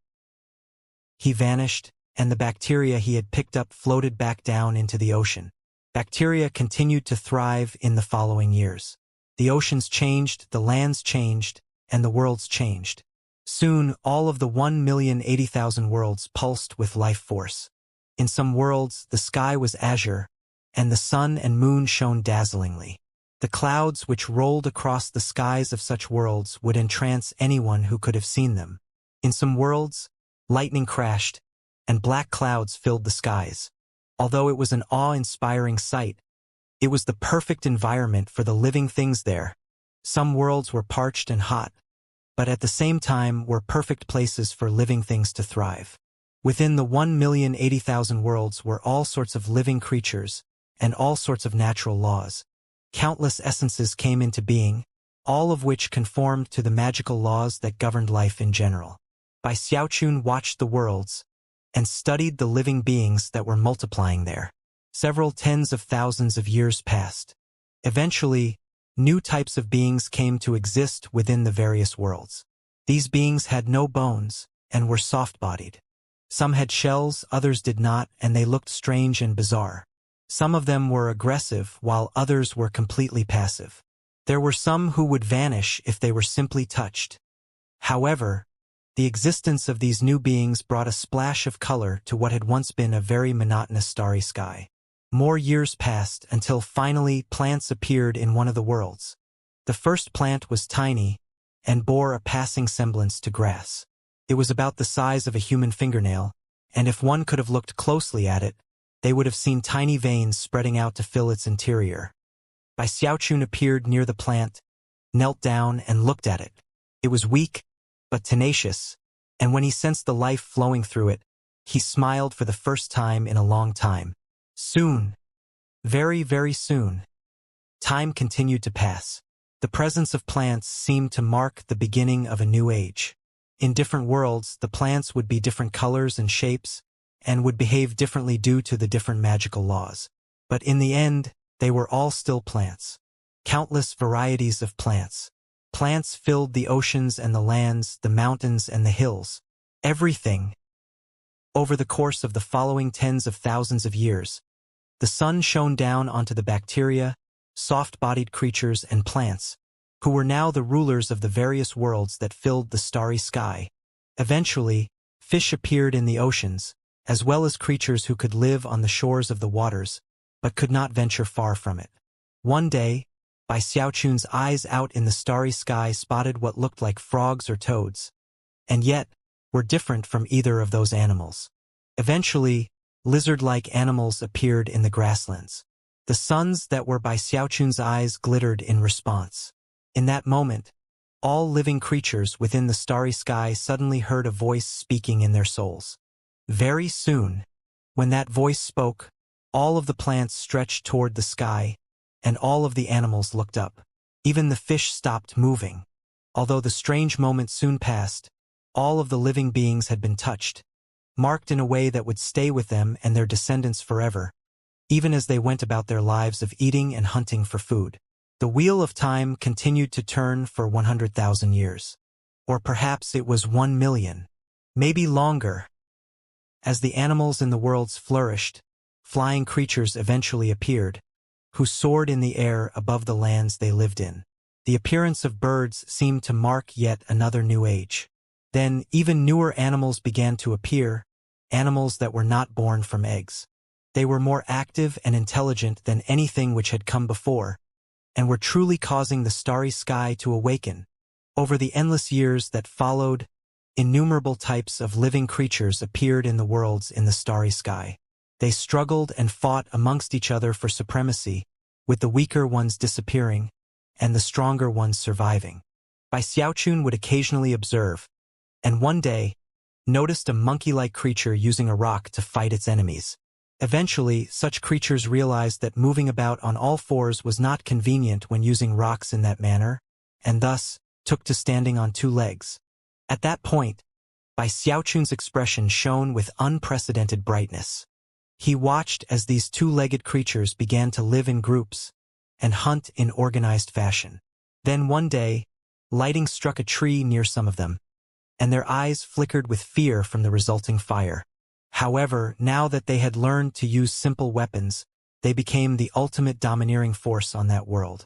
he vanished, and the bacteria he had picked up floated back down into the ocean. Bacteria continued to thrive in the following years. The oceans changed, the lands changed, and the worlds changed. Soon, all of the 1,080,000 worlds pulsed with life force. In some worlds, the sky was azure, and the sun and moon shone dazzlingly. The clouds which rolled across the skies of such worlds would entrance anyone who could have seen them. In some worlds, lightning crashed, and black clouds filled the skies. Although it was an awe-inspiring sight, it was the perfect environment for the living things there. Some worlds were parched and hot, but at the same time were perfect places for living things to thrive. Within the 1,080,000 worlds were all sorts of living creatures and all sorts of natural laws. Countless essences came into being, all of which conformed to the magical laws that governed life in general. Bai Xiaochun watched the worlds and studied the living beings that were multiplying there. Several tens of thousands of years passed. Eventually, new types of beings came to exist within the various worlds. These beings had no bones and were soft-bodied. Some had shells, others did not, and they looked strange and bizarre. Some of them were aggressive, while others were completely passive. There were some who would vanish if they were simply touched. However, the existence of these new beings brought a splash of color to what had once been a very monotonous starry sky. More years passed until finally plants appeared in one of the worlds. The first plant was tiny and bore a passing semblance to grass. It was about the size of a human fingernail, and if one could have looked closely at it, they would have seen tiny veins spreading out to fill its interior. Bai Xiaochun appeared near the plant, knelt down and looked at it. It was weak, but tenacious, and when he sensed the life flowing through it, he smiled for the first time in a long time. Soon, very, very soon, time continued to pass. The presence of plants seemed to mark the beginning of a new age. In different worlds, the plants would be different colors and shapes, and would behave differently due to the different magical laws. But in the end, they were all still plants. Countless varieties of plants. Plants filled the oceans and the lands, the mountains and the hills. Everything. Over the course of the following tens of thousands of years, the sun shone down onto the bacteria, soft-bodied creatures and plants, who were now the rulers of the various worlds that filled the starry sky. Eventually, fish appeared in the oceans, as well as creatures who could live on the shores of the waters, but could not venture far from it. One day, Bai Xiaochun's eyes out in the starry sky spotted what looked like frogs or toads, and yet were different from either of those animals. Eventually, lizard-like animals appeared in the grasslands. The suns that were Bai Xiaochun's eyes glittered in response. In that moment, all living creatures within the starry sky suddenly heard a voice speaking in their souls. Very soon, when that voice spoke, all of the plants stretched toward the sky, and all of the animals looked up. Even the fish stopped moving. Although the strange moment soon passed, all of the living beings had been touched, marked in a way that would stay with them and their descendants forever, even as they went about their lives of eating and hunting for food. The wheel of time continued to turn for 100,000 years. Or perhaps it was 1 million. Maybe longer. As the animals in the worlds flourished, flying creatures eventually appeared, who soared in the air above the lands they lived in. The appearance of birds seemed to mark yet another new age. Then even newer animals began to appear, animals that were not born from eggs. They were more active and intelligent than anything which had come before, and were truly causing the starry sky to awaken. Over the endless years that followed, innumerable types of living creatures appeared in the worlds in the starry sky. They struggled and fought amongst each other for supremacy, with the weaker ones disappearing, and the stronger ones surviving. Bai Xiaochun would occasionally observe, and one day, noticed a monkey-like creature using a rock to fight its enemies. Eventually, such creatures realized that moving about on all fours was not convenient when using rocks in that manner, and thus, took to standing on two legs. At that point, Bai Xiaochun's expression shone with unprecedented brightness. He watched as these two-legged creatures began to live in groups and hunt in organized fashion. Then one day, lightning struck a tree near some of them, and their eyes flickered with fear from the resulting fire. However, now that they had learned to use simple weapons, they became the ultimate domineering force on that world.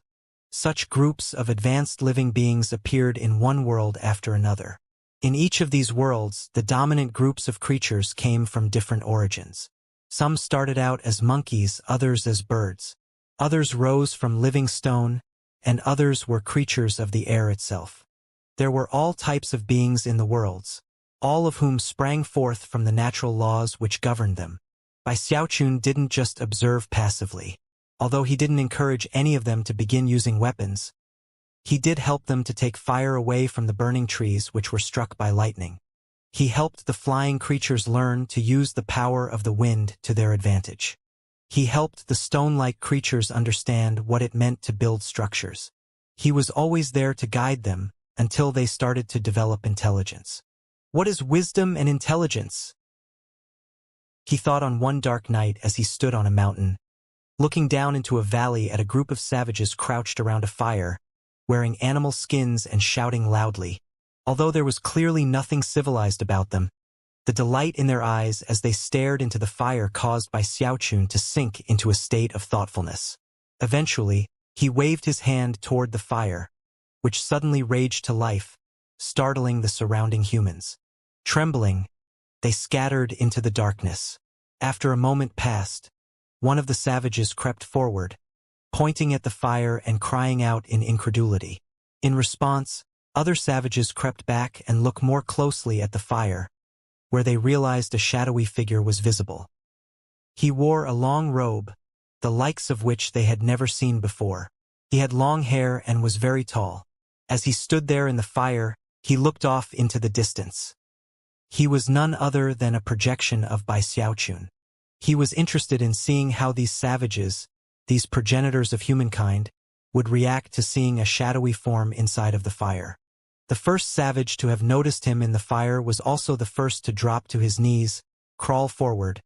Such groups of advanced living beings appeared in one world after another. In each of these worlds, the dominant groups of creatures came from different origins. Some started out as monkeys, others as birds. Others rose from living stone, and others were creatures of the air itself. There were all types of beings in the worlds, all of whom sprang forth from the natural laws which governed them. Bai Xiaochun didn't just observe passively. Although he didn't encourage any of them to begin using weapons, he did help them to take fire away from the burning trees which were struck by lightning. He helped the flying creatures learn to use the power of the wind to their advantage. He helped the stone-like creatures understand what it meant to build structures. He was always there to guide them until they started to develop intelligence. What is wisdom and intelligence? He thought on one dark night as he stood on a mountain, looking down into a valley at a group of savages crouched around a fire, wearing animal skins and shouting loudly. Although there was clearly nothing civilized about them, the delight in their eyes as they stared into the fire caused Bai Xiaochun to sink into a state of thoughtfulness. Eventually, he waved his hand toward the fire, which suddenly raged to life, startling the surrounding humans. Trembling, they scattered into the darkness. After a moment passed, one of the savages crept forward, pointing at the fire and crying out in incredulity. In response, other savages crept back and looked more closely at the fire, where they realized a shadowy figure was visible. He wore a long robe, the likes of which they had never seen before. He had long hair and was very tall. As he stood there in the fire, he looked off into the distance. He was none other than a projection of Bai Xiaochun. He was interested in seeing how these savages, these progenitors of humankind, would react to seeing a shadowy form inside of the fire. The first savage to have noticed him in the fire was also the first to drop to his knees, crawl forward,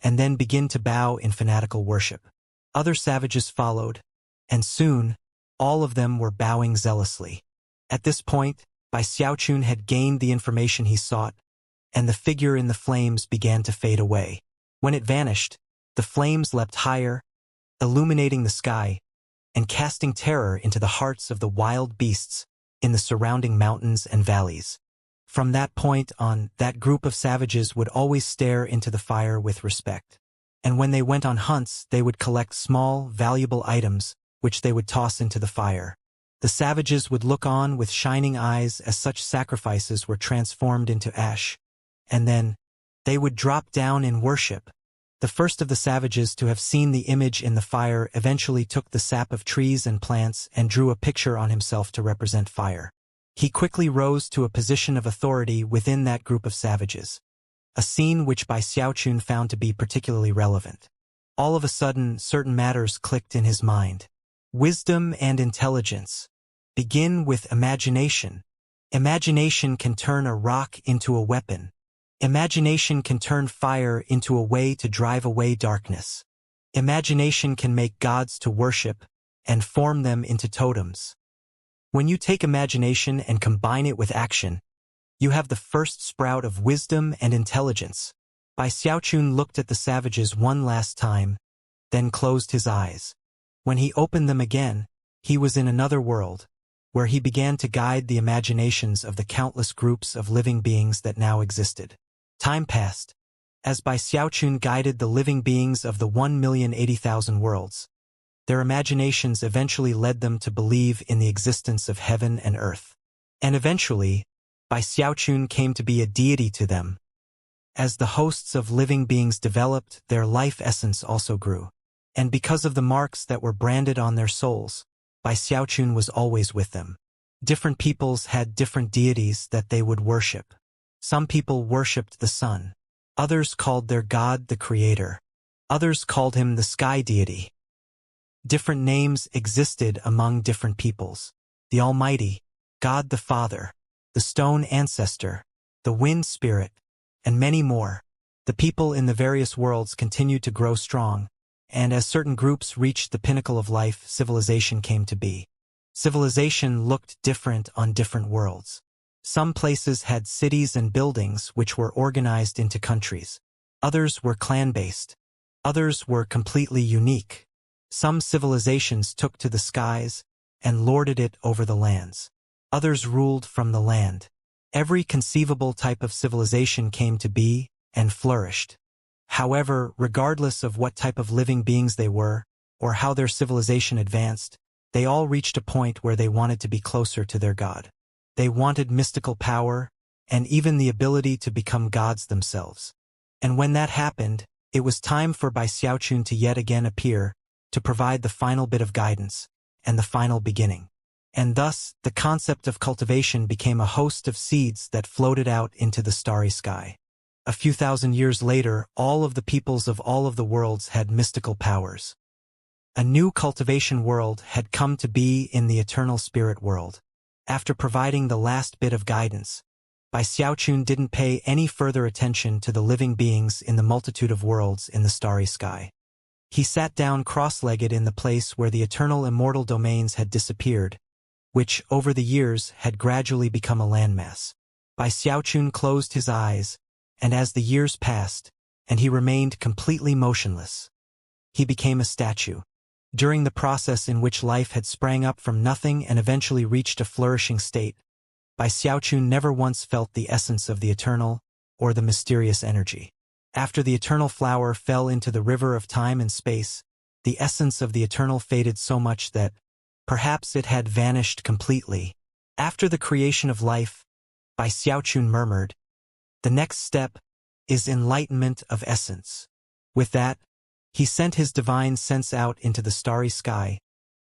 and then begin to bow in fanatical worship. Other savages followed, and soon, all of them were bowing zealously. At this point, Bai Xiaochun had gained the information he sought, and the figure in the flames began to fade away. When it vanished, the flames leapt higher, illuminating the sky, and casting terror into the hearts of the wild beasts in the surrounding mountains and valleys. From that point on, that group of savages would always stare into the fire with respect. And when they went on hunts, they would collect small, valuable items, which they would toss into the fire. The savages would look on with shining eyes as such sacrifices were transformed into ash. And then, they would drop down in worship. The first of the savages to have seen the image in the fire eventually took the sap of trees and plants and drew a picture on himself to represent fire. He quickly rose to a position of authority within that group of savages, a scene which Bai Xiaochun found to be particularly relevant. All of a sudden, certain matters clicked in his mind. Wisdom and intelligence. Begin with imagination. Imagination can turn a rock into a weapon. Imagination can turn fire into a way to drive away darkness. Imagination can make gods to worship and form them into totems. When you take imagination and combine it with action, you have the first sprout of wisdom and intelligence. Bai Xiaochun looked at the savages one last time, then closed his eyes. When he opened them again, he was in another world, where he began to guide the imaginations of the countless groups of living beings that now existed. Time passed. As Bai Xiaochun guided the living beings of the 1,080,000 worlds, their imaginations eventually led them to believe in the existence of heaven and earth. And eventually, Bai Xiaochun came to be a deity to them. As the hosts of living beings developed, their life essence also grew. And because of the marks that were branded on their souls, Bai Xiaochun was always with them. Different peoples had different deities that they would worship. Some people worshipped the sun. Others called their god the creator. Others called him the sky deity. Different names existed among different peoples. The Almighty, God the Father, the stone ancestor, the wind spirit, and many more. The people in the various worlds continued to grow strong, and as certain groups reached the pinnacle of life, civilization came to be. Civilization looked different on different worlds. Some places had cities and buildings which were organized into countries. Others were clan-based. Others were completely unique. Some civilizations took to the skies and lorded it over the lands. Others ruled from the land. Every conceivable type of civilization came to be and flourished. However, regardless of what type of living beings they were, or how their civilization advanced, they all reached a point where they wanted to be closer to their god. They wanted mystical power, and even the ability to become gods themselves. And when that happened, it was time for Bai Xiaochun to yet again appear, to provide the final bit of guidance, and the final beginning. And thus, the concept of cultivation became a host of seeds that floated out into the starry sky. A few thousand years later, all of the peoples of all of the worlds had mystical powers. A new cultivation world had come to be in the eternal spirit world. After providing the last bit of guidance, Bai Xiaochun didn't pay any further attention to the living beings in the multitude of worlds in the starry sky. He sat down cross-legged in the place where the eternal immortal domains had disappeared, which, over the years, had gradually become a landmass. Bai Xiaochun closed his eyes, and as the years passed, and he remained completely motionless, he became a statue. During the process in which life had sprang up from nothing and eventually reached a flourishing state, Bai Xiaochun never once felt the essence of the eternal or the mysterious energy. After the eternal flower fell into the river of time and space, the essence of the eternal faded so much that, perhaps it had vanished completely. After the creation of life, Bai Xiaochun murmured, "The next step is enlightenment of essence." With that, he sent his divine sense out into the starry sky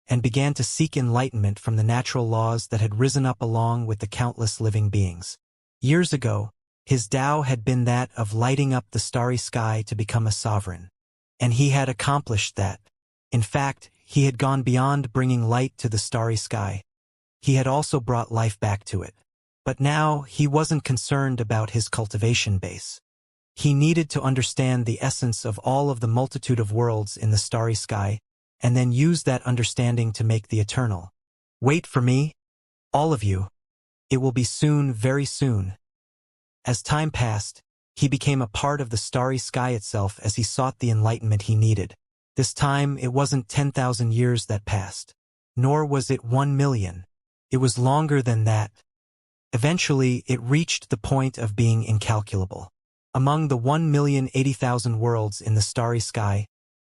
and began to seek enlightenment from the natural laws that had risen up along with the countless living beings. Years ago, his Tao had been that of lighting up the starry sky to become a sovereign. And he had accomplished that. In fact, he had gone beyond bringing light to the starry sky. He had also brought life back to it. But now, he wasn't concerned about his cultivation base. He needed to understand the essence of all of the multitude of worlds in the starry sky, and then use that understanding to make the eternal. Wait for me, all of you. It will be soon, very soon. As time passed, he became a part of the starry sky itself as he sought the enlightenment he needed. This time, it wasn't 10,000 years that passed. Nor was it 1,000,000. It was longer than that. Eventually, it reached the point of being incalculable. Among the 1,080,000 worlds in the starry sky,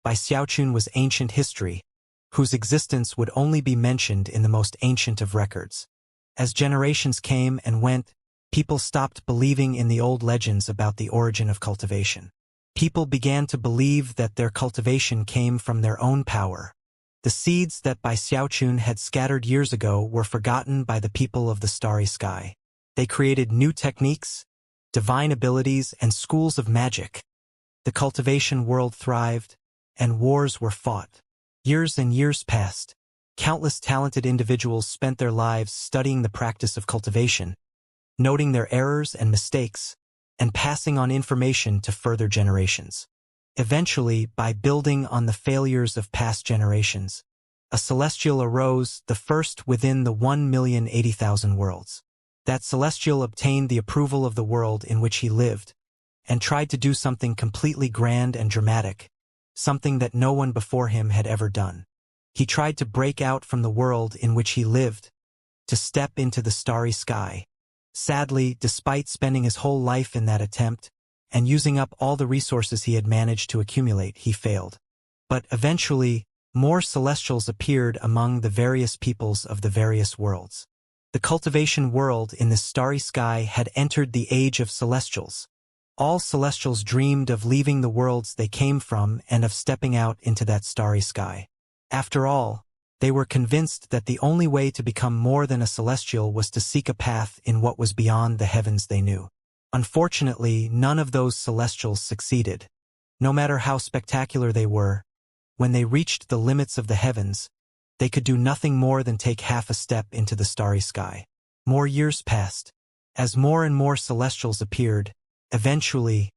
Bai Xiaochun was ancient history, whose existence would only be mentioned in the most ancient of records. As generations came and went, people stopped believing in the old legends about the origin of cultivation. People began to believe that their cultivation came from their own power. The seeds that Bai Xiaochun had scattered years ago were forgotten by the people of the starry sky. They created new techniques, divine abilities, and schools of magic. The cultivation world thrived, and wars were fought. Years and years passed. Countless talented individuals spent their lives studying the practice of cultivation, noting their errors and mistakes, and passing on information to further generations. Eventually, by building on the failures of past generations, a celestial arose, the first within the 1,080,000 worlds. That celestial obtained the approval of the world in which he lived, and tried to do something completely grand and dramatic, something that no one before him had ever done. He tried to break out from the world in which he lived, to step into the starry sky. Sadly, despite spending his whole life in that attempt, and using up all the resources he had managed to accumulate, he failed. But eventually, more celestials appeared among the various peoples of the various worlds. The cultivation world in this starry sky had entered the age of celestials. All celestials dreamed of leaving the worlds they came from and of stepping out into that starry sky. After all, they were convinced that the only way to become more than a celestial was to seek a path in what was beyond the heavens they knew. Unfortunately, none of those celestials succeeded. No matter how spectacular they were, when they reached the limits of the heavens, they could do nothing more than take half a step into the starry sky. More years passed. As more and more celestials appeared, eventually,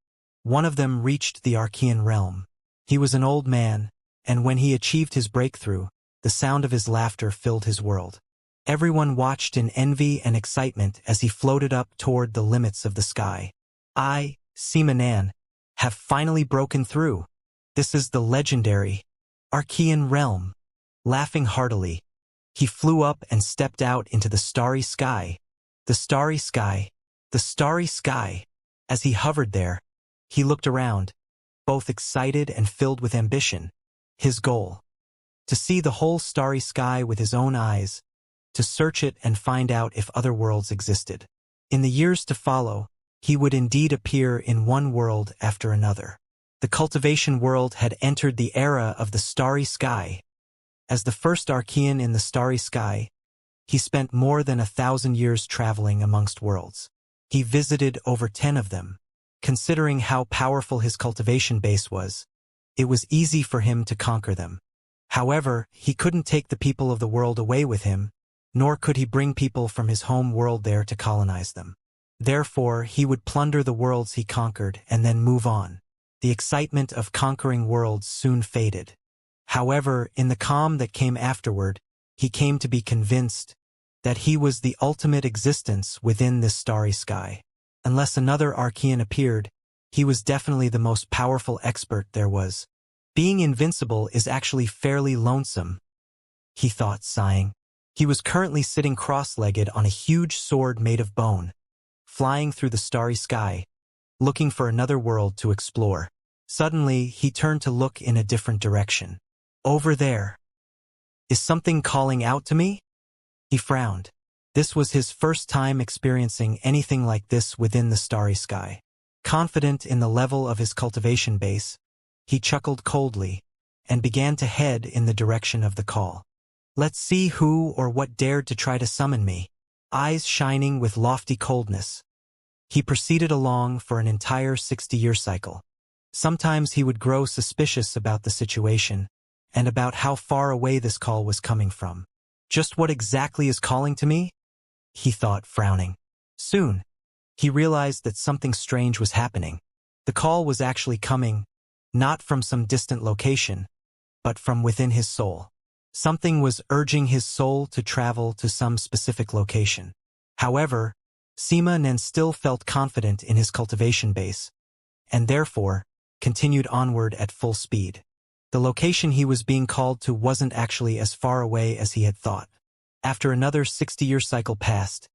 one of them reached the Archean realm. He was an old man, and when he achieved his breakthrough, the sound of his laughter filled his world. Everyone watched in envy and excitement as he floated up toward the limits of the sky. I, Simanan, have finally broken through. This is the legendary Archean realm. Laughing heartily, he flew up and stepped out into the starry sky. The starry sky, the starry sky. As he hovered there, he looked around, both excited and filled with ambition. His goal: to see the whole starry sky with his own eyes, to search it and find out if other worlds existed. In the years to follow, he would indeed appear in one world after another. The cultivation world had entered the era of the starry sky. As the first Archean in the starry sky, he spent more than 1,000 years traveling amongst worlds. He visited over 10 of them. Considering how powerful his cultivation base was, it was easy for him to conquer them. However, he couldn't take the people of the world away with him, nor could he bring people from his home world there to colonize them. Therefore, he would plunder the worlds he conquered and then move on. The excitement of conquering worlds soon faded. However, in the calm that came afterward, he came to be convinced that he was the ultimate existence within this starry sky. Unless another Archean appeared, he was definitely the most powerful expert there was. Being invincible is actually fairly lonesome, he thought, sighing. He was currently sitting cross-legged on a huge sword made of bone, flying through the starry sky, looking for another world to explore. Suddenly, he turned to look in a different direction. Over there. Is something calling out to me? He frowned. This was his first time experiencing anything like this within the starry sky. Confident in the level of his cultivation base, he chuckled coldly and began to head in the direction of the call. Let's see who or what dared to try to summon me. Eyes shining with lofty coldness, he proceeded along for an entire 60-year cycle. Sometimes he would grow suspicious about the situation and about how far away this call was coming from. Just what exactly is calling to me? He thought, frowning. Soon, he realized that something strange was happening. The call was actually coming, not from some distant location, but from within his soul. Something was urging his soul to travel to some specific location. However, Sima Nen still felt confident in his cultivation base, and therefore, continued onward at full speed. The location he was being called to wasn't actually as far away as he had thought. After another 60-year cycle passed,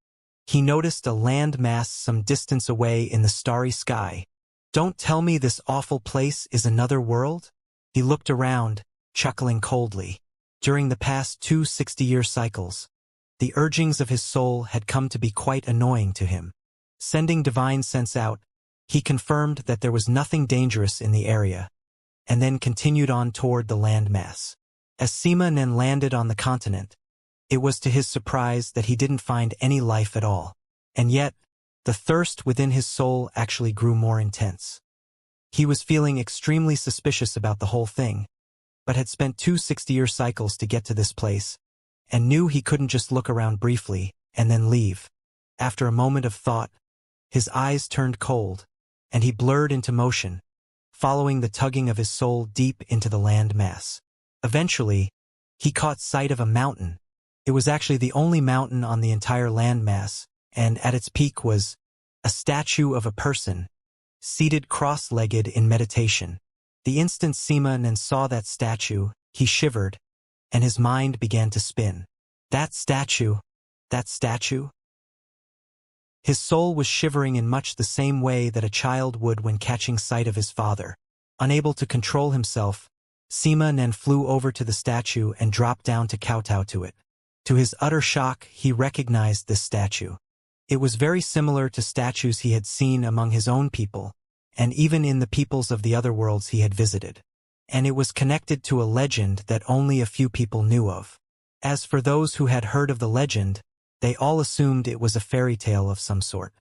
he noticed a land mass some distance away in the starry sky. Don't tell me this awful place is another world? He looked around, chuckling coldly. During the past 2 60-year cycles, the urgings of his soul had come to be quite annoying to him. Sending divine sense out, he confirmed that there was nothing dangerous in the area, and then continued on toward the land mass. As Sima Nen landed on the continent, it was to his surprise that he didn't find any life at all. And yet, the thirst within his soul actually grew more intense. He was feeling extremely suspicious about the whole thing, but had spent 2 60-year cycles to get to this place, and knew he couldn't just look around briefly and then leave. After a moment of thought, his eyes turned cold, and he blurred into motion, following the tugging of his soul deep into the land mass. Eventually, he caught sight of a mountain. It was actually the only mountain on the entire land mass, and at its peak was a statue of a person, seated cross-legged in meditation. The instant Sima Nen saw that statue, he shivered, and his mind began to spin. That statue? That statue? His soul was shivering in much the same way that a child would when catching sight of his father. Unable to control himself, Sima Nen flew over to the statue and dropped down to kowtow to it. To his utter shock, he recognized this statue. It was very similar to statues he had seen among his own people, and even in the peoples of the other worlds he had visited. And it was connected to a legend that only a few people knew of. As for those who had heard of the legend, they all assumed it was a fairy tale of some sort.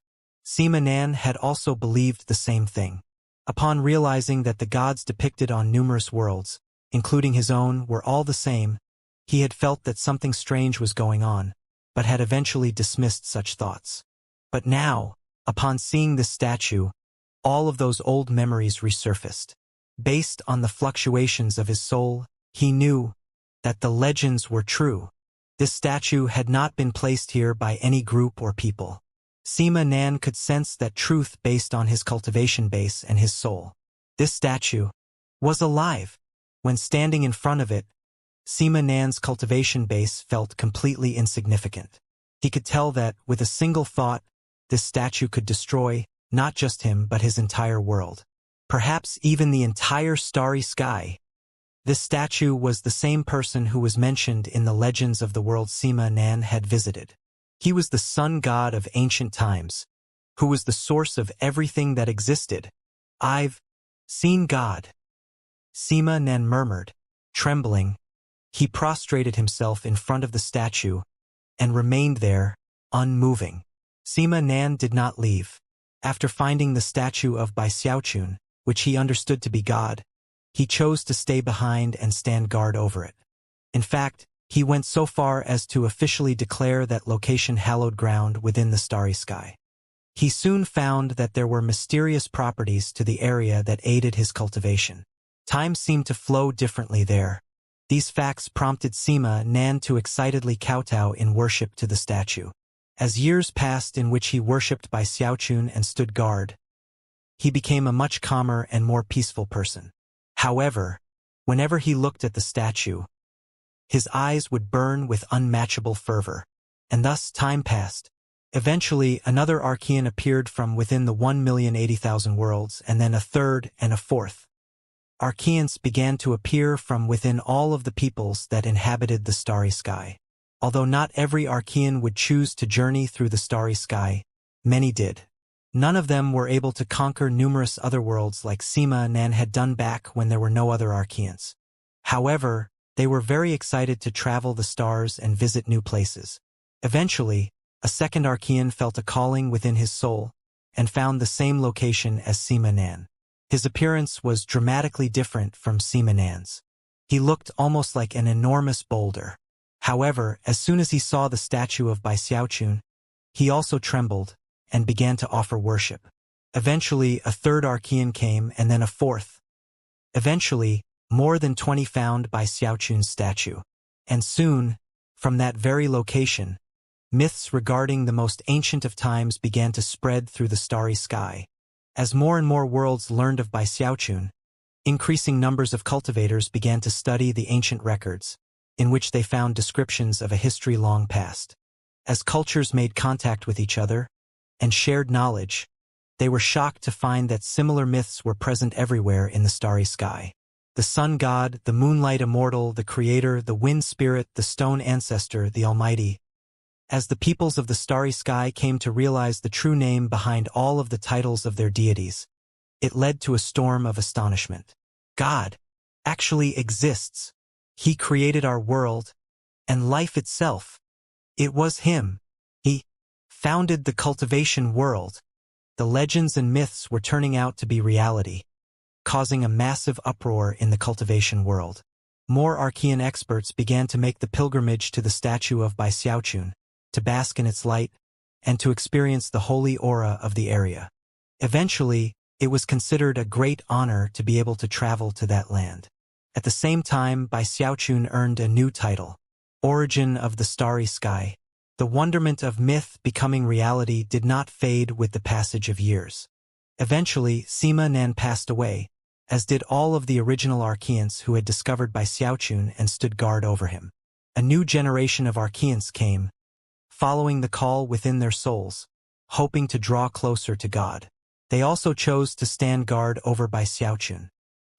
Sima Nen had also believed the same thing. Upon realizing that the gods depicted on numerous worlds, including his own, were all the same, he had felt that something strange was going on, but had eventually dismissed such thoughts. But now, upon seeing this statue, all of those old memories resurfaced. Based on the fluctuations of his soul, he knew that the legends were true. This statue had not been placed here by any group or people. Sima Nen could sense that truth based on his cultivation base and his soul. This statue was alive. When standing in front of it, Sima Nan's cultivation base felt completely insignificant. He could tell that, with a single thought, this statue could destroy not just him but his entire world. Perhaps even the entire starry sky. This statue was the same person who was mentioned in the legends of the world Sima Nan had visited. He was the sun god of ancient times, who was the source of everything that existed. "I've seen God," Sima Nan murmured, trembling. He prostrated himself in front of the statue and remained there, unmoving. Sima Nan did not leave. After finding the statue of Bai Xiaochun, which he understood to be God, he chose to stay behind and stand guard over it. In fact, he went so far as to officially declare that location hallowed ground within the starry sky. He soon found that there were mysterious properties to the area that aided his cultivation. Time seemed to flow differently there. These facts prompted Sima Nan to excitedly kowtow in worship to the statue. As years passed in which he worshipped Bai Xiaochun and stood guard, he became a much calmer and more peaceful person. However, whenever he looked at the statue, his eyes would burn with unmatchable fervor. And thus time passed. Eventually, another Archean appeared from within the 1,080,000 worlds, and then a third and a fourth. Archeans began to appear from within all of the peoples that inhabited the starry sky. Although not every Archean would choose to journey through the starry sky, many did. None of them were able to conquer numerous other worlds like Sima Nan had done back when there were no other Archeans. However, they were very excited to travel the stars and visit new places. Eventually, a second Archean felt a calling within his soul and found the same location as Sima Nan. His appearance was dramatically different from Sima Nan's. He looked almost like an enormous boulder. However, as soon as he saw the statue of Bai Xiaochun, he also trembled and began to offer worship. Eventually, a third Archean came, and then a fourth. Eventually, more than 20 found Bai Xiaochun's statue. And soon, from that very location, myths regarding the most ancient of times began to spread through the starry sky. As more and more worlds learned of Bai Xiaochun, increasing numbers of cultivators began to study the ancient records, in which they found descriptions of a history long past. As cultures made contact with each other and shared knowledge, they were shocked to find that similar myths were present everywhere in the starry sky. The sun god, the moonlight immortal, the creator, the wind spirit, the stone ancestor, the almighty. As the peoples of the starry sky came to realize the true name behind all of the titles of their deities, it led to a storm of astonishment. God actually exists. He created our world and life itself. It was him. He founded the cultivation world. The legends and myths were turning out to be reality, causing a massive uproar in the cultivation world. More Archean experts began to make the pilgrimage to the statue of Bai Xiaochun, to bask in its light, and to experience the holy aura of the area. Eventually, it was considered a great honor to be able to travel to that land. At the same time, Bai Xiaochun earned a new title, Origin of the Starry Sky. The wonderment of myth becoming reality did not fade with the passage of years. Eventually, Sima Nan passed away, as did all of the original Archeans who had discovered Bai Xiaochun and stood guard over him. A new generation of Archeans came, following the call within their souls, hoping to draw closer to God. They also chose to stand guard over Bai Xiaochun.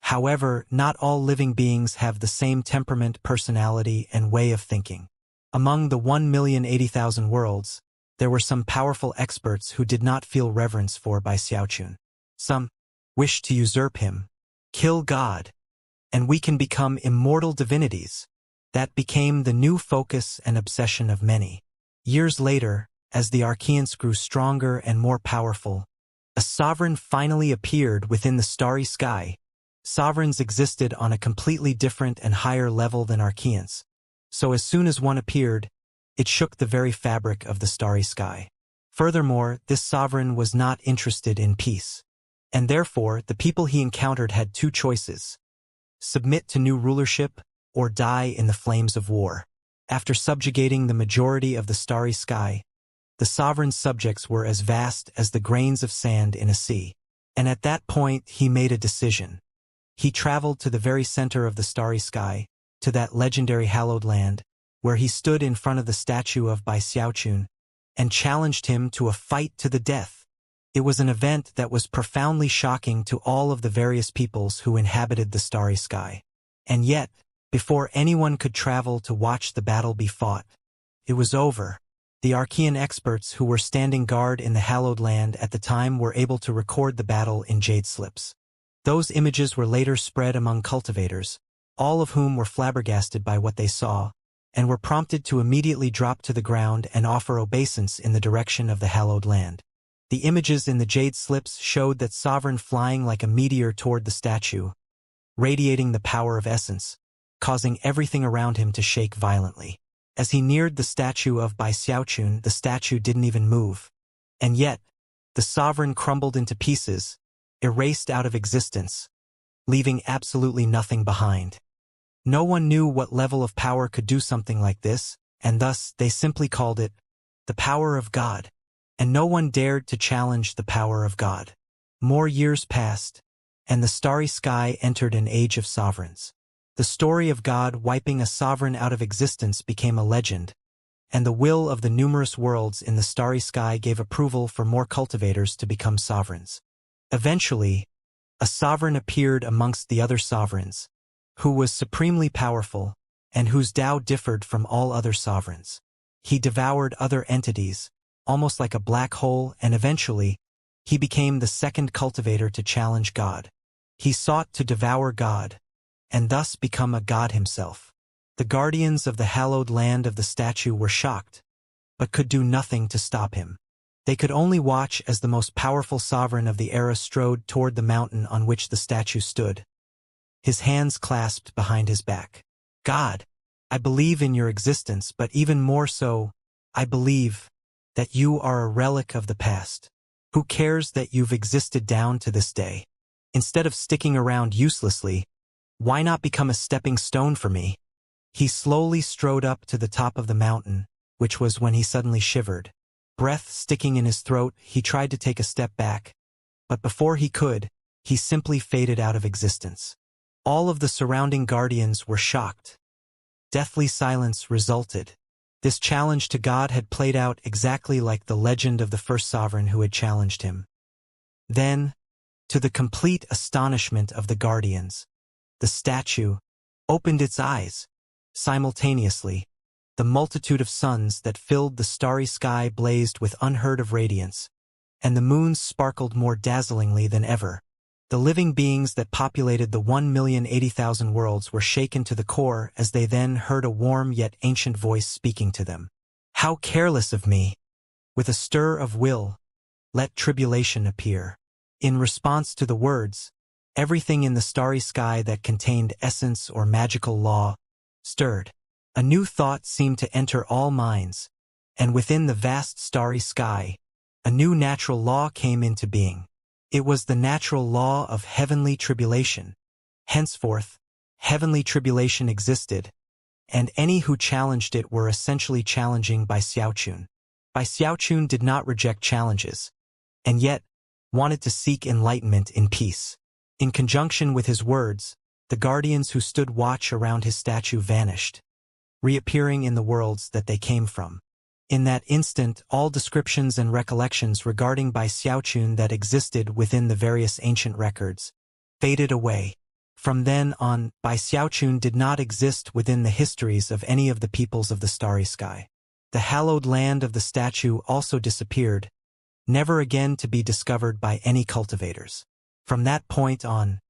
However, not all living beings have the same temperament, personality, and way of thinking. Among the 1,080,000 worlds, there were some powerful experts who did not feel reverence for Bai Xiaochun. Some wished to usurp him, kill God, and we can become immortal divinities. That became the new focus and obsession of many. Years later, as the Archeans grew stronger and more powerful, a sovereign finally appeared within the starry sky. Sovereigns existed on a completely different and higher level than Archeans. So as soon as one appeared, it shook the very fabric of the starry sky. Furthermore, this sovereign was not interested in peace. And therefore, the people he encountered had two choices: submit to new rulership or die in the flames of war. After subjugating the majority of the starry sky, the sovereign's subjects were as vast as the grains of sand in a sea. And at that point he made a decision. He traveled to the very center of the starry sky, to that legendary hallowed land, where he stood in front of the statue of Bai Xiaochun, and challenged him to a fight to the death. It was an event that was profoundly shocking to all of the various peoples who inhabited the starry sky. And yet, before anyone could travel to watch the battle be fought, it was over. The Archean experts who were standing guard in the hallowed land at the time were able to record the battle in jade slips. Those images were later spread among cultivators, all of whom were flabbergasted by what they saw, and were prompted to immediately drop to the ground and offer obeisance in the direction of the hallowed land. The images in the jade slips showed that sovereign flying like a meteor toward the statue, radiating the power of essence, causing everything around him to shake violently. As he neared the statue of Bai Xiaochun, the statue didn't even move. And yet, the sovereign crumbled into pieces, erased out of existence, leaving absolutely nothing behind. No one knew what level of power could do something like this, and thus they simply called it the power of God. And no one dared to challenge the power of God. More years passed, and the starry sky entered an age of sovereigns. The story of God wiping a sovereign out of existence became a legend, and the will of the numerous worlds in the starry sky gave approval for more cultivators to become sovereigns. Eventually, a sovereign appeared amongst the other sovereigns, who was supremely powerful, and whose Tao differed from all other sovereigns. He devoured other entities, almost like a black hole, and eventually, he became the second cultivator to challenge God. He sought to devour God, and thus become a god himself. The guardians of the hallowed land of the statue were shocked, but could do nothing to stop him. They could only watch as the most powerful sovereign of the era strode toward the mountain on which the statue stood, his hands clasped behind his back. God, I believe in your existence, but even more so, I believe that you are a relic of the past. Who cares that you've existed down to this day? Instead of sticking around uselessly, why not become a stepping stone for me? He slowly strode up to the top of the mountain, which was when he suddenly shivered. Breath sticking in his throat, he tried to take a step back, but before he could, he simply faded out of existence. All of the surrounding guardians were shocked. Deathly silence resulted. This challenge to God had played out exactly like the legend of the first sovereign who had challenged him. Then, to the complete astonishment of the guardians, the statue opened its eyes. Simultaneously, the multitude of suns that filled the starry sky blazed with unheard of radiance, and the moons sparkled more dazzlingly than ever. The living beings that populated the 1,080,000 worlds were shaken to the core as they then heard a warm yet ancient voice speaking to them. How careless of me! With a stir of will, let tribulation appear. In response to the words, everything in the starry sky that contained essence or magical law stirred. A new thought seemed to enter all minds, and within the vast starry sky, a new natural law came into being. It was the natural law of heavenly tribulation. Henceforth, heavenly tribulation existed, and any who challenged it were essentially challenging Bai Xiaochun. Bai Xiaochun did not reject challenges, and yet wanted to seek enlightenment in peace. In conjunction with his words, the guardians who stood watch around his statue vanished, reappearing in the worlds that they came from. In that instant, all descriptions and recollections regarding Bai Xiaochun that existed within the various ancient records faded away. From then on, Bai Xiaochun did not exist within the histories of any of the peoples of the starry sky. The hallowed land of the statue also disappeared, never again to be discovered by any cultivators. From that point on,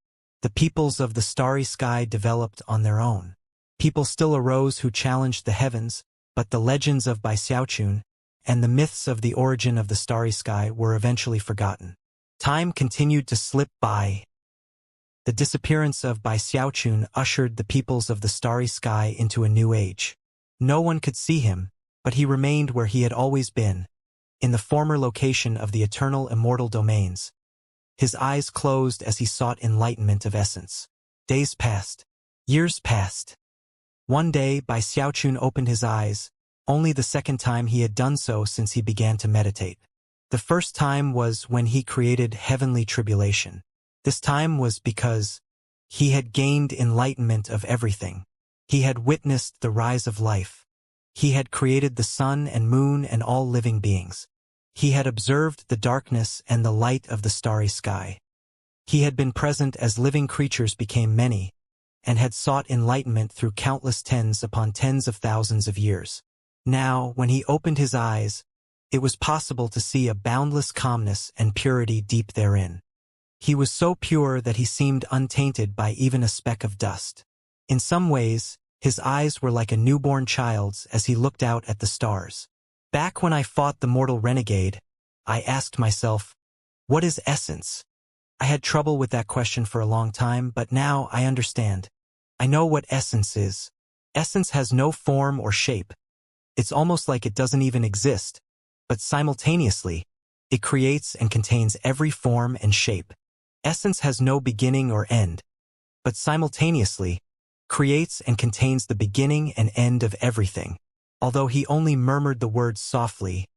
the peoples of the starry sky developed on their own. People still arose who challenged the heavens, but the legends of Bai Xiaochun and the myths of the origin of the starry sky were eventually forgotten. Time continued to slip by. The disappearance of Bai Xiaochun ushered the peoples of the starry sky into a new age. No one could see him, but he remained where he had always been, in the former location of the eternal immortal domains. His eyes closed as he sought enlightenment of essence. Days passed. Years passed. One day, Bai Xiaochun opened his eyes, only the second time he had done so since he began to meditate. The first time was when he created heavenly tribulation. This time was because he had gained enlightenment of everything. He had witnessed the rise of life. He had created the sun and moon and all living beings. He had observed the darkness and the light of the starry sky. He had been present as living creatures became many, and had sought enlightenment through countless tens upon tens of thousands of years. Now, when he opened his eyes, it was possible to see a boundless calmness and purity deep therein. He was so pure that he seemed untainted by even a speck of dust. In some ways, his eyes were like a newborn child's as he looked out at the stars. Back when I fought the mortal renegade, I asked myself, what is essence? I had trouble with that question for a long time, but now I understand. I know what essence is. Essence has no form or shape. It's almost like it doesn't even exist, but simultaneously, it creates and contains every form and shape. Essence has no beginning or end, but simultaneously, creates and contains the beginning and end of everything. Although he only murmured the words softly,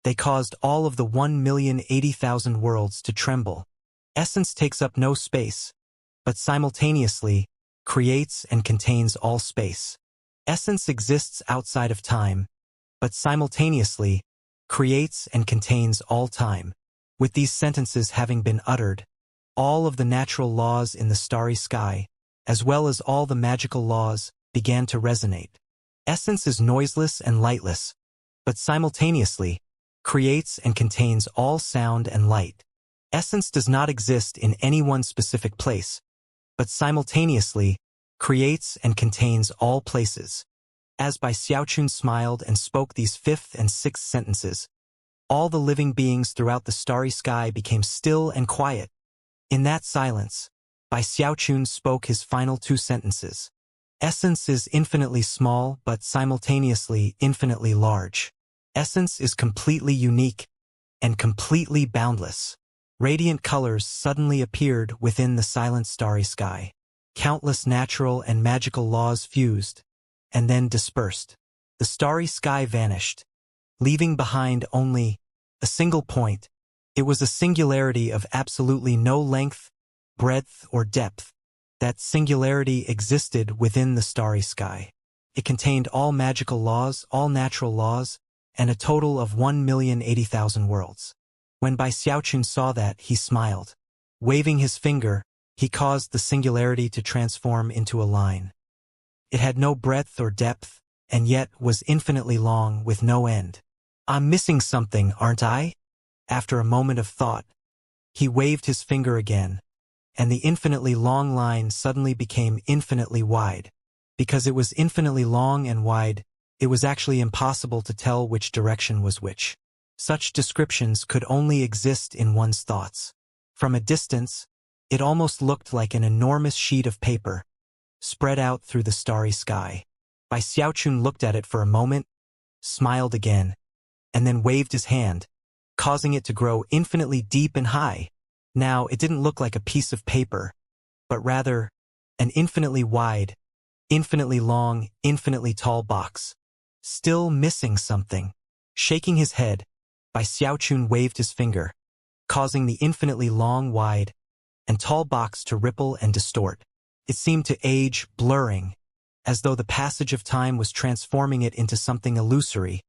they caused all of the 1,080,000 worlds to tremble. Essence takes up no space, but simultaneously, creates and contains all space. Essence exists outside of time, but simultaneously, creates and contains all time. With these sentences having been uttered, all of the natural laws in the starry sky, as well as all the magical laws, began to resonate. Essence is noiseless and lightless, but simultaneously, creates and contains all sound and light. Essence does not exist in any one specific place, but simultaneously, creates and contains all places. As Bai Xiaochun smiled and spoke these fifth and sixth sentences, all the living beings throughout the starry sky became still and quiet. In that silence, Bai Xiaochun spoke his final two sentences. Essence is infinitely small but simultaneously infinitely large. Essence is completely unique and completely boundless. Radiant colors suddenly appeared within the silent starry sky. Countless natural and magical laws fused, and then dispersed. The starry sky vanished, leaving behind only a single point. It was a singularity of absolutely no length, breadth, or depth. That singularity existed within the starry sky. It contained all magical laws, all natural laws, and a total of 1,080,000 worlds. When Bai Xiaochun saw that, he smiled. Waving his finger, he caused the singularity to transform into a line. It had no breadth or depth, and yet was infinitely long with no end. I'm missing something, aren't I? After a moment of thought, he waved his finger again, and the infinitely long line suddenly became infinitely wide. Because it was infinitely long and wide, it was actually impossible to tell which direction was which. Such descriptions could only exist in one's thoughts. From a distance, it almost looked like an enormous sheet of paper, spread out through the starry sky. Bai Xiaochun looked at it for a moment, smiled again, and then waved his hand, causing it to grow infinitely deep and high. Now, it didn't look like a piece of paper, but rather an infinitely wide, infinitely long, infinitely tall box. Still missing something. Shaking his head, Bai Xiaochun waved his finger, causing the infinitely long, wide, and tall box to ripple and distort. It seemed to age, blurring, as though the passage of time was transforming it into something illusory,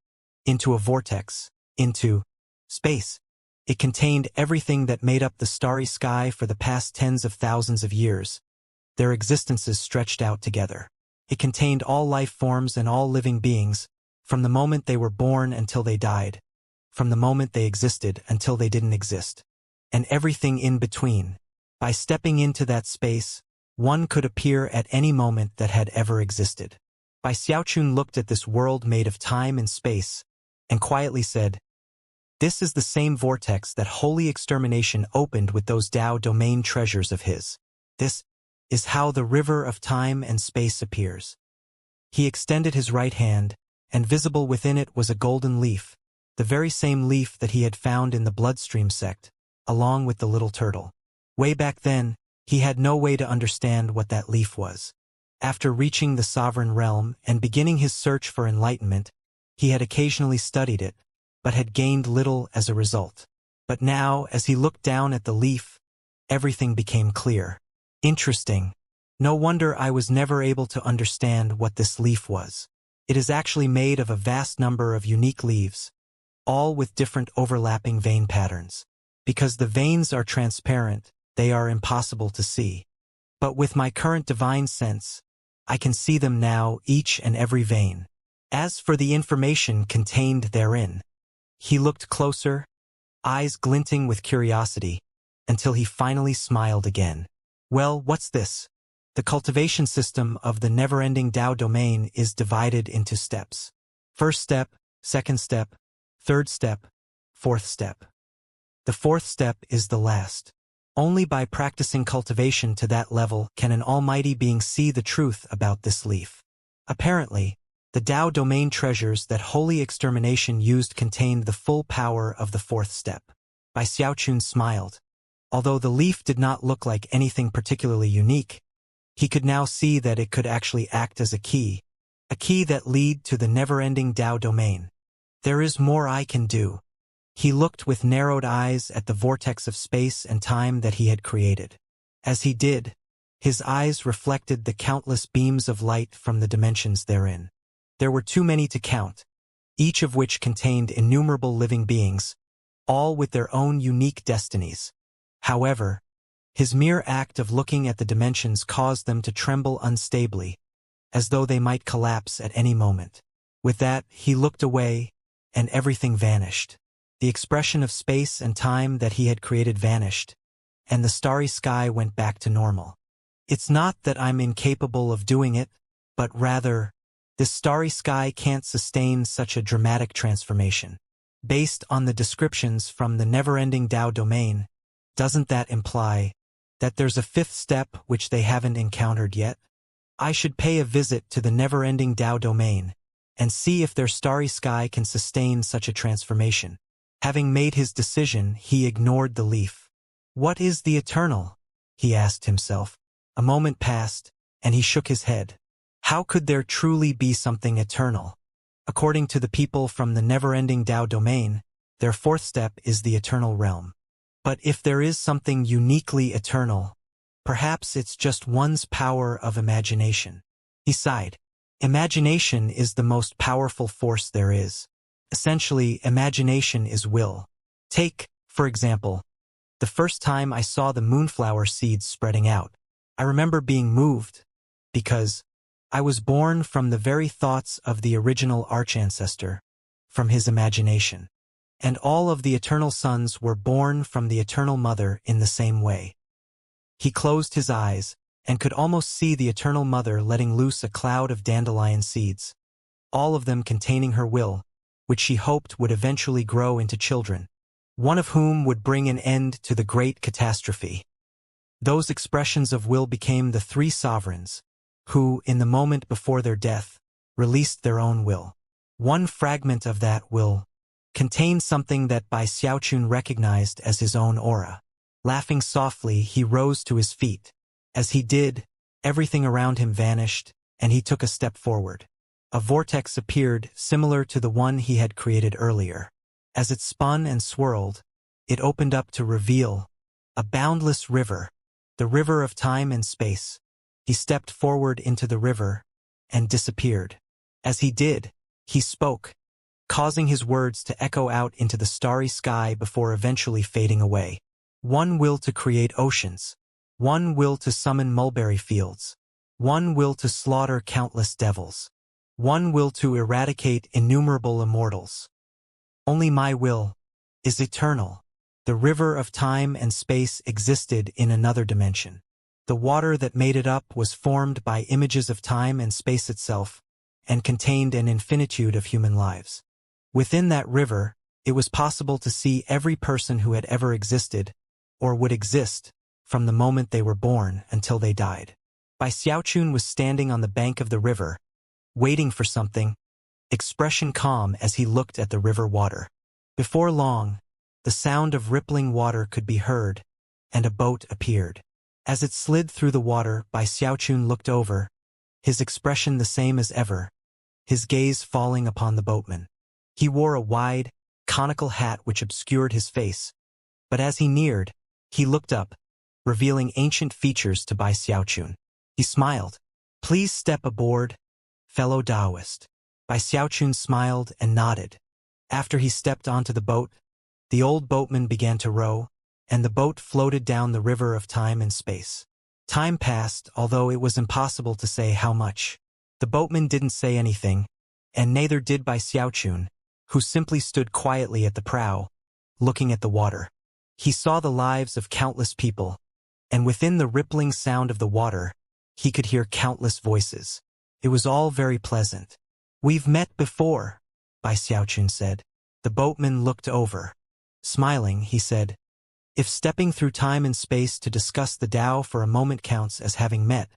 into a vortex, into space. It contained everything that made up the starry sky for the past tens of thousands of years. Their existences stretched out together. It contained all life forms and all living beings, from the moment they were born until they died, from the moment they existed until they didn't exist, and everything in between. By stepping into that space, one could appear at any moment that had ever existed. Bai Xiaochun looked at this world made of time and space, and quietly said, "This is the same vortex that Holy Extermination opened with those Dao domain treasures of his. This is how the river of time and space appears." He extended his right hand, and visible within it was a golden leaf, the very same leaf that he had found in the Bloodstream sect, along with the little turtle. Way back then, he had no way to understand what that leaf was. After reaching the sovereign realm and beginning his search for enlightenment, he had occasionally studied it, but had gained little as a result. But now, as he looked down at the leaf, everything became clear. Interesting. No wonder I was never able to understand what this leaf was. It is actually made of a vast number of unique leaves, all with different overlapping vein patterns. Because the veins are transparent, they are impossible to see. But with my current divine sense, I can see them now, each and every vein. As for the information contained therein, he looked closer, eyes glinting with curiosity, until he finally smiled again. Well, what's this? The cultivation system of the never-ending Tao domain is divided into steps. First step, second step, third step, fourth step. The fourth step is the last. Only by practicing cultivation to that level can an almighty being see the truth about this leaf. Apparently, the Tao domain treasures that holy extermination used contained the full power of the fourth step. Bai Xiaochun smiled. Although the leaf did not look like anything particularly unique, he could now see that it could actually act as a key that lead to the never-ending Tao domain. There is more I can do. He looked with narrowed eyes at the vortex of space and time that he had created. As he did, his eyes reflected the countless beams of light from the dimensions therein. There were too many to count, each of which contained innumerable living beings, all with their own unique destinies. However, his mere act of looking at the dimensions caused them to tremble unstably, as though they might collapse at any moment. With that, he looked away, and everything vanished. The expression of space and time that he had created vanished, and the starry sky went back to normal. It's not that I'm incapable of doing it, but rather, this starry sky can't sustain such a dramatic transformation. Based on the descriptions from the never-ending Tao domain, doesn't that imply that there's a fifth step which they haven't encountered yet? I should pay a visit to the never-ending Tao domain and see if their starry sky can sustain such a transformation. Having made his decision, he ignored the leaf. What is the eternal? He asked himself. A moment passed, and he shook his head. How could there truly be something eternal? According to the people from the never-ending Tao domain, their fourth step is the eternal realm. But if there is something uniquely eternal, perhaps it's just one's power of imagination. He sighed. Imagination is the most powerful force there is. Essentially, imagination is will. Take, for example, the first time I saw the moonflower seeds spreading out. I remember being moved, because I was born from the very thoughts of the original archancestor, from his imagination. And all of the eternal sons were born from the eternal mother in the same way. He closed his eyes, and could almost see the eternal mother letting loose a cloud of dandelion seeds, all of them containing her will, which she hoped would eventually grow into children, one of whom would bring an end to the great catastrophe. Those expressions of will became the three sovereigns, who, in the moment before their death, released their own will. One fragment of that will contained something that Bai Xiaochun recognized as his own aura. Laughing softly, he rose to his feet. As he did, everything around him vanished, and he took a step forward. A vortex appeared, similar to the one he had created earlier. As it spun and swirled, it opened up to reveal a boundless river, the river of time and space. He stepped forward into the river and disappeared. As he did, he spoke, causing his words to echo out into the starry sky before eventually fading away. One will to create oceans. One will to summon mulberry fields. One will to slaughter countless devils. One will to eradicate innumerable immortals. Only my will is eternal. The river of time and space existed in another dimension. The water that made it up was formed by images of time and space itself, and contained an infinitude of human lives. Within that river, it was possible to see every person who had ever existed, or would exist, from the moment they were born until they died. Bai Xiaochun was standing on the bank of the river, waiting for something, expression calm as he looked at the river water. Before long, the sound of rippling water could be heard, and a boat appeared. As it slid through the water, Bai Xiaochun looked over, his expression the same as ever, his gaze falling upon the boatman. He wore a wide, conical hat which obscured his face. But as he neared, he looked up, revealing ancient features to Bai Xiaochun. He smiled. "Please step aboard, fellow Taoist." Bai Xiaochun smiled and nodded. After he stepped onto the boat, the old boatman began to row, and the boat floated down the river of time and space. Time passed, although it was impossible to say how much. The boatman didn't say anything, and neither did Bai Xiaochun, who simply stood quietly at the prow, looking at the water. He saw the lives of countless people, and within the rippling sound of the water, he could hear countless voices. It was all very pleasant. "We've met before," Bai Xiaochun said. The boatman looked over. Smiling, he said, "If stepping through time and space to discuss the Tao for a moment counts as having met,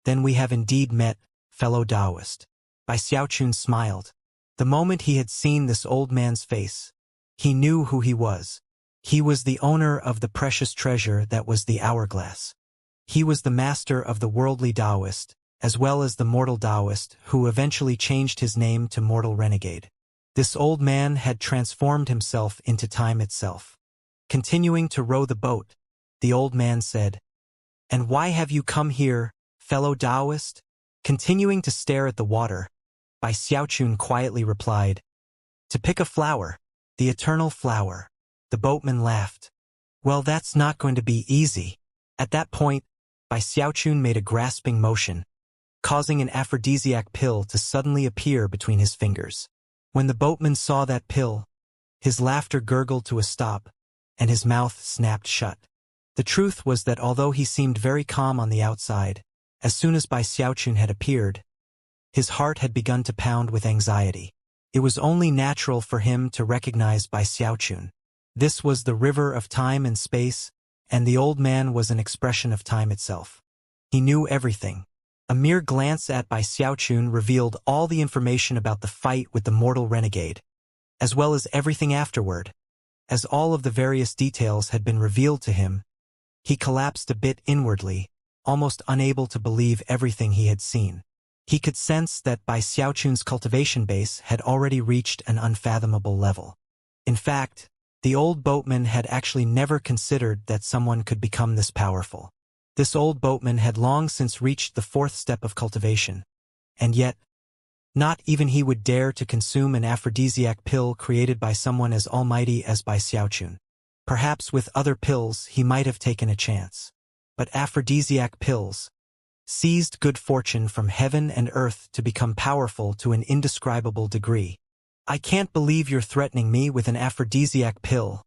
then we have indeed met, fellow Taoist." Bai Xiaochun smiled. The moment he had seen this old man's face, he knew who he was. He was the owner of the precious treasure that was the hourglass. He was the master of the worldly Taoist, as well as the mortal Taoist who eventually changed his name to Mortal Renegade. This old man had transformed himself into time itself. Continuing to row the boat, the old man said, "And why have you come here, fellow Taoist?" Continuing to stare at the water, Bai Xiaochun quietly replied, "To pick a flower, the eternal flower." The boatman laughed. "Well, that's not going to be easy." At that point, Bai Xiaochun made a grasping motion, causing an aphrodisiac pill to suddenly appear between his fingers. When the boatman saw that pill, his laughter gurgled to a stop, and his mouth snapped shut. The truth was that although he seemed very calm on the outside, as soon as Bai Xiaochun had appeared, his heart had begun to pound with anxiety. It was only natural for him to recognize Bai Xiaochun. This was the river of time and space, and the old man was an expression of time itself. He knew everything. A mere glance at Bai Xiaochun revealed all the information about the fight with the mortal renegade, as well as everything afterward. As all of the various details had been revealed to him, he collapsed a bit inwardly, almost unable to believe everything he had seen. He could sense that Bai Xiaochun's cultivation base had already reached an unfathomable level. In fact, the old boatman had actually never considered that someone could become this powerful. This old boatman had long since reached the fourth step of cultivation, and yet, not even he would dare to consume an aphrodisiac pill created by someone as almighty as Bai Xiaochun. Perhaps with other pills he might have taken a chance. But aphrodisiac pills seized good fortune from heaven and earth to become powerful to an indescribable degree. "I can't believe you're threatening me with an aphrodisiac pill,"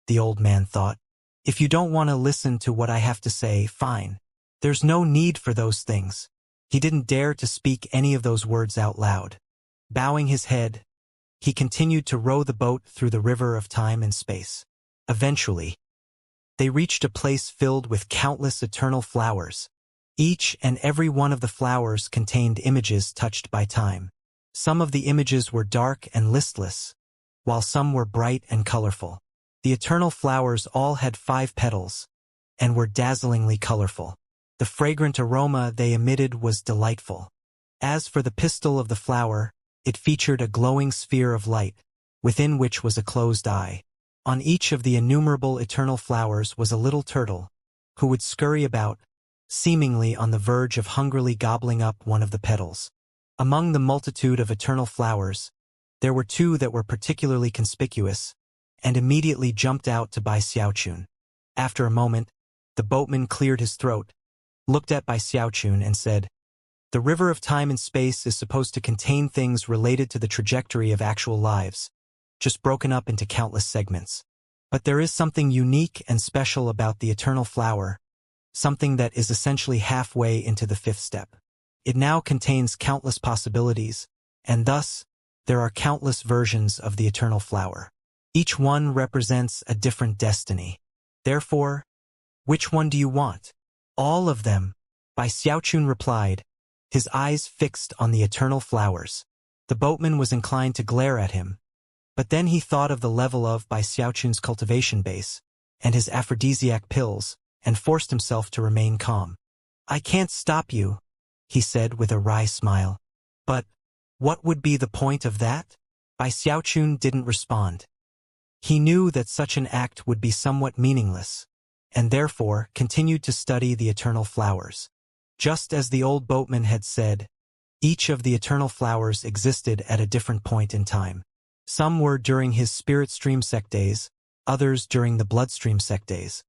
the old man thought. "If you don't want to listen to what I have to say, fine. There's no need for those things." He didn't dare to speak any of those words out loud. Bowing his head, he continued to row the boat through the river of time and space. Eventually, they reached a place filled with countless eternal flowers. Each and every one of the flowers contained images touched by time. Some of the images were dark and listless, while some were bright and colorful. The eternal flowers all had 5 petals, and were dazzlingly colorful. The fragrant aroma they emitted was delightful. As for the pistil of the flower, it featured a glowing sphere of light, within which was a closed eye. On each of the innumerable eternal flowers was a little turtle, who would scurry about, seemingly on the verge of hungrily gobbling up one of the petals. Among the multitude of eternal flowers, there were 2 that were particularly conspicuous, and immediately jumped out to Bai Xiaochun. After a moment, the boatman cleared his throat, looked at Bai Xiaochun and said, "The river of time and space is supposed to contain things related to the trajectory of actual lives, just broken up into countless segments. But there is something unique and special about the eternal flower, something that is essentially halfway into the 5th step. It now contains countless possibilities, and thus, there are countless versions of the eternal flower. Each one represents a different destiny. Therefore, which one do you want?" "All of them," Bai Xiaochun replied, his eyes fixed on the eternal flowers. The boatman was inclined to glare at him, but then he thought of the level of Bai Xiaochun's cultivation base, and his aphrodisiac pills, and forced himself to remain calm. "I can't stop you," he said with a wry smile. "But what would be the point of that?" Bai Xiaochun didn't respond. He knew that such an act would be somewhat meaningless, and therefore continued to study the eternal flowers. Just as the old boatman had said, each of the eternal flowers existed at a different point in time. Some were during his spirit stream sect days, others during the bloodstream sect days.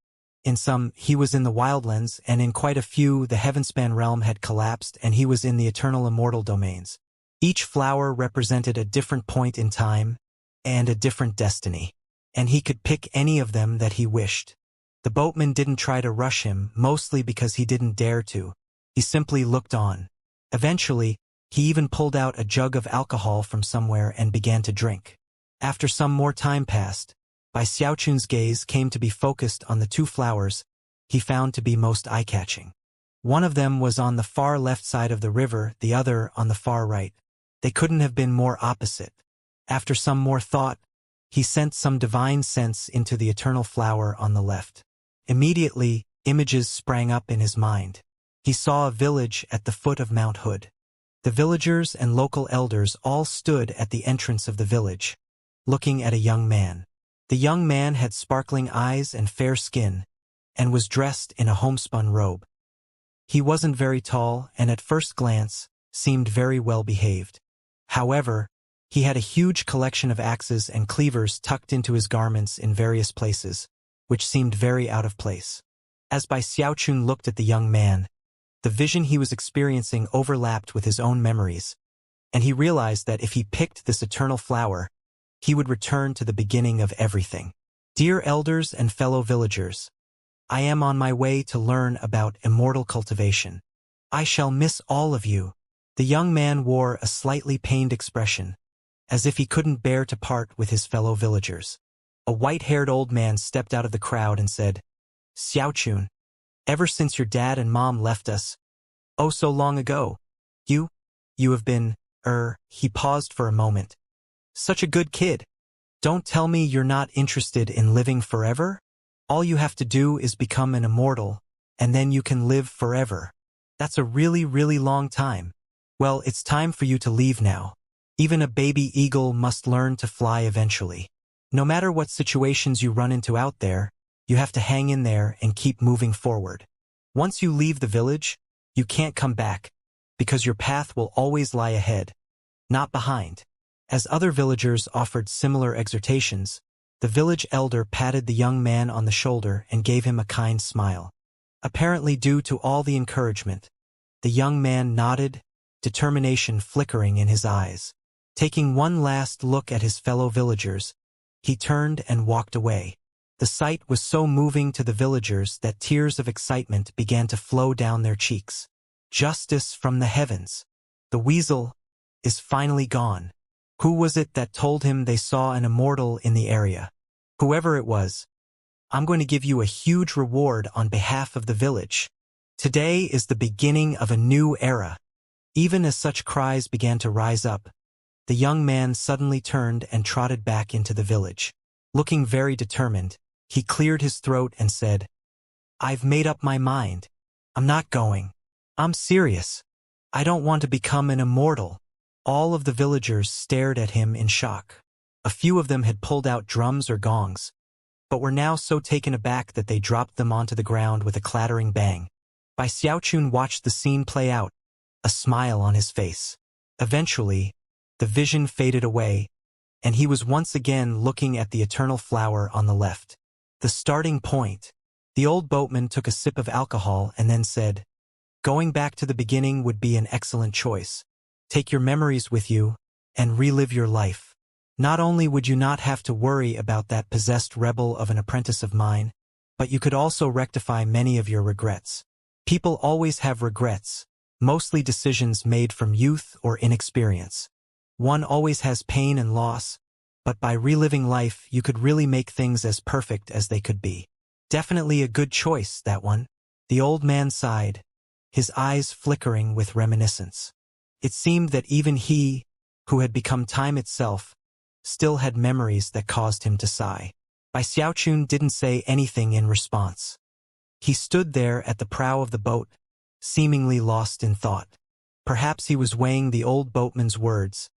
In some, he was in the wildlands, and in quite a few, the heavenspan realm had collapsed and he was in the eternal immortal domains. Each flower represented a different point in time and a different destiny, and he could pick any of them that he wished. The boatman didn't try to rush him, mostly because he didn't dare to. He simply looked on. Eventually, he even pulled out a jug of alcohol from somewhere and began to drink. After some more time passed, Bai Xiaochun's gaze came to be focused on the two flowers he found to be most eye-catching. One of them was on the far left side of the river, the other on the far right. They couldn't have been more opposite. After some more thought, he sent some divine sense into the eternal flower on the left. Immediately, images sprang up in his mind. He saw a village at the foot of Mount Hood. The villagers and local elders all stood at the entrance of the village, looking at a young man. The young man had sparkling eyes and fair skin, and was dressed in a homespun robe. He wasn't very tall, and at first glance, seemed very well behaved. However, he had a huge collection of axes and cleavers tucked into his garments in various places, which seemed very out of place. As Bai Xiaochun looked at the young man, the vision he was experiencing overlapped with his own memories, and he realized that if he picked this eternal flower, he would return to the beginning of everything. Dear elders and fellow villagers, I am on my way to learn about immortal cultivation. I shall miss all of you. The young man wore a slightly pained expression, as if he couldn't bear to part with his fellow villagers. A white-haired old man stepped out of the crowd and said, Xiaochun, ever since your dad and mom left us, oh so long ago, you have been, he paused for a moment. Such a good kid. Don't tell me you're not interested in living forever? All you have to do is become an immortal, and then you can live forever. That's a really, really long time. Well, it's time for you to leave now. Even a baby eagle must learn to fly eventually. No matter what situations you run into out there, you have to hang in there and keep moving forward. Once you leave the village, you can't come back, because your path will always lie ahead, not behind. As other villagers offered similar exhortations, the village elder patted the young man on the shoulder and gave him a kind smile. Apparently due to all the encouragement, the young man nodded, determination flickering in his eyes. Taking one last look at his fellow villagers, he turned and walked away. The sight was so moving to the villagers that tears of excitement began to flow down their cheeks. Justice from the heavens. The weasel is finally gone. Who was it that told him they saw an immortal in the area? Whoever it was, I'm going to give you a huge reward on behalf of the village. Today is the beginning of a new era. Even as such cries began to rise up, the young man suddenly turned and trotted back into the village. Looking very determined, he cleared his throat and said, I've made up my mind. I'm not going. I'm serious. I don't want to become an immortal. All of the villagers stared at him in shock. A few of them had pulled out drums or gongs, but were now so taken aback that they dropped them onto the ground with a clattering bang. Bai Xiaochun watched the scene play out, a smile on his face. Eventually, the vision faded away, and he was once again looking at the eternal flower on the left. The starting point. The old boatman took a sip of alcohol and then said, Going back to the beginning would be an excellent choice. Take your memories with you, and relive your life. Not only would you not have to worry about that possessed rebel of an apprentice of mine, but you could also rectify many of your regrets. People always have regrets, mostly decisions made from youth or inexperience. One always has pain and loss, but by reliving life you could really make things as perfect as they could be. Definitely a good choice, that one. The old man sighed, his eyes flickering with reminiscence. It seemed that even he, who had become time itself, still had memories that caused him to sigh. Bai Xiaochun didn't say anything in response. He stood there at the prow of the boat, seemingly lost in thought. Perhaps he was weighing the old boatman's words,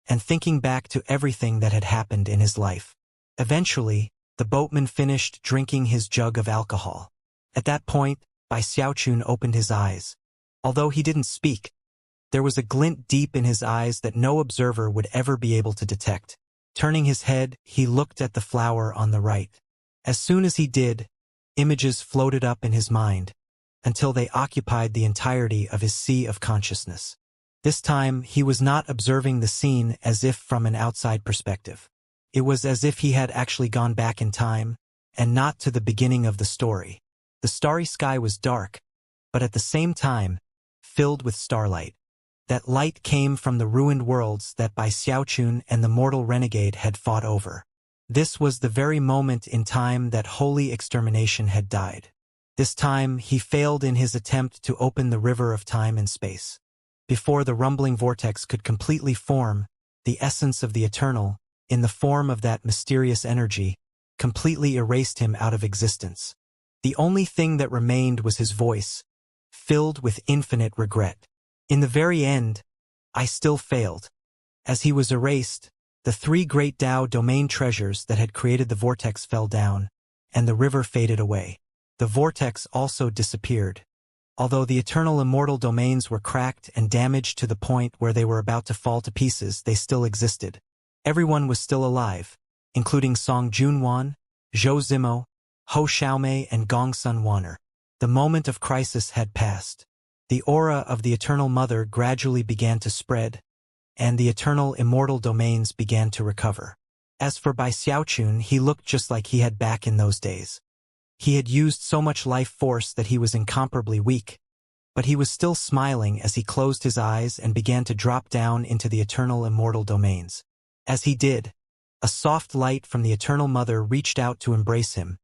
and thinking back to everything that had happened in his life. Eventually, the boatman finished drinking his jug of alcohol. At that point, Bai Xiaochun opened his eyes. Although he didn't speak, there was a glint deep in his eyes that no observer would ever be able to detect. Turning his head, he looked at the flower on the right. As soon as he did, images floated up in his mind, until they occupied the entirety of his sea of consciousness. This time, he was not observing the scene as if from an outside perspective. It was as if he had actually gone back in time, and not to the beginning of the story. The starry sky was dark, but at the same time, filled with starlight. That light came from the ruined worlds that Bai Xiaochun and the mortal renegade had fought over. This was the very moment in time that holy extermination had died. This time, he failed in his attempt to open the river of time and space. Before the rumbling vortex could completely form, the essence of the eternal, in the form of that mysterious energy, completely erased him out of existence. The only thing that remained was his voice, filled with infinite regret. In the very end, I still failed. As he was erased, the three great Tao domain treasures that had created the vortex fell down, and the river faded away. The vortex also disappeared. Although the eternal immortal domains were cracked and damaged to the point where they were about to fall to pieces, they still existed. Everyone was still alive, including Song Junwan, Zhou Zimo, Ho Xiaomei, and Gong Sun Waner. The moment of crisis had passed. The aura of the Eternal Mother gradually began to spread, and the eternal immortal domains began to recover. As for Bai Xiaochun, he looked just like he had back in those days. He had used so much life force that he was incomparably weak, but he was still smiling as he closed his eyes and began to drop down into the eternal immortal domains. As he did, a soft light from the Eternal Mother reached out to embrace him,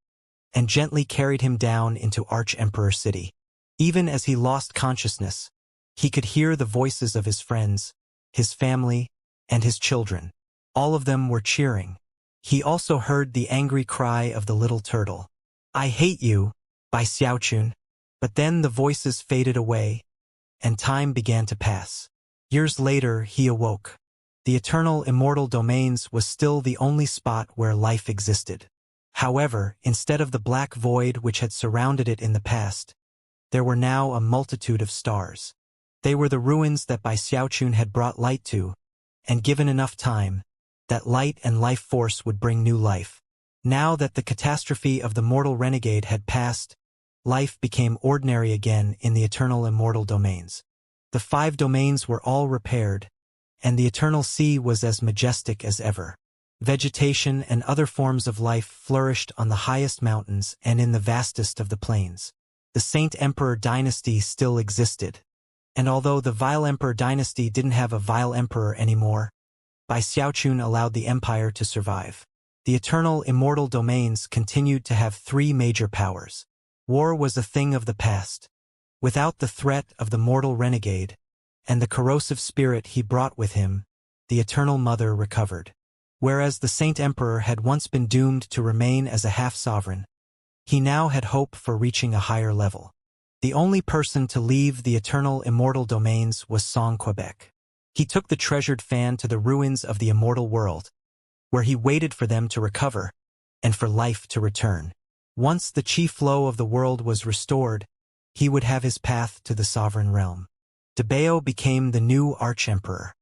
and gently carried him down into Arch-Emperor City. Even as he lost consciousness, he could hear the voices of his friends, his family, and his children. All of them were cheering. He also heard the angry cry of the little turtle. "I hate you, Bai Xiaochun." But then the voices faded away, and time began to pass. Years later, he awoke. The eternal immortal domains was still the only spot where life existed. However, instead of the black void which had surrounded it in the past, there were now a multitude of stars. They were the ruins that Bai Xiaochun had brought light to, and given enough time, that light and life force would bring new life. Now that the catastrophe of the mortal renegade had passed, life became ordinary again in the eternal immortal domains. The 5 domains were all repaired, and the eternal sea was as majestic as ever. Vegetation and other forms of life flourished on the highest mountains and in the vastest of the plains. The Saint Emperor dynasty still existed. And although the Vile Emperor dynasty didn't have a Vile Emperor anymore, Bai Xiaochun allowed the empire to survive. The eternal immortal domains continued to have 3 major powers. War was a thing of the past. Without the threat of the mortal renegade, and the corrosive spirit he brought with him, the Eternal Mother recovered. Whereas the Saint Emperor had once been doomed to remain as a half-sovereign, he now had hope for reaching a higher level. The only person to leave the eternal immortal domains was Song Quebec. He took the treasured fan to the ruins of the immortal world, where he waited for them to recover, and for life to return. Once the chi flow of the world was restored, he would have his path to the sovereign realm. Debao became the new Arch-Emperor.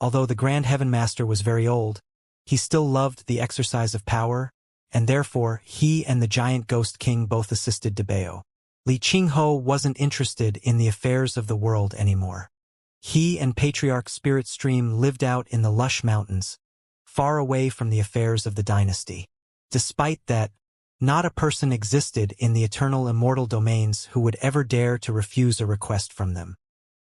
Although the Grand Heaven Master was very old, he still loved the exercise of power, and therefore he and the giant Ghost King both assisted Debao. Li Qingho wasn't interested in the affairs of the world anymore. He and Patriarch Spirit Stream lived out in the lush mountains, far away from the affairs of the dynasty. Despite that, not a person existed in the eternal immortal domains who would ever dare to refuse a request from them.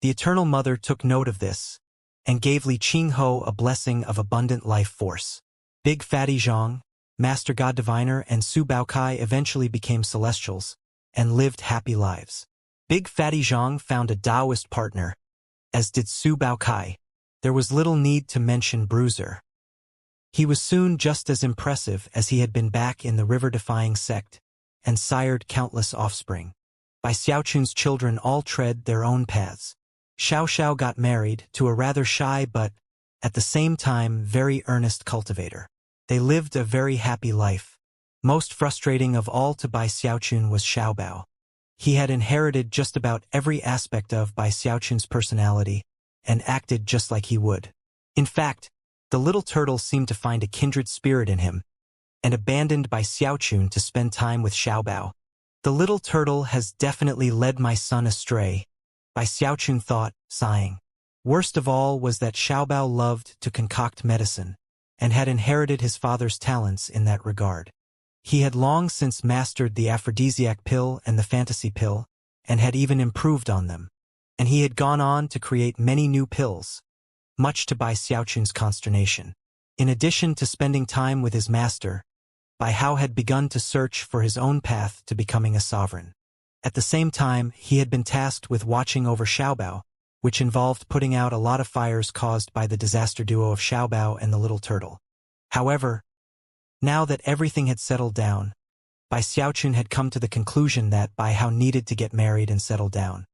The Eternal Mother took note of this, and gave Li Qingho a blessing of abundant life force. Big Fatty Zhang, Master God Diviner, and Su Baokai eventually became celestials, and lived happy lives. Big Fatty Zhang found a Taoist partner, as did Su Baokai. There was little need to mention Bruiser. He was soon just as impressive as he had been back in the river-defying sect, and sired countless offspring. Bai Xiaochun's children all tread their own paths. Xiao Xiao got married to a rather shy but, at the same time, very earnest cultivator. They lived a very happy life. Most frustrating of all to Bai Xiaochun was Xiaobao. He had inherited just about every aspect of Bai Xiaochun's personality and acted just like he would. In fact, the little turtle seemed to find a kindred spirit in him and abandoned Bai Xiaochun to spend time with Xiaobao. The little turtle has definitely led my son astray, Bai Xiaochun thought, sighing. Worst of all was that Xiaobao loved to concoct medicine and had inherited his father's talents in that regard. He had long since mastered the aphrodisiac pill and the fantasy pill, and had even improved on them. And he had gone on to create many new pills, much to Bai Xiaochun's consternation. In addition to spending time with his master, Bai Hao had begun to search for his own path to becoming a sovereign. At the same time, he had been tasked with watching over Xiaobao, which involved putting out a lot of fires caused by the disaster duo of Xiaobao and the little turtle. However, now that everything had settled down, Bai Xiaochun had come to the conclusion that Bai Hao needed to get married and settle down.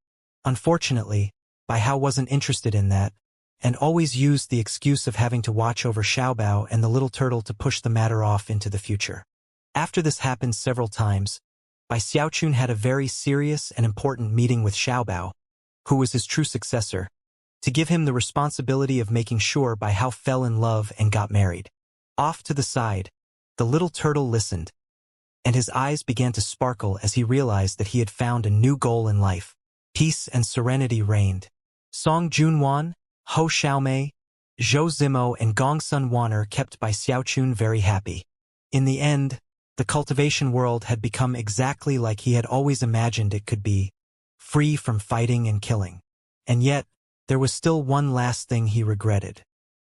Unfortunately, Bai Hao wasn't interested in that, and always used the excuse of having to watch over Xiaobao and the little turtle to push the matter off into the future. After this happened several times, Bai Xiaochun had a very serious and important meeting with Xiaobao, who was his true successor, to give him the responsibility of making sure Bai Hao fell in love and got married. Off to the side, the little turtle listened, and his eyes began to sparkle as he realized that he had found a new goal in life. Peace and serenity reigned. Song Junwan, Ho Xiaomei, Zhou Zimo and Gongsun Waner kept Bai Xiaochun very happy. In the end, the cultivation world had become exactly like he had always imagined it could be, free from fighting and killing. And yet, there was still one last thing he regretted.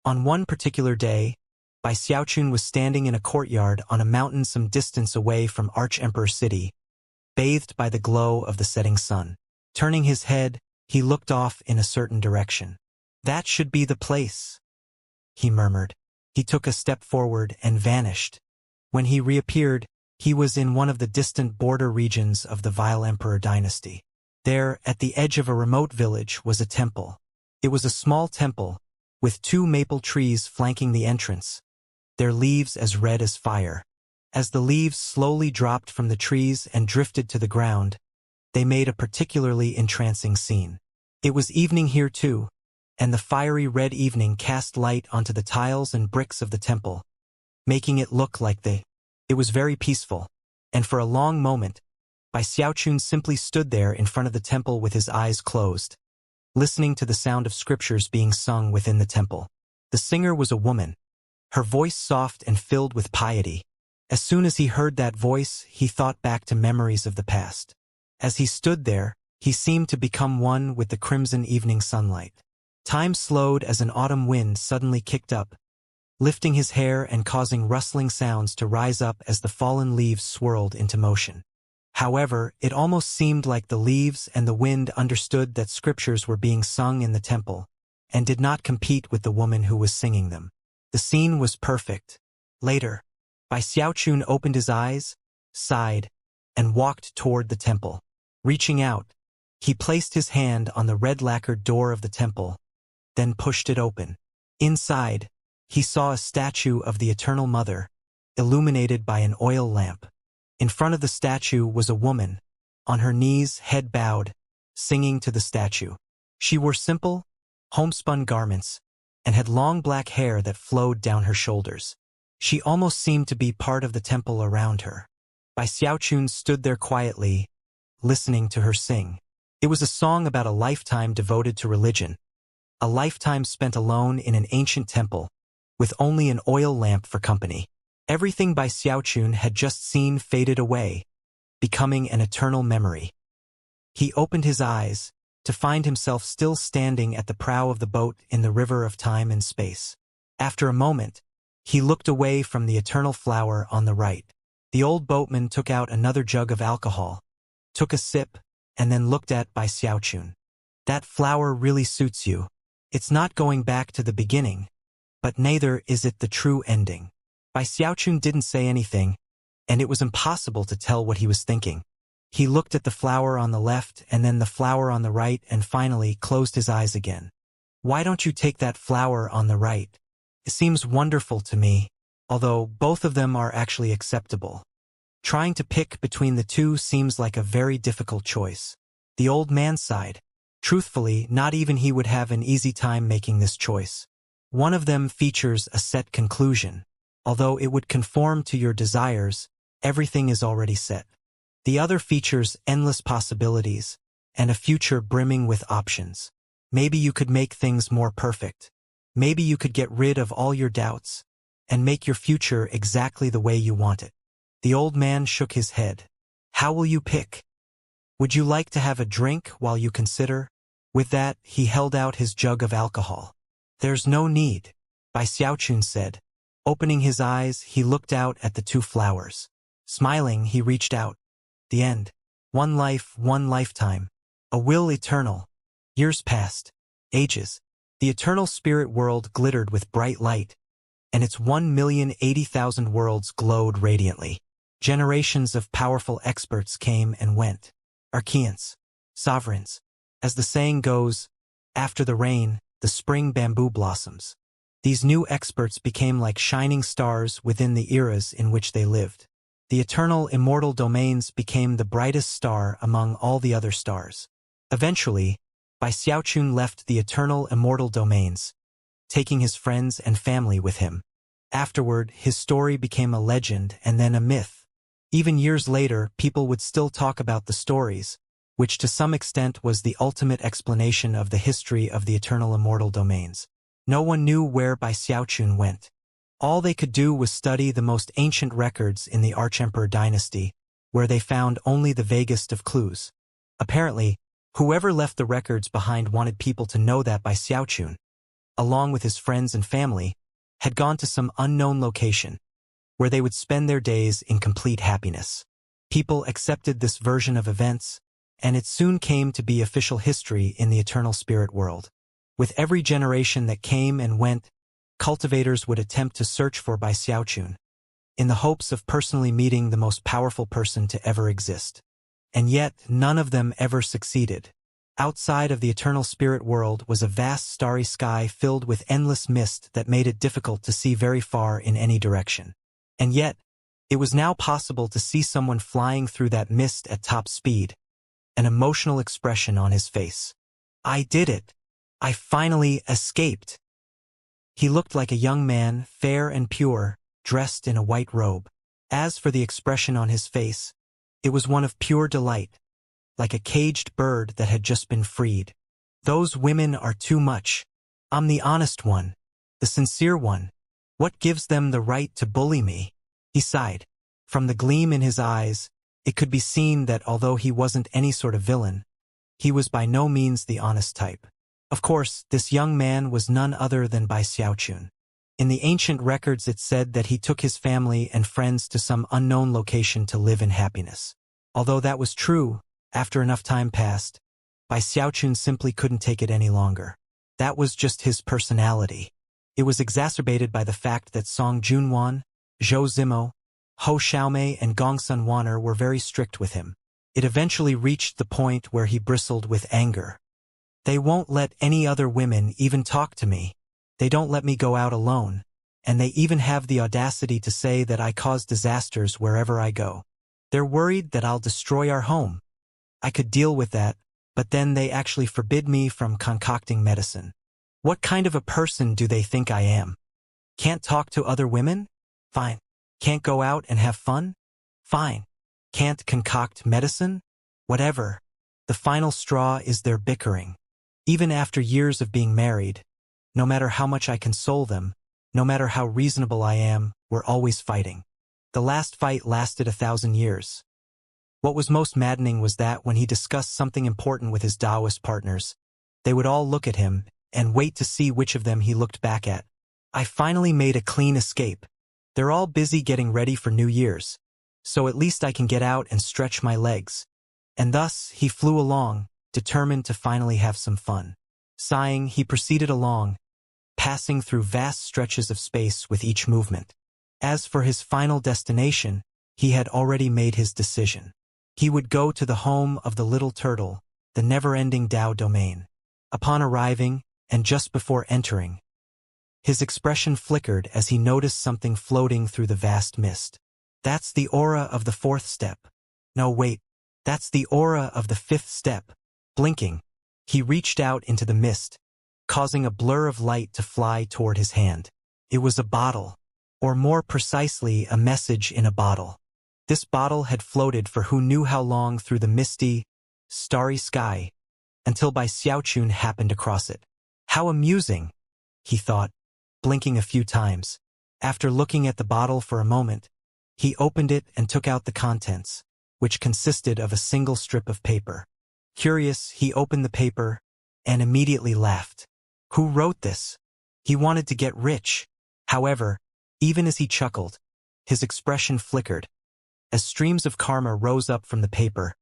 On one particular day, Bai Xiaochun was standing in a courtyard on a mountain some distance away from Arch-Emperor City, bathed by the glow of the setting sun. Turning his head, he looked off in a certain direction. "That should be the place," he murmured. He took a step forward and vanished. When he reappeared, he was in one of the distant border regions of the Vile Emperor dynasty. There, at the edge of a remote village, was a temple. It was a small temple, with 2 maple trees flanking the entrance, their leaves as red as fire. As the leaves slowly dropped from the trees and drifted to the ground, they made a particularly entrancing scene. It was evening here too, and the fiery red evening cast light onto the tiles and bricks of the temple, making it look like it was very peaceful. And for a long moment, Bai Xiaochun simply stood there in front of the temple with his eyes closed, listening to the sound of scriptures being sung within the temple. The singer was a woman, her voice soft and filled with piety. As soon as he heard that voice, he thought back to memories of the past. As he stood there, he seemed to become one with the crimson evening sunlight. Time slowed as an autumn wind suddenly kicked up, lifting his hair and causing rustling sounds to rise up as the fallen leaves swirled into motion. However, it almost seemed like the leaves and the wind understood that scriptures were being sung in the temple, and did not compete with the woman who was singing them. The scene was perfect. Later, Bai Xiaochun opened his eyes, sighed, and walked toward the temple. Reaching out, he placed his hand on the red-lacquered door of the temple, then pushed it open. Inside, he saw a statue of the Eternal Mother, illuminated by an oil lamp. In front of the statue was a woman, on her knees, head bowed, singing to the statue. She wore simple, homespun garments, and had long black hair that flowed down her shoulders. She almost seemed to be part of the temple around her. Bai Xiaochun stood there quietly, listening to her sing. It was a song about a lifetime devoted to religion, a lifetime spent alone in an ancient temple, with only an oil lamp for company. Everything Bai Xiaochun had just seen faded away, becoming an eternal memory. He opened his eyes, to find himself still standing at the prow of the boat in the river of time and space. After a moment, he looked away from the eternal flower on the right. The old boatman took out another jug of alcohol, took a sip, and then looked at Bai Xiaochun. "That flower really suits you. It's not going back to the beginning, but neither is it the true ending." Bai Xiaochun didn't say anything, and it was impossible to tell what he was thinking. He looked at the flower on the left and then the flower on the right and finally closed his eyes again. "Why don't you take that flower on the right? It seems wonderful to me," although both of them are actually acceptable. Trying to pick between the two seems like a very difficult choice. The old man sighed. Truthfully, not even he would have an easy time making this choice. One of them features a set conclusion. Although it would conform to your desires, everything is already set. The other features endless possibilities, and a future brimming with options. Maybe you could make things more perfect. Maybe you could get rid of all your doubts, and make your future exactly the way you want it. The old man shook his head. How will you pick? Would you like to have a drink while you consider? With that, he held out his jug of alcohol. There's no need, Bai Xiaochun said. Opening his eyes, he looked out at the two flowers. Smiling, he reached out. The end. One life, one lifetime. A will eternal. Years passed. Ages. The eternal spirit world glittered with bright light, and its 1,080,000 worlds glowed radiantly. Generations of powerful experts came and went. Archeans. Sovereigns. As the saying goes, after the rain, the spring bamboo blossoms. These new experts became like shining stars within the eras in which they lived. The eternal immortal domains became the brightest star among all the other stars. Eventually, Bai Xiaochun left the eternal immortal domains, taking his friends and family with him. Afterward, his story became a legend and then a myth. Even years later, people would still talk about the stories, which to some extent was the ultimate explanation of the history of the eternal immortal domains. No one knew where Bai Xiaochun went. All they could do was study the most ancient records in the Archemperor dynasty, where they found only the vaguest of clues. Apparently, whoever left the records behind wanted people to know that Bai Xiaochun, along with his friends and family, had gone to some unknown location, where they would spend their days in complete happiness. People accepted this version of events, and it soon came to be official history in the eternal spirit world. With every generation that came and went, cultivators would attempt to search for Bai Xiaochun, in the hopes of personally meeting the most powerful person to ever exist. And yet, none of them ever succeeded. Outside of the eternal spirit world was a vast starry sky filled with endless mist that made it difficult to see very far in any direction. And yet, it was now possible to see someone flying through that mist at top speed, an emotional expression on his face. I did it! I finally escaped! He looked like a young man, fair and pure, dressed in a white robe. As for the expression on his face, it was one of pure delight, like a caged bird that had just been freed. Those women are too much. I'm the honest one, the sincere one. What gives them the right to bully me? He sighed. From the gleam in his eyes, it could be seen that although he wasn't any sort of villain, he was by no means the honest type. Of course, this young man was none other than Bai Xiaochun. In the ancient records it said that he took his family and friends to some unknown location to live in happiness. Although that was true, after enough time passed, Bai Xiaochun simply couldn't take it any longer. That was just his personality. It was exacerbated by the fact that Song Junwan, Zhou Zimo, Ho Xiaomei and Gong Sun Waner were very strict with him. It eventually reached the point where he bristled with anger. They won't let any other women even talk to me. They don't let me go out alone, and they even have the audacity to say that I cause disasters wherever I go. They're worried that I'll destroy our home. I could deal with that, but then they actually forbid me from concocting medicine. What kind of a person do they think I am? Can't talk to other women? Fine. Can't go out and have fun? Fine. Can't concoct medicine? Whatever. The final straw is their bickering. Even after years of being married, no matter how much I console them, no matter how reasonable I am, we're always fighting. The last fight lasted 1,000 years. What was most maddening was that when he discussed something important with his Taoist partners, they would all look at him and wait to see which of them he looked back at. I finally made a clean escape. They're all busy getting ready for New Year's, so at least I can get out and stretch my legs. And thus, he flew along, determined to finally have some fun. Sighing, he proceeded along, passing through vast stretches of space with each movement. As for his final destination, he had already made his decision. He would go to the home of the little turtle, the never-ending Tao domain. Upon arriving, and just before entering, His expression flickered as he noticed something floating through the vast mist. That's the aura of the fourth step. No, wait. That's the aura of the fifth step. Blinking, he reached out into the mist, causing a blur of light to fly toward his hand. It was a bottle, or more precisely, a message in a bottle. This bottle had floated for who knew how long through the misty, starry sky, until Bai Xiaochun happened across it. How amusing, he thought, blinking a few times. After looking at the bottle for a moment, he opened it and took out the contents, which consisted of a single strip of paper. Curious, he opened the paper and immediately laughed. Who wrote this? He wanted to get rich. However, even as he chuckled, his expression flickered, as streams of karma rose up from the paper,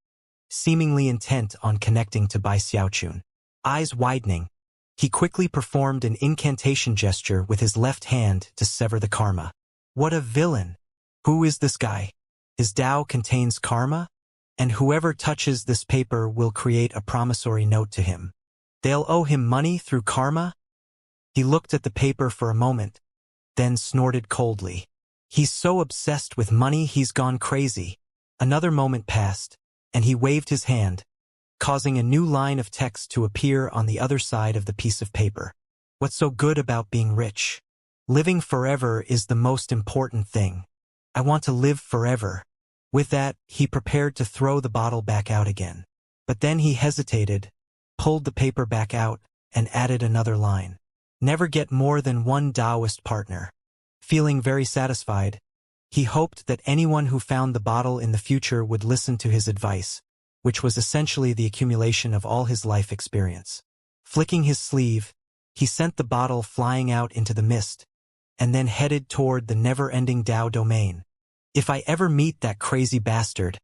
seemingly intent on connecting to Bai Xiaochun. Eyes widening, he quickly performed an incantation gesture with his left hand to sever the karma. What a villain! Who is this guy? His Tao contains karma, and whoever touches this paper will create a promissory note to him. They'll owe him money through karma? He looked at the paper for a moment, then snorted coldly. He's so obsessed with money he's gone crazy. Another moment passed, and he waved his hand, causing a new line of text to appear on the other side of the piece of paper. What's so good about being rich? Living forever is the most important thing. I want to live forever. With that, he prepared to throw the bottle back out again. But then he hesitated, pulled the paper back out, and added another line. Never get more than one Taoist partner. Feeling very satisfied, he hoped that anyone who found the bottle in the future would listen to his advice, which was essentially the accumulation of all his life experience. Flicking his sleeve, he sent the bottle flying out into the mist, and then headed toward the never-ending Tao domain. If I ever meet that crazy bastard,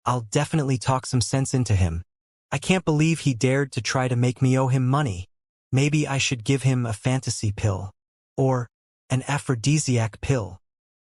I'll definitely talk some sense into him. I can't believe he dared to try to make me owe him money. Maybe I should give him a fantasy pill. Or an aphrodisiac pill.